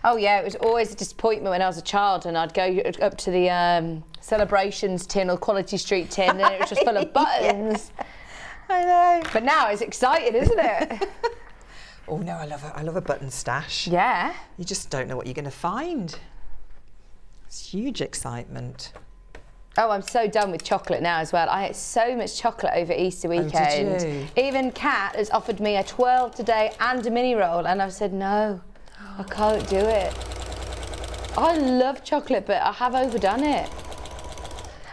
Oh yeah, it was always a disappointment when I was a child and I'd go up to the Celebrations tin or Quality Street tin and it was just full of buttons. I know. But now it's exciting, isn't it? Oh no, I love a button stash. Yeah. You just don't know what you're going to find. It's huge excitement. Oh, I'm so done with chocolate now as well. I ate so much chocolate over Easter weekend. Oh, did you? Even Kat has offered me a 12 today and a mini roll, and I've said no, I can't do it. I love chocolate, but I have overdone it.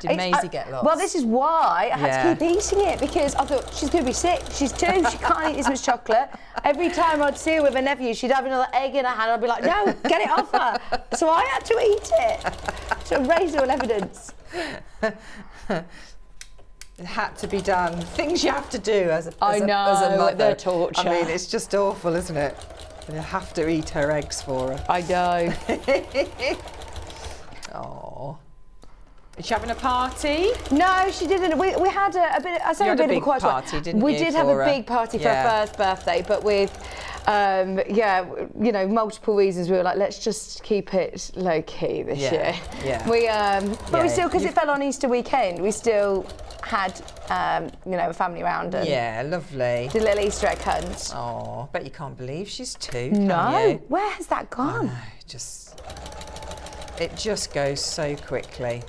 Did Maisie get lots? Well, this is why I had to Yeah. keep eating it, because I thought she's going to be sick. She's 2, she can't eat this much chocolate. Every time I'd see her with her nephew, she'd have another egg in her hand. I'd be like, no, get it off her. So I had to eat it. To raise all evidence. It had to be done. Things you have to do as a I know, as a mother. they're torture. I mean, it's just awful, isn't it? You have to eat her eggs for her. I know. Oh. Is she having a party? No, she didn't. We had a bit. I say You a had bit a of a big quiet party, one. didn't We you, did have for a her? big party for Yeah. her first birthday, but with, multiple reasons. We were like, let's just keep it low key this year. Yeah. We, but we Yeah, still, because it fell on Easter weekend, we still had, a family round and Yeah, lovely. did a little Easter egg hunt. Oh, bet you can't believe she's 2. No, Can you? where has that gone? No, it just goes so quickly.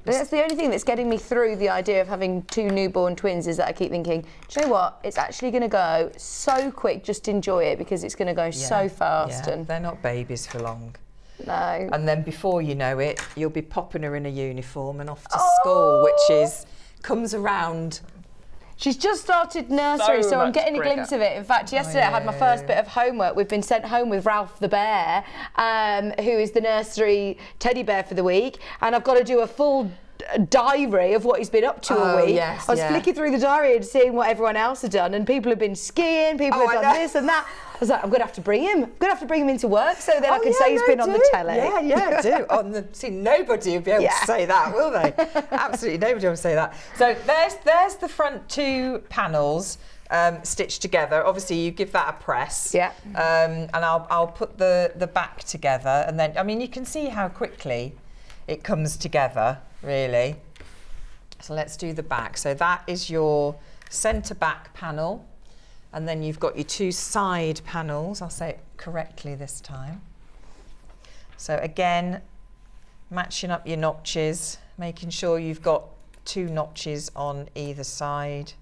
But that's the only thing that's getting me through the idea of having 2 newborn twins, is that I keep thinking, do you know what? It's actually going to go so quick. Just enjoy it, because it's going to go so fast. Yeah, And they're not babies for long. no. And then before you know it, you'll be popping her in a uniform and off to school, which comes around. She's just started nursery, so I'm much getting a quicker. glimpse of it. In fact, yesterday I had my first bit of homework. We've been sent home with Ralph the bear, who is the nursery teddy bear for the week, and I've got to do a full diary of what he's been up to all week. Yes, I was flicking through the diary and seeing what everyone else had done, and people have been skiing, people have done this and that. I was like, I'm going to have to bring him. I'm going to have to bring him into work so then I can say he's been on the telly. Yeah, do. See, nobody will be able to say that, will they? Absolutely nobody will say that. So there's the front 2 panels stitched together. Obviously, you give that a press. Yeah. And I'll put the back together, and then, I mean, you can see how quickly it comes together, really. So let's do the back. So that is your centre back panel. And then you've got your 2 side panels. I'll say it correctly this time. So again, matching up your notches, making sure you've got 2 notches on either side.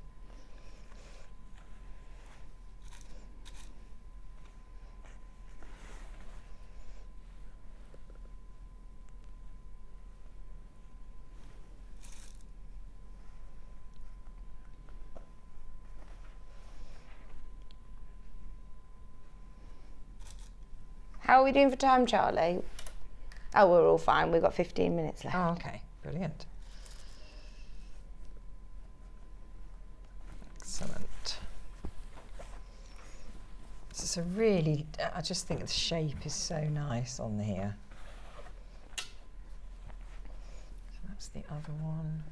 How are we doing for time, Charlie? Oh, we're all fine. We've got 15 minutes left. Oh, okay, brilliant. Excellent. This is a really, I just think the shape is so nice on here. So that's the other one.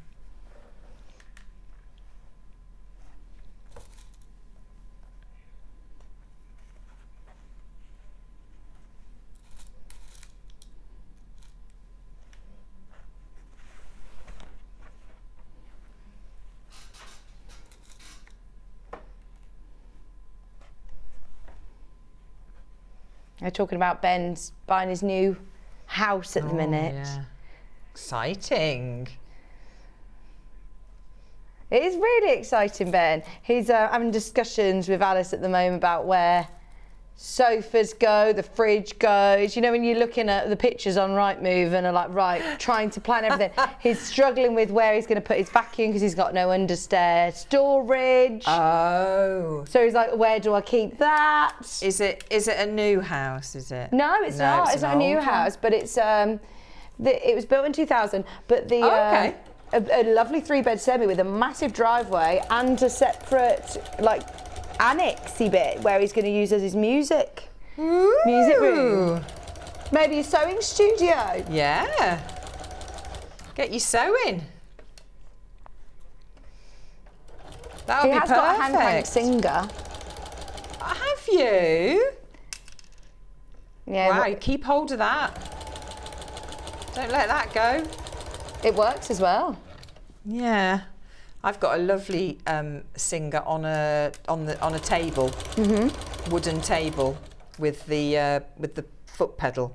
They're talking about Ben's buying his new house at the minute. Yeah. Exciting. It is really exciting, Ben. He's having discussions with Alice at the moment about where sofas go, the fridge goes. You know, when you're looking at the pictures on Rightmove and are like, right, trying to plan everything. He's struggling with where he's going to put his vacuum because he's got no understair storage. Oh. So he's like, where do I keep that? Is it a new house, is it? No, it's not. It's not a new house, but it's it was built in 2000. But the okay. A lovely 3-bed semi with a massive driveway and a separate annexy bit where he's going to use as his music room. Maybe a sewing studio. Yeah. Get you sewing. That would He be has perfect. got a hand crank singer. Have you? Yeah, Wow, keep hold of that. Don't let that go. it works as well. Yeah. I've got a lovely singer on a table, wooden table with the foot pedal.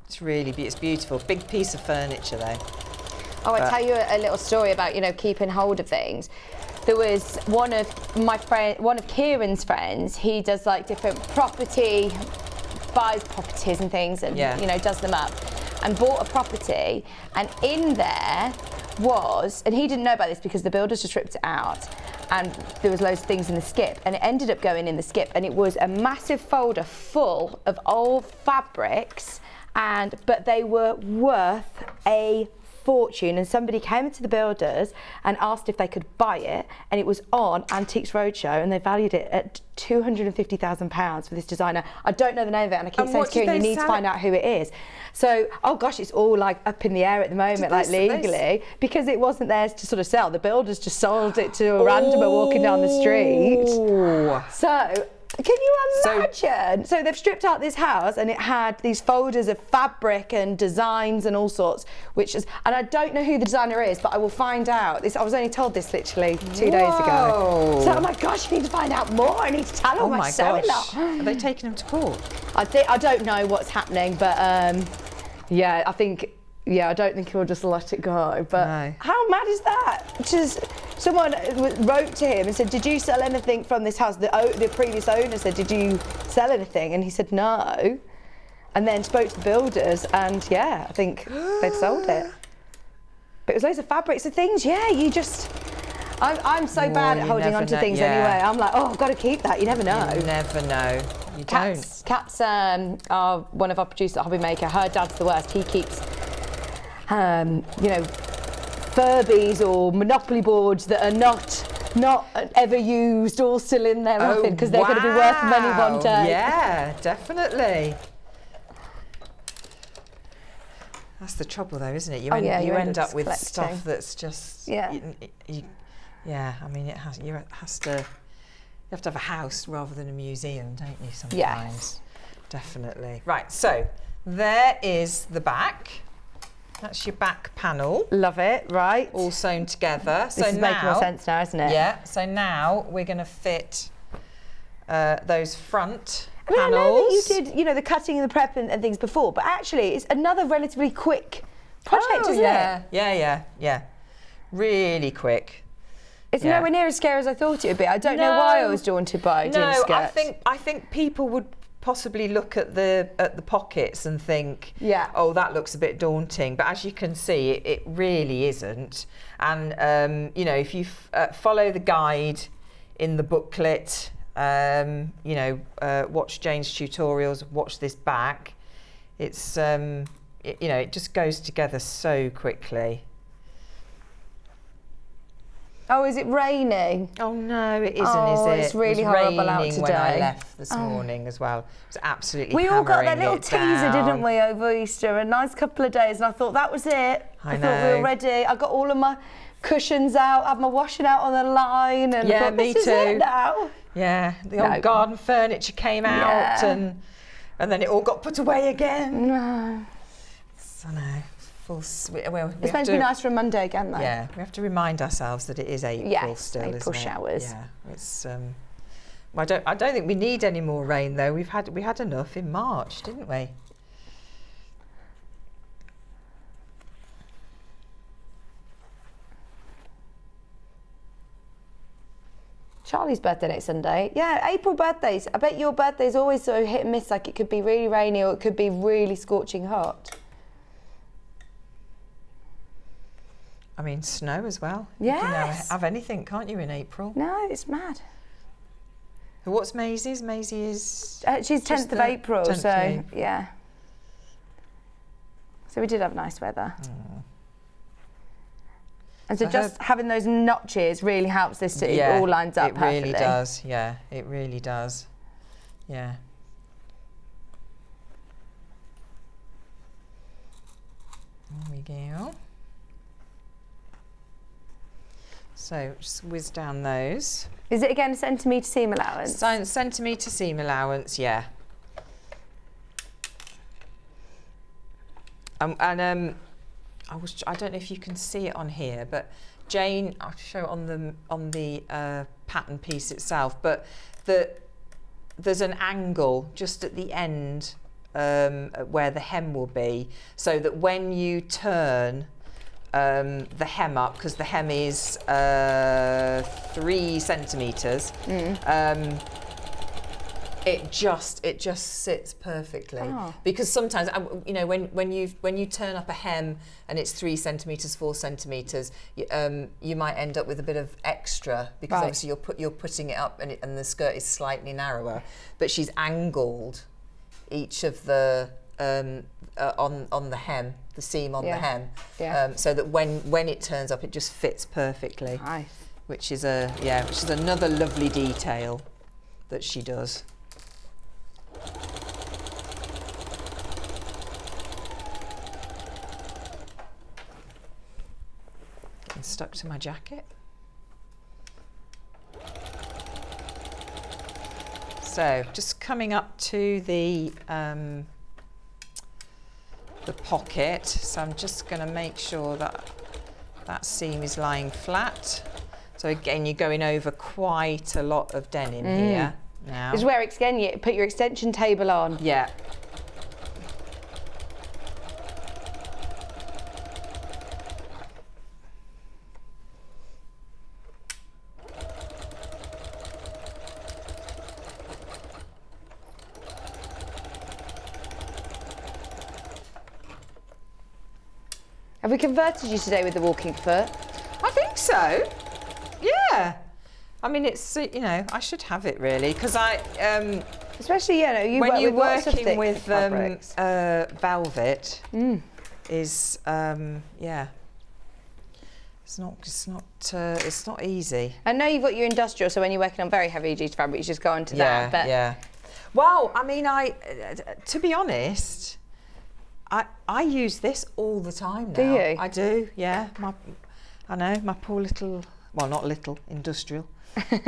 It's really it's beautiful. Big piece of furniture though. Oh, I'll tell you a little story about, keeping hold of things. There was one of Kieran's friends, he does like different property buys properties and things and Yeah. you know, does them up, and bought a property, and in there was, and he didn't know about this because the builders just ripped it out, and there was loads of things in the skip, and it ended up going in the skip, and it was a massive folder full of old fabrics, but they were worth a fortune, and somebody came into the builders and asked if they could buy it, and it was on Antiques Roadshow, and they valued it at £250,000 for this designer. I don't know the name of it, and I keep saying to Kieran, you need to find out who it is. So, oh gosh, it's all like up in the air at the moment, like legally, because it wasn't theirs to sort of sell. The builders just sold it to a randomer walking down the street. So, can you imagine? So they've stripped out this house, and it had these folders of fabric and designs and all sorts, and I don't know who the designer is, but I will find out. I was only told this literally 2 days ago. So, oh my gosh, I need to find out more. I need to tell them my sewing lot. Are they taking him to court? I don't know what's happening, but yeah, I don't think he'll just let it go. But how mad is that? Just someone wrote to him and said, "Did you sell anything from this house?" The previous owner said, "Did you sell anything?" And he said, "No." And then spoke to the builders, and yeah, I think they'd sold it. But it was loads of fabrics and things. Yeah, you just. I'm so bad at holding on to things anyway. I'm like, oh, I've got to keep that. You never know. You never know. You don't. Cats are one of our producers at Hobby Maker. Her dad's the worst. He keeps. You know, Furbies or Monopoly boards that are not ever used, all still in there, because they're going to be worth money one day. Yeah, definitely. That's the trouble, though, isn't it? You end up with collecting stuff that's just I mean, you have to have a house rather than a museum, don't you? Sometimes. Yes. Definitely. Right. So there is the back. That's your back panel. Love it, right. All sewn together. This is making more sense now, isn't it? Yeah, so now we're going to fit those front panels. I know that you did, the cutting and the prep and things before, but actually it's another relatively quick project, isn't it? Yeah. Really quick. It's nowhere near as scary as I thought it would be. I don't know why I was daunted by doing skirts. I think people would possibly look at the pockets and think, oh, that looks a bit daunting, but as you can see, it really isn't. And if you follow the guide in the booklet, watch Jane's tutorials, watch this back, it's it just goes together so quickly. Oh, is it raining? Oh no, it isn't, is it? It's really horrible out today. When I left this morning as well. It was absolutely We all got that hammering little it teaser, down. didn't we, over Easter? A nice couple of days, and I thought that was it. I thought we were ready. I got all of my cushions out, had my washing out on the line, and I thought, me this too. is it now. Yeah, the old garden furniture came out, and then it all got put away again. No. So no. It's meant to be nice for a Monday again, though. Yeah, we have to remind ourselves that it is April still, isn't it? April showers. Yeah, it's. I don't think we need any more rain though. We had enough in March, didn't we? Charlie's birthday next Sunday. Yeah, April birthdays. I bet your birthday's always so hit and miss. Like, it could be really rainy or it could be really scorching hot. I mean, snow as well. Yes. You can have anything, can't you, in April? No, it's mad. What's Maisie's? Maisie is... she's 10th of April, 10th, so yeah. So we did have nice weather. And so just having those notches really helps this to, it all lines up perfectly. It really does, yeah. It really does. Yeah. There we go. So just whiz down those. Is it again a centimetre seam allowance? Centimetre seam allowance, yeah. I don't know if you can see it on here, but Jane, I'll show it on the pattern piece itself, but there's an angle just at the end where the hem will be, so that when you turn the hem up, because the hem is 3 centimetres, It just sits perfectly. Oh. Because sometimes, you know, when you turn up a hem and it's 3 centimeters, 4 centimeters, you might end up with a bit of extra because obviously you're putting it up and the skirt is slightly narrower. But she's angled each of the on the hem, the seam on the hem, so that when it turns up, it just fits perfectly. Nice. Which is another lovely detail that she does. And stuck to my jacket. So just coming up to the pocket, so I'm just going to make sure that that seam is lying flat. So again, you're going over quite a lot of denim here now. This is where again you put your extension table on. Yeah. Have we converted you today with the walking foot? I think so. Yeah. I mean, it's, you know, I should have it really, because Especially, you know, when you're work with working with fabrics. velvet, is yeah, it's not easy. I know you've got your industrial, so when you're working on very heavy duty fabric, you just go onto that. But Yeah. Well, I mean, to be honest, I use this all the time now. Do you? I do. Yeah. I know my poor little. Well, not little, industrial,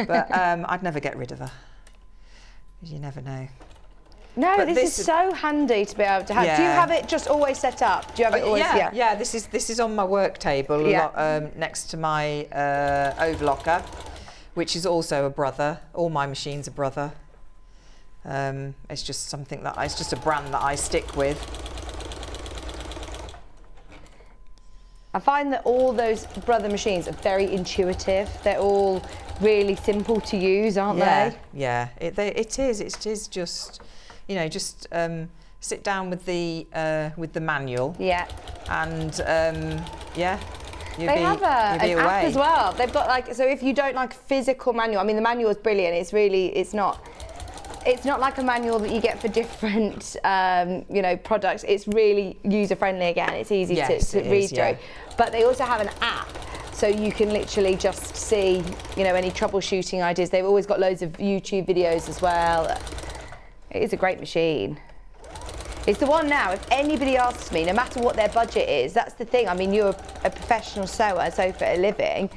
but I'd never get rid of her. You never know. No, But this is so handy to be able to have. Do you Yeah. have it just always set up? Do you have it always? Yeah. This is on my work table, next to my overlocker, which is also a brother. All my machines are brother. It's just something it's just a brand that I stick with. I find that all those brother machines are very intuitive. They're all really simple to use, aren't they? Yeah, it is. It is just, you know, just sit down with the manual. Yeah. And They have an app as well. They've got like, so if you don't like physical manual, I mean the manual is brilliant. It's not like a manual that you get for different you know, products. It's really user friendly again. It's easy to read through. But they also have an app, so you can literally just see, you know, any troubleshooting ideas. They've always got loads of YouTube videos as well. It is a great machine. It's the one now, if anybody asks me, no matter what their budget is, that's the thing. I mean, you're a professional sewer, so for a living,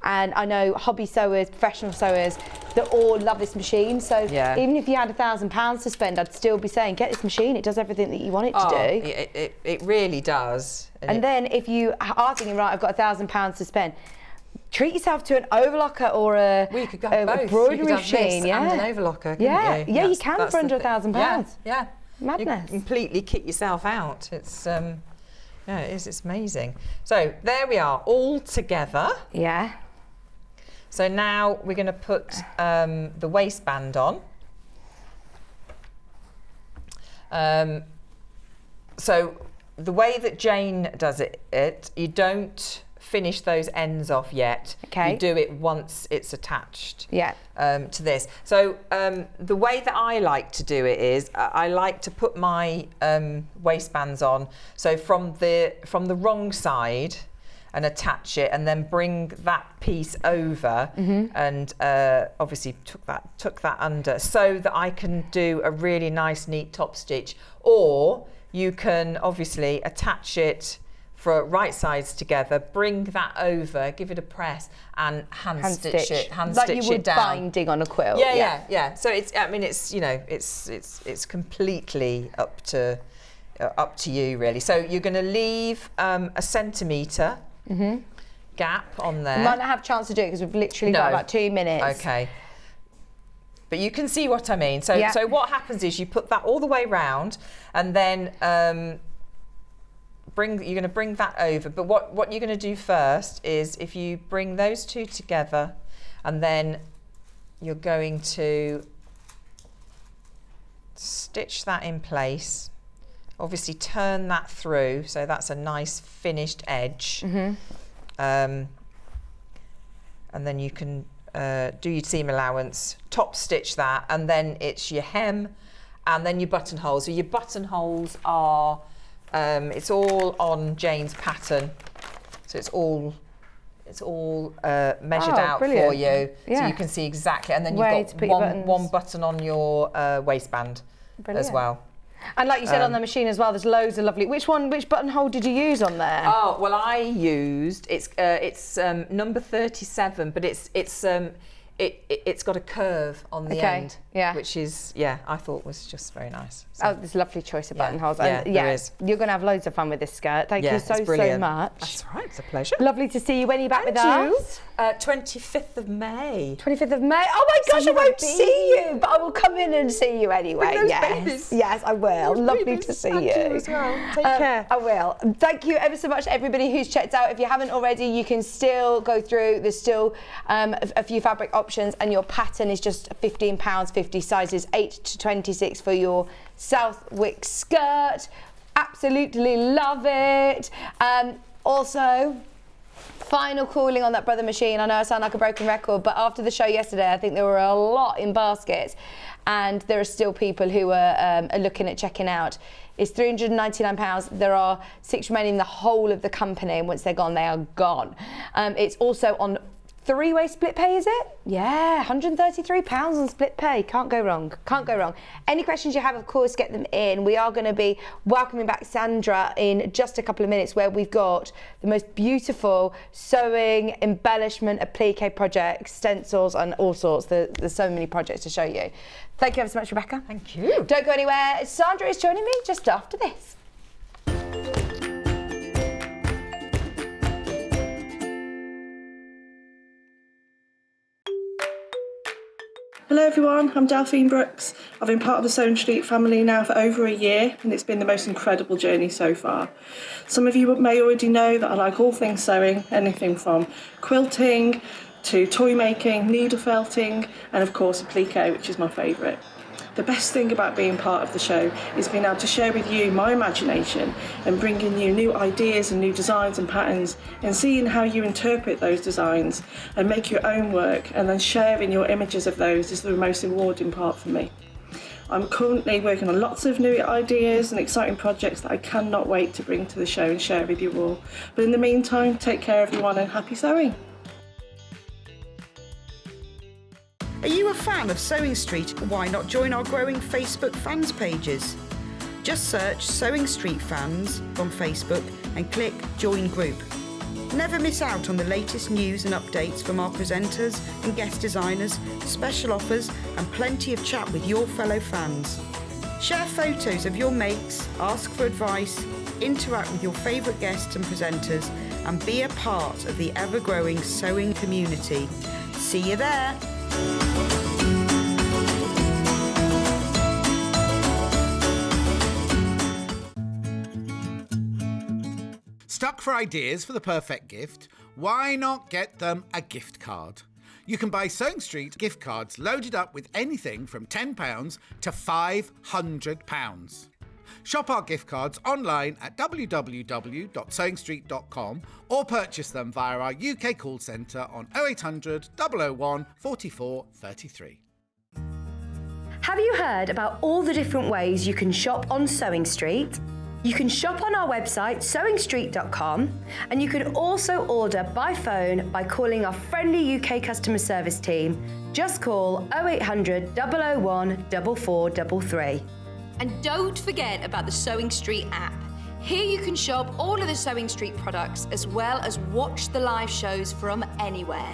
and I know hobby sewers, professional sewers, that all love this machine. So even if you had £1,000 to spend, I'd still be saying, get this machine. It does everything that you want it to do. It really does. And then if you are thinking, right, I've got £1,000 to spend, treat yourself to an overlocker or a embroidery machine. And an overlocker. You can for under £1,000. Yeah. Madness. You completely kick yourself out. It's it's amazing. So there we are, all together. Yeah. So now we're going to put the waistband on. So the way that Jane does it, you don't finish those ends off yet. Okay. You do it once it's attached. Yeah. To this. So the way that I like to do it is I like to put my waistbands on. So from the wrong side, and attach it, and then bring that piece over, and obviously tuck that under, so that I can do a really nice neat top stitch. Or you can obviously attach it for right sides together, bring that over, give it a press, and hand stitch it down. Like you would binding on a quilt. Yeah. So it's, I mean, it's, you know, it's completely up to you really. So you're going to leave a centimetre gap on there. We might not have a chance to do it because we've literally got about 2 minutes. Okay. But you can see what I mean. So what happens is you put that all the way round, and then you're going to bring that over. But what you're going to do first is, if you bring those two together, and then you're going to stitch that in place. Obviously turn that through, so that's a nice finished edge. And then you can do your seam allowance, top stitch that, and then it's your hem and then your buttonholes. So your buttonholes are, it's all on Jane's pattern, so it's all measured out brilliant. for you, Yeah. so you can see exactly. And then Way you've to got put your buttons. one button on your waistband as Brilliant. well. And like you said on the machine as well, there's loads of lovely. Which buttonhole did you use on there? Oh well, I used it's number 37, but it's got a curve on the end, yeah. which is I thought was just very nice. Oh, there's a lovely choice of Yeah, buttonholes. yeah, And there is. You're going to have loads of fun with this skirt. Thank you it's so brilliant. much. That's all right, it's a pleasure. Lovely to see you. When are you back with And you. us? 25th of May. 25th of May. Oh my gosh, you I won't won't be see you, but I will come in and see you anyway. With those Yes, babies. yes, I will. Those Lovely babies. to see And you. you as well. Take care. I will. Thank you ever so much to everybody who's checked out. If you haven't already, you can still go through. There's still a few fabric options, and your pattern is just £15.50, sizes 8 to 26 for your Southwick skirt. Absolutely love it. Also, final calling on that brother machine. I know I sound like a broken record, but after the show yesterday, I think there were a lot in baskets, and there are still people who are looking at checking out. It's £399. There are 6 remaining in the whole of the company, and once they're gone, they are gone. It's also on 3-way split pay, is it? Yeah, £133 on split pay. Can't go wrong. Can't go wrong. Any questions you have, of course, get them in. We are going to be welcoming back Sandra in just a couple of minutes, where we've got the most beautiful sewing, embellishment, applique projects, stencils, and all sorts. There's so many projects to show you. Thank you ever so much, Rebecca. Thank you. Don't go anywhere. Sandra is joining me just after this. Hello everyone, I'm Delphine Brooks. I've been part of the Sewing Street family now for over a year, and it's been the most incredible journey so far. Some of you may already know that I like all things sewing, anything from quilting to toy making, needle felting, and of course applique, which is my favourite. The best thing about being part of the show is being able to share with you my imagination and bringing you new ideas and new designs and patterns, and seeing how you interpret those designs and make your own work, and then sharing your images of those is the most rewarding part for me. I'm currently working on lots of new ideas and exciting projects that I cannot wait to bring to the show and share with you all. But in the meantime, take care everyone and happy sewing. Are you a fan of Sewing Street? Why not join our growing Facebook fans pages? Just search Sewing Street Fans on Facebook and click Join Group. Never miss out on the latest news and updates from our presenters and guest designers, special offers, and plenty of chat with your fellow fans. Share photos of your makes, ask for advice, interact with your favourite guests and presenters, and be a part of the ever-growing sewing community. See you there! Stuck for ideas for the perfect gift? Why not get them a gift card? You can buy Sewing Street gift cards loaded up with anything from £10 to £500. Shop our gift cards online at www.sewingstreet.com or purchase them via our UK call centre on 0800 001 44 33. Have you heard about all the different ways you can shop on Sewing Street? You can shop on our website, sewingstreet.com, and you can also order by phone by calling our friendly UK customer service team. Just call 0800 001 4433. And don't forget about the Sewing Street app. Here you can shop all of the Sewing Street products as well as watch the live shows from anywhere.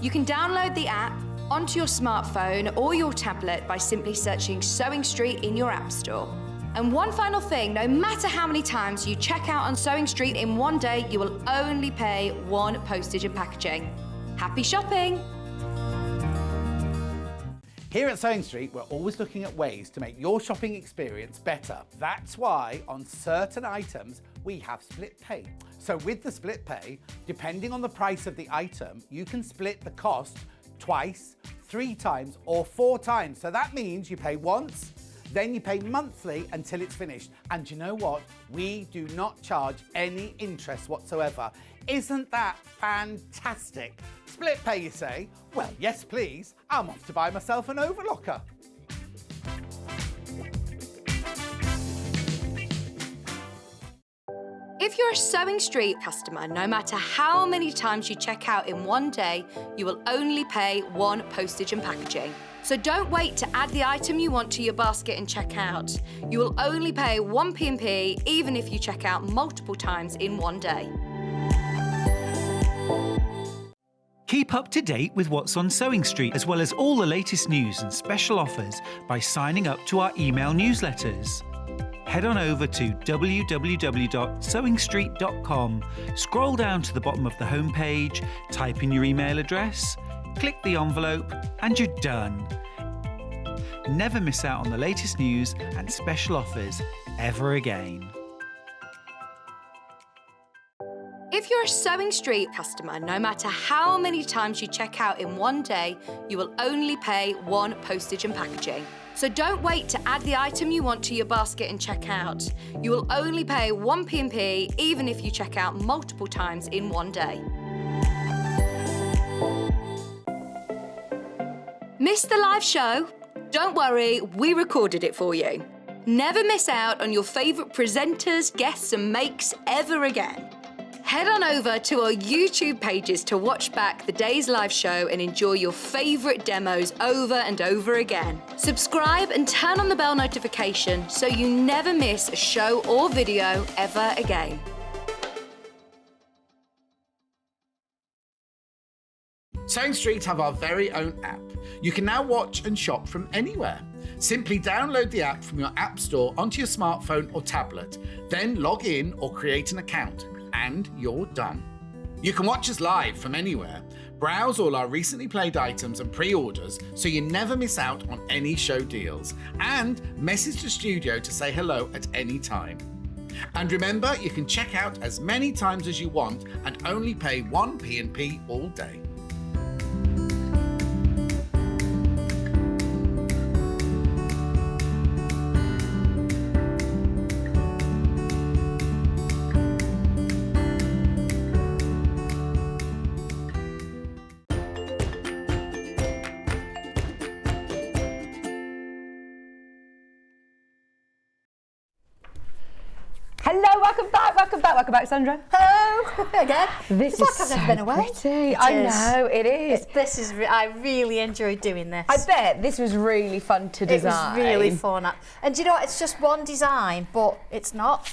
You can download the app onto your smartphone or your tablet by simply searching Sewing Street in your app store. And one final thing, no matter how many times you check out on Sewing Street in one day, you will only pay one postage and packaging. Happy shopping! Here at Sewing Street, we're always looking at ways to make your shopping experience better. That's why on certain items, we have split pay. So with the split pay, depending on the price of the item, you can split the cost twice, 3 times, or 4 times. So that means you pay once, Then you pay monthly until it's finished. And you know what? We do not charge any interest whatsoever. Isn't that fantastic? Split pay, you say? Well, yes, please. I'm off to buy myself an overlocker. If you're a Sewing Street customer, no matter how many times you check out in one day, you will only pay one postage and packaging. So don't wait to add the item you want to your basket and check out. You will only pay one P&P even if you check out multiple times in one day. Keep up to date with what's on Sewing Street, as well as all the latest news and special offers by signing up to our email newsletters. Head on over to www.sewingstreet.com, scroll down to the bottom of the homepage, type in your email address, click the envelope, and you're done. Never miss out on the latest news and special offers ever again. If you're a Sewing Street customer, no matter how many times you check out in one day, you will only pay one postage and packaging. So don't wait to add the item you want to your basket and check out. You will only pay one P&P even if you check out multiple times in one day. Missed the live show? Don't worry, we recorded it for you. Never miss out on your favourite presenters, guests and makes ever again. Head on over to our YouTube pages to watch back the day's live show and enjoy your favourite demos over and over again. Subscribe and turn on the bell notification so you never miss a show or video ever again. Sewing Street have our very own app. You can now watch and shop from anywhere. Simply download the app from your app store onto your smartphone or tablet, then log in or create an account, and you're done. You can watch us live from anywhere, browse all our recently played items and pre-orders so you never miss out on any show deals, and message the studio to say hello at any time. And remember, you can check out as many times as you want and only pay one P&P all day. Hello, welcome back, Sandra. Hello again. This it's is like I've never so been away. pretty. I know, it is. I really enjoyed doing this. I bet this was really fun to design. It was really fun. And do you know what? It's just one design, but it's not.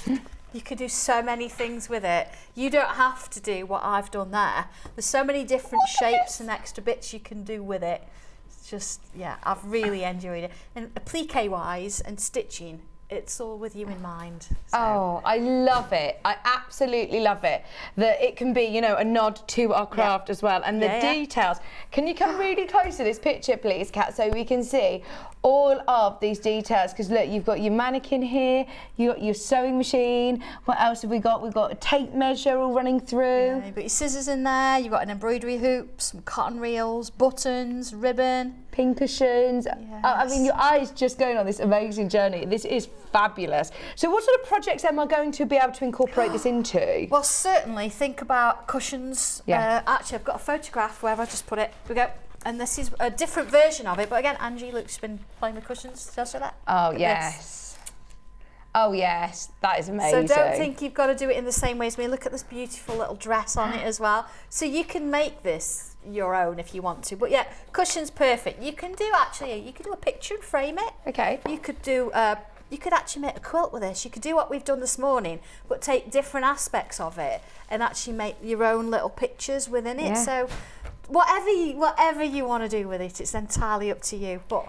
You could do so many things with it. You don't have to do what I've done there. There's so many different shapes and extra bits you can do with it. It's just, yeah, I've really enjoyed it. And applique-wise and stitching, it's all with you in mind. So. Oh, I love it. I absolutely love it. That it can be, you know, a nod to our craft as well. And the details. Can you come really close to this picture, please, Kat, so we can see all of these details? Because look, you've got your mannequin here, you've got your sewing machine. What else have we got? We've got a tape measure all running through. Yeah, you've got your scissors in there, you've got an embroidery hoop, some cotton reels, buttons, ribbon. Pin cushions. Yes. I mean, your eyes just going on this amazing journey. This is fabulous. So what sort of projects am I going to be able to incorporate this into? Well, certainly think about cushions. Yeah. Actually, I've got a photograph where I've just put it. Here we go. And this is a different version of it. But again, Angie, look, she's been playing with cushions. Did I say that? Oh, Look at yes. this. Oh, yes. That is amazing. So don't think you've got to do it in the same way as me. Look at this beautiful little dress on it as well. So you can make this your own if you want to. But yeah, cushions, perfect. You can do a picture and frame it. Okay. You could do you could actually make a quilt with this. You could do what we've done this morning, but take different aspects of it and actually make your own little pictures within it. Yeah. So whatever you want to do with it, it's entirely up to you. But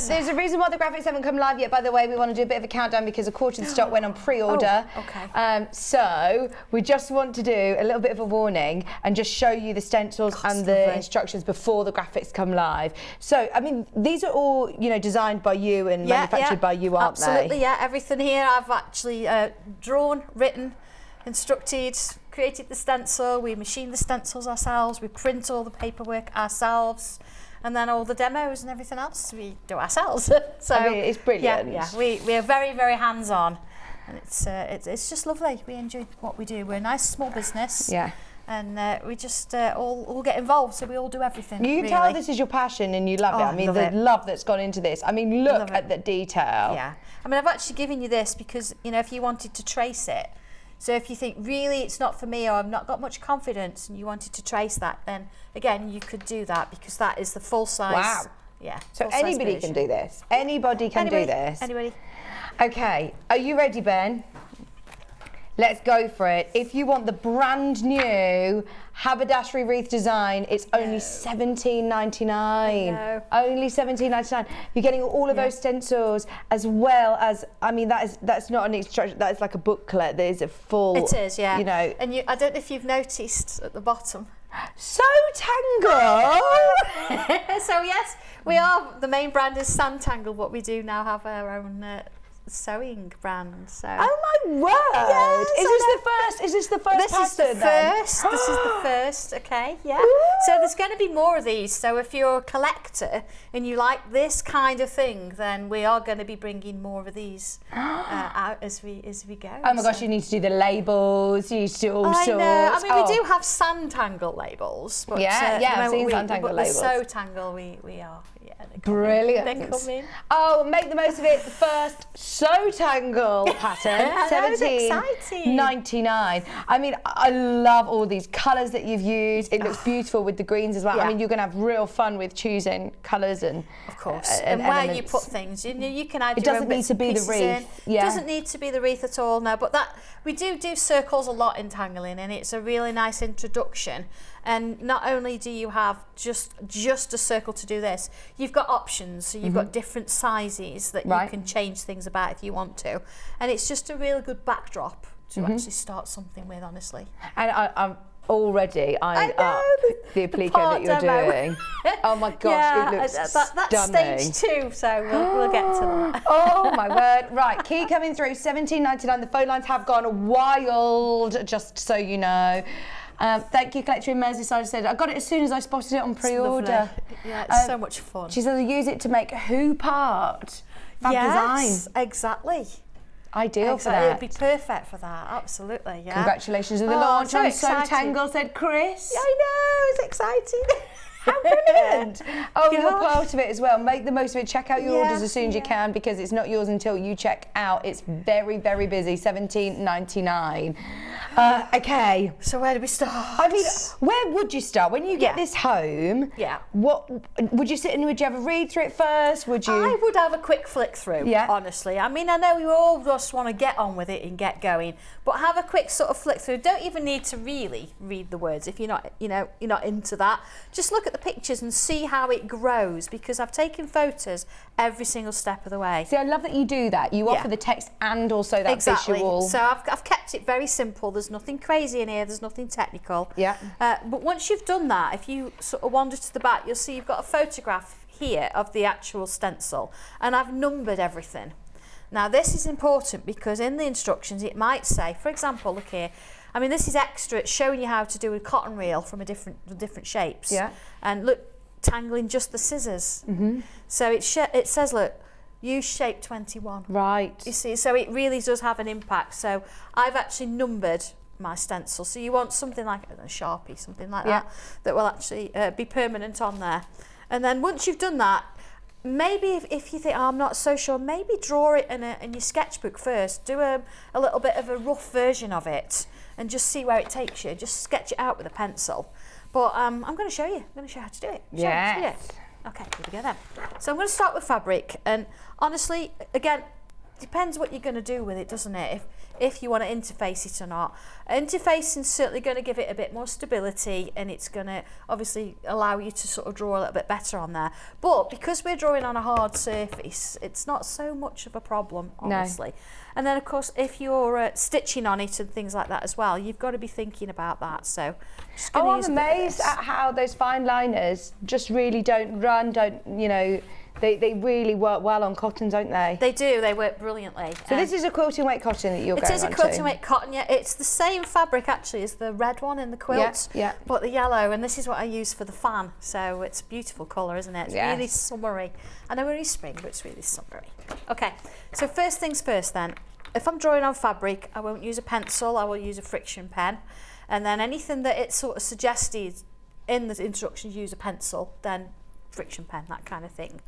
there's a reason why the graphics haven't come live yet, by the way. We want to do a bit of a countdown because a quarter of the stock went on pre-order. Oh, okay. So we just want to do a little bit of a warning and just show you the stencils and the instructions before the graphics come live. So, I mean, these are all, you know, designed by you and manufactured by you, aren't they? Absolutely, yeah. Everything here I've actually drawn, written, instructed, created the stencil. We machine the stencils ourselves. We print all the paperwork ourselves. and then all the demos and everything else we do ourselves. So I mean, it's brilliant. Yeah, we are very, very hands-on, and it's just lovely. We enjoy what we do. We're a nice small business. Yeah. And we just all get involved, so we all do everything. You can tell this is your passion and you love it. I mean, the love that's gone into this. I mean, look at the detail. Yeah. I mean, I've actually given you this because, you know, if you wanted to trace it, so if you think, really, it's not for me, or I've not got much confidence, and you wanted to trace that, then, again, you could do that, because that is the full size. Wow. Yeah. So anybody can do this. Anybody can do this. Anybody. Okay. Are you ready, Ben? Let's go for it. If you want the brand new Haberdashery wreath design, it's only $17.99. Only $17.99. You're getting all of those stencils, as well as, I mean, that's not an instruction, that is like a booklet. There is a full. It is, yeah. You know. And I don't know if you've noticed at the bottom. Sanntangle. So yes, we are. The main brand is Sanntangle, but we do now have our own sewing brand. So. Oh my word! Yes, Is this the first This is the pattern then? first. This is the first. Okay, yeah. So there's going to be more of these. So if you're a collector and you like this kind of thing, then we are going to be bringing more of these out as we go. Oh my gosh! You need to do the labels. You need to do all sorts. I know. I mean, we do have Sanntangle labels. But, I've seen Sanntangle labels. But the Sewtangle, we are. Yeah, brilliant. They come in. Oh, make the most of it. The first Sewtangle pattern, $17.99. I mean, I love all these colours that you've used. It looks beautiful with the greens as well. Yeah. I mean, you're going to have real fun with choosing colours and, of course, and where elements. you put things. You can add. It your doesn't own need to be the bits and wreath. pieces Yeah. It doesn't need to be the wreath at all. No, but that we do circles a lot in tangling, and it's a really nice introduction. And not only do you have just a circle to do this, you've got options. So you've got different sizes that you can change things about if you want to. And it's just a really good backdrop to actually start something with, honestly. And I'm already eyeing know, up the applique part that you're demo. doing. Oh my gosh, it looks that's stunning. stage 2, so we'll get to that. Oh my word. Right, key coming through, $17.99. The phone lines have gone wild, just so you know. Thank you, Collector in Merseyside. Said I got it as soon as I spotted it on pre-order. Yeah, it's so much fun. She says I use it to make hoop art. Fab Yes, design. Exactly. Ideal for that. It'd be perfect for that. Absolutely. Yeah. Congratulations on the Oh, launch so on exciting. Sanntangle, said Chris. I know. It's exciting. How brilliant. Oh, you're part of it as well. Make the most of it. Check out your orders as soon as you can, because it's not yours until you check out. It's very, very busy. $17.99. Okay. So where do we start? I mean, where would you start when you get this home? Yeah. What would you sit and would you have a read through it first? Would you? I would have a quick flick through. Yeah. Honestly, I mean, I know we all just want to get on with it and get going, but have a quick sort of flick through. Don't even need to really read the words if you're not, you're not into that. Just look at the pictures and see how it grows, because I've taken photos every single step of the way. See, I love that you do that. You offer the text and also that visual. So I've kept it very simple. There's nothing crazy in here. There's nothing technical. Yeah. But once you've done that, if you sort of wander to the back, you'll see you've got a photograph here of the actual stencil, and I've numbered everything. Now this is important because in the instructions it might say, for example, look here. I mean, this is extra. It's showing you how to do a cotton reel from different shapes. Yeah. And look, tangling just the scissors. So it says, look, use shape 21. Right. You see, so it really does have an impact. So I've actually numbered my stencil. So you want something like a Sharpie, something like that will actually be permanent on there. And then once you've done that, maybe if you think, I'm not so sure, maybe draw it in your sketchbook first. Do a little bit of a rough version of it and just see where it takes you. Just sketch it out with a pencil. But I'm going to show you. I'm going to show you how to do it. Yes. Okay, here we go then. So I'm going to start with fabric, and honestly, again, depends what you're going to do with it, doesn't it? If you want to interface it or not. Interfacing is certainly going to give it a bit more stability, and it's going to obviously allow you to sort of draw a little bit better on there. But because we're drawing on a hard surface, it's not so much of a problem, honestly. No. And then, of course, if you're stitching on it and things like that as well, you've got to be thinking about that. So, just I'm amazed at how those fine liners just really don't run, They really work well on cotton, don't they? They do, they work brilliantly. So this is a quilting weight cotton that you're going on to? It is a quilting weight cotton, yeah. It's the same fabric actually as the red one in the quilt, but the yellow, and this is what I use for the fan. So it's a beautiful colour, isn't it? It's really summery. I know we're in spring, but it's really summery. Okay, so first things first then. If I'm drawing on fabric, I won't use a pencil, I will use a friction pen. And then anything that it sort of suggested in the instructions, use a pencil, then friction pen, that kind of thing.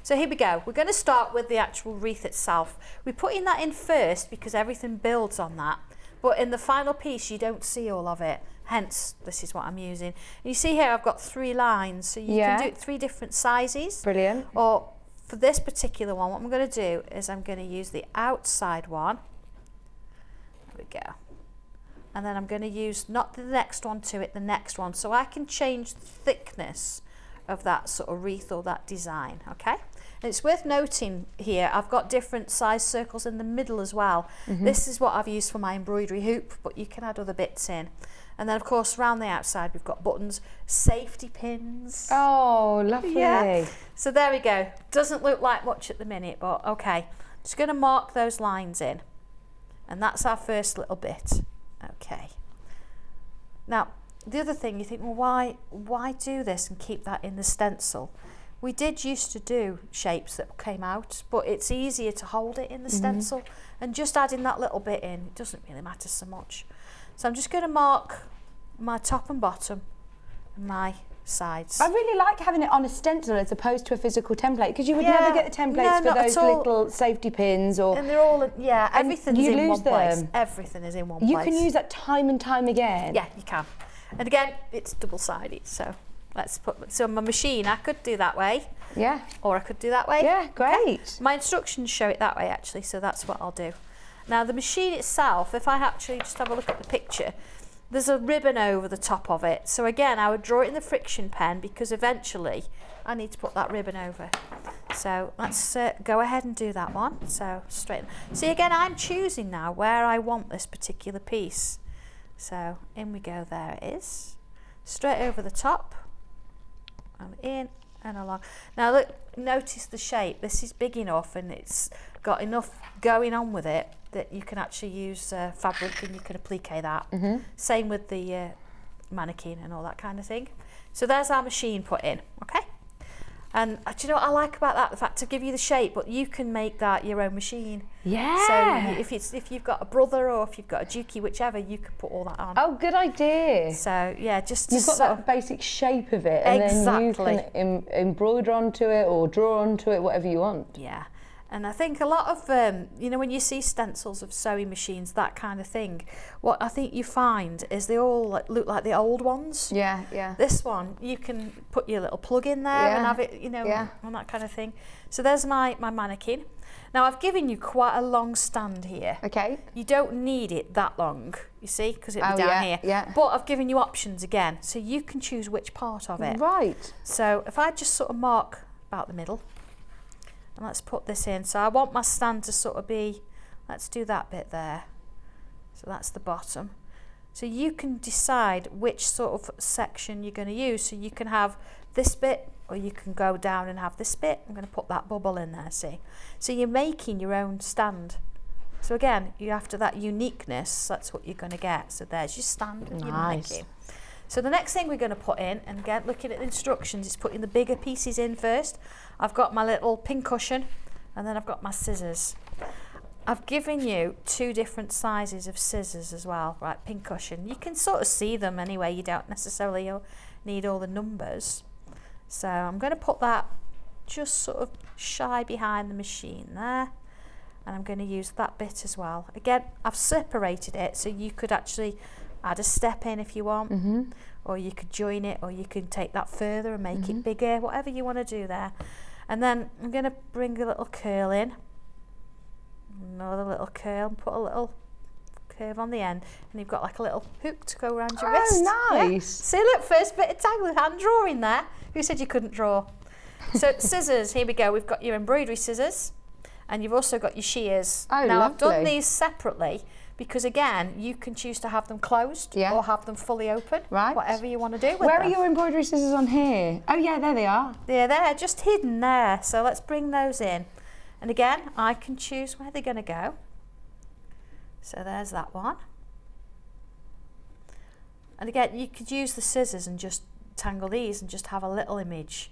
So here we go. We're going to start with the actual wreath itself. We're putting that in first because everything builds on that. But in the final piece, you don't see all of it. Hence, this is what I'm using. And you see here, I've got 3 lines. So you can do it 3 different sizes. Brilliant. Or for this particular one, what I'm going to do is I'm going to use the outside one. There we go. And then I'm going to use not the next one to it, the next one. So I can change the thickness of that sort of wreath or that design, okay? And it's worth noting here, I've got different size circles in the middle as well. This is what I've used for my embroidery hoop, but you can add other bits in. And then of course around the outside we've got buttons, safety pins. Oh, lovely. Yeah. So there we go. Doesn't look like much at the minute, but okay. Just going to mark those lines in. And that's our first little bit. Okay. Now, the other thing, you think, well, why do this and keep that in the stencil? We did used to do shapes that came out, but it's easier to hold it in the stencil, and just adding that little bit in, it doesn't really matter so much. So I'm just going to mark my top and bottom and my sides. I really like having it on a stencil as opposed to a physical template, because you would never get the templates for those little safety pins, or and they're all everything is in one place. Everything is in one place. You can use that time and time again. Yeah, you can. And again, it's double-sided, so let's put, so my machine, I could do that way. Yeah. Or I could do that way. Yeah, great. Okay. My instructions show it that way actually, so that's what I'll do. Now the machine itself, if I actually just have a look at the picture, there's a ribbon over the top of it. So again, I would draw it in the friction pen because eventually I need to put that ribbon over. So let's go ahead and do that one. So straight. See again, I'm choosing now where I want this particular piece. So in we go, there it is. Straight over the top, and in and along. Now look, notice the shape. This is big enough and it's got enough going on with it that you can actually use fabric and you can applique that. Same with the mannequin and all that kind of thing. So there's our machine put in, okay? And do you know what I like about that? The fact to give you the shape, but you can make that your own machine. Yeah. So if you've got a brother or if you've got a dukey, whichever, you can put all that on. Oh, good idea. So yeah, just you've got that basic shape of it, and then you can embroider onto it or draw onto it, whatever you want. Yeah. And I think a lot of, you know, when you see stencils of sewing machines, that kind of thing, what I think you find is they all look like the old ones. Yeah, yeah. This one, you can put your little plug in there and have it, you know, and that kind of thing. So there's my mannequin. Now I've given you quite a long stand here. Okay. You don't need it that long, you see, because it'll be down here. Yeah. But I've given you options again, so you can choose which part of it. Right. So if I just sort of mark about the middle, and let's put this in. So I want my stand to sort of be, let's do that bit there. So that's the bottom. So you can decide which sort of section you're going to use. So you can have this bit, or you can go down and have this bit. I'm going to put that bubble in there, see. So you're making your own stand. So again, you after that uniqueness, that's what you're going to get. So there's your stand and your mannequin. So the next thing we're going to put in, and again looking at the instructions, is putting the bigger pieces in first. I've got my little pin cushion, and then I've got my scissors. I've given you 2 different sizes of scissors as well, right, pin cushion. You can sort of see them anyway, you don't necessarily need all the numbers. So I'm going to put that just sort of shy behind the machine there, and I'm going to use that bit as well. Again, I've separated it so you could actually add a step in if you want, or you could join it, or you can take that further and make it bigger, whatever you want to do there. And then I'm going to bring a little curl in, another little curl, and put a little curve on the end, and you've got like a little hook to go around your wrist. Oh, nice. Yeah. See, look, first bit of Tangley hand drawing there. Who said you couldn't draw? So scissors, here we go. We've got your embroidery scissors, and you've also got your shears. Oh, now lovely. I've done these separately because again, you can choose to have them closed Yeah. or have them fully open, Right. whatever you want to do with Where them. are your embroidery scissors on here? Oh yeah, there they are. They're just hidden there, so let's bring those in. And again, I can choose where they're going to go. So there's that one. And again, you could use the scissors and just tangle these and just have a little image.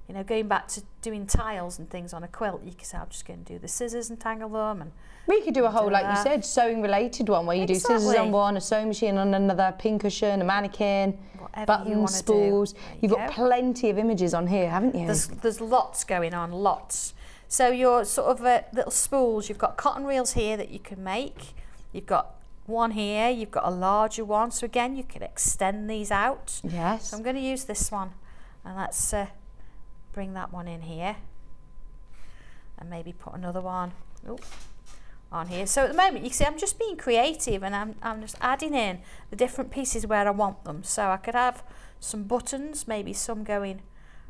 You know, going back to doing tiles and things on a quilt, you can say, I'm just going to do the scissors and tangle them. And We could do a whole, do like you that. said, sewing related one where you do scissors Exactly. on one, a sewing machine on another, pin cushion, a mannequin, Whatever you buttons, wanna do. spools. There you You've got go. plenty of images on here, haven't you? There's lots going on, lots. So your sort of little spools, you've got cotton reels here that you can make. You've got one here, you've got a larger one. So again, you can extend these out. Yes. So I'm going to use this one, and let's bring that one in here. And maybe put another one on here. So at the moment, you can see I'm just being creative, and I'm just adding in the different pieces where I want them. So I could have some buttons, maybe some going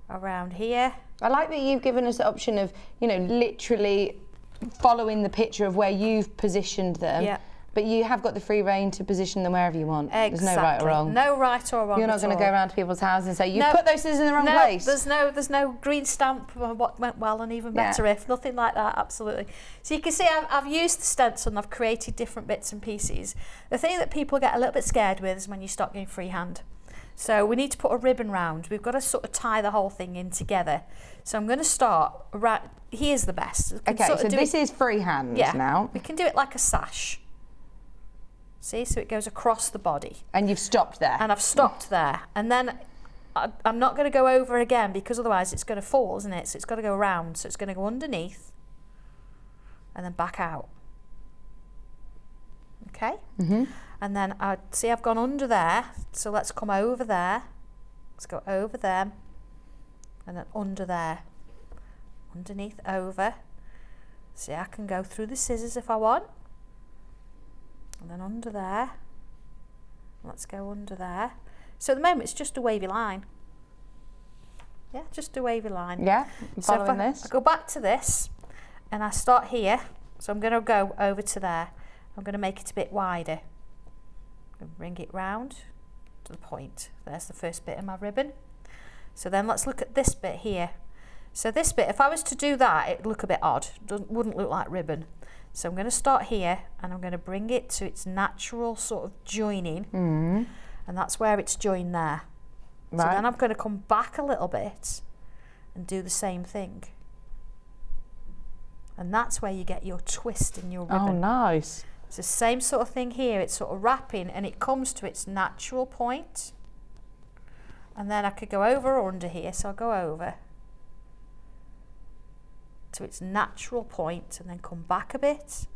around here. I like that you've given us the option of, you know, literally following the picture of where you've positioned them. Yeah. But you have got the free reign to position them wherever you want. Exactly. There's no right or wrong. No right or wrong. You're not at going to all. go around to people's houses and say, you No. put those scissors in the wrong No, place. there's no green stamp or what went well and even better if, nothing like that, absolutely. So you can see I've used the stencil and I've created different bits and pieces. The thing that people get a little bit scared with is when you start going freehand. So we need to put a ribbon round. We've got to sort of tie the whole thing in together. So I'm going to start right, here's the best. We can Okay, sort of so do this it- is freehand yeah, now. we can do it like a sash. See, so it goes across the body. And you've stopped there. And I've stopped there. And then I'm not going to go over again because otherwise it's going to fall, isn't it? So it's got to go around. So it's going to go underneath and then back out. Okay? Mm-hmm. And then I've gone under there. So let's come over there. Let's go over them. And then under there. Underneath, over. See, I can go through the scissors if I want. And then under there. Let's go under there. So at the moment it's just a wavy line. Yeah, just a wavy line. Yeah, I'm So following if this. I go back to this and I start here. So I'm going to go over to there. I'm going to make it a bit wider. And bring it round to the point. There's the first bit of my ribbon. So then let's look at this bit here. So this bit, if I was to do that, it'd look a bit odd. Wouldn't look like ribbon. So I'm going to start here and I'm going to bring it to its natural sort of joining. And that's where it's joined there. So Right. then I'm going to come back a little bit and do the same thing. And that's where you get your twist in your ribbon. Oh, nice. It's the same sort of thing here. It's sort of wrapping and it comes to its natural point. And then I could go over or under here. So I'll go over to its natural point and then come back a bit.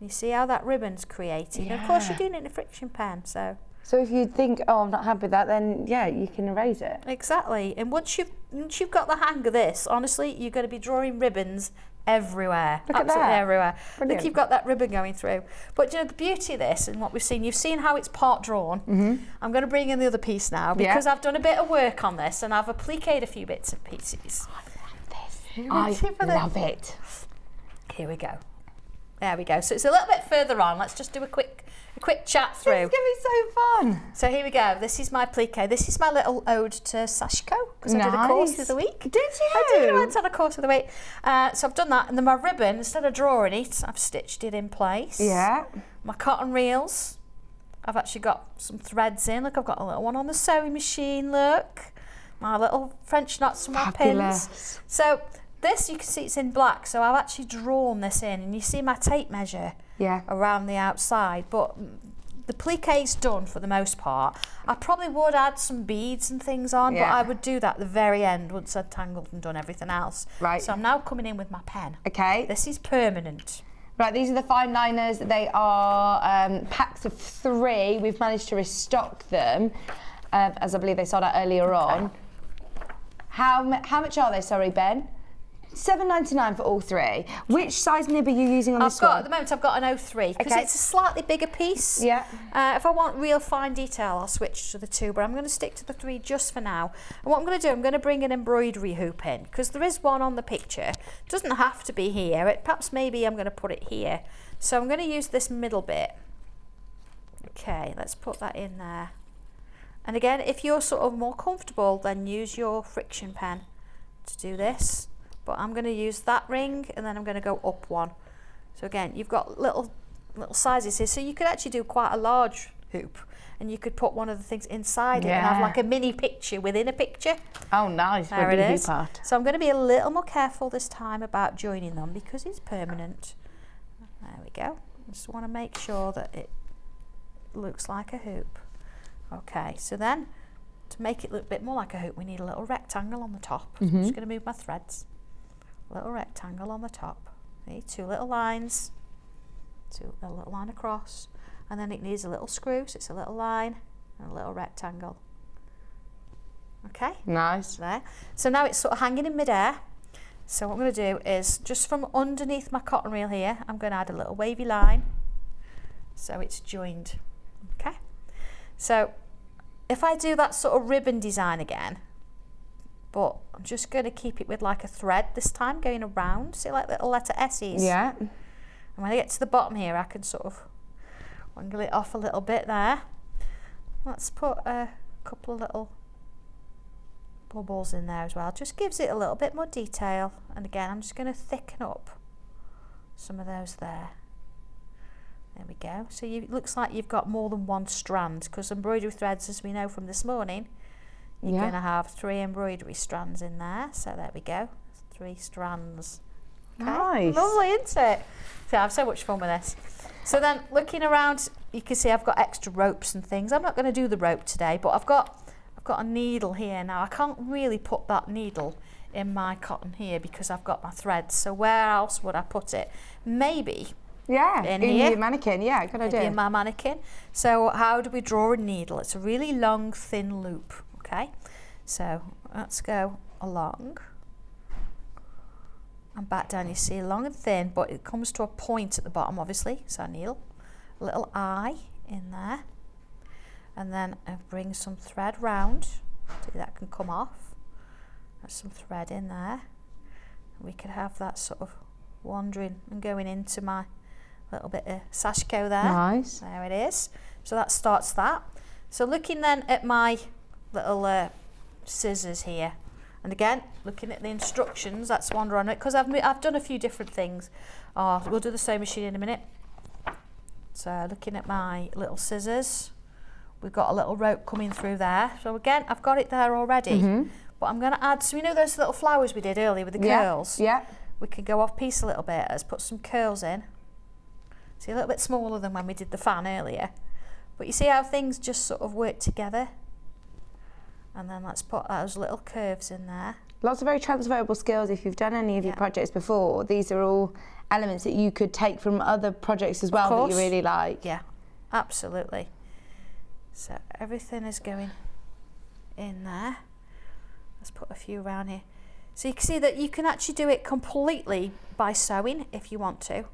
You see how that ribbon's creating. And of course you're doing it in a friction pen, so So if you think, oh, I'm not happy with that, then yeah, you can erase it. exactly. And once you've got the hang of this, honestly, you're going to be drawing ribbons everywhere. Look at absolutely that. everywhere. Brilliant. Look, you've got that ribbon going through. But you know the beauty of this and what we've seen, you've seen how it's part drawn. I'm going to bring in the other piece now because I've done a bit of work on this and I've appliqued a few bits and pieces. I love it. Here we go. There we go. So it's a little bit further on. Let's just do a quick chat through. It's going to be so fun. So here we go. This is my applique. This is my little ode to Sashiko because I did a course the other week. Did you? I did. I went on a course the other week. So I've done that. And then my ribbon, instead of drawing it, I've stitched it in place. Yeah. My cotton reels, I've actually got some threads in. Look, I've got a little one on the sewing machine. Look. My little French knots and my Fabulous. pins. So this, you can see it's in black. So I've actually drawn this in. And you see my tape measure around the outside. But the plique's done for the most part. I probably would add some beads and things on, but I would do that at the very end once I'd tangled and done everything else. Right. So I'm now coming in with my pen. Okay. This is permanent. Right, these are the fine liners. They are packs of 3. We've managed to restock them, as I believe they sold out earlier on. How much are they, sorry, Ben? £7.99 for all three. Which size nib are you using on this At the moment I've got an 03 because Okay. it's a slightly bigger piece. Yeah. If I want real fine detail, I'll switch to the 2, but I'm going to stick to the 3 just for now. And what I'm going to do, I'm going to bring an embroidery hoop in because there is one on the picture. It doesn't have to be here. Perhaps maybe I'm going to put it here. So I'm going to use this middle bit. Okay, let's put that in there. And again, if you're sort of more comfortable, then use your friction pen to do this. But I'm going to use that ring and then I'm going to go up one. So again, you've got little sizes here. So you could actually do quite a large hoop and you could put one of the things inside it and have like a mini picture within a picture. Oh, nice. There it is. So I'm going to be a little more careful this time about joining them because it's permanent. There we go. Just want to make sure that it looks like a hoop. Okay, so then to make it look a bit more like a hoop, we need a little rectangle on the top. So I'm just going to move my threads. Little rectangle on the top. Okay, 2 little lines, a little line across, and then it needs a little screw, so it's a little line and a little rectangle. Okay, Nice. there. So now it's sort of hanging in midair. So what I'm going to do is just from underneath my cotton reel here, I'm going to add a little wavy line, so it's joined. Okay. So if I do that sort of ribbon design again, but I'm just going to keep it with like a thread this time going around, see like little letter S's. Yeah. And when I get to the bottom here, I can sort of wangle it off a little bit there. Let's put a couple of little bubbles in there as well. Just gives it a little bit more detail. And again, I'm just going to thicken up some of those there. There we go. So it looks like you've got more than one strand because embroidery threads, as we know from this morning, you're going to have 3 embroidery strands in there. So there we go, 3 strands. Okay. Nice. Lovely, isn't it? So I have so much fun with this. So then looking around, you can see I've got extra ropes and things. I'm not going to do the rope today, but I've got a needle here. Now I can't really put that needle in my cotton here because I've got my threads. So where else would I put it? Maybe in here. your mannequin. Yeah, good idea. In my mannequin. So how do we draw a needle? It's a really long, thin loop. Okay, so let's go along and back down. You see, long and thin, but it comes to a point at the bottom, obviously. So I needle, a little eye in there, and then I bring some thread round. See, that can come off. There's some thread in there. We could have that sort of wandering and going into my little bit of sashiko there. Nice. There it is. So that starts that. So looking then at my little scissors here, and again looking at the instructions, that's wander on it because I've done a few different things. We'll do the sewing machine in a minute. So looking at my little scissors, we've got a little rope coming through there. So again, I've got it there already, but I'm going to add some, you know those little flowers we did earlier with the curls? Yeah. We can go off piece a little bit. Let's put some curls in. See, a little bit smaller than when we did the fan earlier, but you see how things just sort of work together. And then let's put those little curves in there. Lots of very transferable skills. If you've done any of your projects before, these are all elements that you could take from other projects as well that you really like. Yeah, absolutely. So everything is going in there. Let's put a few around here. So you can see that you can actually do it completely by sewing if you want to,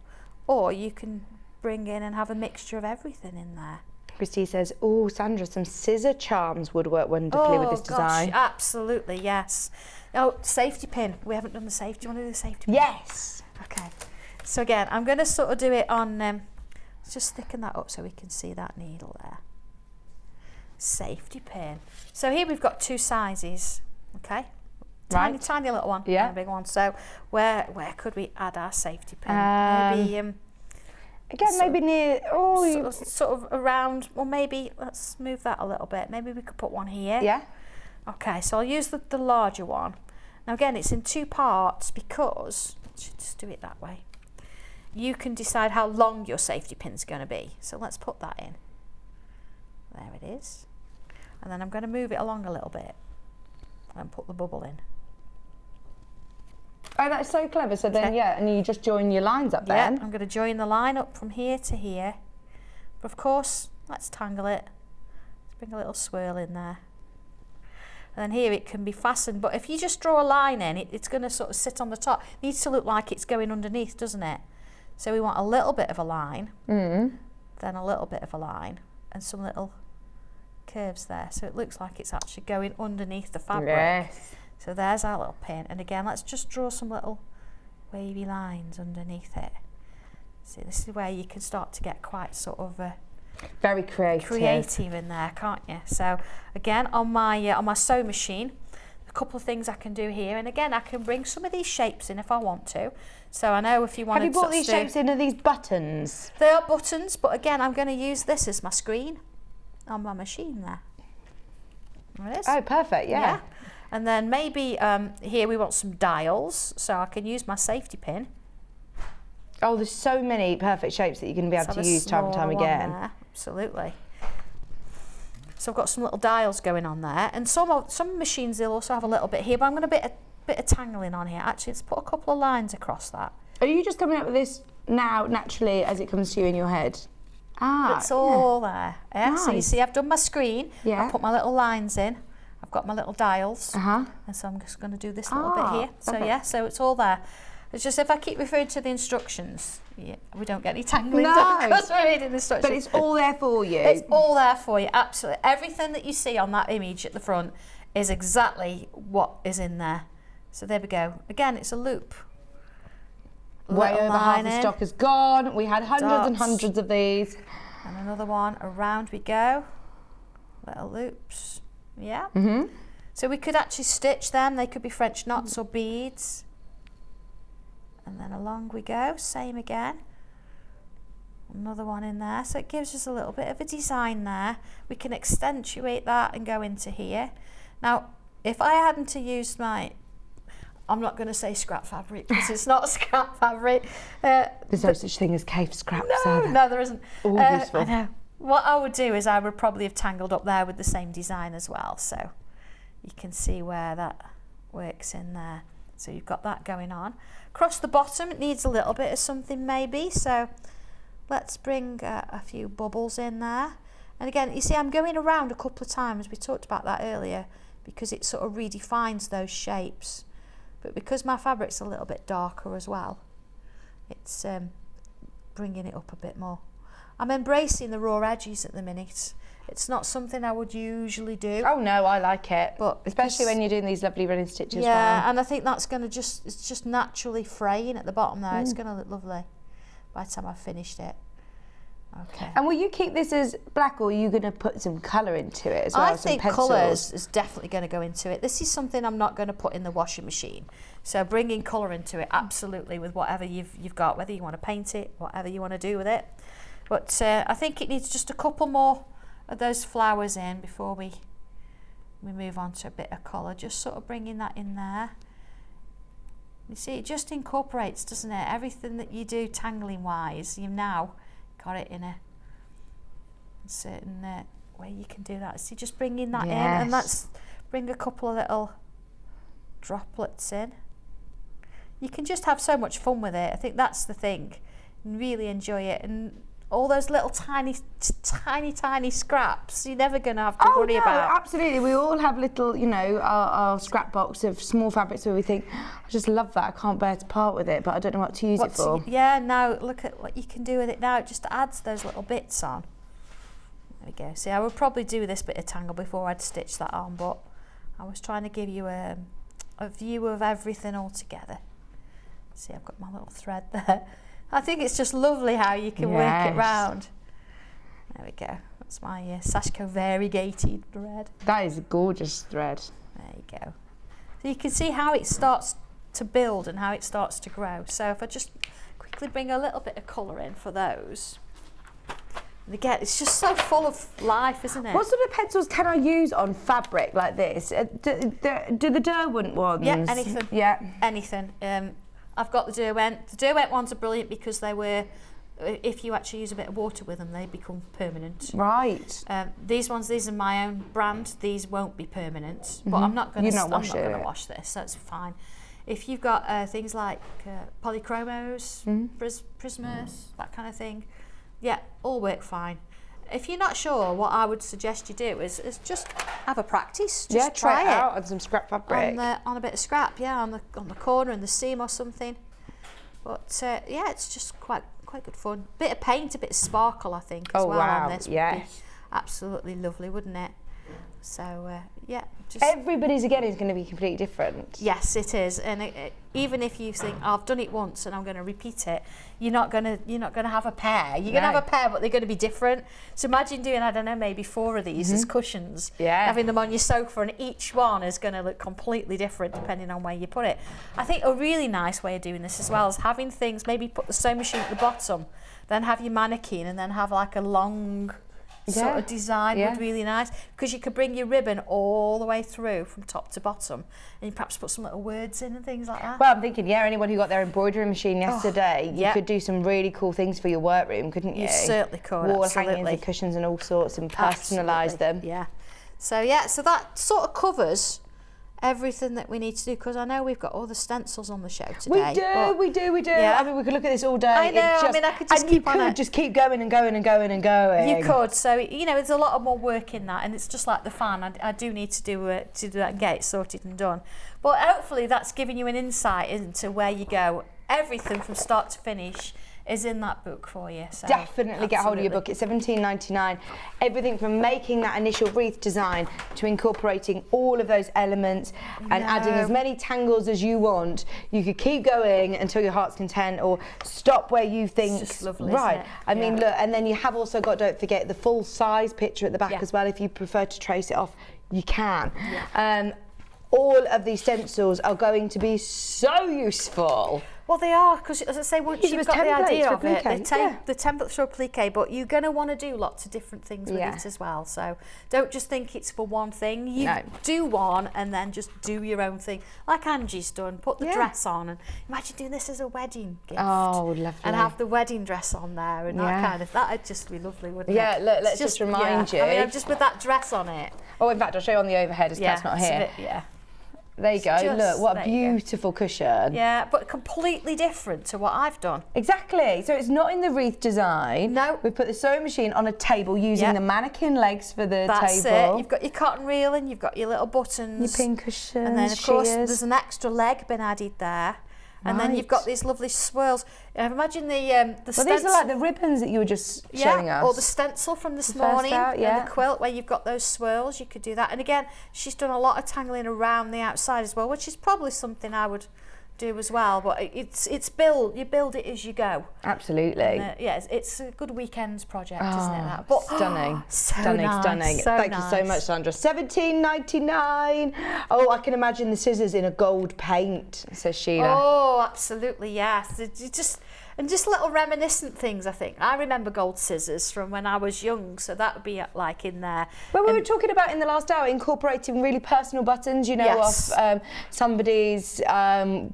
or you can bring in and have a mixture of everything in there. Christy says, oh, Sandra, some scissor charms would work wonderfully with this design. Gosh, absolutely, yes. Oh, safety pin. We haven't done the safety. Do you want to do the safety pin? Yes. Okay. So again, I'm going to sort of do it on, let's just thicken that up so we can see that needle there. Safety pin. So here we've got 2 sizes, okay? Tiny, tiny little one, and a big one. So where could we add our safety pin? Maybe again, maybe near sort of around, or maybe let's move that a little bit. Maybe we could put one here. Yeah. Okay, so I'll use the larger one. Now again, it's in 2 parts because let's just do it that way. You can decide how long your safety pin's going to be. So let's put that in. There it is. And then I'm going to move it along a little bit and put the bubble in. Oh, that's so clever. So then, and you just join your lines up then. I'm going to join the line up from here to here. But of course, let's tangle it. Let's bring a little swirl in there. and then here it can be fastened. But if you just draw a line in, it's going to sort of sit on the top. It needs to look like it's going underneath, doesn't it? So we want a little bit of a line, then a little bit of a line, and some little curves there. So it looks like it's actually going underneath the fabric. Yes. So there's our little pin. And again, let's just draw some little wavy lines underneath it. See, this is where you can start to get quite sort of very creative in there, can't you? So again, on my sewing machine, a couple of things I can do here, and again, I can bring some of these shapes in if I want to. So I know if you want to. Have you brought these shapes in? Are these buttons? They are buttons, but again, I'm going to use this as my screen on my machine there. There it is. Oh, perfect, yeah. And then maybe here we want some dials, so I can use my safety pin. Oh, there's so many perfect shapes that you're going to be able to use time and time again. There. Absolutely. So I've got some little dials going on there, and some machines they'll also have a little bit here, but I'm going to bit of tangling on here. Actually, let's put a couple of lines across that. Are you just coming up with this now naturally as it comes to you in your head? Ah, it's all there. Yeah. Nice. So you see, I've done my screen. Yeah. I've put my little lines in. I've got my little dials. And so I'm just going to do this little bit here. So yeah, so it's all there. It's just if I keep referring to the instructions, we don't get any tangling done because we're reading the instructions. But it's all there for you. It's all there for you, absolutely. Everything that you see on that image at the front is exactly what is in there. So there we go. Again, it's a loop. Way over half the stock is gone. We had hundreds and hundreds of these. And another one, around we go. Little loops, yeah. So we could actually stitch them. They could be French knots or beads. And then along we go, same again. Another one in there. So it gives us a little bit of a design there. We can accentuate that and go into here. Now, if I hadn't to use my, I'm not going to say scrap fabric because it's not scrap fabric. There's no such thing as cave scraps, are there? No, there isn't. All useful. I know. What I would do is I would probably have tangled up there with the same design as well. So you can see where that works in there. So you've got that going on. Across the bottom, it needs a little bit of something maybe. So let's bring a few bubbles in there. And again, you see I'm going around a couple of times. We talked about that earlier because it sort of redefines those shapes. But because my fabric's a little bit darker as well, it's bringing it up a bit more. I'm embracing the raw edges at the minute. It's not something I would usually do. Oh no, I like it. But especially when you're doing these lovely running stitches. Yeah, and I think that's going to it's just naturally fraying at the bottom there. It's going to look lovely by the time I've finished it. Okay. And will you keep this as black, or are you going to put some colour into it as well? I think colours is definitely going to go into it. This is something I'm not going to put in the washing machine. So bringing colour into it, absolutely, with whatever you've got, whether you want to paint it, whatever you want to do with it. But I think it needs just a couple more of those flowers in before we move on to a bit of colour. Just sort of bringing that in there. You see, it just incorporates, doesn't it? Everything that you do tangling wise, you've now got it in a certain way you can do that. So just bringing that in, and let's bring a couple of little droplets in. You can just have so much fun with it. I think that's the thing, and really enjoy it. And all those little tiny scraps, you're never going to have to worry about. Absolutely. We all have little, our scrap box of small fabrics where we think, I just love that, I can't bear to part with it, but I don't know what to use it for. Yeah, now look at what you can do with it now. It just adds those little bits on. There we go. See, I would probably do this bit of tangle before I'd stitch that on, but I was trying to give you a view of everything all together. See, I've got my little thread there. I think it's just lovely how you can work it round. There we go. That's my Sashiko variegated thread. That is a gorgeous thread. There you go. So you can see how it starts to build and how it starts to grow. So if I just quickly bring a little bit of colour in for those. And again, it's just so full of life, isn't it? What sort of pencils can I use on fabric like this? Do the Derwent ones? Yeah, anything. Yeah. Anything. I've got the Derwent. The Derwent ones are brilliant because they were, if you actually use a bit of water with them, they become permanent. Right. These are my own brand. These won't be permanent, but I'm not going to wash this. That's fine. If you've got things like polychromos, prismers, that kind of thing, yeah, all work fine. If you're not sure, what I would suggest you do is just have a practice. Just Yeah, try it it out on some scrap fabric. on a bit of scrap, on the corner in the seam or something. But yeah, it's just quite good fun. Bit of paint, a bit of sparkle, I think, as well on this. Would be absolutely lovely, wouldn't it? So yeah, just everybody's again is going to be completely different. Yes, it is, and even if you think I've done it once and I'm going to repeat it, you're not going to have a pair. You're going to have a pair, but they're going to be different. So imagine doing, I don't know, maybe 4 of these as cushions, having them on your sofa, and each one is going to look completely different depending on where you put it. I think a really nice way of doing this as well is having things, maybe put the sewing machine at the bottom, then have your mannequin, and then have like a long sort of design would be really nice, because you could bring your ribbon all the way through from top to bottom, and you perhaps put some little words in and things like that. Well, I'm thinking, anyone who got their embroidery machine yesterday, you could do some really cool things for your workroom, couldn't you? You certainly could. Wall hangings and cushions and all sorts, and personalise them. Yeah. So so that sort of covers everything that we need to do, because I know we've got all the stencils on the show today. We do. Yeah. I mean, we could look at this all day. I know. I could just keep on it. You could just keep going and going and going and going. You could. So there's a lot more work in that, and it's just like the fan. I do need to do that and get it sorted and done. But hopefully that's giving you an insight into where you go. Everything from start to finish is in that book for you. So definitely get hold of your book. It's $17.99. Everything from making that initial wreath design to incorporating all of those elements and adding as many tangles as you want. You could keep going until your heart's content, or stop where you think. It's just lovely, right. isn't it? I mean, look, and then you have also got, don't forget, the full size picture at the back as well. If you prefer to trace it off, you can. All of these stencils are going to be so useful. Well, they are, because as I say, once you've got the idea of it, they take the templates for applique, but you're going to want to do lots of different things with it as well. So don't just think it's for one thing. You do one and then just do your own thing, like Angie's done. Put the dress on, and imagine doing this as a wedding gift. Oh, lovely! And have the wedding dress on there, and that kind of, that'd just be lovely, wouldn't it? Yeah, look, let's just remind you. I mean, just with that dress on it. Oh, in fact, I'll show you on the overhead as Kat's not here. There you go. Look, what a beautiful cushion. Yeah, but completely different to what I've done. Exactly. So it's not in the wreath design. No. We've put the sewing machine on a table using the mannequin legs for the table. That's it. You've got your cotton reeling, you've got your little buttons. Your pin cushions, and then, of course, there's an extra leg been added there. And then you've got these lovely swirls. Imagine the stencil. Well, these are like the ribbons that you were just showing us. Or the stencil from this morning, and the quilt where you've got those swirls. You could do that. And again, she's done a lot of tangling around the outside as well, which is probably something I would do as well. But it's build. You build it as you go. Absolutely. And, it's a good weekend's project, isn't it? That? But stunning, stunning. Thank you so much, Sandra. $17.99. Oh, I can imagine the scissors in a gold paint, says Sheila. Oh, absolutely, yes. Just little reminiscent things, I think. I remember gold scissors from when I was young, so that would be like in there. Well, we were talking about in the last hour incorporating really personal buttons, off somebody's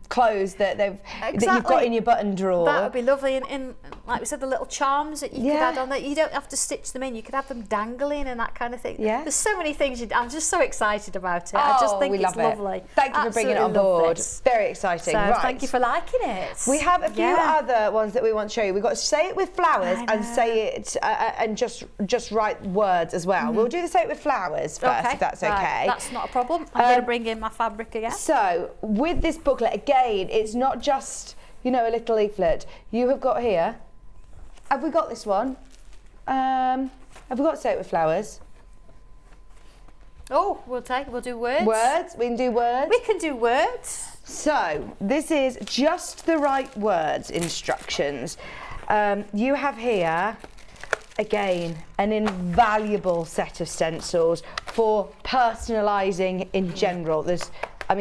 clothes that you've got in your button drawer. That would be lovely. And like we said, the little charms that you could add on that. You don't have to stitch them in. You could have them dangling and that kind of thing. Yeah. There's so many things. I'm just so excited about it. I just think it's lovely. Thank you for bringing it on board. Very exciting. So right. Thank you for liking it. We have a few other ones that we want to show you. We've got Say It With Flowers and Say It and just write words as well. We'll do the Say It With Flowers first, if that's okay. That's not a problem. I'm going to bring in my fabric again. So with this booklet, again, it's not just, a little leaflet. You have got here, have we got this one? Have we got Say It With Flowers? Oh, we'll do words. Words? We can do words? We can do words. So, this is just the right words instructions. You have here, again, an invaluable set of stencils for personalising in general. There's,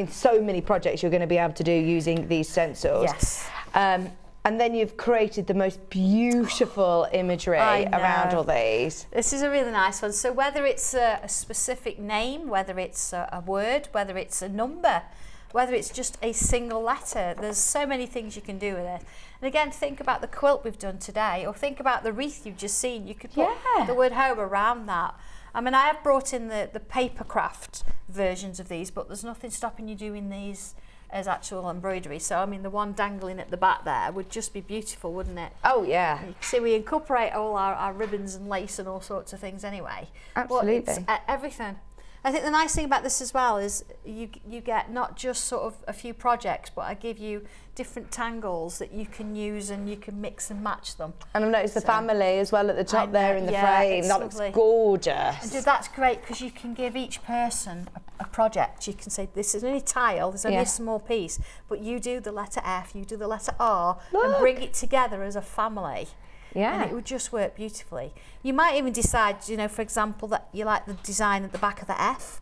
so many projects you're going to be able to do using these stencils. Yes. And then you've created the most beautiful imagery around all these. This is a really nice one. So whether it's a specific name, whether it's a word, whether it's a number, whether it's just a single letter, there's so many things you can do with it. And again, think about the quilt we've done today, or think about the wreath you've just seen. You could put the word home around that. I have brought in the paper craft versions of these, but there's nothing stopping you doing these as actual embroidery. So the one dangling at the back there would just be beautiful, wouldn't it? Oh yeah. You see, we incorporate all our ribbons and lace and all sorts of things anyway. Absolutely. But it's everything. I think the nice thing about this as well is you get not just sort of a few projects, but I give you different tangles that you can use and you can mix and match them. And I've noticed the family as well at the top there in the yeah, frame. it's That looks lovely. gorgeous. And that's great because you can give each person a project. You can say, this is only tile, there's only a small piece, but you do the letter F, you do the letter R, and bring it together as a family. Yeah. And it would just work beautifully. You might even decide, you know, for example, that you like the design at the back of the F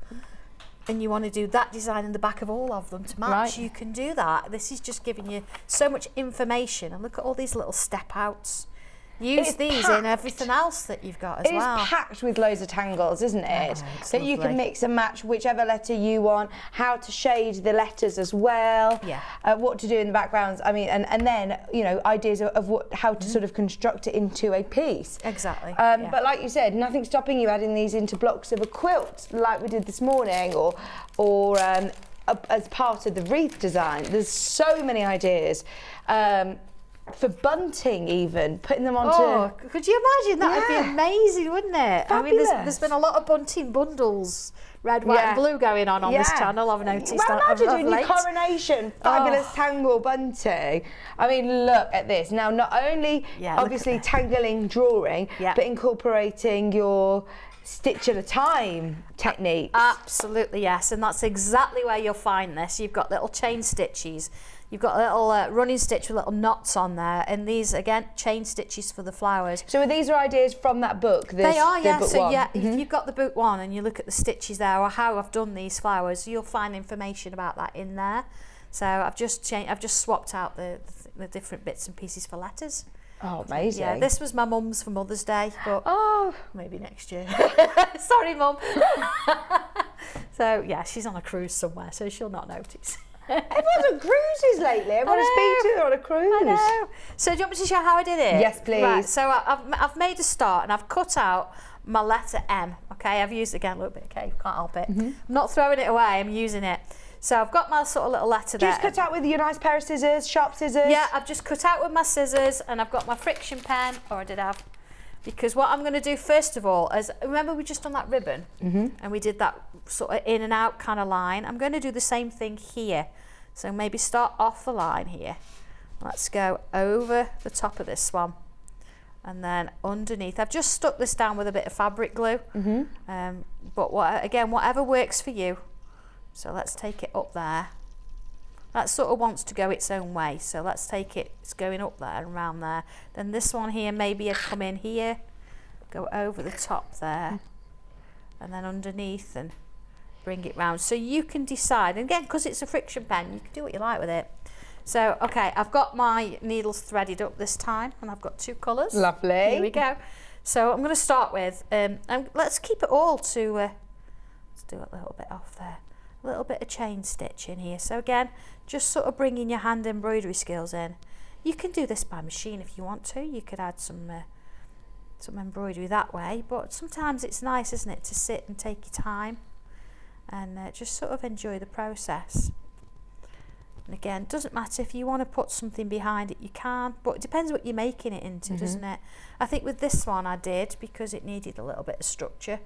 and you want to do that design in the back of all of them to match. Right. You can do that. This is just giving you so much information. And look at all these little step outs. Use these in everything else that you've got as well. It is packed with loads of tangles, isn't it? It's That you can lovely. mix and match whichever letter you want, how to shade the letters as well, what to do in the backgrounds. I mean, and then, you know, ideas of how to sort of construct it into a piece. Exactly. But like you said, nothing stopping you adding these into blocks of a quilt like we did this morning, or as part of the wreath design. There's so many ideas. For bunting even, putting them onto... Oh, could you imagine? That would be amazing, wouldn't it? Fabulous. I mean, there's been a lot of bunting bundles, red, white and blue going on this channel, I've noticed. Well, imagine doing your late. coronation, fabulous tangle bunting. I mean, look at this. Now, not only obviously tangling drawing, but incorporating your stitch at a time technique. Absolutely, yes. And that's exactly where you'll find this. You've got little chain stitches. You've got a little running stitch with little knots on there, and these again chain stitches for the flowers. So these are ideas from that book? They are, yeah. Book so one. if you've got the book one and you look at the stitches there or how I've done these flowers, you'll find information about that in there. So I've just swapped out the different bits and pieces for letters. Oh, amazing. Yeah, this was my mum's for Mother's Day, but maybe next year. Sorry, Mum. So yeah, she's on a cruise somewhere, so she'll not notice. Everyone's on cruises lately. Everyone I speak to are on a cruise. I know. So do you want me to show how I did it? Yes, please. Right, so I've made a start and I've cut out my letter M. Okay, I've used again a little bit of cake, can't help it. I'm not throwing it away, I'm using it. So I've got my sort of little letter there. Just cut out with your nice pair of scissors, sharp scissors? Yeah, I've just cut out with my scissors and I've got my friction pen, or I did have. Because what I'm going to do first of all is, remember we just done that ribbon and we did that sort of in and out kind of line. I'm going to do the same thing here. So maybe start off the line here. Let's go over the top of this one. And then underneath, I've just stuck this down with a bit of fabric glue. But whatever works for you. So let's take it up there. That sort of wants to go its own way. So let's take it, it's going up there and around there. Then this one here, maybe I'd come in here, go over the top there, and then underneath and bring it round. So you can decide, and again, because it's a friction pen, you can do what you like with it. So, okay, I've got my needles threaded up this time, and I've got two colours. Lovely. Here we go. So I'm going to start with, and let's keep it all to, let's do a little bit off there. A little bit of chain stitch in here. So again, just sort of bringing your hand embroidery skills in. You can do this by machine if you want to. You could add some embroidery that way, but sometimes it's nice, isn't it, to sit and take your time and just sort of enjoy the process. And again, it doesn't matter if you want to put something behind it, you can, but it depends what you're making it into, doesn't it? I think with this one I did because it needed a little bit of structure.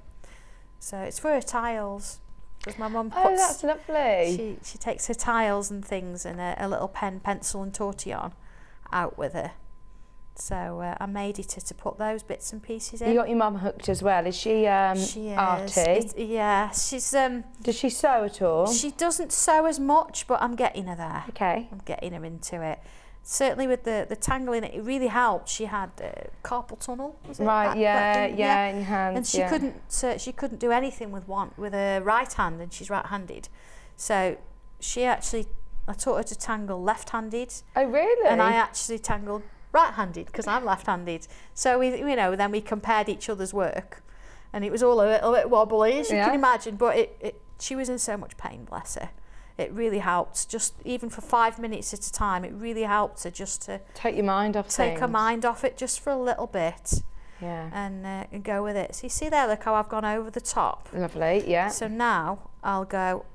So it's for her tiles. Because my mum puts, that's lovely. She takes her tiles and things and a little pen, pencil and tortillon out with her. So I made it to put those bits and pieces in. You got your mum hooked as well. Is she She is. arty? Yeah, she's... Does she sew at all? She doesn't sew as much, but I'm getting her there. Okay. I'm getting her into it. Certainly with the tangling, it really helped. She had carpal tunnel, was it? Right, That yeah, thing? yeah, in your hands. And she couldn't do anything with her right hand, and she's right-handed. So I taught her to tangle left-handed. Oh, really? And I actually tangled right-handed because I'm left-handed. So then we compared each other's work, and it was all a little bit wobbly, as you can imagine. But she was in so much pain, bless her. It really helped, just even for 5 minutes at a time. It really helped her just to take your mind off her mind off it just for a little bit. Yeah. And go with it. So you see there, look how I've gone over the top. Lovely, yeah. So now I'll go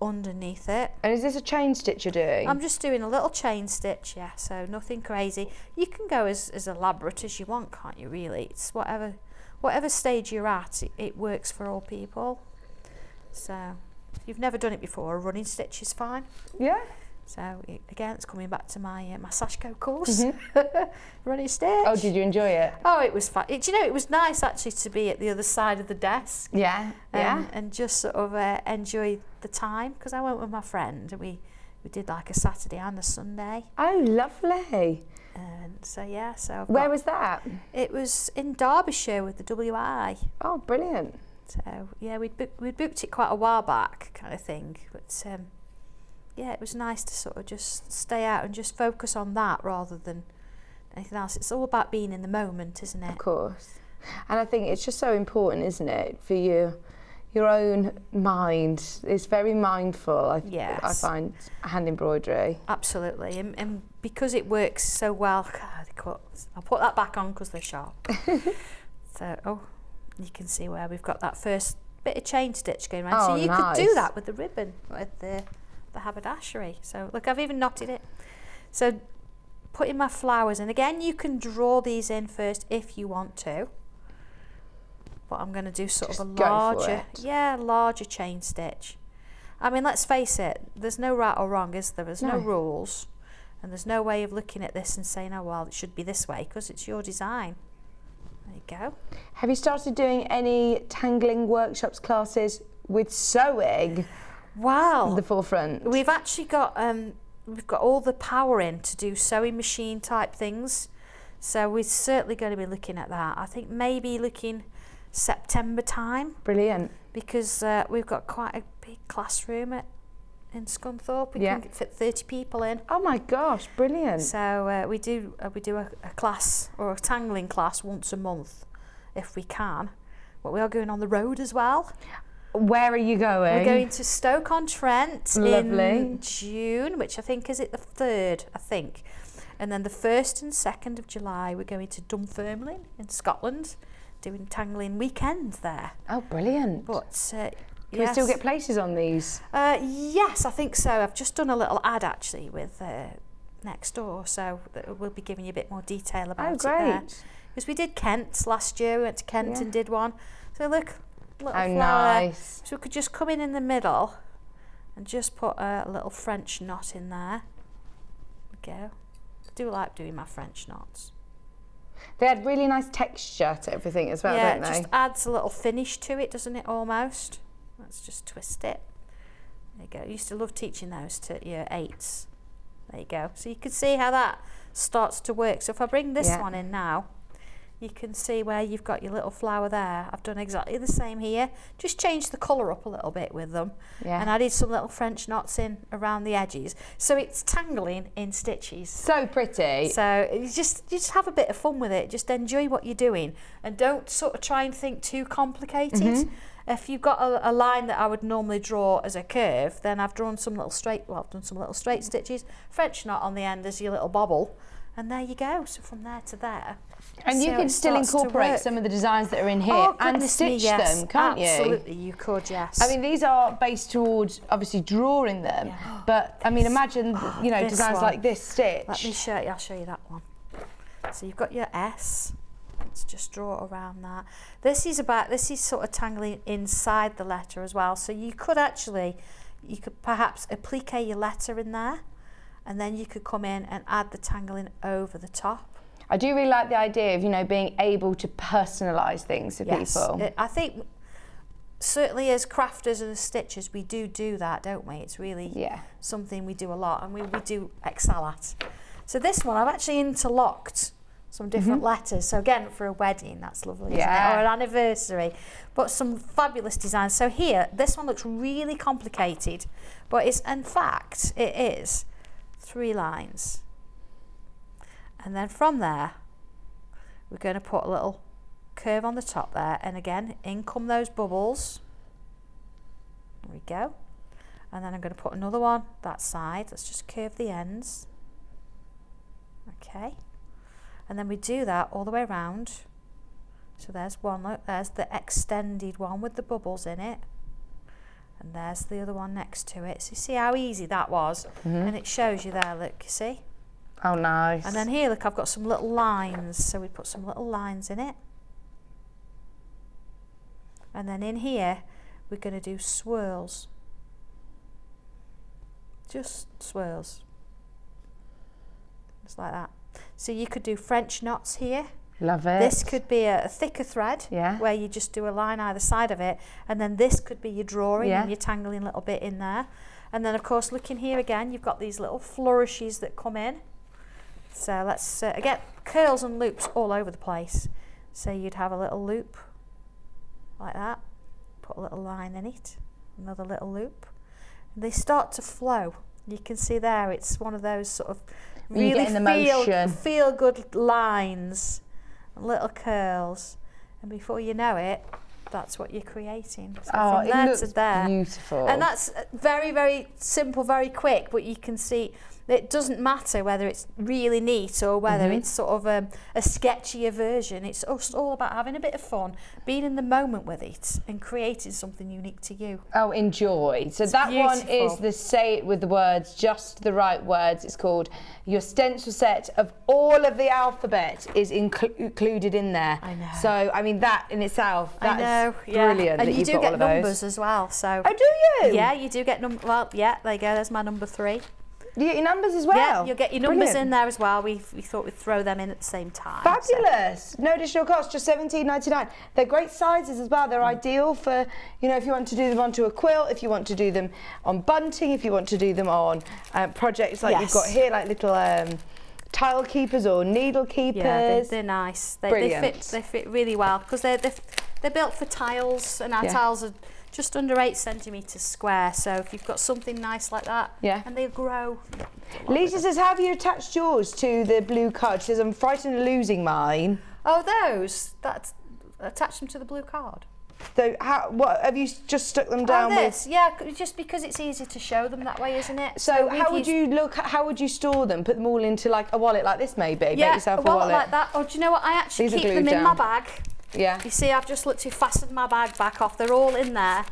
underneath it. And is this a chain stitch you're doing? I'm just doing a little chain stitch, yeah. So nothing crazy. You can go as elaborate as you want, can't you? Really, it's whatever stage you're at. It works for all people. So if you've never done it before, a running stitch is fine. Yeah. So again, it's coming back to my my Sashko course, running stitch. Oh, did you enjoy it? Oh, it was fun. Do you know, it was nice actually to be at the other side of the desk. Yeah, yeah. And just sort of enjoy the time, because I went with my friend and we did like a Saturday and a Sunday. Oh, lovely. And so yeah, so Where was that? it was in Derbyshire with the WI. Oh, brilliant. So yeah, we'd booked it quite a while back, kind of thing. But yeah, it was nice to sort of just stay out and just focus on that rather than anything else. It's all about being in the moment, isn't it? Of course. And I think it's just so important, isn't it, for your own mind. It's very mindful, I find, hand embroidery. Absolutely. And because it works so well, I'll put that back on because they're sharp. So, you can see where we've got that first bit of chain stitch going around. So you could do that with the ribbon, with the haberdashery. So look, I've even knotted it. So putting my flowers in. Again, you can draw these in first if you want to. But I'm going to do sort of a larger chain stitch. I mean, let's face it, there's no right or wrong, is there? There's no rules. And there's no way of looking at this and saying, oh, well, it should be this way, because it's your design. There you go. Have you started doing any tangling workshops, classes with sewing? Wow. The forefront. We've actually got we've got all the power in to do sewing machine type things. So we're certainly going to be looking at that. I think maybe looking September time. Brilliant. Because we've got quite a big classroom in Scunthorpe. We can fit 30 people in. Oh my gosh, brilliant. So we do a class, or a tangling class, once a month if we can. But we are going on the road as well. Where are you going? We're going to Stoke-on-Trent in June, which I think is it the 3rd, I think. And then the 1st and 2nd of July, we're going to Dunfermline in Scotland, doing tangling weekends there. Oh, brilliant. But can we still get places on these? Yes, I think so. I've just done a little ad actually with next door, so we'll be giving you a bit more detail about it there. Oh, great. Because we did Kent last year. We went to Kent and did one. So look, little flower. Nice. So we could just come in the middle and just put a little French knot in there. There we go. I do like doing my French knots. They add really nice texture to everything as well, don't they? Yeah, it just adds a little finish to it, doesn't it, almost? Let's just twist it. There you go. I used to love teaching those to year 8s. There you go. So you can see how that starts to work. So if I bring this one in now, you can see where you've got your little flower there. I've done exactly the same here. Just changed the colour up a little bit with them. Yeah. And added some little French knots in around the edges. So it's tangling in stitches. So pretty. So you just have a bit of fun with it. Just enjoy what you're doing. And don't sort of try and think too complicated. If you've got a line that I would normally draw as a curve, then I've drawn some little straight, I've done some little straight stitches, French knot on the end as your little bobble. And there you go. So from there to there. And you can still incorporate some of the designs that are in here and stitch them, can't you? Absolutely, you could, yes. I mean, these are based towards obviously drawing them, but I mean, imagine designs like this stitch. Let me show you. I'll show you that one. So you've got your S. Let's just draw around that. This is sort of tangling inside the letter as well. So you could perhaps applique your letter in there, and then you could come in and add the tangling over the top. I do really like the idea of, being able to personalise things for people. I think certainly as crafters and as stitchers, we do that, don't we? It's really something we do a lot and we do excel at. So this one, I've actually interlocked some different letters. So again, for a wedding, that's lovely, isn't it? Or an anniversary. But some fabulous designs. So here, this one looks really complicated, but in fact, it is 3 lines. And then from there, we're going to put a little curve on the top there. And again, in come those bubbles. There we go. And then I'm going to put another one that side. Let's just curve the ends. Okay. And then we do that all the way around. So there's one, look, there's the extended one with the bubbles in it. And there's the other one next to it. So you see how easy that was? And it shows you there, look, you see? Oh, nice. And then here, look, I've got some little lines. So we put some little lines in it. And then in here, we're going to do swirls. Just swirls. Just like that. So you could do French knots here. Love it. This could be a thicker thread, Yeah. where you just do a line either side of it, and then this could be your drawing, Yeah. and you're tangling a little bit in there. And then of course, looking here again, you've got these little flourishes that come in. So let's again, curls and loops all over the place. So you'd have a little loop like that, put a little line in it, another little loop. And they start to flow. You can see there, it's one of those sort of You get really in the motion. feel good lines, little curls, and before you know it, that's what you're creating. So Oh, from it there looks to there, beautiful. and that's very, very simple, very quick. But you can see it doesn't matter whether it's really neat or whether it's sort of a sketchier version. It's all about having a bit of fun, being in the moment with it, and creating something unique to you. Oh, enjoy. So that one is beautiful. the Say It With the Words, just the right words. It's called your stencil set of all of the alphabet is included in there. I know. So, I mean, that in itself, that's I know, yeah. brilliant And that you you've do got all get of those. numbers as well. So Oh, do you? yeah, you do get well, yeah, there you go. There's my number 3. You get your numbers as well? Yeah, you'll get your numbers Brilliant. in there as well. We thought we'd throw them in at the same time. Fabulous. No additional cost, just $17.99. They're great sizes as well. They're ideal for, you know, if you want to do them onto a quilt, if you want to do them on bunting, if you want to do them on projects like you've got here, like little tile keepers or needle keepers. Yeah, they're nice. They Brilliant. fit really well because they're built for tiles, and our Yeah. tiles are just under 8 centimetres square. So if you've got something nice like that, Yeah. and they grow. Lisa says, have you attached yours to the blue card? She says, I'm frightened of losing mine. Oh, those. That's attach them to the blue card. So what have you just stuck them down Oh, with? this, yeah, just because it's easy to show them that way, isn't it? So we've how would used- how would you store them? Put them all into like a wallet like this maybe? Make Yeah, yourself a wallet wallet. like that. Or do you know what? I actually These are keep them glued in my down. bag. Yeah. You see, I've just literally fastened my bag back off. They're all in there.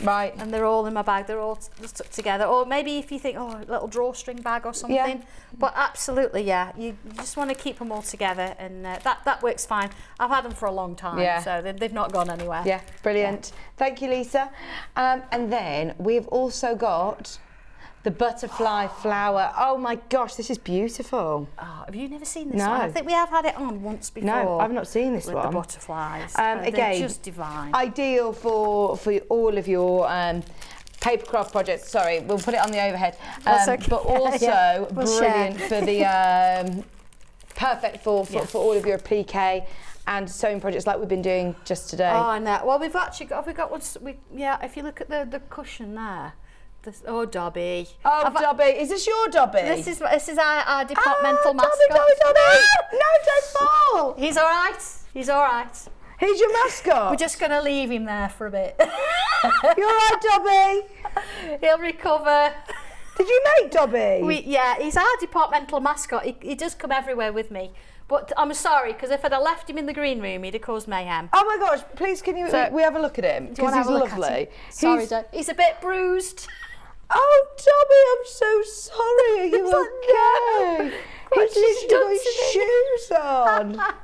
Right. And they're all in my bag. They're all stuck together. Or maybe if you think, oh, a little drawstring bag or something. Yeah. But absolutely, yeah. You just want to keep them all together, and that works fine. I've had them for a long time, Yeah. so they've not gone anywhere. Yeah, brilliant. Thank you, Lisa. And then we've also got the butterfly flower. Oh my gosh, this is beautiful. Oh, have you never seen this No. one? I think we have had it on once before. No, I've not seen this with one. the butterflies. Again, they're just divine. Ideal for all of your papercraft projects. Sorry, we'll put it on the overhead. That's okay. But also Yeah, we'll brilliant share. for the perfect for all of your applique and sewing projects like we've been doing just today. Oh, I know. Well, we've actually got one. Yeah, if you look at the cushion there. Oh, Dobby. Oh, Dobby. Is this your Dobby? This is our departmental mascot. Dobby. No, don't fall. He's all right. He's all right. He's your mascot. We're just going to leave him there for a bit. You're right, Dobby. He'll recover. Did you make Dobby? Yeah, he's our departmental mascot. He does come everywhere with me. But I'm sorry, because if I'd have left him in the green room, he'd have caused mayhem. Oh my gosh, please can you we have a look at him? Do you Because want to he's have a look at lovely. him? Sorry, Dad. He's a bit bruised. Oh, Dobby, I'm so sorry. Are you okay? He's literally got his shoes on.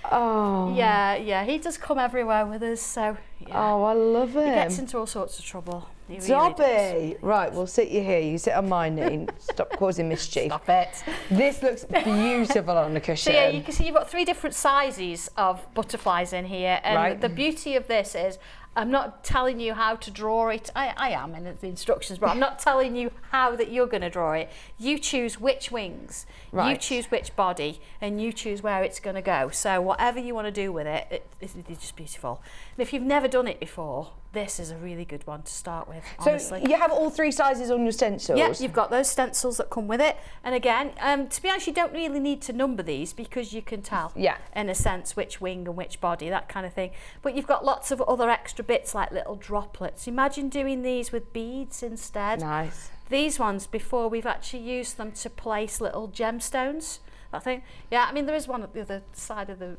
Oh. Yeah, he does come everywhere with us, so yeah. Oh, I love him. He gets into all sorts of trouble. He really Dobby. does. Right, we'll sit you here. You sit on my knee. Stop causing mischief. Stop it. This looks beautiful on the cushion. So yeah, you can see you've got 3 different sizes of butterflies in here, and Right. the beauty of this is I'm not telling you how to draw it. I am in the instructions, but I'm not telling you how that you're going to draw it. You choose which wings, you Right. choose which body, and you choose where it's going to go. So whatever you want to do with it, it's just beautiful. And if you've never done it before, this is a really good one to start with, honestly. So you have all 3 sizes on your stencils? Yeah, you've got those stencils that come with it. And again, to be honest, you don't really need to number these because you can tell, in a sense, which wing and which body, that kind of thing. But you've got lots of other extra bits like little droplets. Imagine doing these with beads instead. Nice. These ones, before we've actually used them to place little gemstones. I think, yeah, I mean, there is one at the other side of the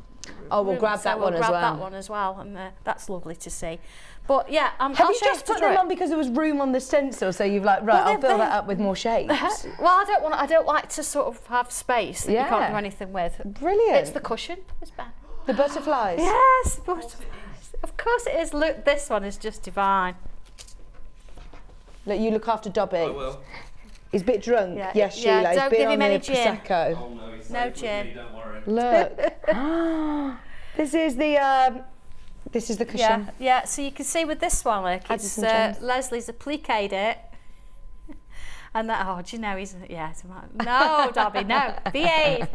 Oh, we'll room, grab so that one as grab well. that one as well, and that's lovely to see. But yeah, Have I'll you show just to put draw them it. on because there was room on the stencil, so you've like, right, Well, I'll fill that up with more shapes? Well, I don't like to sort of have space that you can't do anything with. Brilliant. It's the cushion. It's bad. The butterflies. Yes, butterflies. Of course it is. Look, this one is just divine. Look, you look after Dobby. I will. He's a bit drunk. Yeah, Yes, yeah, Sheila. don't He's been give on him the any gin. Prosecco. Oh no, he's No safe with gin. me, don't worry. Look. This is the cushion. Yeah. So you can see with this one, look, Added it's some gems. Leslie's appliqued it. And that, oh, do you know, he's, yeah, no, Dobby, no, behave.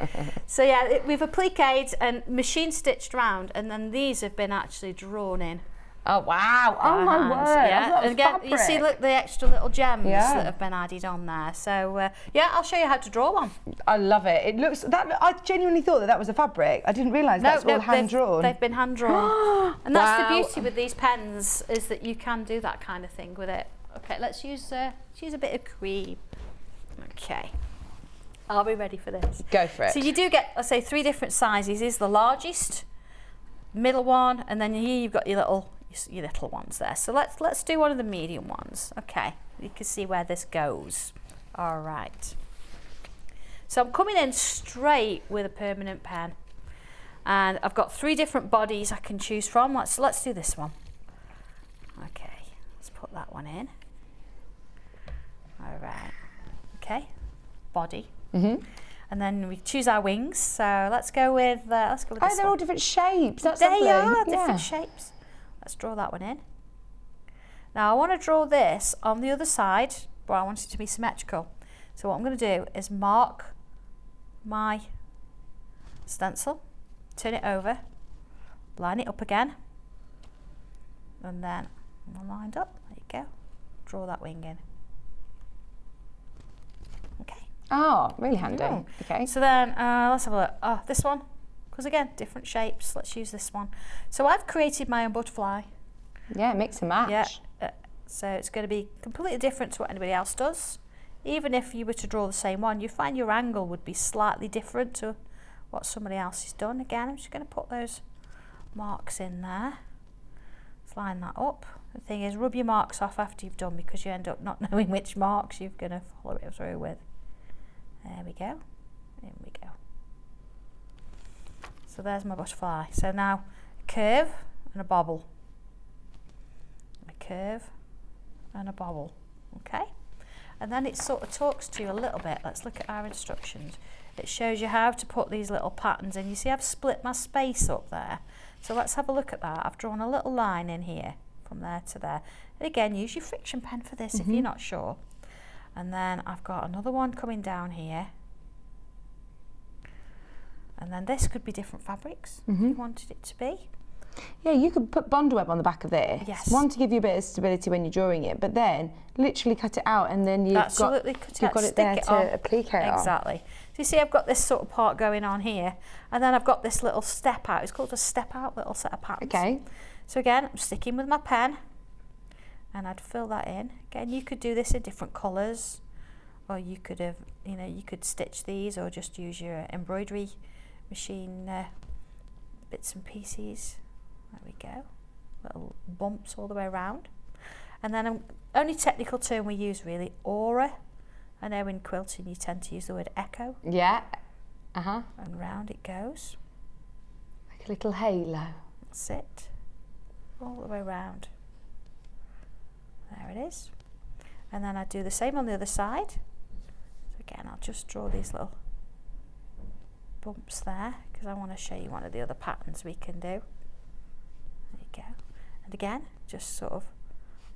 So yeah, we've appliqued and machine stitched round, and then these have been actually drawn in. Oh wow! Oh my word! Yeah, and again, you see, look, the extra little gems that have been added on there. So yeah, I'll show you how to draw one. I love it. It looks that I genuinely thought that was a fabric. I didn't realise that's all hand drawn. They've been hand drawn, and that's the Wow. beauty with these pens is that you can do that kind of thing with it. Okay, let's use a bit of cream. Okay, are we ready for this? Go for it. So you do get, let's say, 3 different sizes. Is the largest, middle one, and then here you've got your little ones there. So let's do one of the medium ones. Okay, you can see where this goes. All right. So I'm coming in straight with a permanent pen, and I've got 3 different bodies I can choose from. Let's do this one. Okay, let's put that one in. All right. Okay, body. And then we choose our wings. So let's go with this they're one. all different shapes. That's They lovely. are different shapes. Let's draw that one in. Now I want to draw this on the other side, but I want it to be symmetrical. So what I'm going to do is mark my stencil, turn it over, line it up again, and then I'm lined up. There you go. Draw that wing in. Okay. Oh, really handy. Okay. So then let's have a look. Oh, this one, because again, different shapes. Let's use this one. So I've created my own butterfly. Yeah, mix and match. Yeah. So it's going to be completely different to what anybody else does. Even if you were to draw the same one, you find your angle would be slightly different to what somebody else has done. Again, I'm just going to put those marks in there. Let's line that up. The thing is, rub your marks off after you've done, because you end up not knowing which marks you're going to follow it through with. There we go. In we go. So there's my butterfly. So now a curve and a bobble. A curve and a bobble. Okay? And then it sort of talks to you a little bit. Let's look at our instructions. It shows you how to put these little patterns in. You see I've split my space up there. So let's have a look at that. I've drawn a little line in here from there to there. And again, use your friction pen for this if you're not sure. And then I've got another one coming down here. And then this could be different fabrics if you wanted it to be. Yeah, you could put bond web on the back of this. Yes. One to give you a bit of stability when you're drawing it, but then literally cut it out, and then you've got it there to applique it on. Exactly. So you see I've got this sort of part going on here, and then I've got this little step out. It's called a step out little set of patterns. Okay. So again, I'm sticking with my pen, and I'd fill that in. Again, you could do this in different colours, or you could have, you could stitch these, or just use your embroidery machine bits and pieces. There we go. Little bumps all the way around. And then only technical term we use really, aura. I know in quilting you tend to use the word echo. Yeah. And round it goes. Like a little halo. That's it. All the way around. There it is. And then I do the same on the other side. So again, I'll just draw these little bumps there, because I want to show you one of the other patterns we can do. There you go. And again, just sort of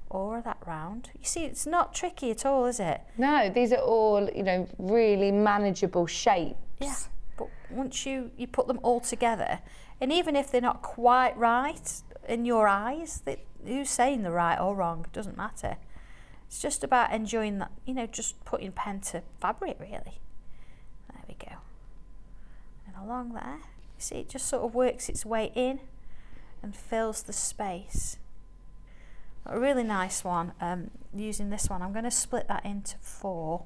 aura that round. You see, it's not tricky at all, is it? No, these are all, really manageable shapes. Yeah. But once you put them all together, and even if they're not quite right in your eyes, who's saying they're right or wrong, it doesn't matter. It's just about enjoying that, just putting pen to fabric, really. There we go. And along there, you see, it just sort of works its way in and fills the space. A really nice one, using this one. I'm going to split that into 4.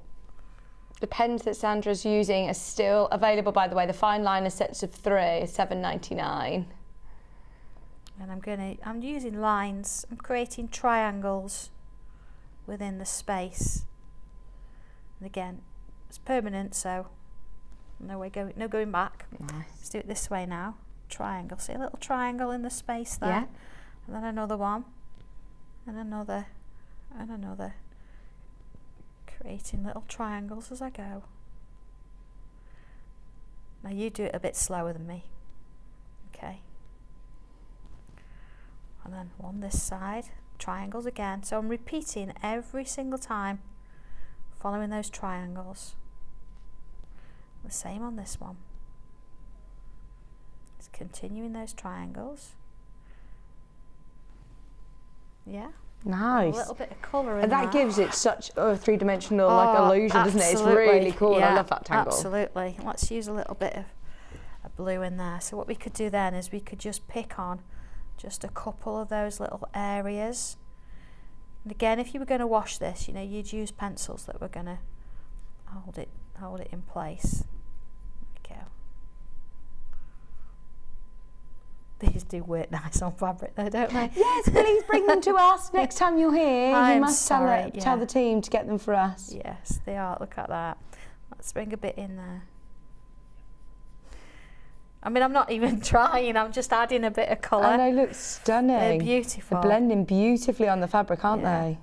The pens that Sandra's using are still available, by the way. The fine liner sets of 3 are $7.99. And I'm using lines. I'm creating triangles within the space. And again, it's permanent, so no going back. Nice. Let's do it this way now. Triangle. See a little triangle in the space there? Yeah. and then another one, and another, and another. Creating little triangles as I go. Now you do it a bit slower than me. Okay. And then one this side, triangles again. So I'm repeating every single time, following those triangles. The same on this one. Just continuing those triangles. Yeah. Nice. A little bit of colour in And that that. gives it such a three-dimensional like illusion, doesn't it? It's absolutely. really cool. Yeah, I love that tangle. Absolutely. Let's use a little bit of a blue in there. So what we could do then is we could just pick on just a couple of those little areas. And again, if you were going to wash this, you know, you'd use pencils that were going to hold it in place. There we go. These do work nice on fabric though, don't they? Yes, please bring them to us next time you're here. I'm You must sorry, tell the team to get them for us. Yes, they are. Look at that. Let's bring a bit in there. I mean, I'm not even trying. I'm just adding a bit of colour. And they look stunning. They're beautiful. They're blending beautifully on the fabric, aren't they?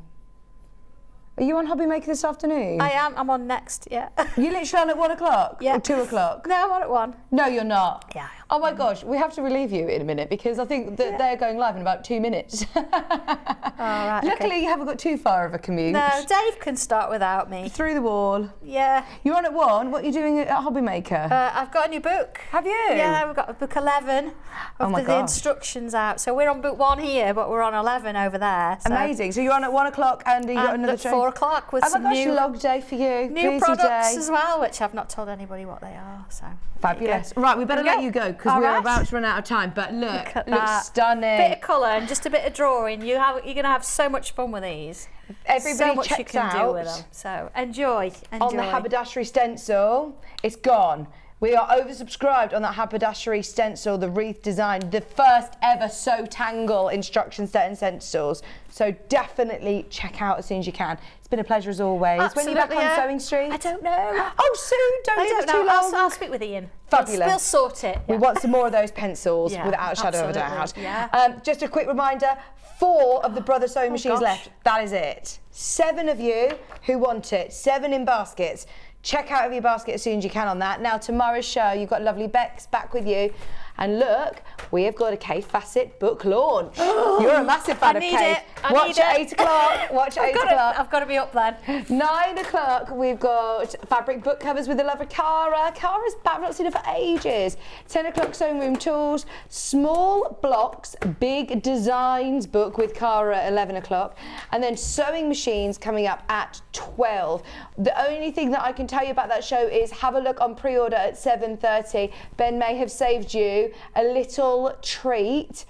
Are you on Hobby Maker this afternoon? I am. I'm on next. Yeah. You literally on at 1 o'clock? Yeah. Or 2 o'clock? No, I'm on at 1. No, you're not. Yeah. Oh my gosh, we have to relieve you in a minute because I think that they're going live in about 2 minutes. Right, Luckily, okay. you haven't got too far of a commute. No, Dave can start without me. Through the wall. Yeah. You're on at 1. What are you doing at Hobby Maker? I've got a new book. Have you? Yeah, we've got book 11 of my the gosh. instructions out. So we're on book 1 here, but we're on 11 over there. So. Amazing. So you're on at 1 o'clock and you got And another at show? 4 o'clock with Oh my some gosh, new, log day for you. new Busy products day. as well, which I've not told anybody what they are. So Fabulous. Right, we better let you go because All we're right. about to run out of time. But look, at looks that. stunning. Bit of colour and just a bit of drawing. You're going to have so much fun with these. Everybody so much you checks can do out with them. So enjoy. on the Haberdashery stencil. It's gone. We are oversubscribed on that Haberdashery stencil, the wreath design, the first ever Sanntangle instruction set and stencils. So definitely check out as soon as you can. It's been a pleasure as always. Absolutely, when are you back yeah. on Sewing Street? I don't know. Oh, soon. Don't I leave don't us too know. long. I'll speak with Ian. Fabulous. We'll sort it. We Yeah. want some more of those pencils Yeah, without a shadow of a doubt. absolutely, yeah. Just a quick reminder, 4 of the Brother Sewing machines gosh. left. That is it. 7 of you who want it. 7 in baskets. Check out your basket as soon as you can on that. Now, tomorrow's show, you've got lovely Bex back with you. And look, we have got a Kay Facet book launch. You're a massive fan of Kay. Watch at 8 o'clock. Watch at 8 o'clock. I've got to be up then. 9 o'clock, we've got fabric book covers with the love of Cara. Cara's back, I've not seen her for ages. 10 o'clock, sewing room tools. Small blocks, big designs book with Cara at 11 o'clock. And then sewing machines coming up at 12. The only thing that I can tell you about that show is have a look on pre-order at 7:30. Ben may have saved you a little treat.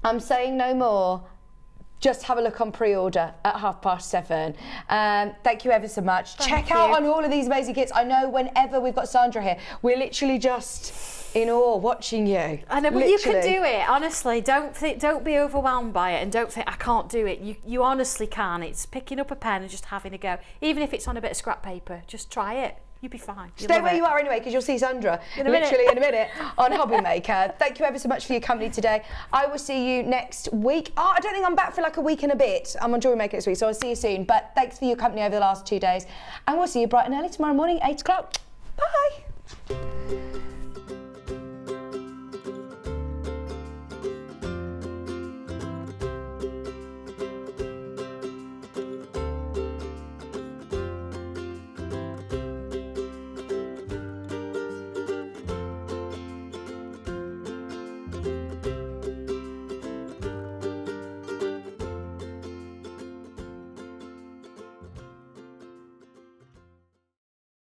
I'm saying no more. Just have a look on pre-order at 7:30. Thank you ever so much. Check out on all of these amazing kits. I know whenever we've got Sandra here, we're literally just in awe watching you. I know, but you can do it. Honestly, don't be overwhelmed by it, and don't think I can't do it. You honestly can. It's picking up a pen and just having a go, even if it's on a bit of scrap paper. Just try it. You'll be fine. Stay where you are anyway, because you'll see Sandra in a minute on Hobby Maker. Thank you ever so much for your company today. I will see you next week. Oh, I don't think I'm back for like a week and a bit. I'm on Jewelry Maker next week, so I'll see you soon. But thanks for your company over the last 2 days. And we'll see you bright and early tomorrow morning, 8 o'clock. Bye.